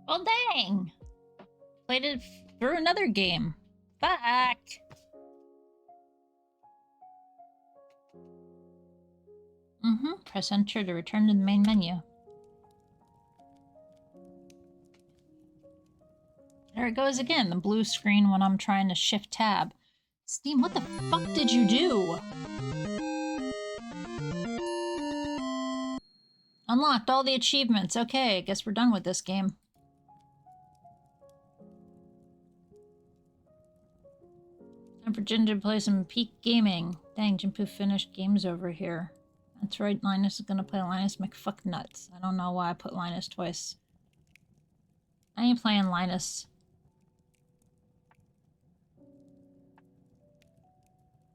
Well, dang. Played it through another game. Fuck. Press enter to return to the main menu. There it goes again, the blue screen when I'm trying to shift tab. Steam, what the fuck did you do? Unlocked all the achievements. Okay, I guess we're done with this game. Time for Ginger to play some Peak Gaming. Dang, Ginpu finished games over here. That's right, Linus is gonna play Linus McFucknuts. I don't know why I put Linus twice. I ain't playing Linus.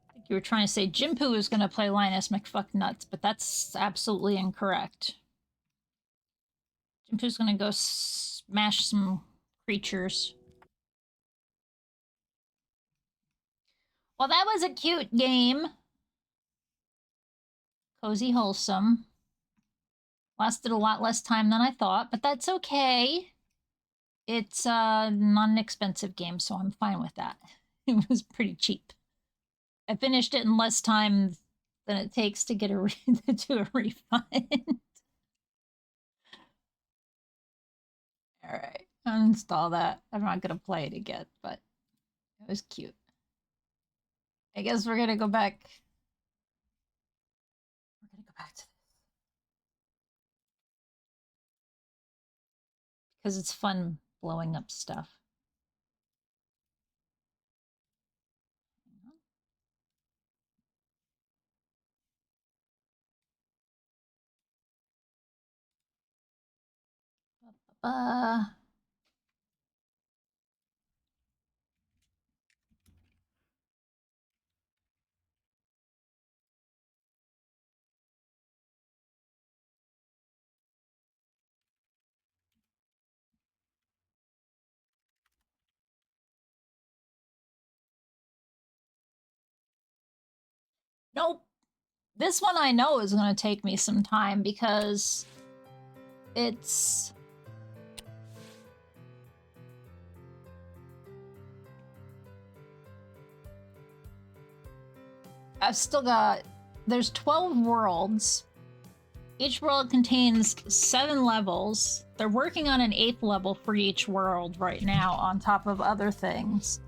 I think you were trying to say Ginpu is gonna play Linus McFucknuts, but that's absolutely incorrect. Ginpu's gonna go smash some creatures. Well, that was a cute game. Cozy, wholesome. Lasted a lot less time than I thought, but that's okay. It's not an expensive game, so I'm fine with that. It was pretty cheap. I finished it in less time than it takes to get to do a refund. Alright, uninstall that. I'm not gonna play it again, but it was cute. I guess we're gonna go back. We're gonna go back to this. Because it's fun blowing up stuff. Nope. This one I know is going to take me some time because it's... I've still got... There's 12 worlds. Each world contains 7 levels. They're working on an 8th level for each world right now on top of other things.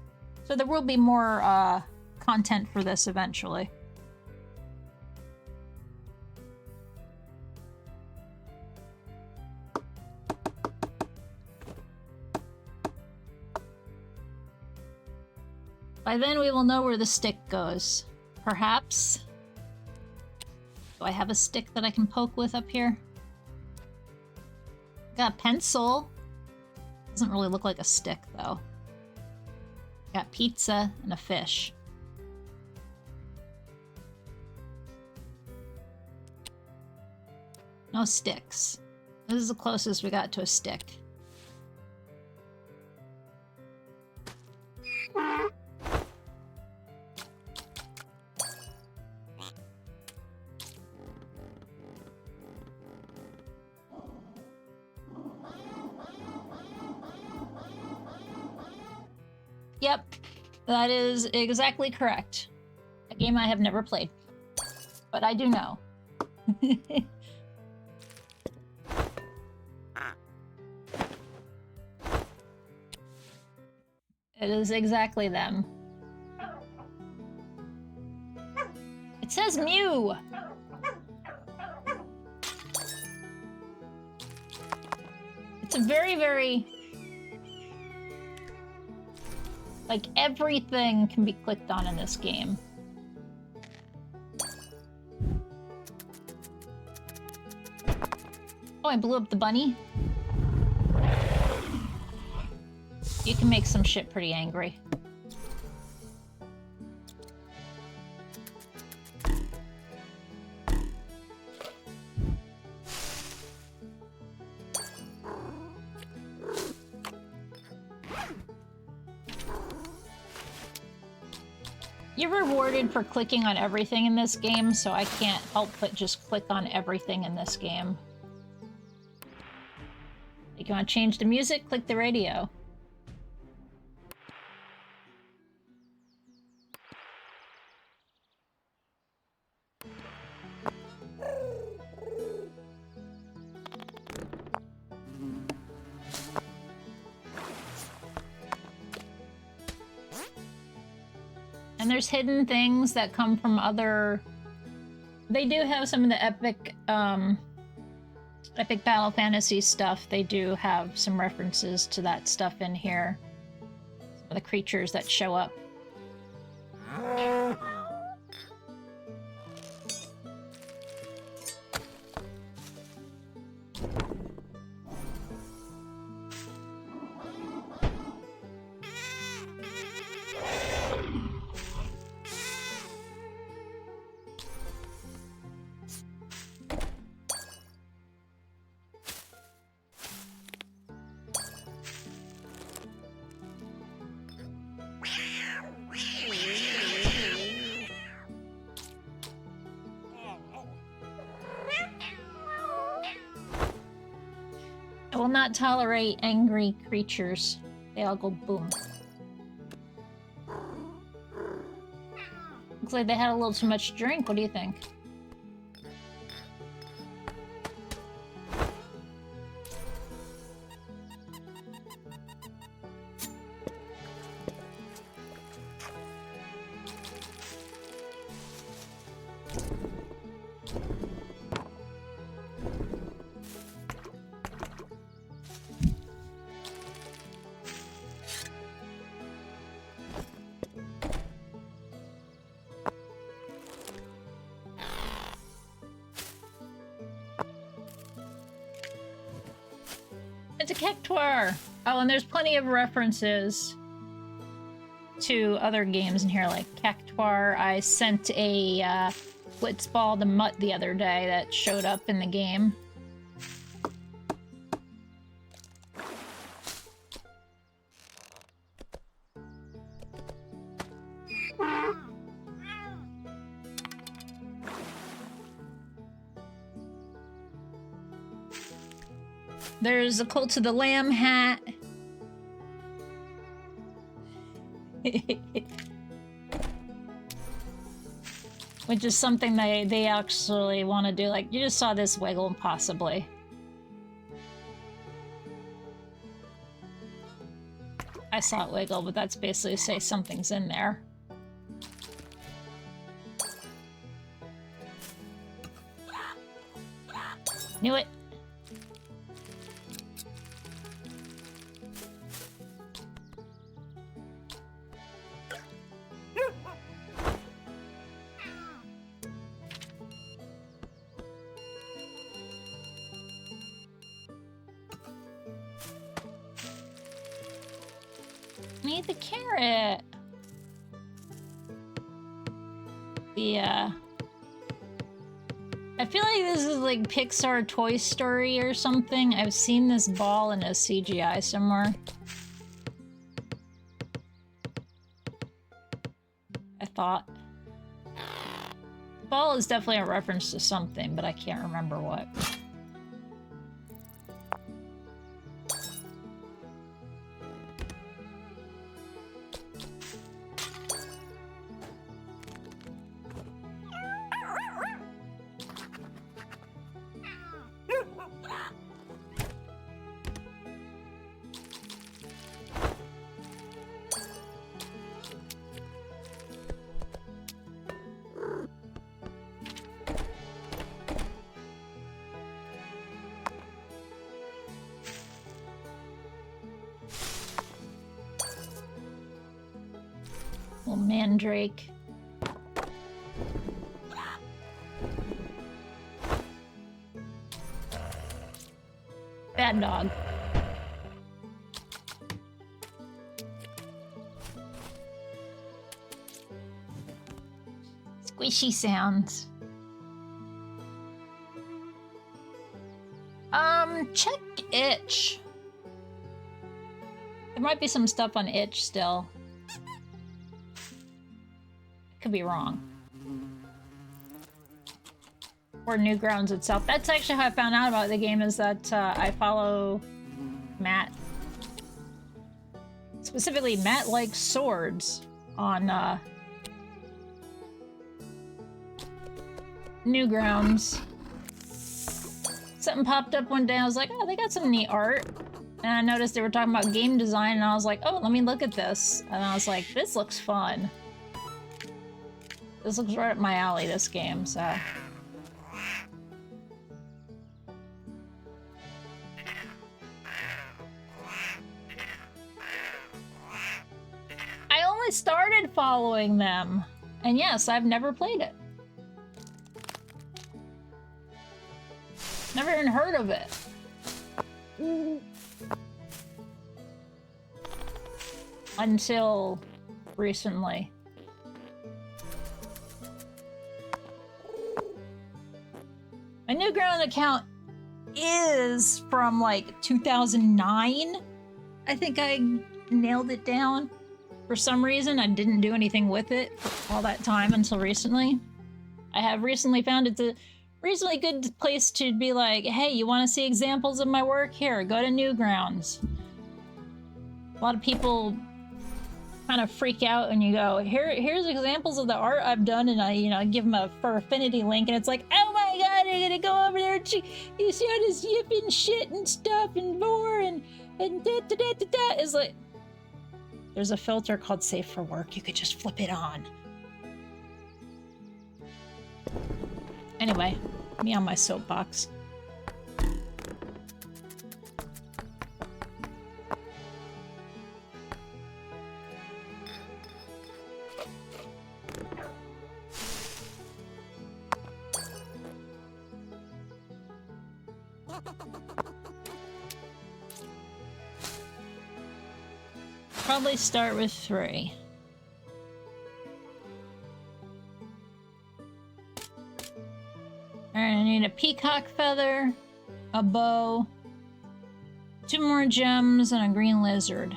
So there will be more content for this eventually. By then we will know where the stick goes. Perhaps. Do I have a stick that I can poke with up here? Got a pencil. Doesn't really look like a stick though. Got pizza and a fish. No sticks. This is the closest we got to a stick. Yep, that is exactly correct. A game I have never played, but I do know. It is exactly them. It says Mew! It's a very, very... Like, everything can be clicked on in this game. Oh, I blew up the bunny. You can make some shit pretty angry. You're rewarded for clicking on everything in this game, so I can't help but just click on everything in this game. If you want to change the music, click the radio. And there's hidden things that come from other... They do have some of the epic, epic Battle Fantasy stuff. They do have some references to that stuff in here. Some of the creatures that show up. I will not tolerate angry creatures. They all go boom. Looks like they had a little too much drink. What do you think? It's a Cactuar! Oh, and there's plenty of references to other games in here, like Cactuar. I sent a Blitzball to Mutt the other day that showed up in the game. There's a Cult of the Lamb hat. Which is something they actually want to do. Like, you just saw this wiggle, possibly. I saw it wiggle, but that's basically to say something's in there. Knew it. Need the carrot. I feel like this is like Pixar Toy Story or something. I've seen this ball in a CGI somewhere. I thought. Ball is definitely a reference to something, but I can't remember what. Mandrake. Bad dog. Squishy sounds. Check itch. There might be some stuff on itch still. Could be wrong. Or Newgrounds itself. That's actually how I found out about the game, is that I follow Matt. Specifically, Matt likes swords on Newgrounds. Something popped up one day, I was like, oh, they got some neat art. And I noticed they were talking about game design, and I was like, oh, let me look at this. And I was like, this looks fun. This looks right up my alley, this game, so. I only started following them. And yes, I've never played it. Never even heard of it. Until recently. My Newground account is from like 2009. I think I nailed it down. For some reason, I didn't do anything with it for all that time until recently. I have recently found it's a reasonably good place to be like, hey, you want to see examples of my work? Here, go to Newgrounds. A lot of people kind of freak out and you go, here's examples of the art I've done, and I give them a for affinity link, and it's like, oh my god, I'm gonna go over there and you see all this yipping shit and stuff and more and da. It's like, there's a filter called Safe for Work. You could just flip it on. Anyway, me on my soapbox. Probably start with 3. Alright, I need a peacock feather, a bow, 2 more gems, and a green lizard.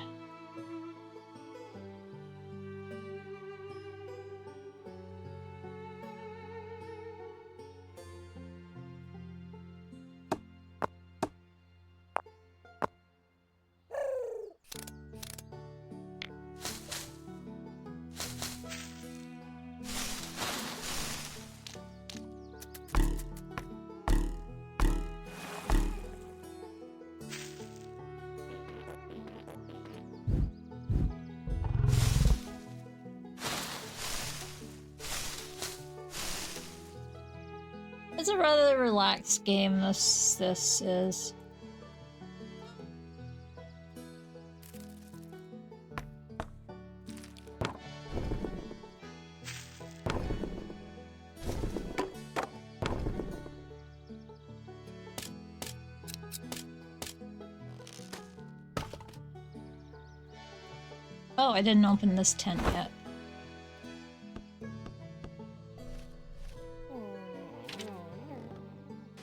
It's a rather relaxed game, this is. Oh, I didn't open this tent yet.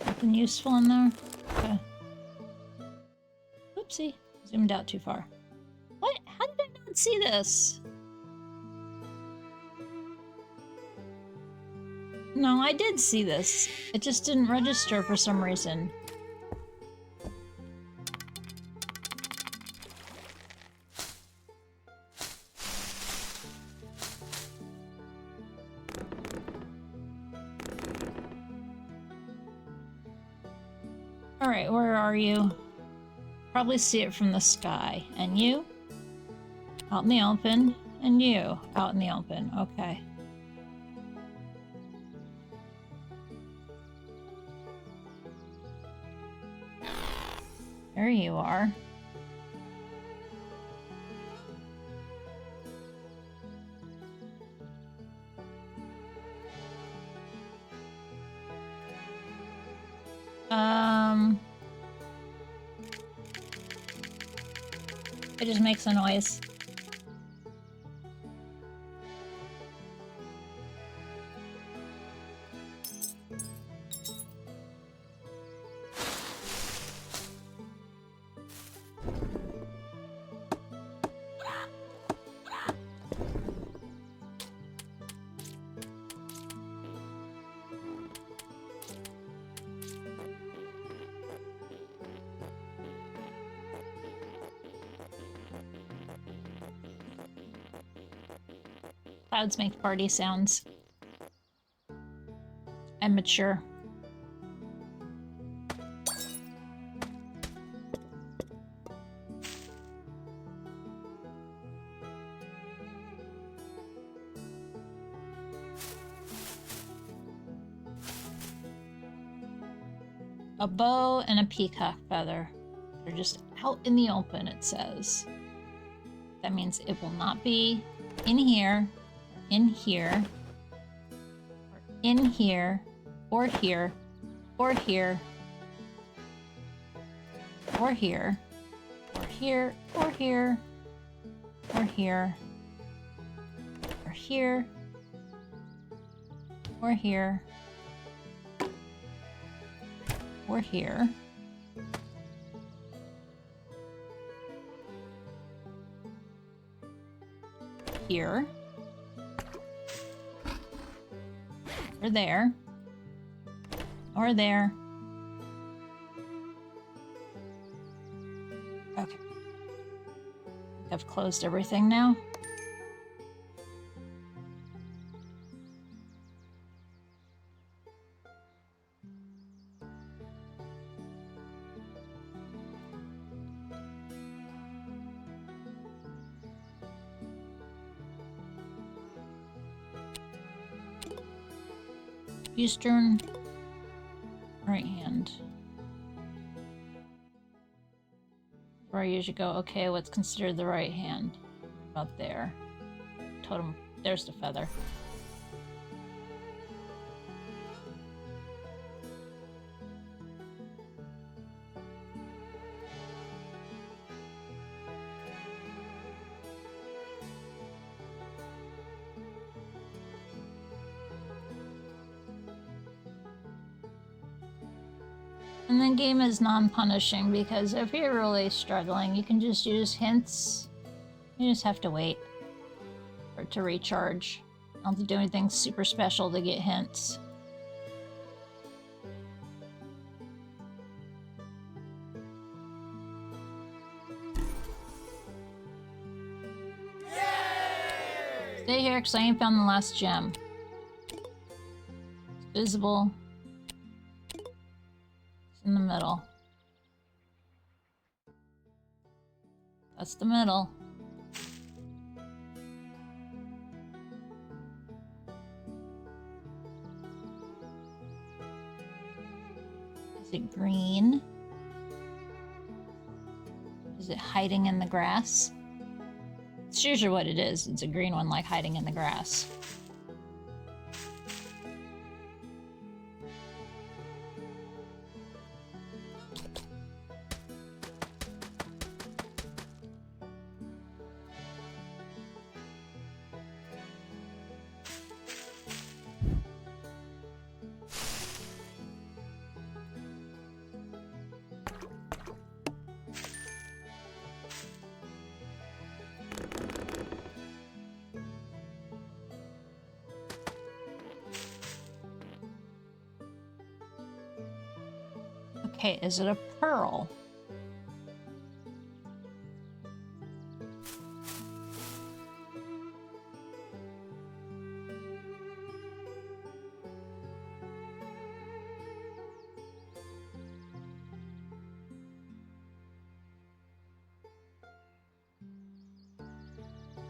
Nothing useful in there? Okay. Oopsie. Zoomed out too far. What? How did I not see this? No, I did see this. It just didn't register for some reason. Alright, where are you? Probably see it from the sky. And you? Out in the open. And you? Out in the open. Okay. There you are. It just makes a noise. Clouds make party sounds. I'm mature. A bow and a peacock feather. They're just out in the open, it says. That means it will not be in here, in here, or in here, or here, or here, or here, or here, or here, or here, or here, or here, or here. Here. Or there. Or there. Okay. I've closed everything now. Eastern right hand. Where I usually go, okay, what's considered the right hand? About there. Totem, there's the feather. And the game is non-punishing because if you're really struggling, you can just use hints. You just have to wait for it to recharge. You don't have to do anything super special to get hints. Stay here because I ain't found the last gem. It's visible. In the middle. That's the middle. Is it green? Is it hiding in the grass? It's usually what it is. It's a green one, like hiding in the grass. Okay, is it a pearl?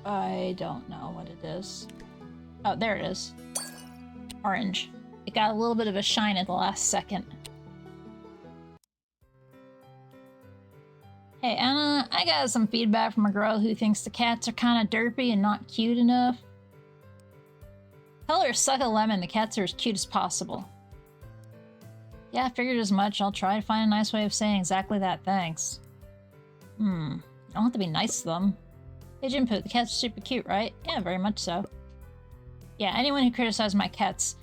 I don't know what it is. Oh, there it is. Orange. It got a little bit of a shine at the last second. Hey Anna, I got some feedback from a girl who thinks the cats are kind of derpy and not cute enough. Tell her suck a lemon, the cats are as cute as possible. Yeah, I figured as much. I'll try to find a nice way of saying exactly that, thanks. You don't have to be nice to them. Hey, Ginpu, the cat's super cute, right? Yeah, very much so. Yeah, anyone who criticized my cats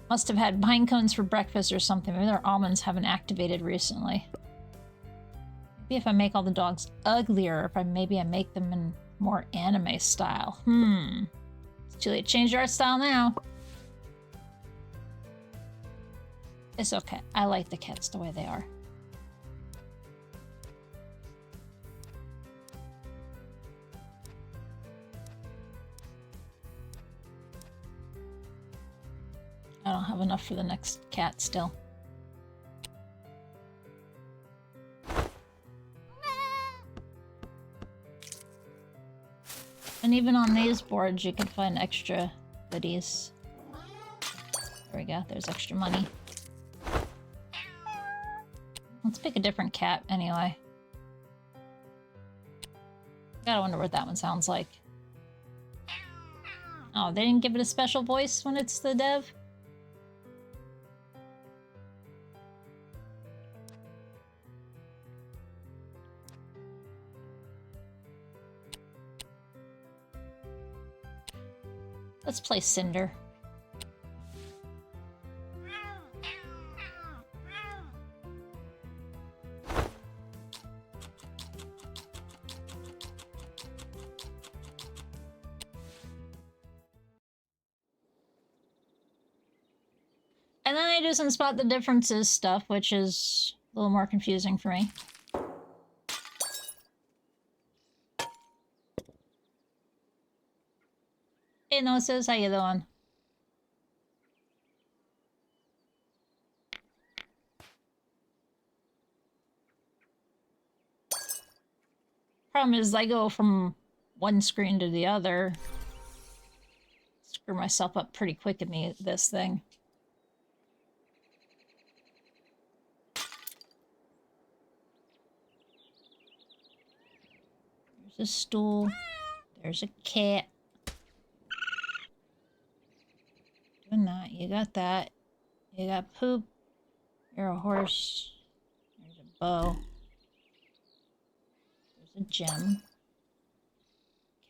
must have had pine cones for breakfast or something. Maybe their almonds haven't activated recently. Maybe if I make all the dogs uglier, maybe I make them in more anime style. It's too late to change your art style now. It's okay. I like the cats the way they are. I don't have enough for the next cat still. And even on these boards, you can find extra goodies. There we go. There's extra money. Let's pick a different cat anyway. Gotta wonder what that one sounds like. Oh, they didn't give it a special voice when it's the dev? Let's play Cinder. And then I do some spot the differences stuff, which is a little more confusing for me. Hey, Gnosis, how you doing? Problem is, I go from one screen to the other. Screw myself up pretty quick in this thing. There's a stool. There's a cat. Doing that. You got that. You got poop. You're a horse. There's a bow. There's a gem.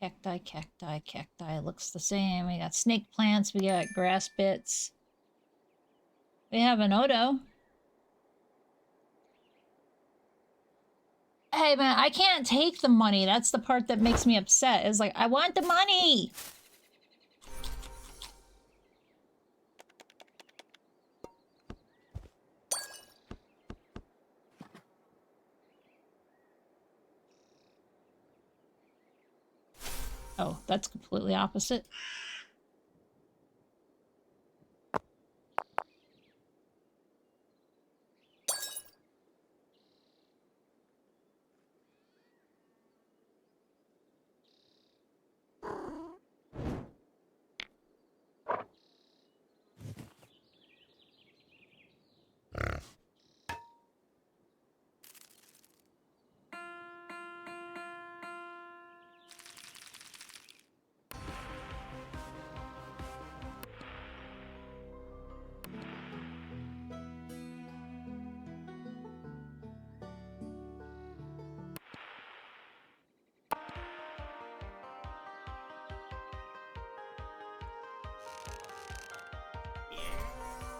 Cacti, cacti, cacti. Looks the same. We got snake plants. We got grass bits. We have an Odo. Hey, man, I can't take the money. That's the part that makes me upset. It's like, I want the money! Oh, that's completely opposite.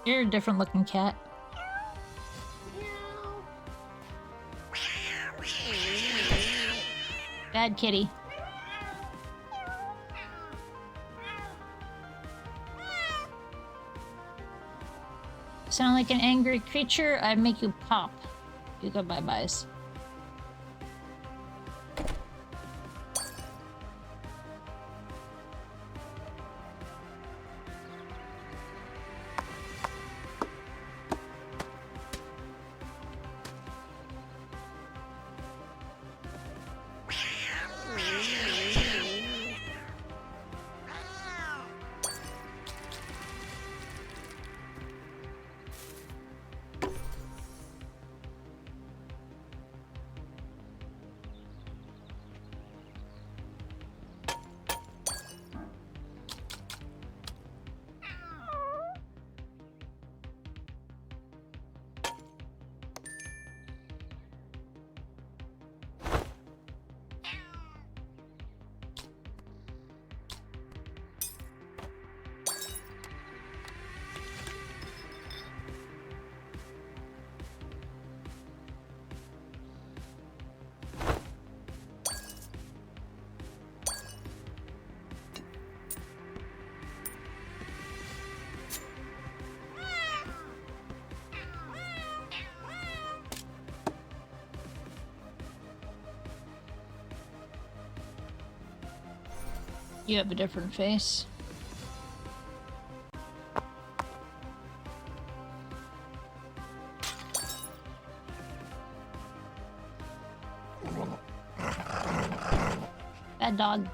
You're a different looking cat. Bad kitty. Sound like an angry creature? I'd make you pop. You go bye-byes. You have a different face. Bad dog.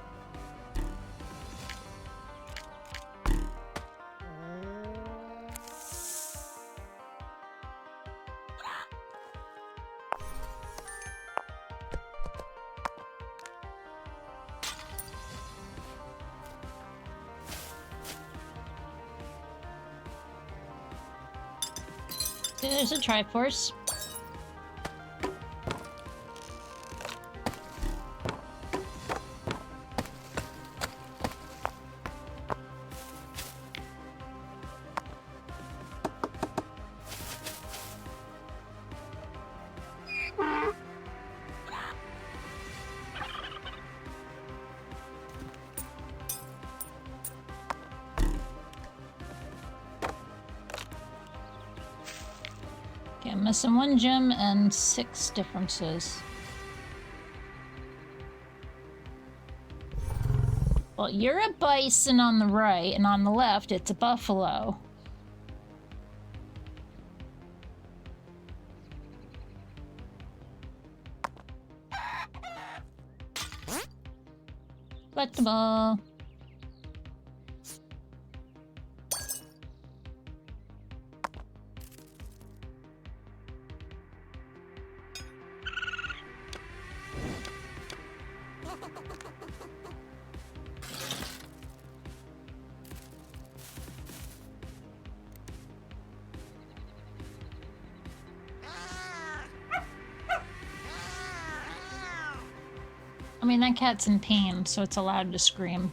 There's a Triforce. Okay, I'm missing 1 gem and 6 differences. Well, you're a bison on the right, and on the left, it's a buffalo. Collectible. I mean, that cat's in pain, so it's allowed to scream.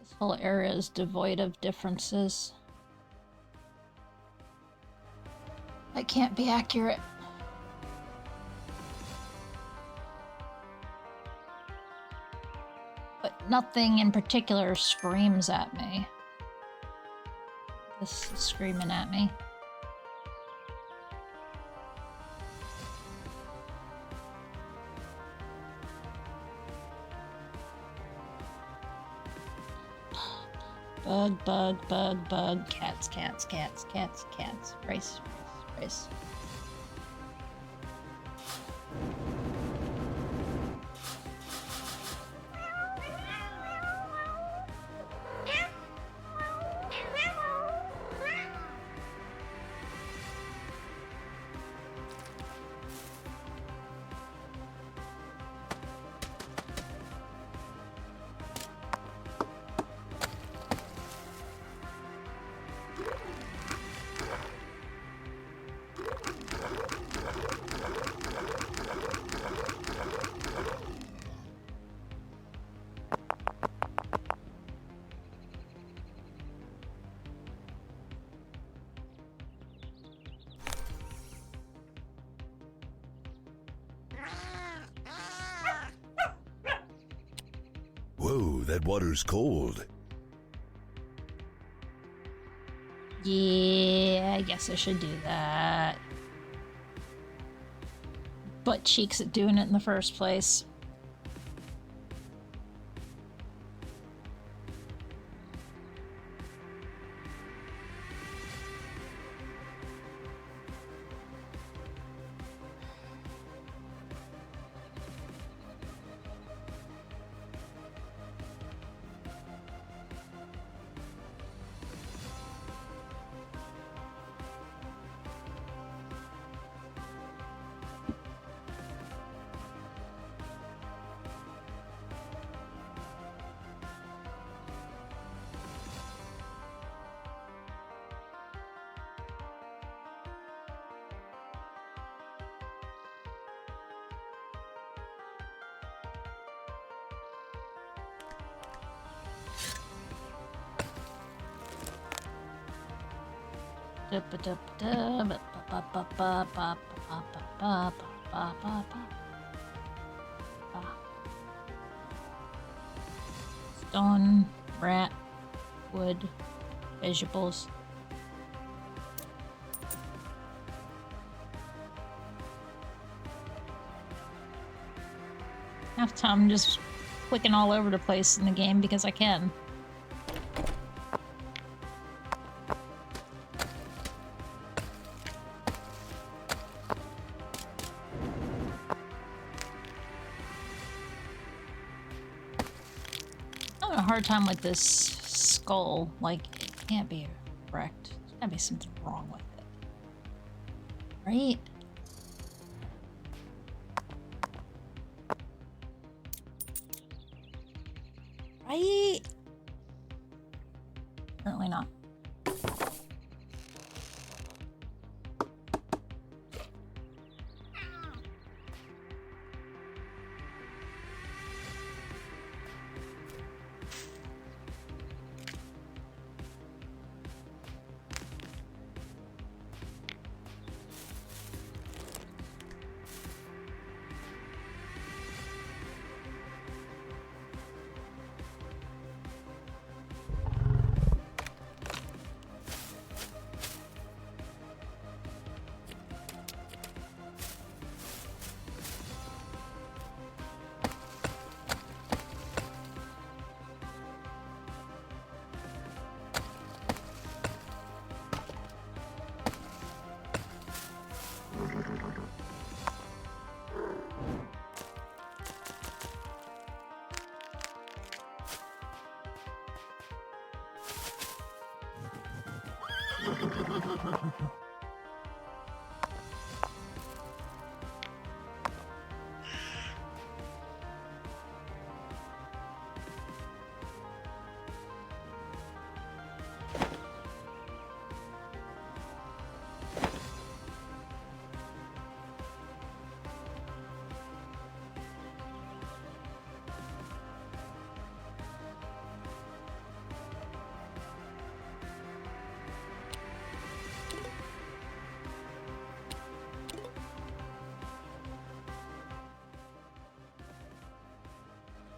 This whole area is devoid of differences. That can't be accurate. But nothing in particular screams at me. This is screaming at me. Bug, bug, bug, bug. Cats, cats, cats, cats, cats. Race, race, race. Whoa, that water's cold. Yeah, I guess I should do that. Butt cheeks at doing it in the first place. Stone, rat, wood, vegetables. Half the time I'm just clicking all over the place in the game because I can. I'm having a hard time with this skull. Like, it can't be correct. There's gotta be something wrong with it. Right? Right? Apparently not.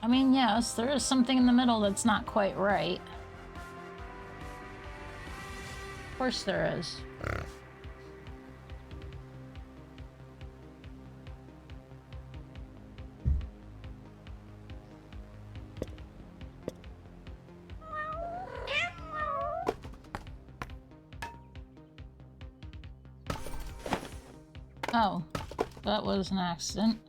I mean, yes, there is something in the middle that's not quite right. Of course there is. Oh, that was an accident.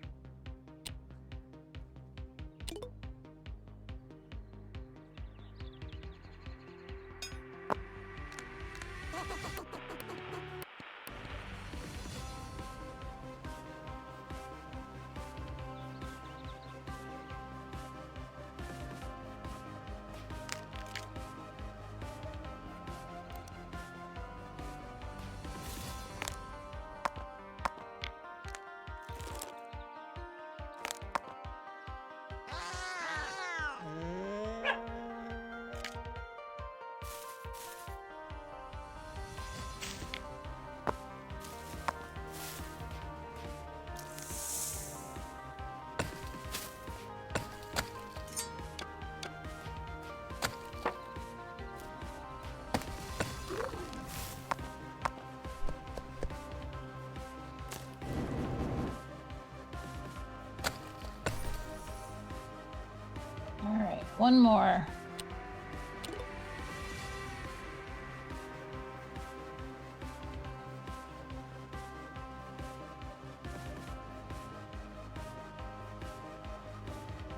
Alright, one more.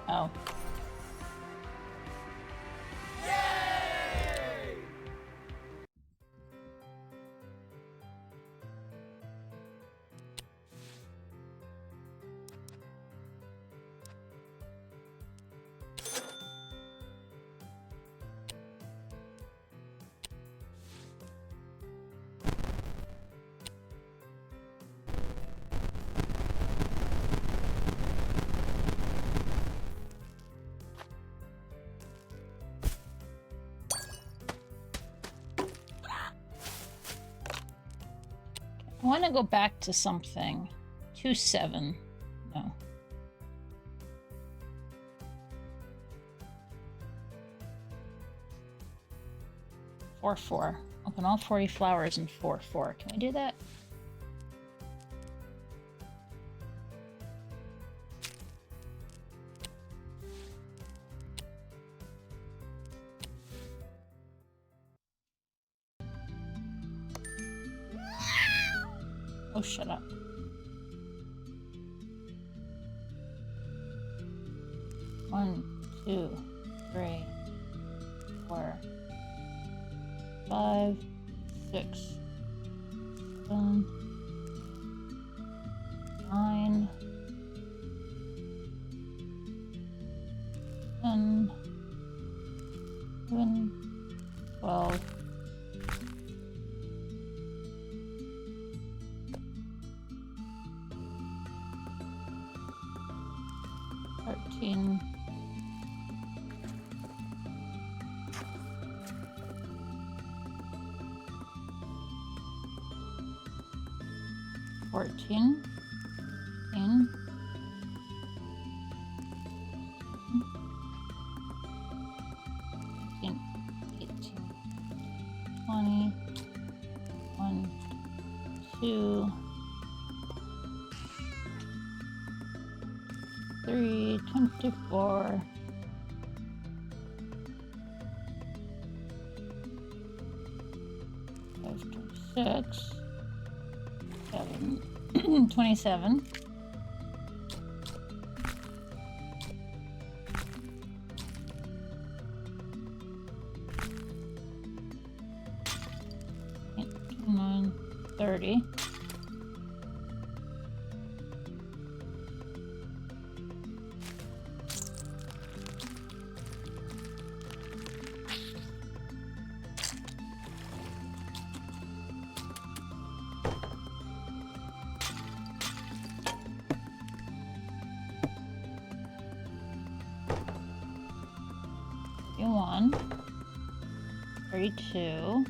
Oh. I want to go back to something. 2-7. No. 4-4. Open all 40 flowers in 4-4. Can we do that? Oh, shut up. One, 2, 3, 4, 5, 6, 7, 9, 10, 11, 12, 13, 14, 15, 16, 18, 20, 1, 2, 3, 24, 5, 26, 7, 27, 29, 30, 31, 32,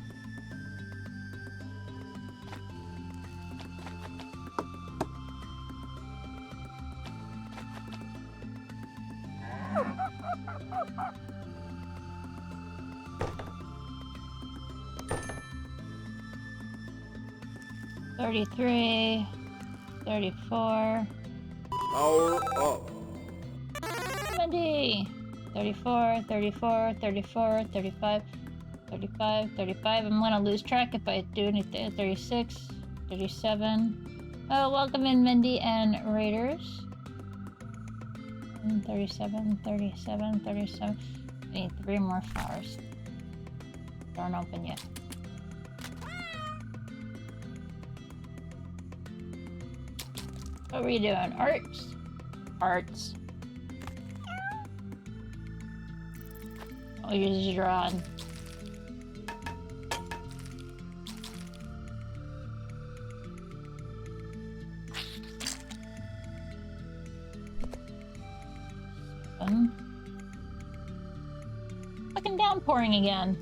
33, 34, Power up. 70, 34, 34, 34, 35, 35, 35. I'm gonna lose track if I do anything. 36, 37. Oh, welcome in, Mindy and Raiders. 37, 37, 37. I need 3 more flowers. They aren't open yet. What were you doing? Arts? Arts. I'll use your rod. Fucking downpouring again.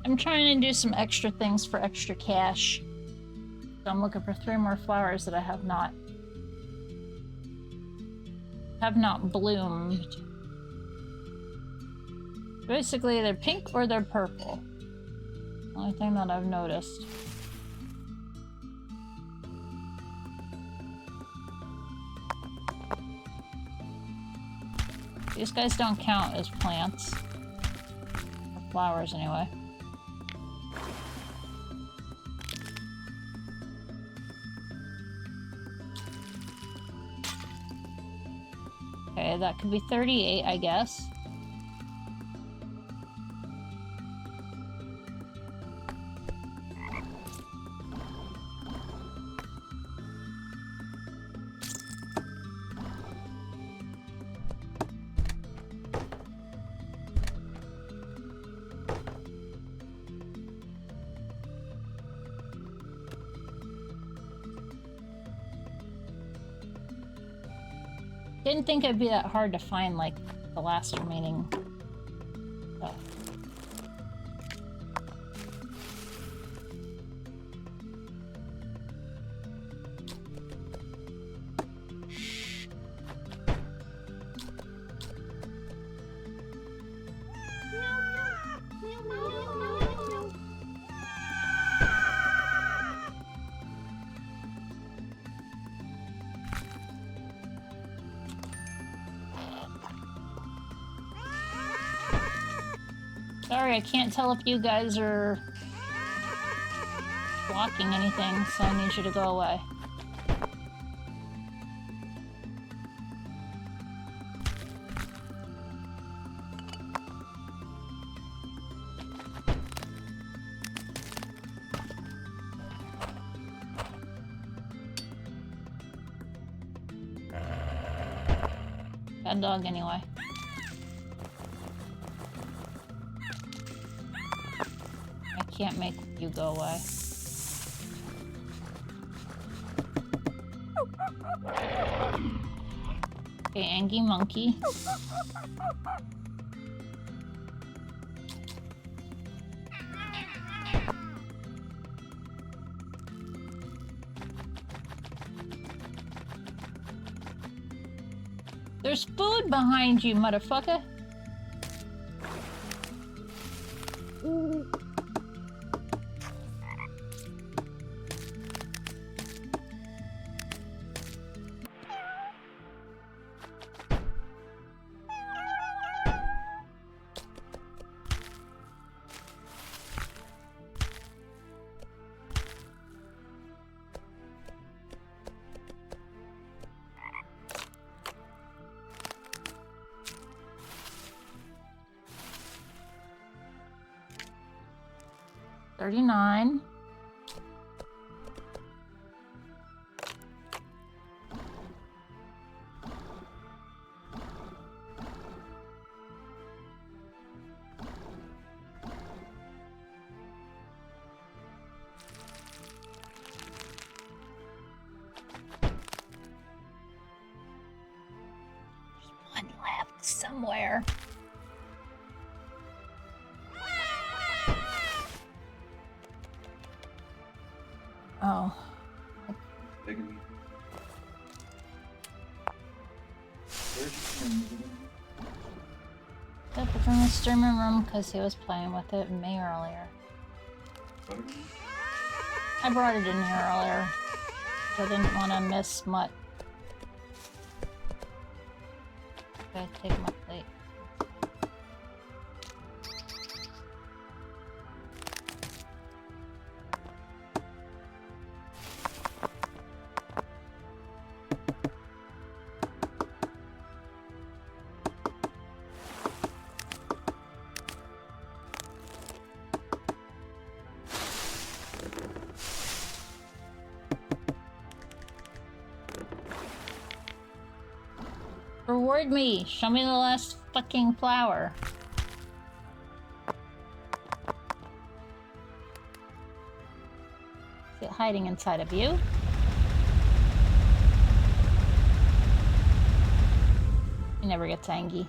I'm trying to do some extra things for extra cash. So I'm looking for 3 more flowers that I have not bloomed. Basically, they're pink or they're purple. Only thing that I've noticed. These guys don't count as plants. Or flowers, anyway. Okay, that could be 38, I guess. Didn't think it'd be that hard to find, like, the last remaining stuff. Sorry, I can't tell if you guys are blocking anything, so I need you to go away. Bad dog, anyway. Can't make you go away. Okay, Angie Monkey. There's food behind you, motherfucker. $39. There's one left somewhere. Oh. Yep, it's in the streaming room because he was playing with it with me earlier. I brought it in here earlier. I didn't want to miss much. Okay, take my plate. Reward me! Show me the last fucking flower. Is it hiding inside of you? He never gets angry.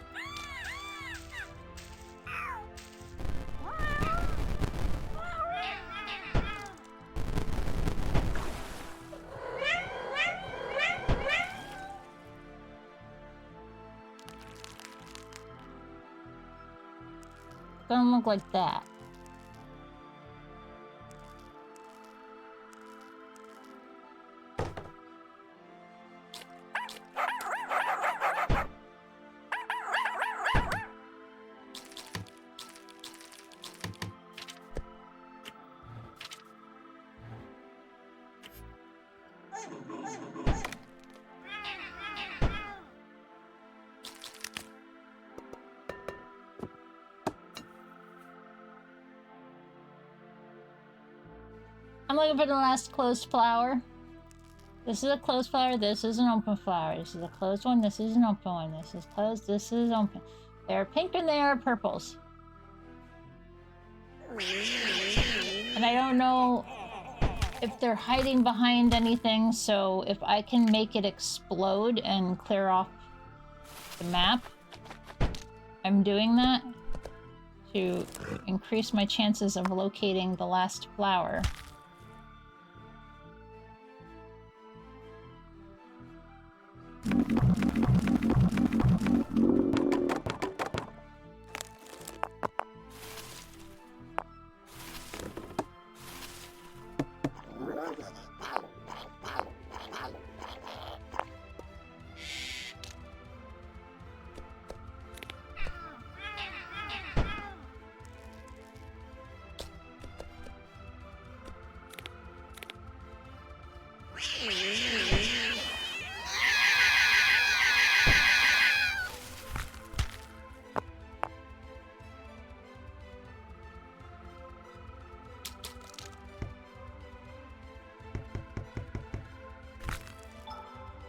Doesn't look like that. I'm looking for the last closed flower. This is a closed flower, this is an open flower. This is a closed one, this is an open one. This is closed, this is open. They're pink and they are purples. And I don't know if they're hiding behind anything, so if I can make it explode and clear off the map, I'm doing that to increase my chances of locating the last flower.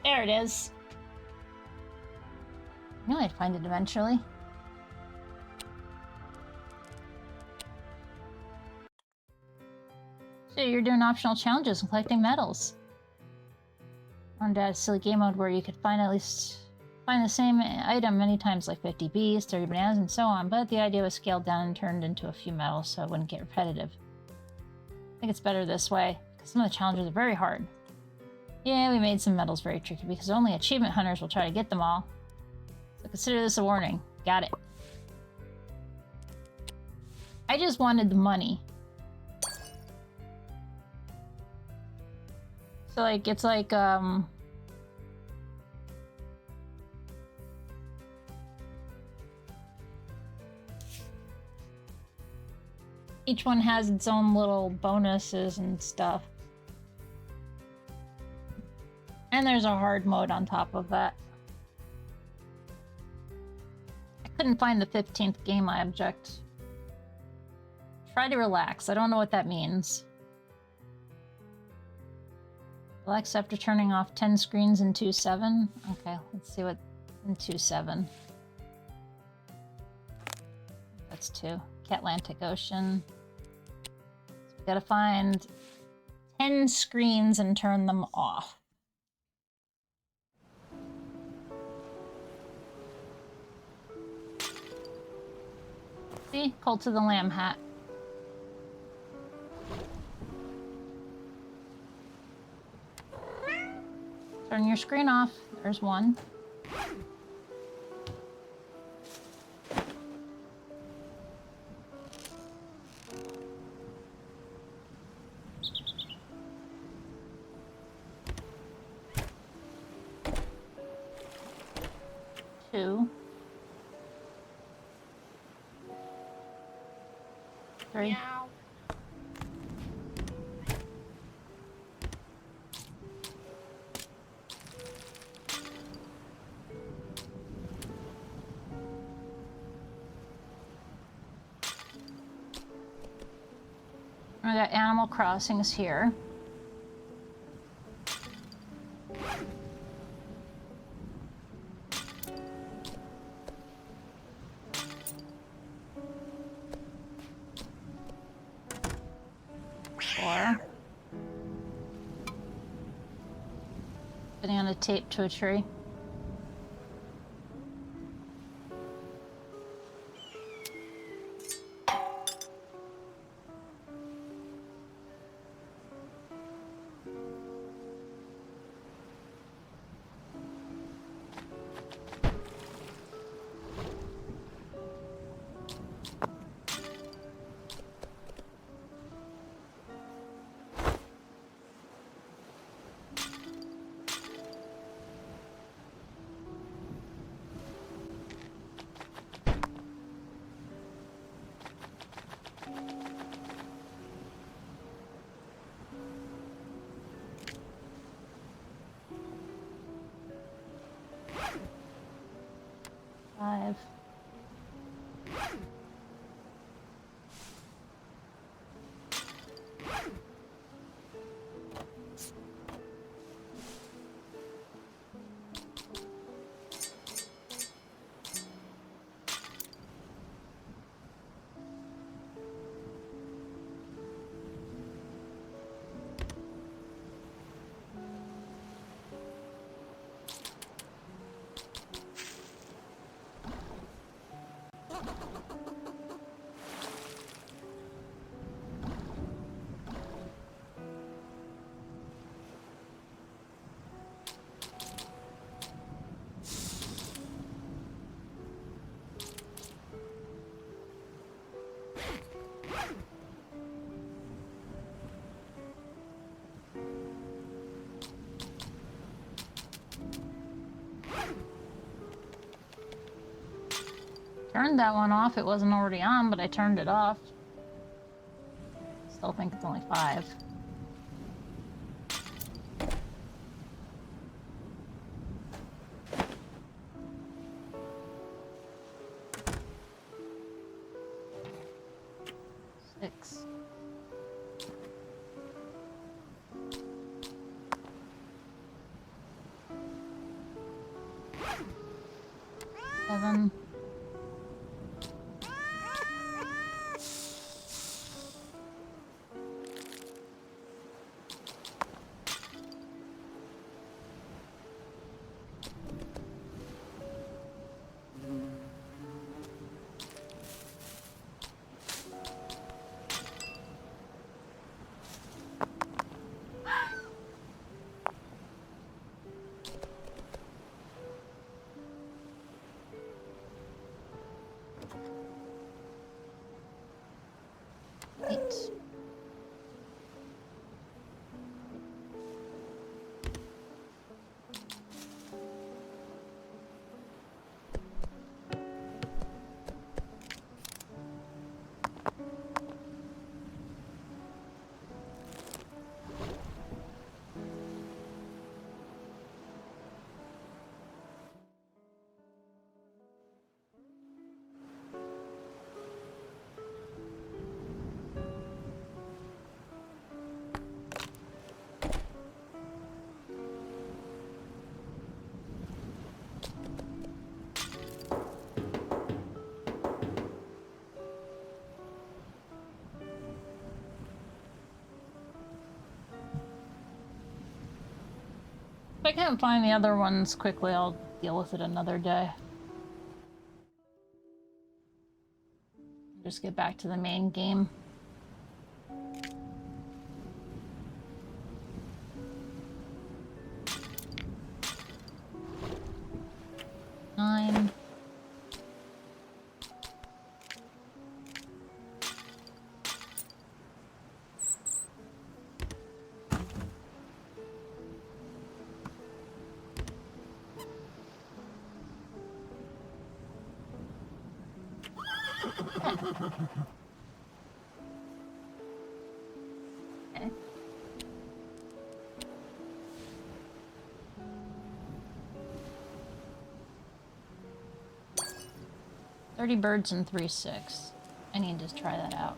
There it is. I knew I'd find it eventually. So you're doing optional challenges and collecting medals. On a silly game mode where you could find the same item many times, like 50 bees, 30 bananas, and so on, but the idea was scaled down and turned into a few medals so it wouldn't get repetitive. I think it's better this way, because some of the challenges are very hard. Yeah, we made some medals very tricky because only achievement hunters will try to get them all. So consider this a warning. Got it. I just wanted the money. So like, it's like, each one has its own little bonuses and stuff. And there's a hard mode on top of that. I couldn't find the 15th game object. Try to relax. I don't know what that means. Relax after turning off 10 screens in 2.7. Okay, let's see what in 2.7. That's 2. Atlantic Ocean. So we gotta find 10 screens and turn them off. See? Cult of the Lamb hat. Turn your screen off. There's one. Two. 3. Meow. I got Animal Crossings here. Banana taped to a tree. 5. Turned that one off. It wasn't already on, but I turned it off. Still think it's only 5. Six. 7. 8. If I can't find the other ones quickly, I'll deal with it another day. Just get back to the main game. Nine. Okay. 30 birds and 3 6. I need to try that out.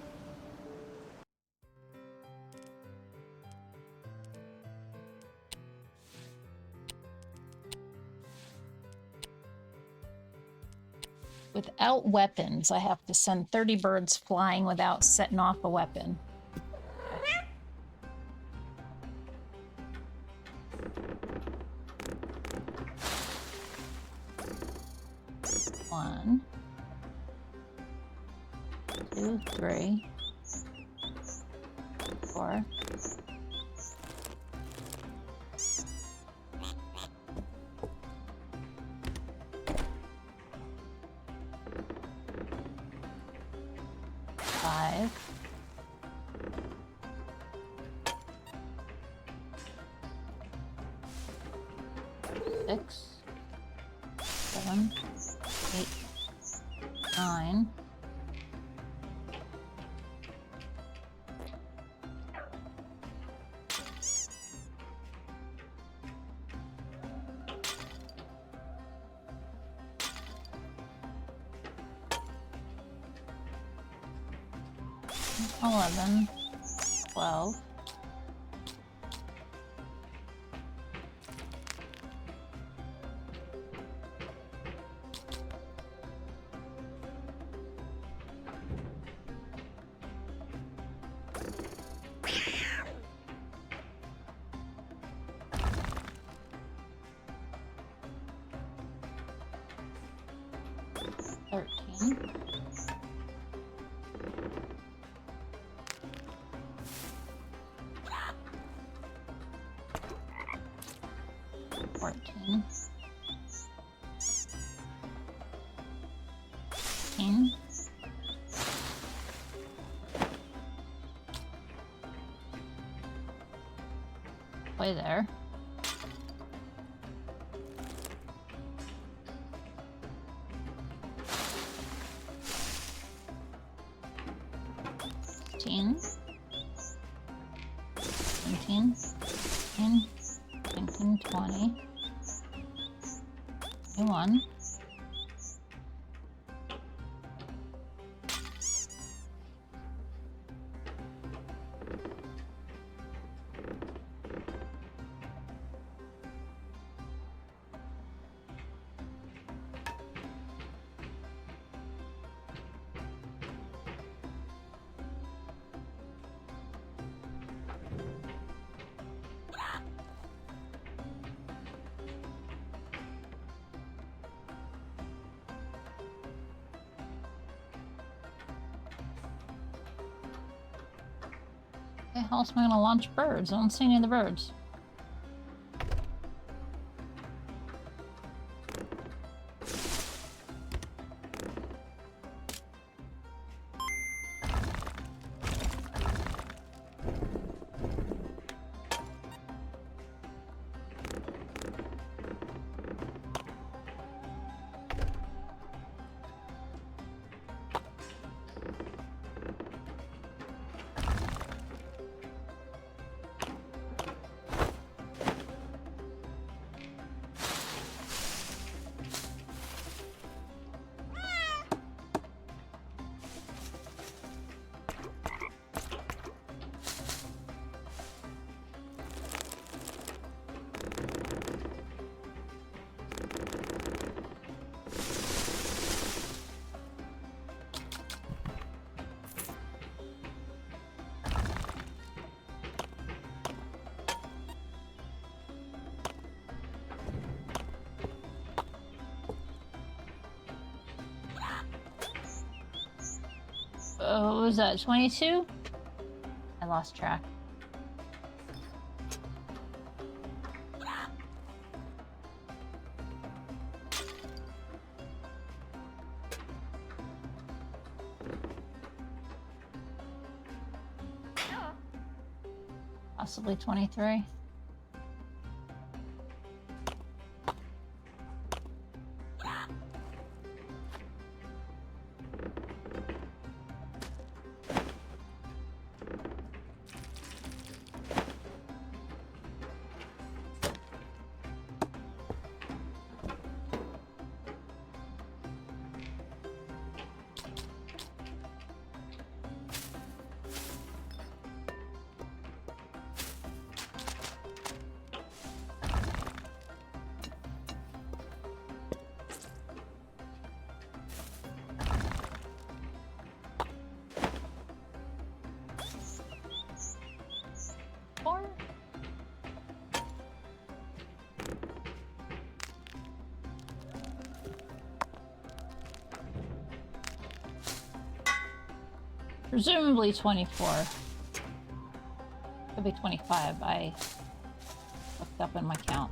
Without weapons, I have to send 30 birds flying without setting off a weapon. One, 2, 3, 4. Five. 6. 7. 8. 9. 10. 11, 12. Way there. Seventeen, 19, 20, 21. Okay, how else am I gonna launch birds? I don't see any of the birds. What was that, 22? I lost track. Possibly 23. Presumably 24. Could be 25. I looked up in my count.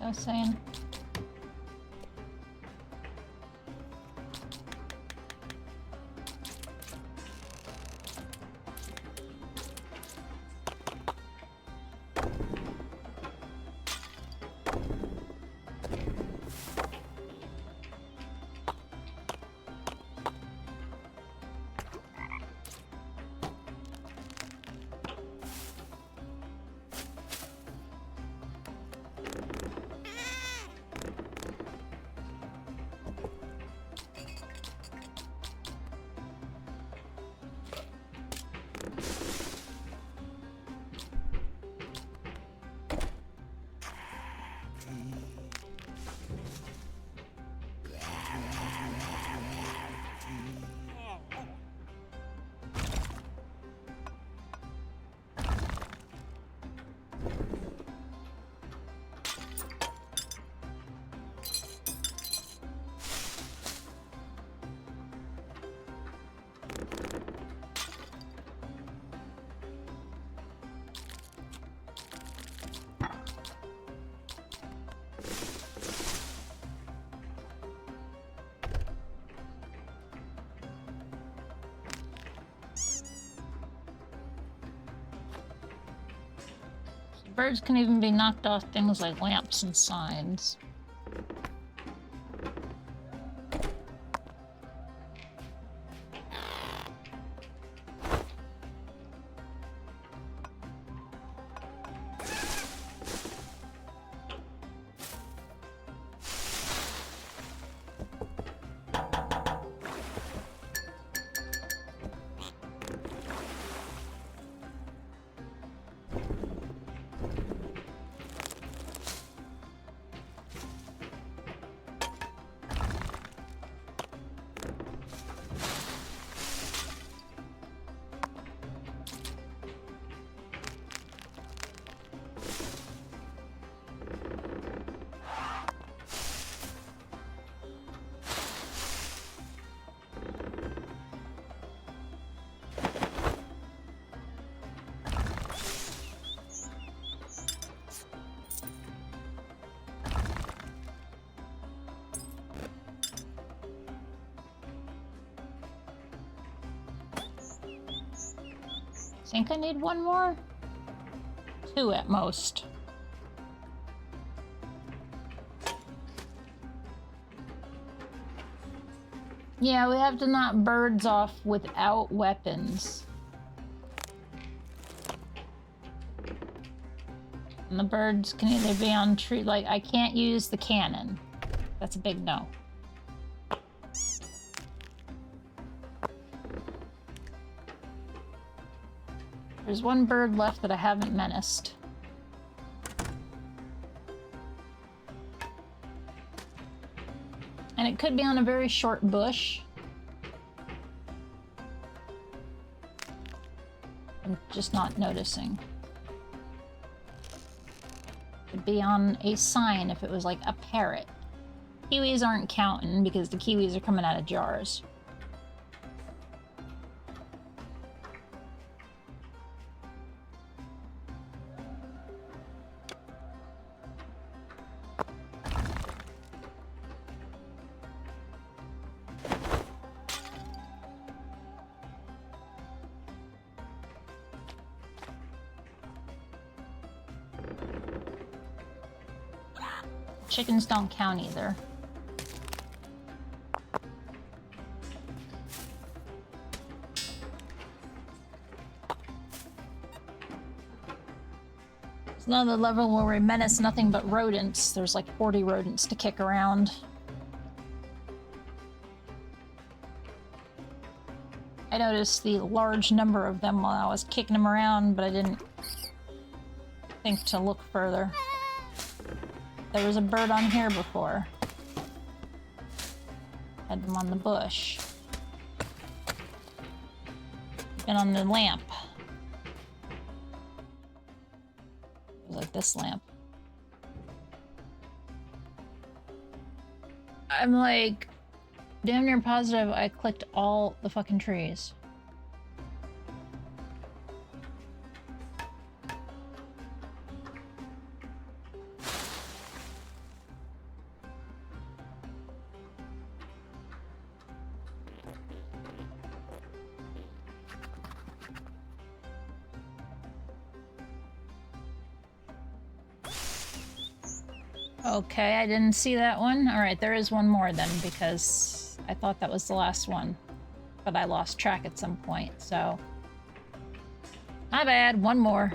I was saying. Birds can even be knocked off things like lamps and signs. Think I need one more? 2 at most. Yeah, we have to knock birds off without weapons. And the birds can either be on tree, like I can't use the cannon. That's a big no. There's one bird left that I haven't menaced. And it could be on a very short bush. I'm just not noticing. It'd be on a sign if it was like a parrot. Kiwis aren't counting because the kiwis are coming out of jars. Chickens don't count either. It's another level where we menace nothing but rodents. There's like 40 rodents to kick around. I noticed the large number of them while I was kicking them around, but I didn't think to look further. There was a bird on here before. Had them on the bush. Been on the lamp. It was like this lamp. I'm like damn near positive I clicked all the fucking trees. Okay, I didn't see that one. Alright, there is one more then, because I thought that was the last one. But I lost track at some point, so... My bad, one more.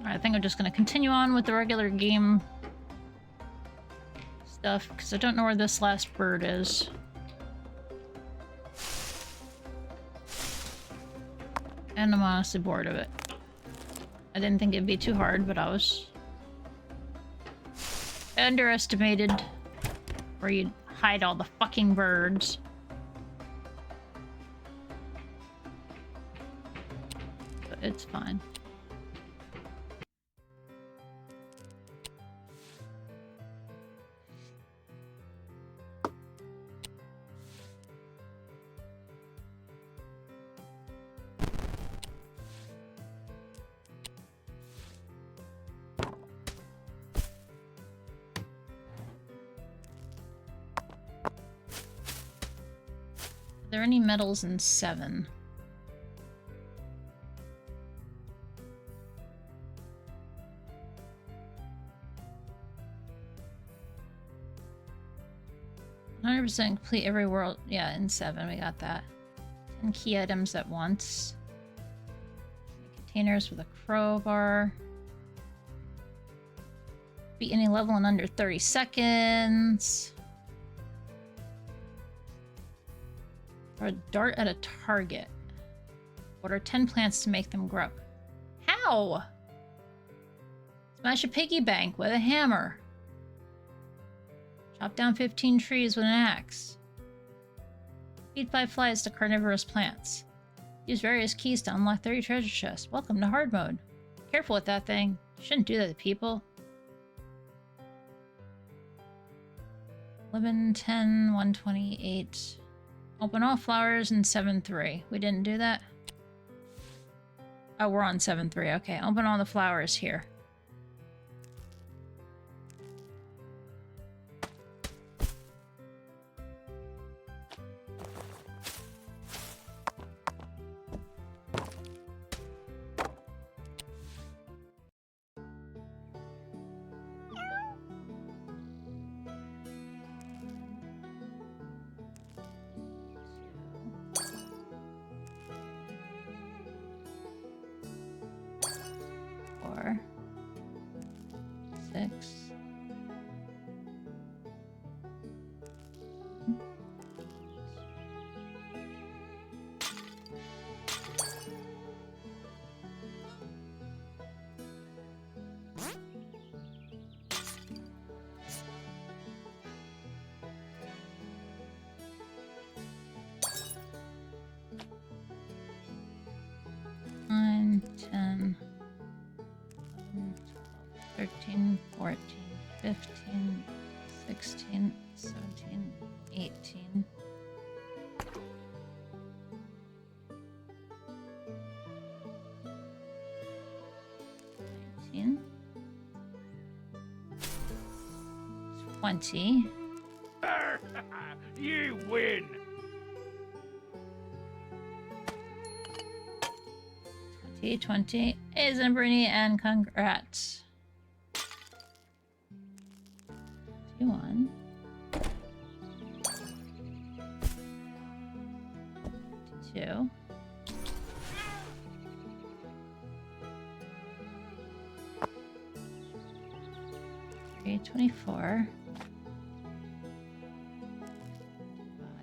I think I'm just gonna continue on with the regular game stuff, because I don't know where this last bird is. And I'm honestly bored of it. I didn't think it'd be too hard, but I was underestimated where you'd hide all the fucking birds. But it's fine. Are there any medals in 7? "100% complete every world." Yeah, in 7 we got that. 10 key items at once. Containers with a crowbar. Beat any level in under 30 seconds. Or a dart at a target. What are 10 plants to make them grow? How? Smash a piggy bank with a hammer. Chop down 15 trees with an axe. Feed 5 flies to carnivorous plants. Use various keys to unlock 30 treasure chests. Welcome to hard mode. Careful with that thing. You shouldn't do that to people. 11, 10, 128. Open all flowers in 7-3. We didn't do that? Oh, we're on 7-3. Okay, open all the flowers here. Nine, 10, 11, 12, 13, 14, 15, 16, 17, 18. 19. 20. You win! 20. Hey, Zambrini, and congrats. 21. 22. 24.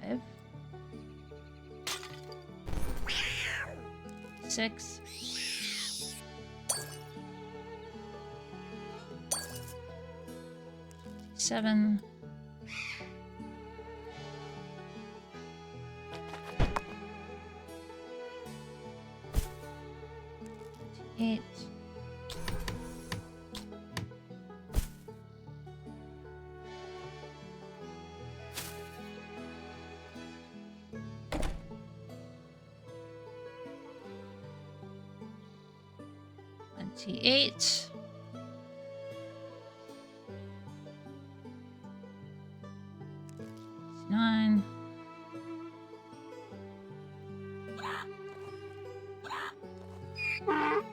5. 6. 7. 8. 28. 9. 20.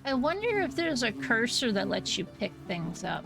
I wonder if there's a cursor that lets you pick things up.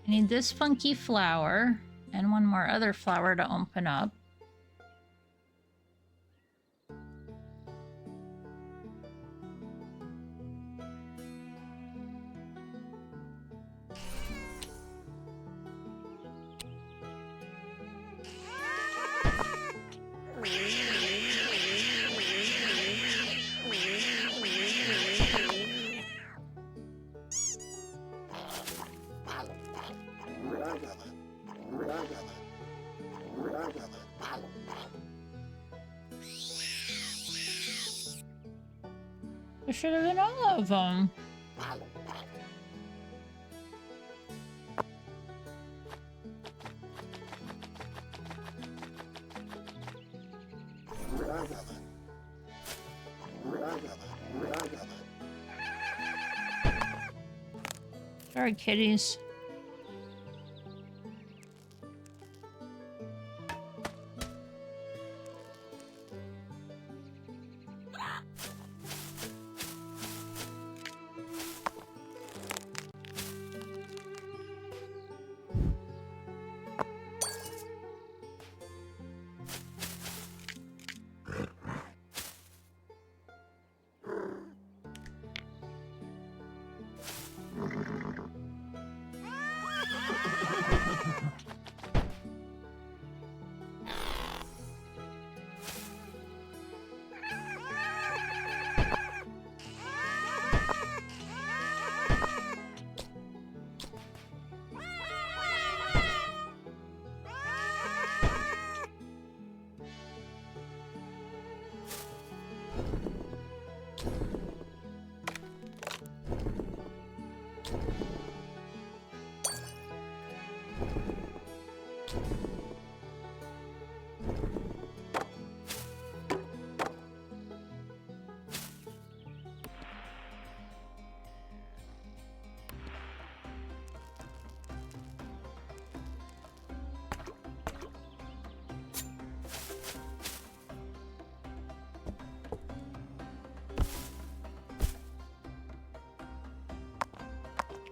I need this funky flower and one more other flower to open up. There should have been all of them. Sorry, kitties.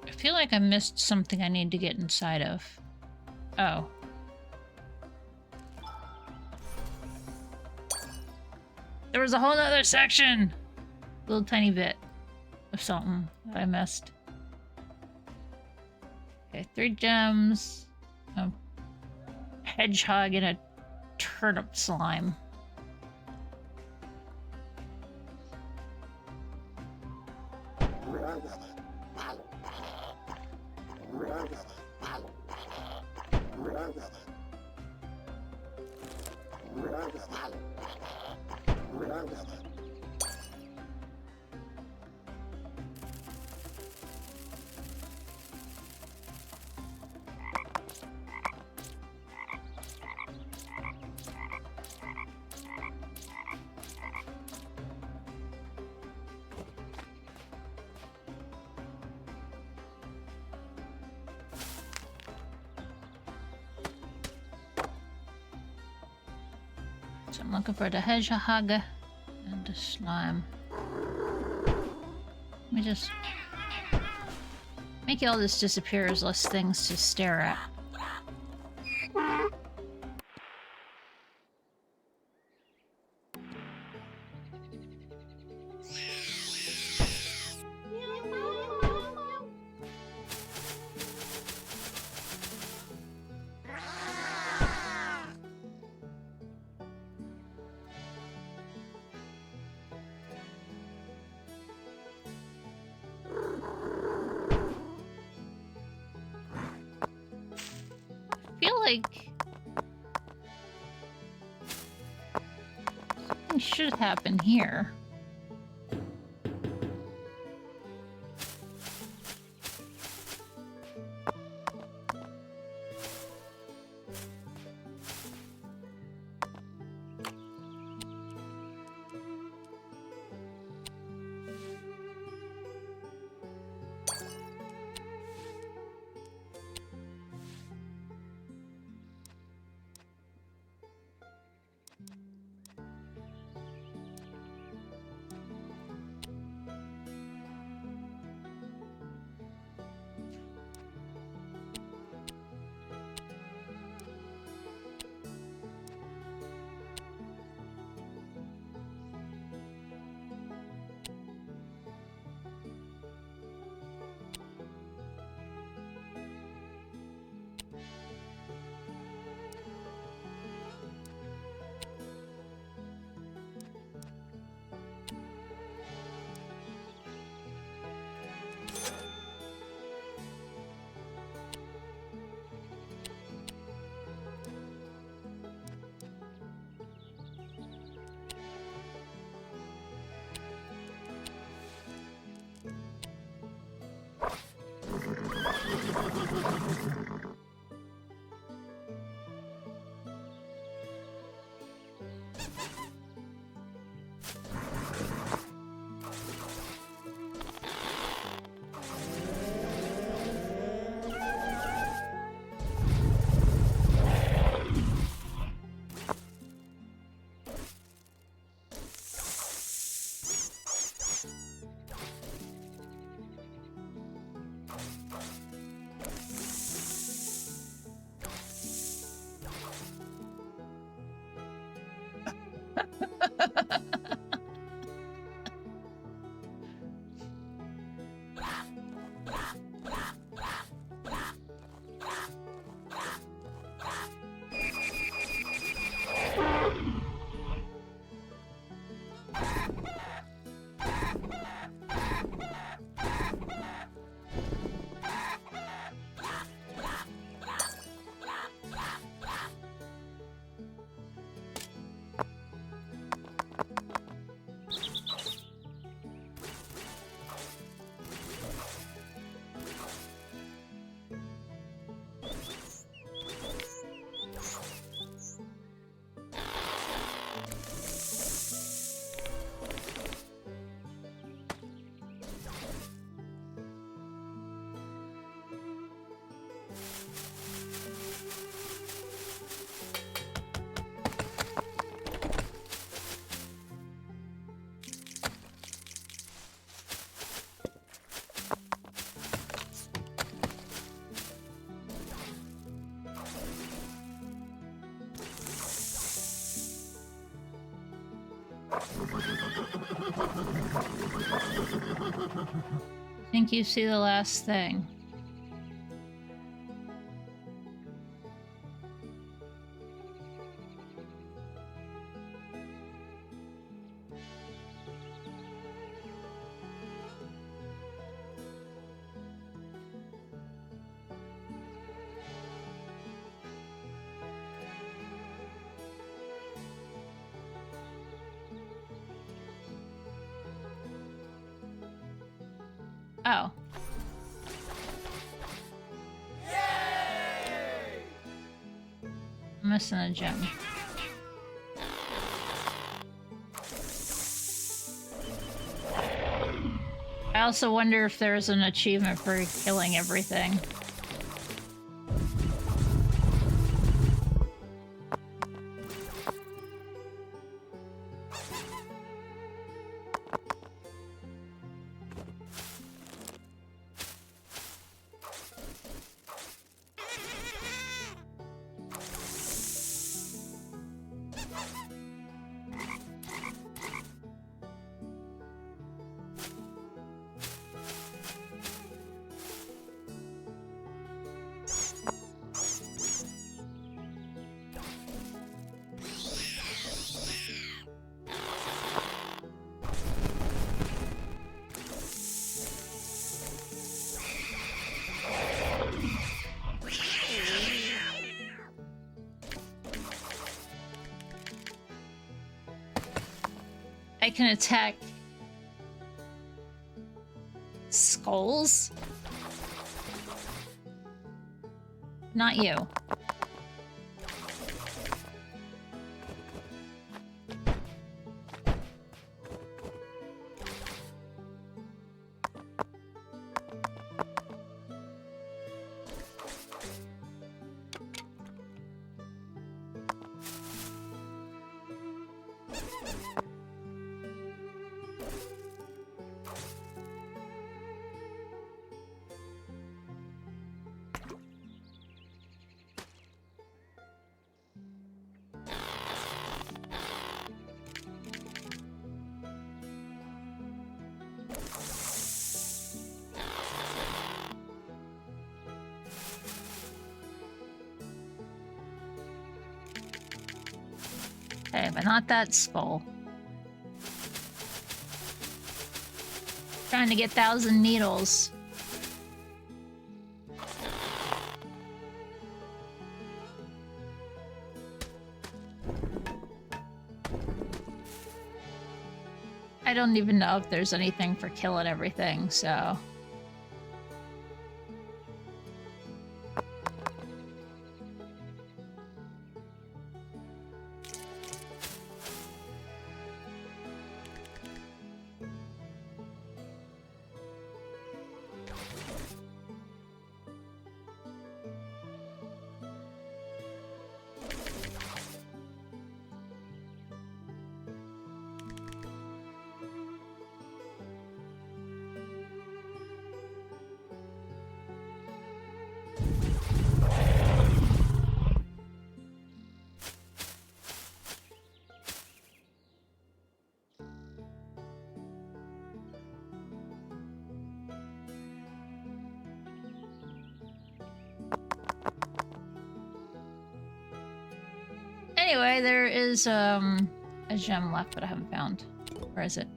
I feel like I missed something I need to get inside of. Oh. There was a whole other section! Little tiny bit of something that I missed. Okay, 3 gems, a hedgehog, and a turnip slime. So I'm looking for the hedgehog and the slime. Let me just make all this disappear as less things to stare at. I feel like something should happen here. I think you see the last thing. Oh. I'm missing a gem. I also wonder if there's an achievement for killing everything. I can attack skulls? Not you. Okay, but not that skull. Trying to get 1,000 needles. I don't even know if there's anything for killing everything, so... Anyway, there is a gem left, but I haven't found. Where is it?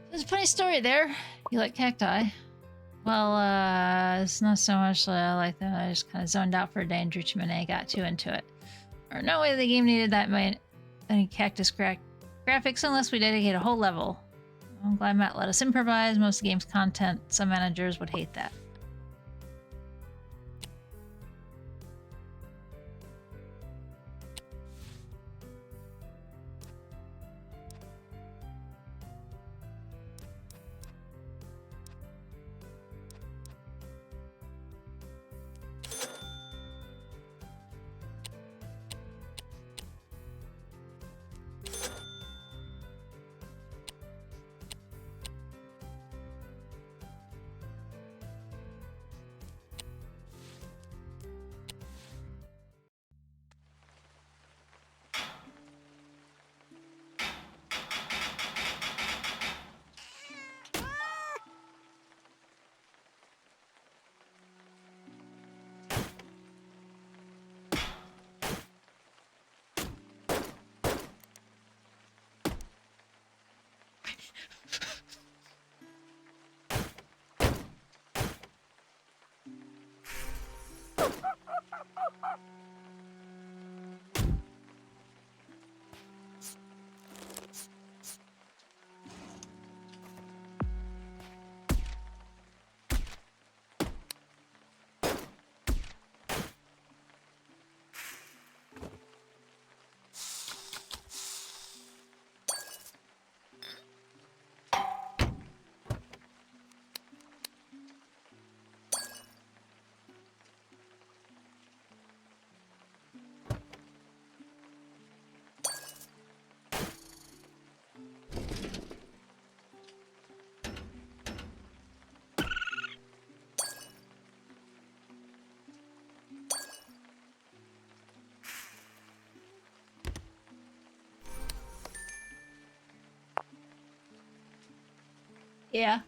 There's a funny story there. You like cacti? Well, it's not so much that I like them. I just kind of zoned out for a day and drew too many. I got too into it. Or no way the game needed that many cactus graphics unless we dedicate a whole level. I'm glad Matt let us improvise. Most of the game's content, some managers would hate that. Yeah.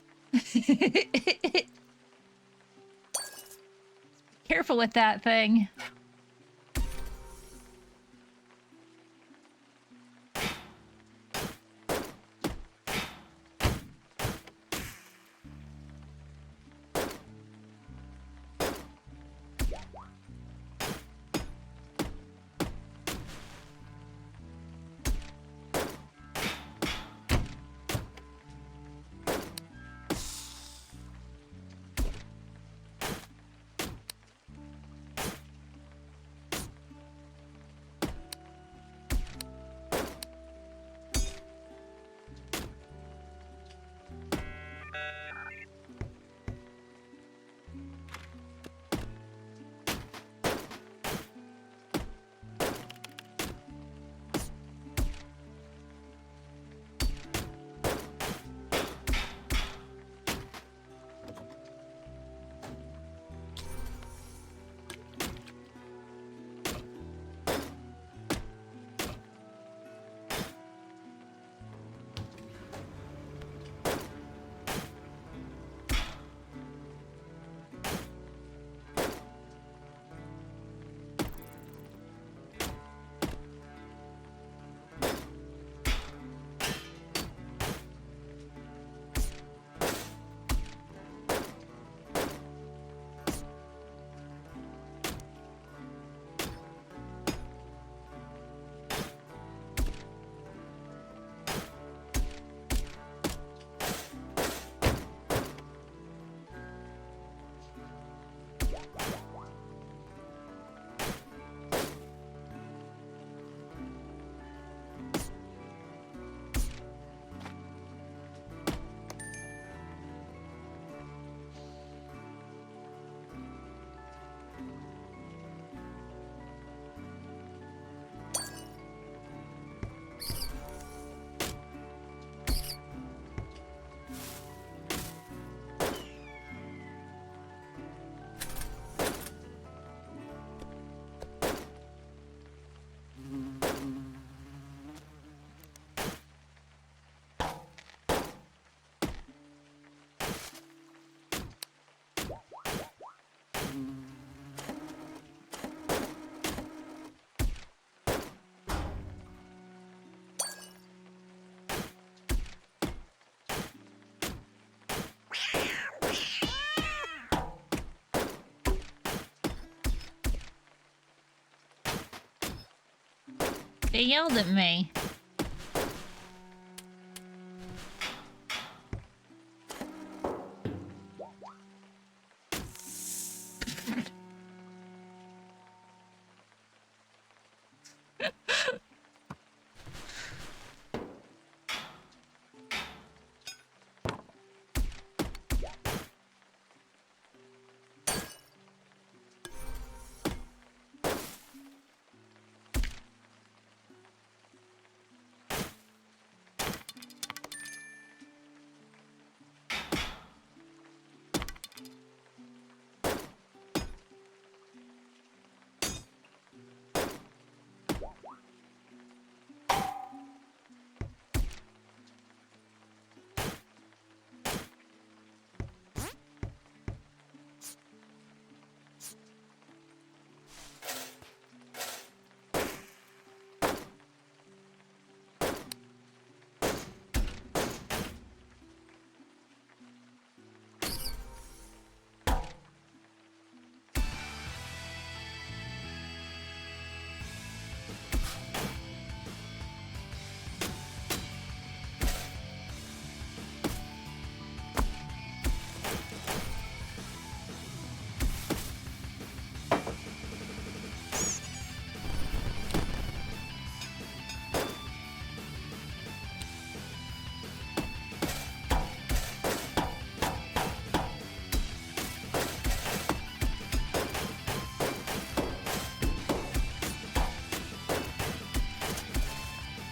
Careful with that thing. They yelled at me.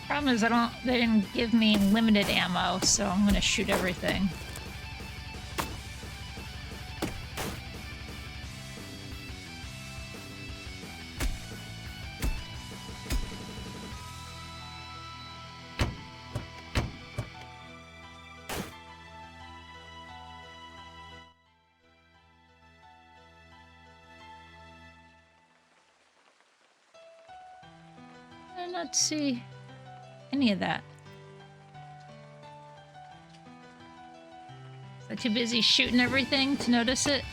Problem is, they didn't give me limited ammo, so I'm gonna shoot everything. I did not see any of that. Was I too busy shooting everything to notice it?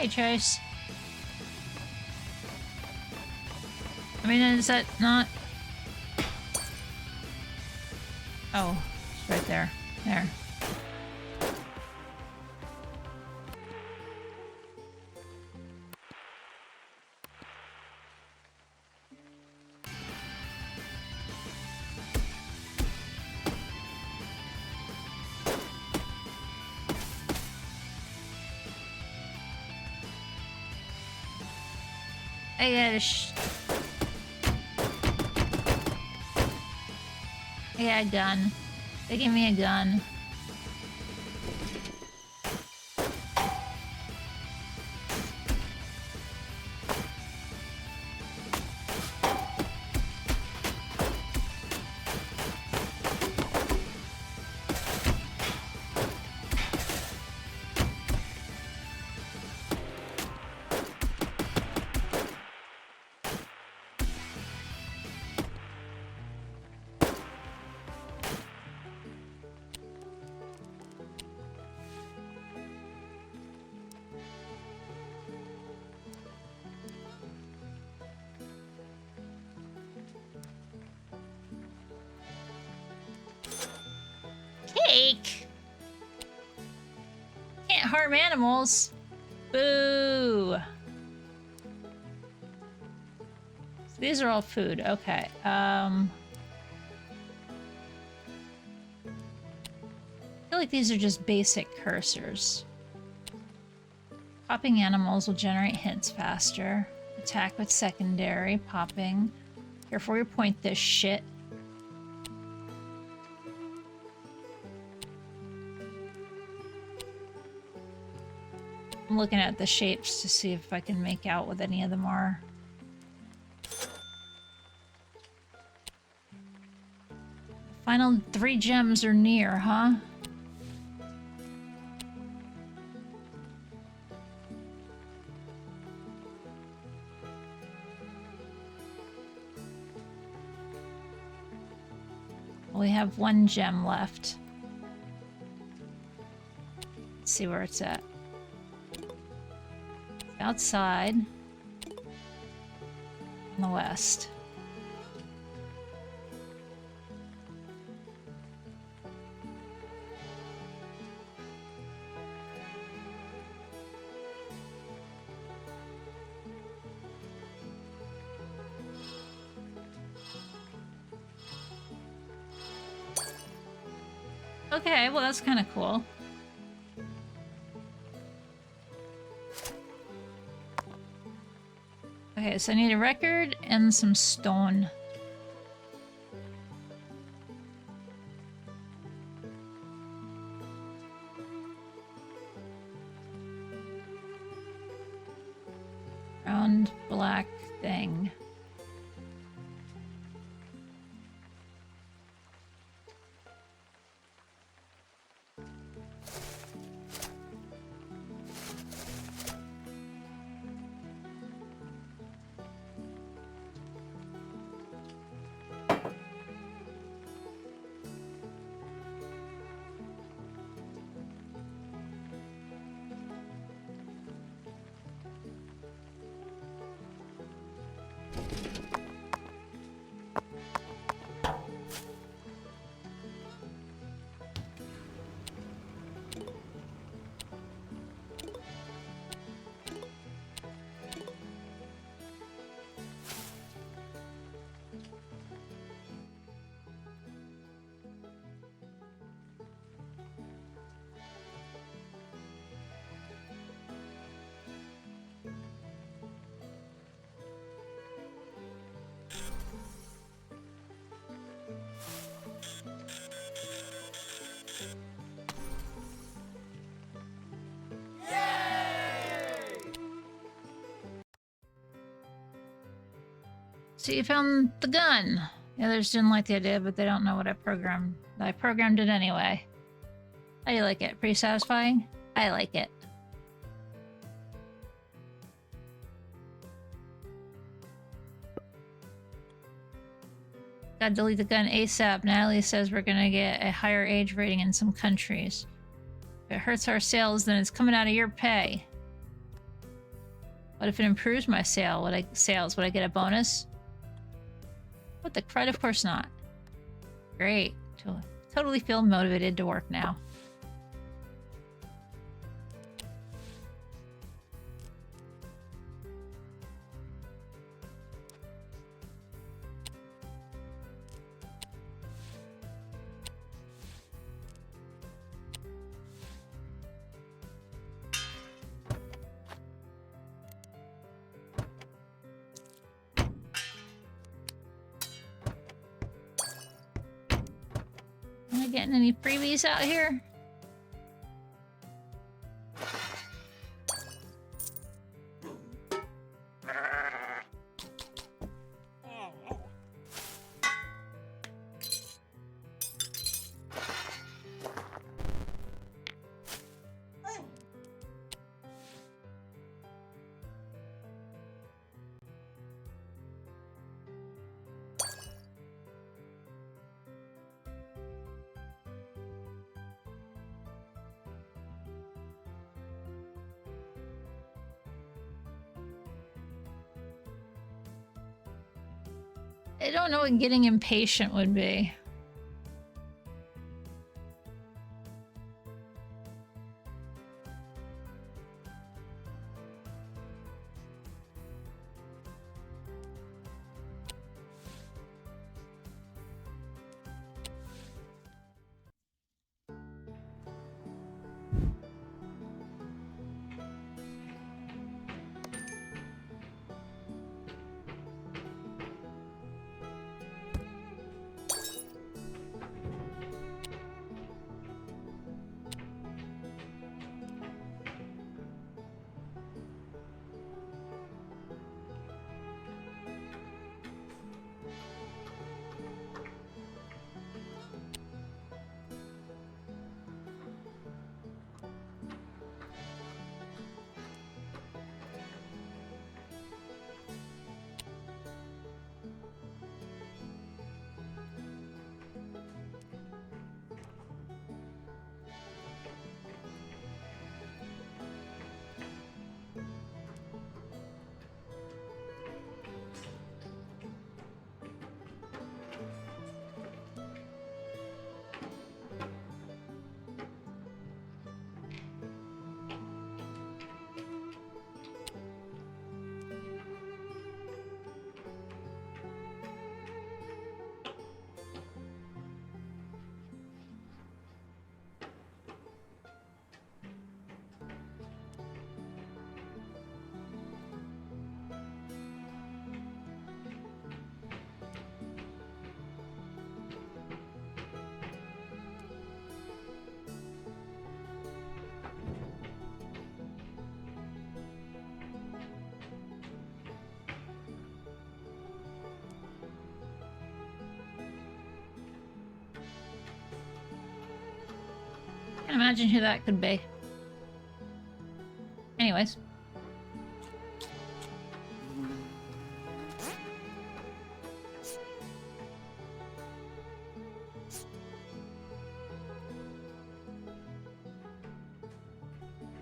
Hey, Chase. I mean, is that not... Oh, it's right there. There. I got a gun. They gave me a gun. Cake! Can't harm animals. Boo! So these are all food. Okay. I feel like these are just basic cursors. Popping animals will generate hits faster. Attack with secondary. Popping. Careful where you point this shit. I'm looking at the shapes to see if I can make out what any of them are. Final 3 gems are near, huh? We have 1 gem left. Let's see where it's at. Outside. In the west. Okay, well that's kind of cool. Okay, so I need a record and some stone. Round black thing. So you found the gun. The others didn't like the idea, but they don't know what I programmed. I programmed it anyway. How do you like it? Pretty satisfying? I like it. Gotta delete the gun ASAP. Natalie says we're gonna get a higher age rating in some countries. If it hurts our sales, then it's coming out of your pay. What if it improves my sales? Would I get a bonus? What the crud? Of course not. Great. Totally feel motivated to work now. We getting any freebies out here? I don't know what getting impatient would be. I can imagine who that could be. Anyways.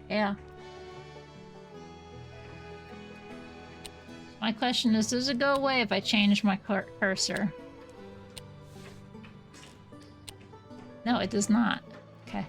Yeah. My question is, does it go away if I change my cursor? No, it does not. Okay.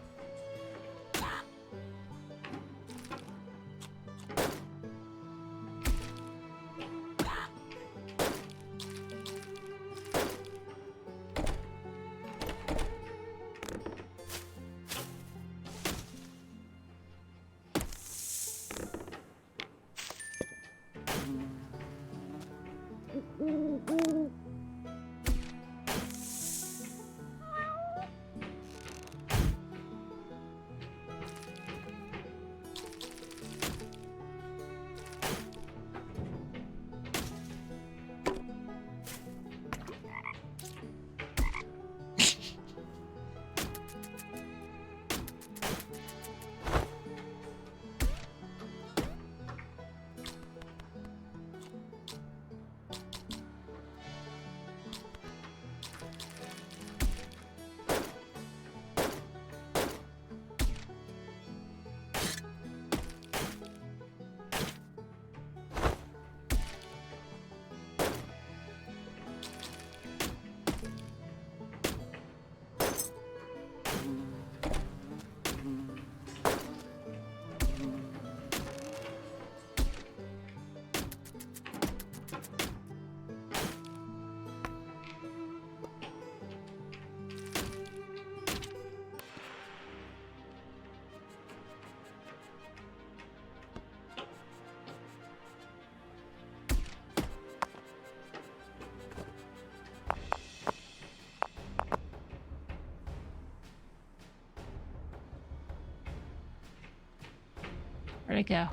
Where'd it go?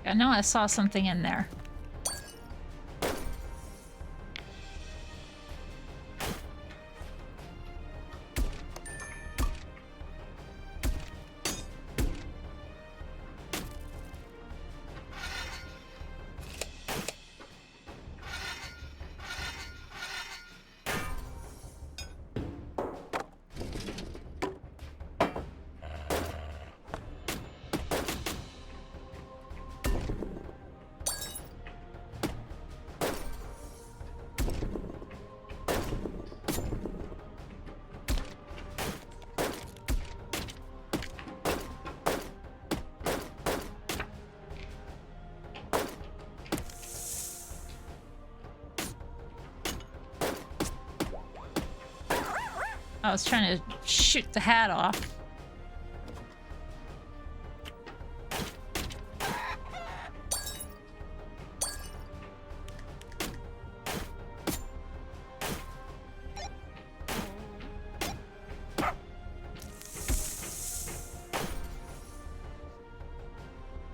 I know I saw something in there. I was trying to shoot the hat off.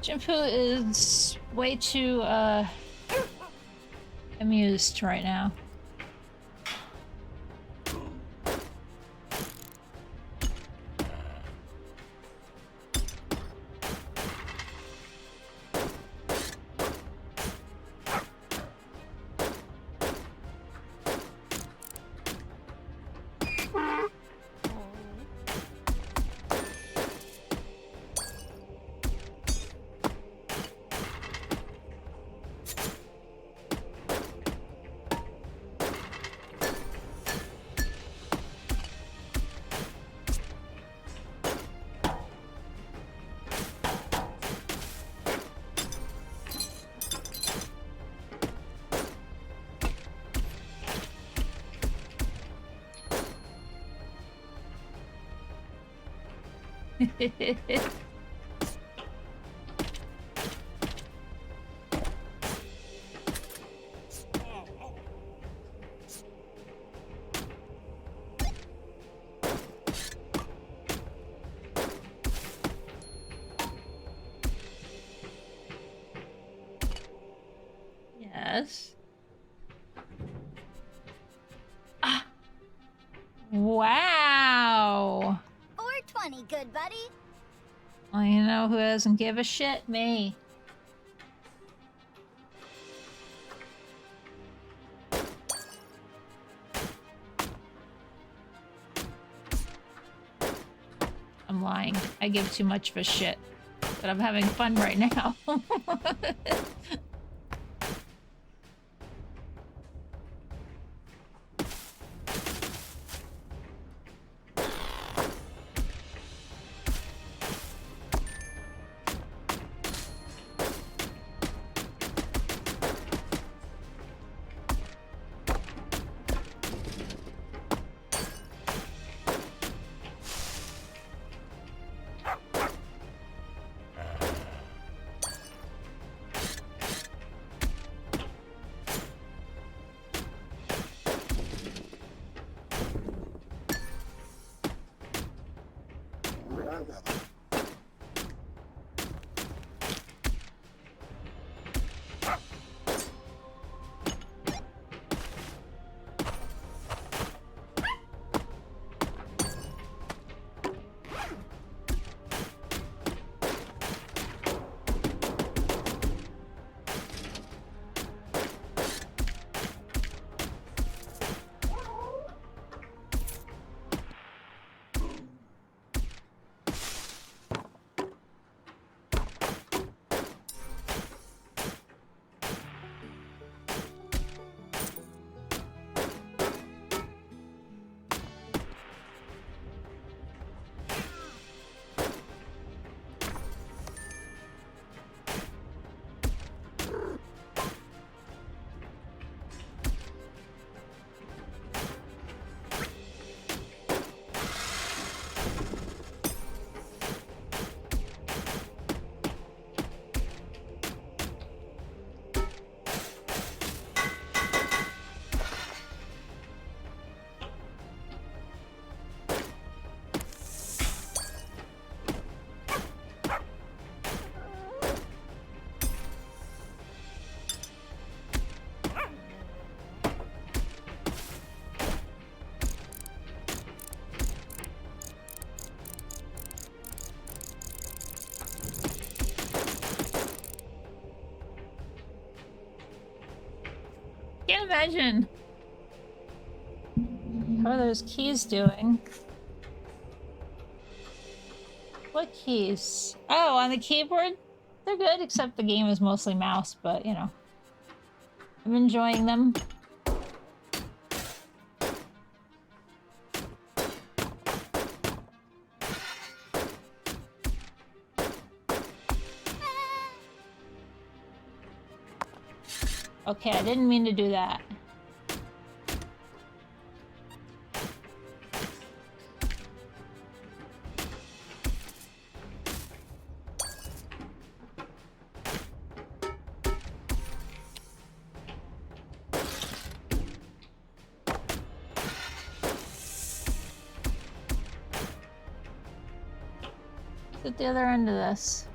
Ginpu is way too amused right now. Yes. Ah. Wow. 420, good buddy. Well, you know who doesn't give a shit? Me. I'm lying. I give too much of a shit. But I'm having fun right now. Can't imagine. How are those keys doing? What keys? Oh, on the keyboard? They're good, except the game is mostly mouse, but you know. I'm enjoying them. Okay, I didn't mean to do that. At the other end of this.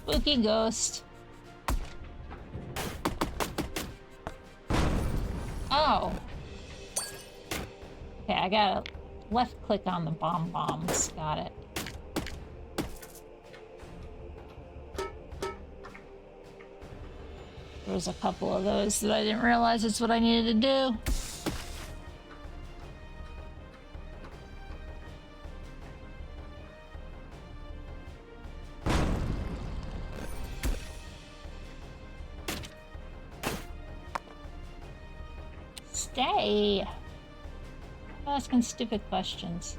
Spooky ghost. Oh. Okay, I gotta left click on the bombs. Got it. There was a couple of those that I didn't realize it's what I needed to do. Stay. I'm asking stupid questions.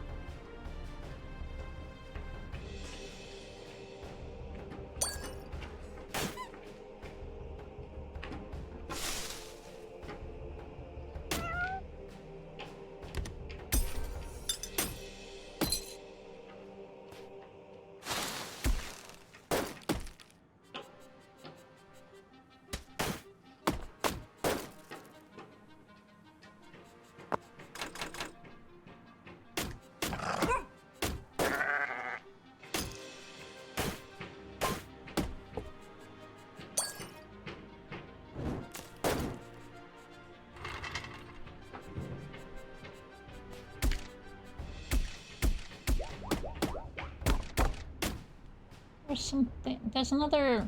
There's something. There's another.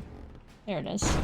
There it is.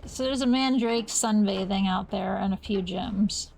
So there's a mandrake sunbathing out there and a few gems.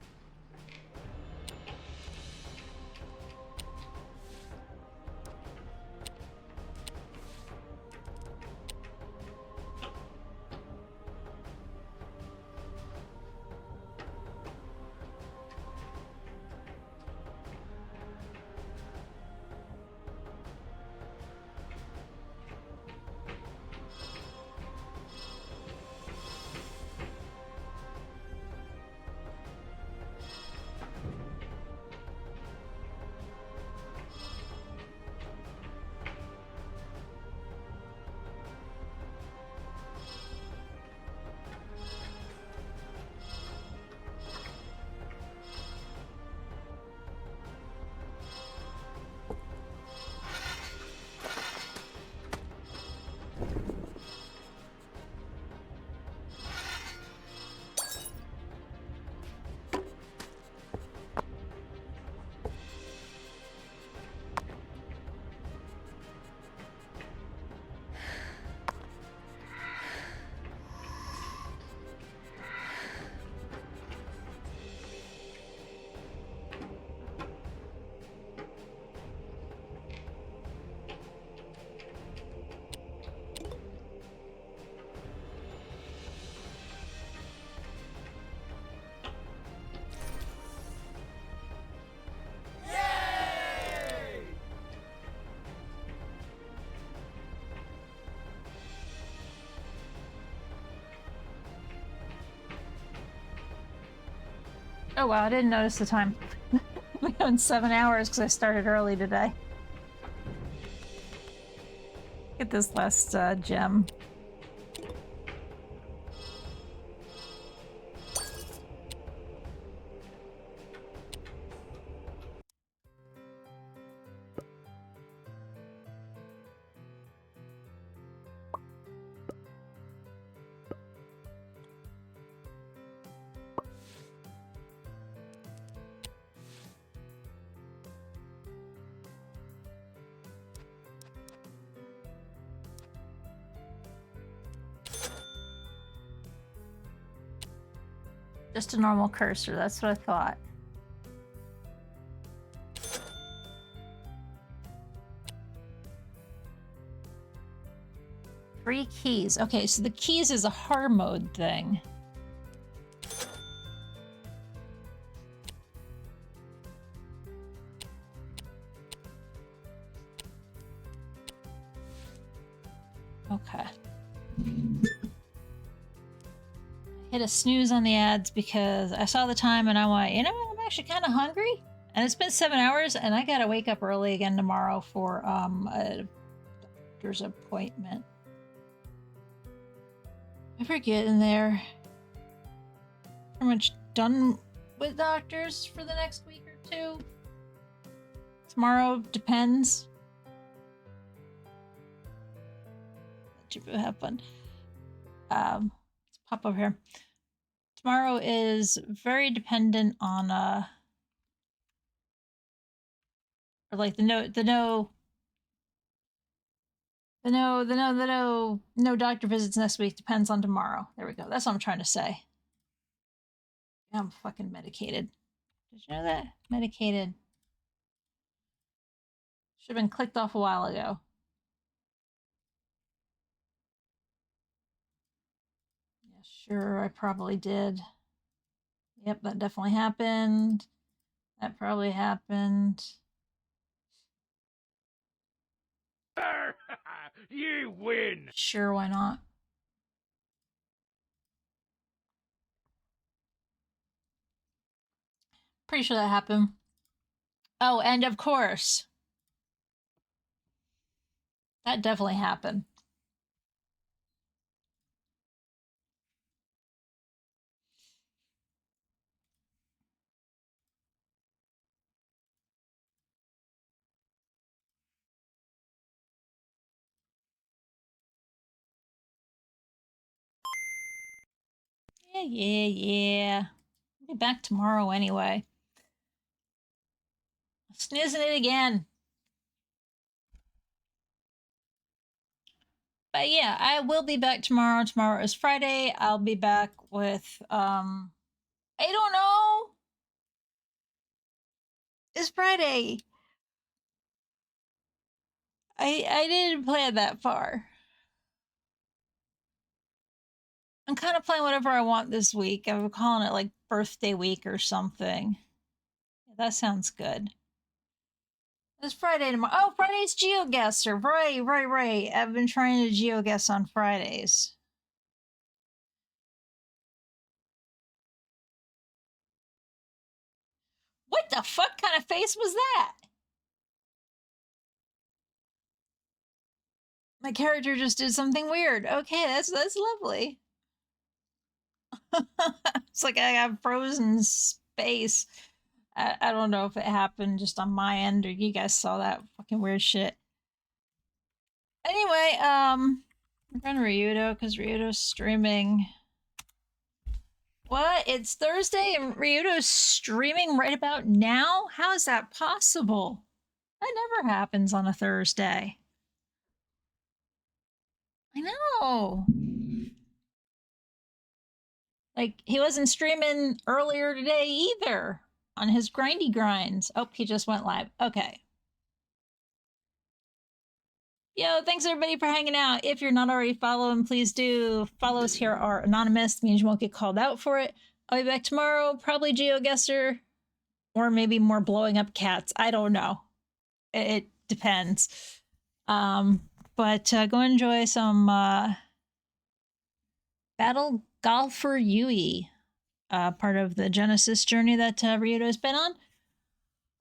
Oh wow, I didn't notice the time. We're going 7 hours because I started early today. Get this last gem. Just a normal cursor, that's what I thought. Three keys. Okay, so the keys is a hard mode thing. Okay. Hit a snooze on the ads because I saw the time and I went, you know what, I'm actually kind of hungry. And it's been 7 hours and I gotta wake up early again tomorrow for a doctor's appointment. I forget in there. Pretty much done with doctors for the next week or two. Tomorrow depends. Let you have fun. Let's pop over here. Tomorrow is very dependent on or like no doctor visits next week depends on tomorrow. There we go. That's what I'm trying to say. Yeah, I'm fucking medicated. Did you know that? Medicated. Should have been clicked off a while ago. Yeah, sure, I probably did. Yep, that definitely happened. That probably happened. You win! Sure, why not? Pretty sure that happened. Oh, and of course, that definitely happened. Yeah. I'll be back tomorrow anyway. Snoozing it again. But yeah, I will be back tomorrow. Tomorrow is Friday. I'll be back with I don't know. It's Friday. I didn't plan that far. I'm kind of playing whatever I want this week. I'm calling it like birthday week or something. That sounds good. It's Friday tomorrow. Oh, Friday's GeoGuessr. Right. I've been trying to GeoGuess on Fridays. What the fuck kind of face was that? My character just did something weird. Okay, that's lovely. It's like I got frozen space. I don't know if it happened just on my end or you guys saw that fucking weird shit. Anyway, we're going to Ryudo because Ryudo's streaming. What? It's Thursday and Ryudo's streaming right about now? How is that possible? That never happens on a Thursday. I know. Like, he wasn't streaming earlier today either on his grindy grinds. Oh, he just went live. Okay. Yo, thanks everybody for hanging out. If you're not already following, please do. Follows here are anonymous, means you won't get called out for it. I'll be back tomorrow, probably GeoGuessr, or maybe more blowing up cats. I don't know. It depends. But go enjoy some Battle Golfer Yui. part of the Genesis journey that Ryudo's been on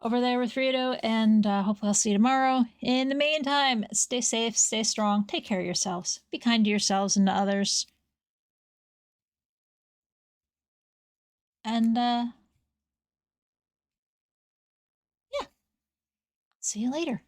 over there with Ryudo, and hopefully I'll see you tomorrow. In the meantime, stay safe, stay strong, take care of yourselves, be kind to yourselves and to others, and yeah, see you later.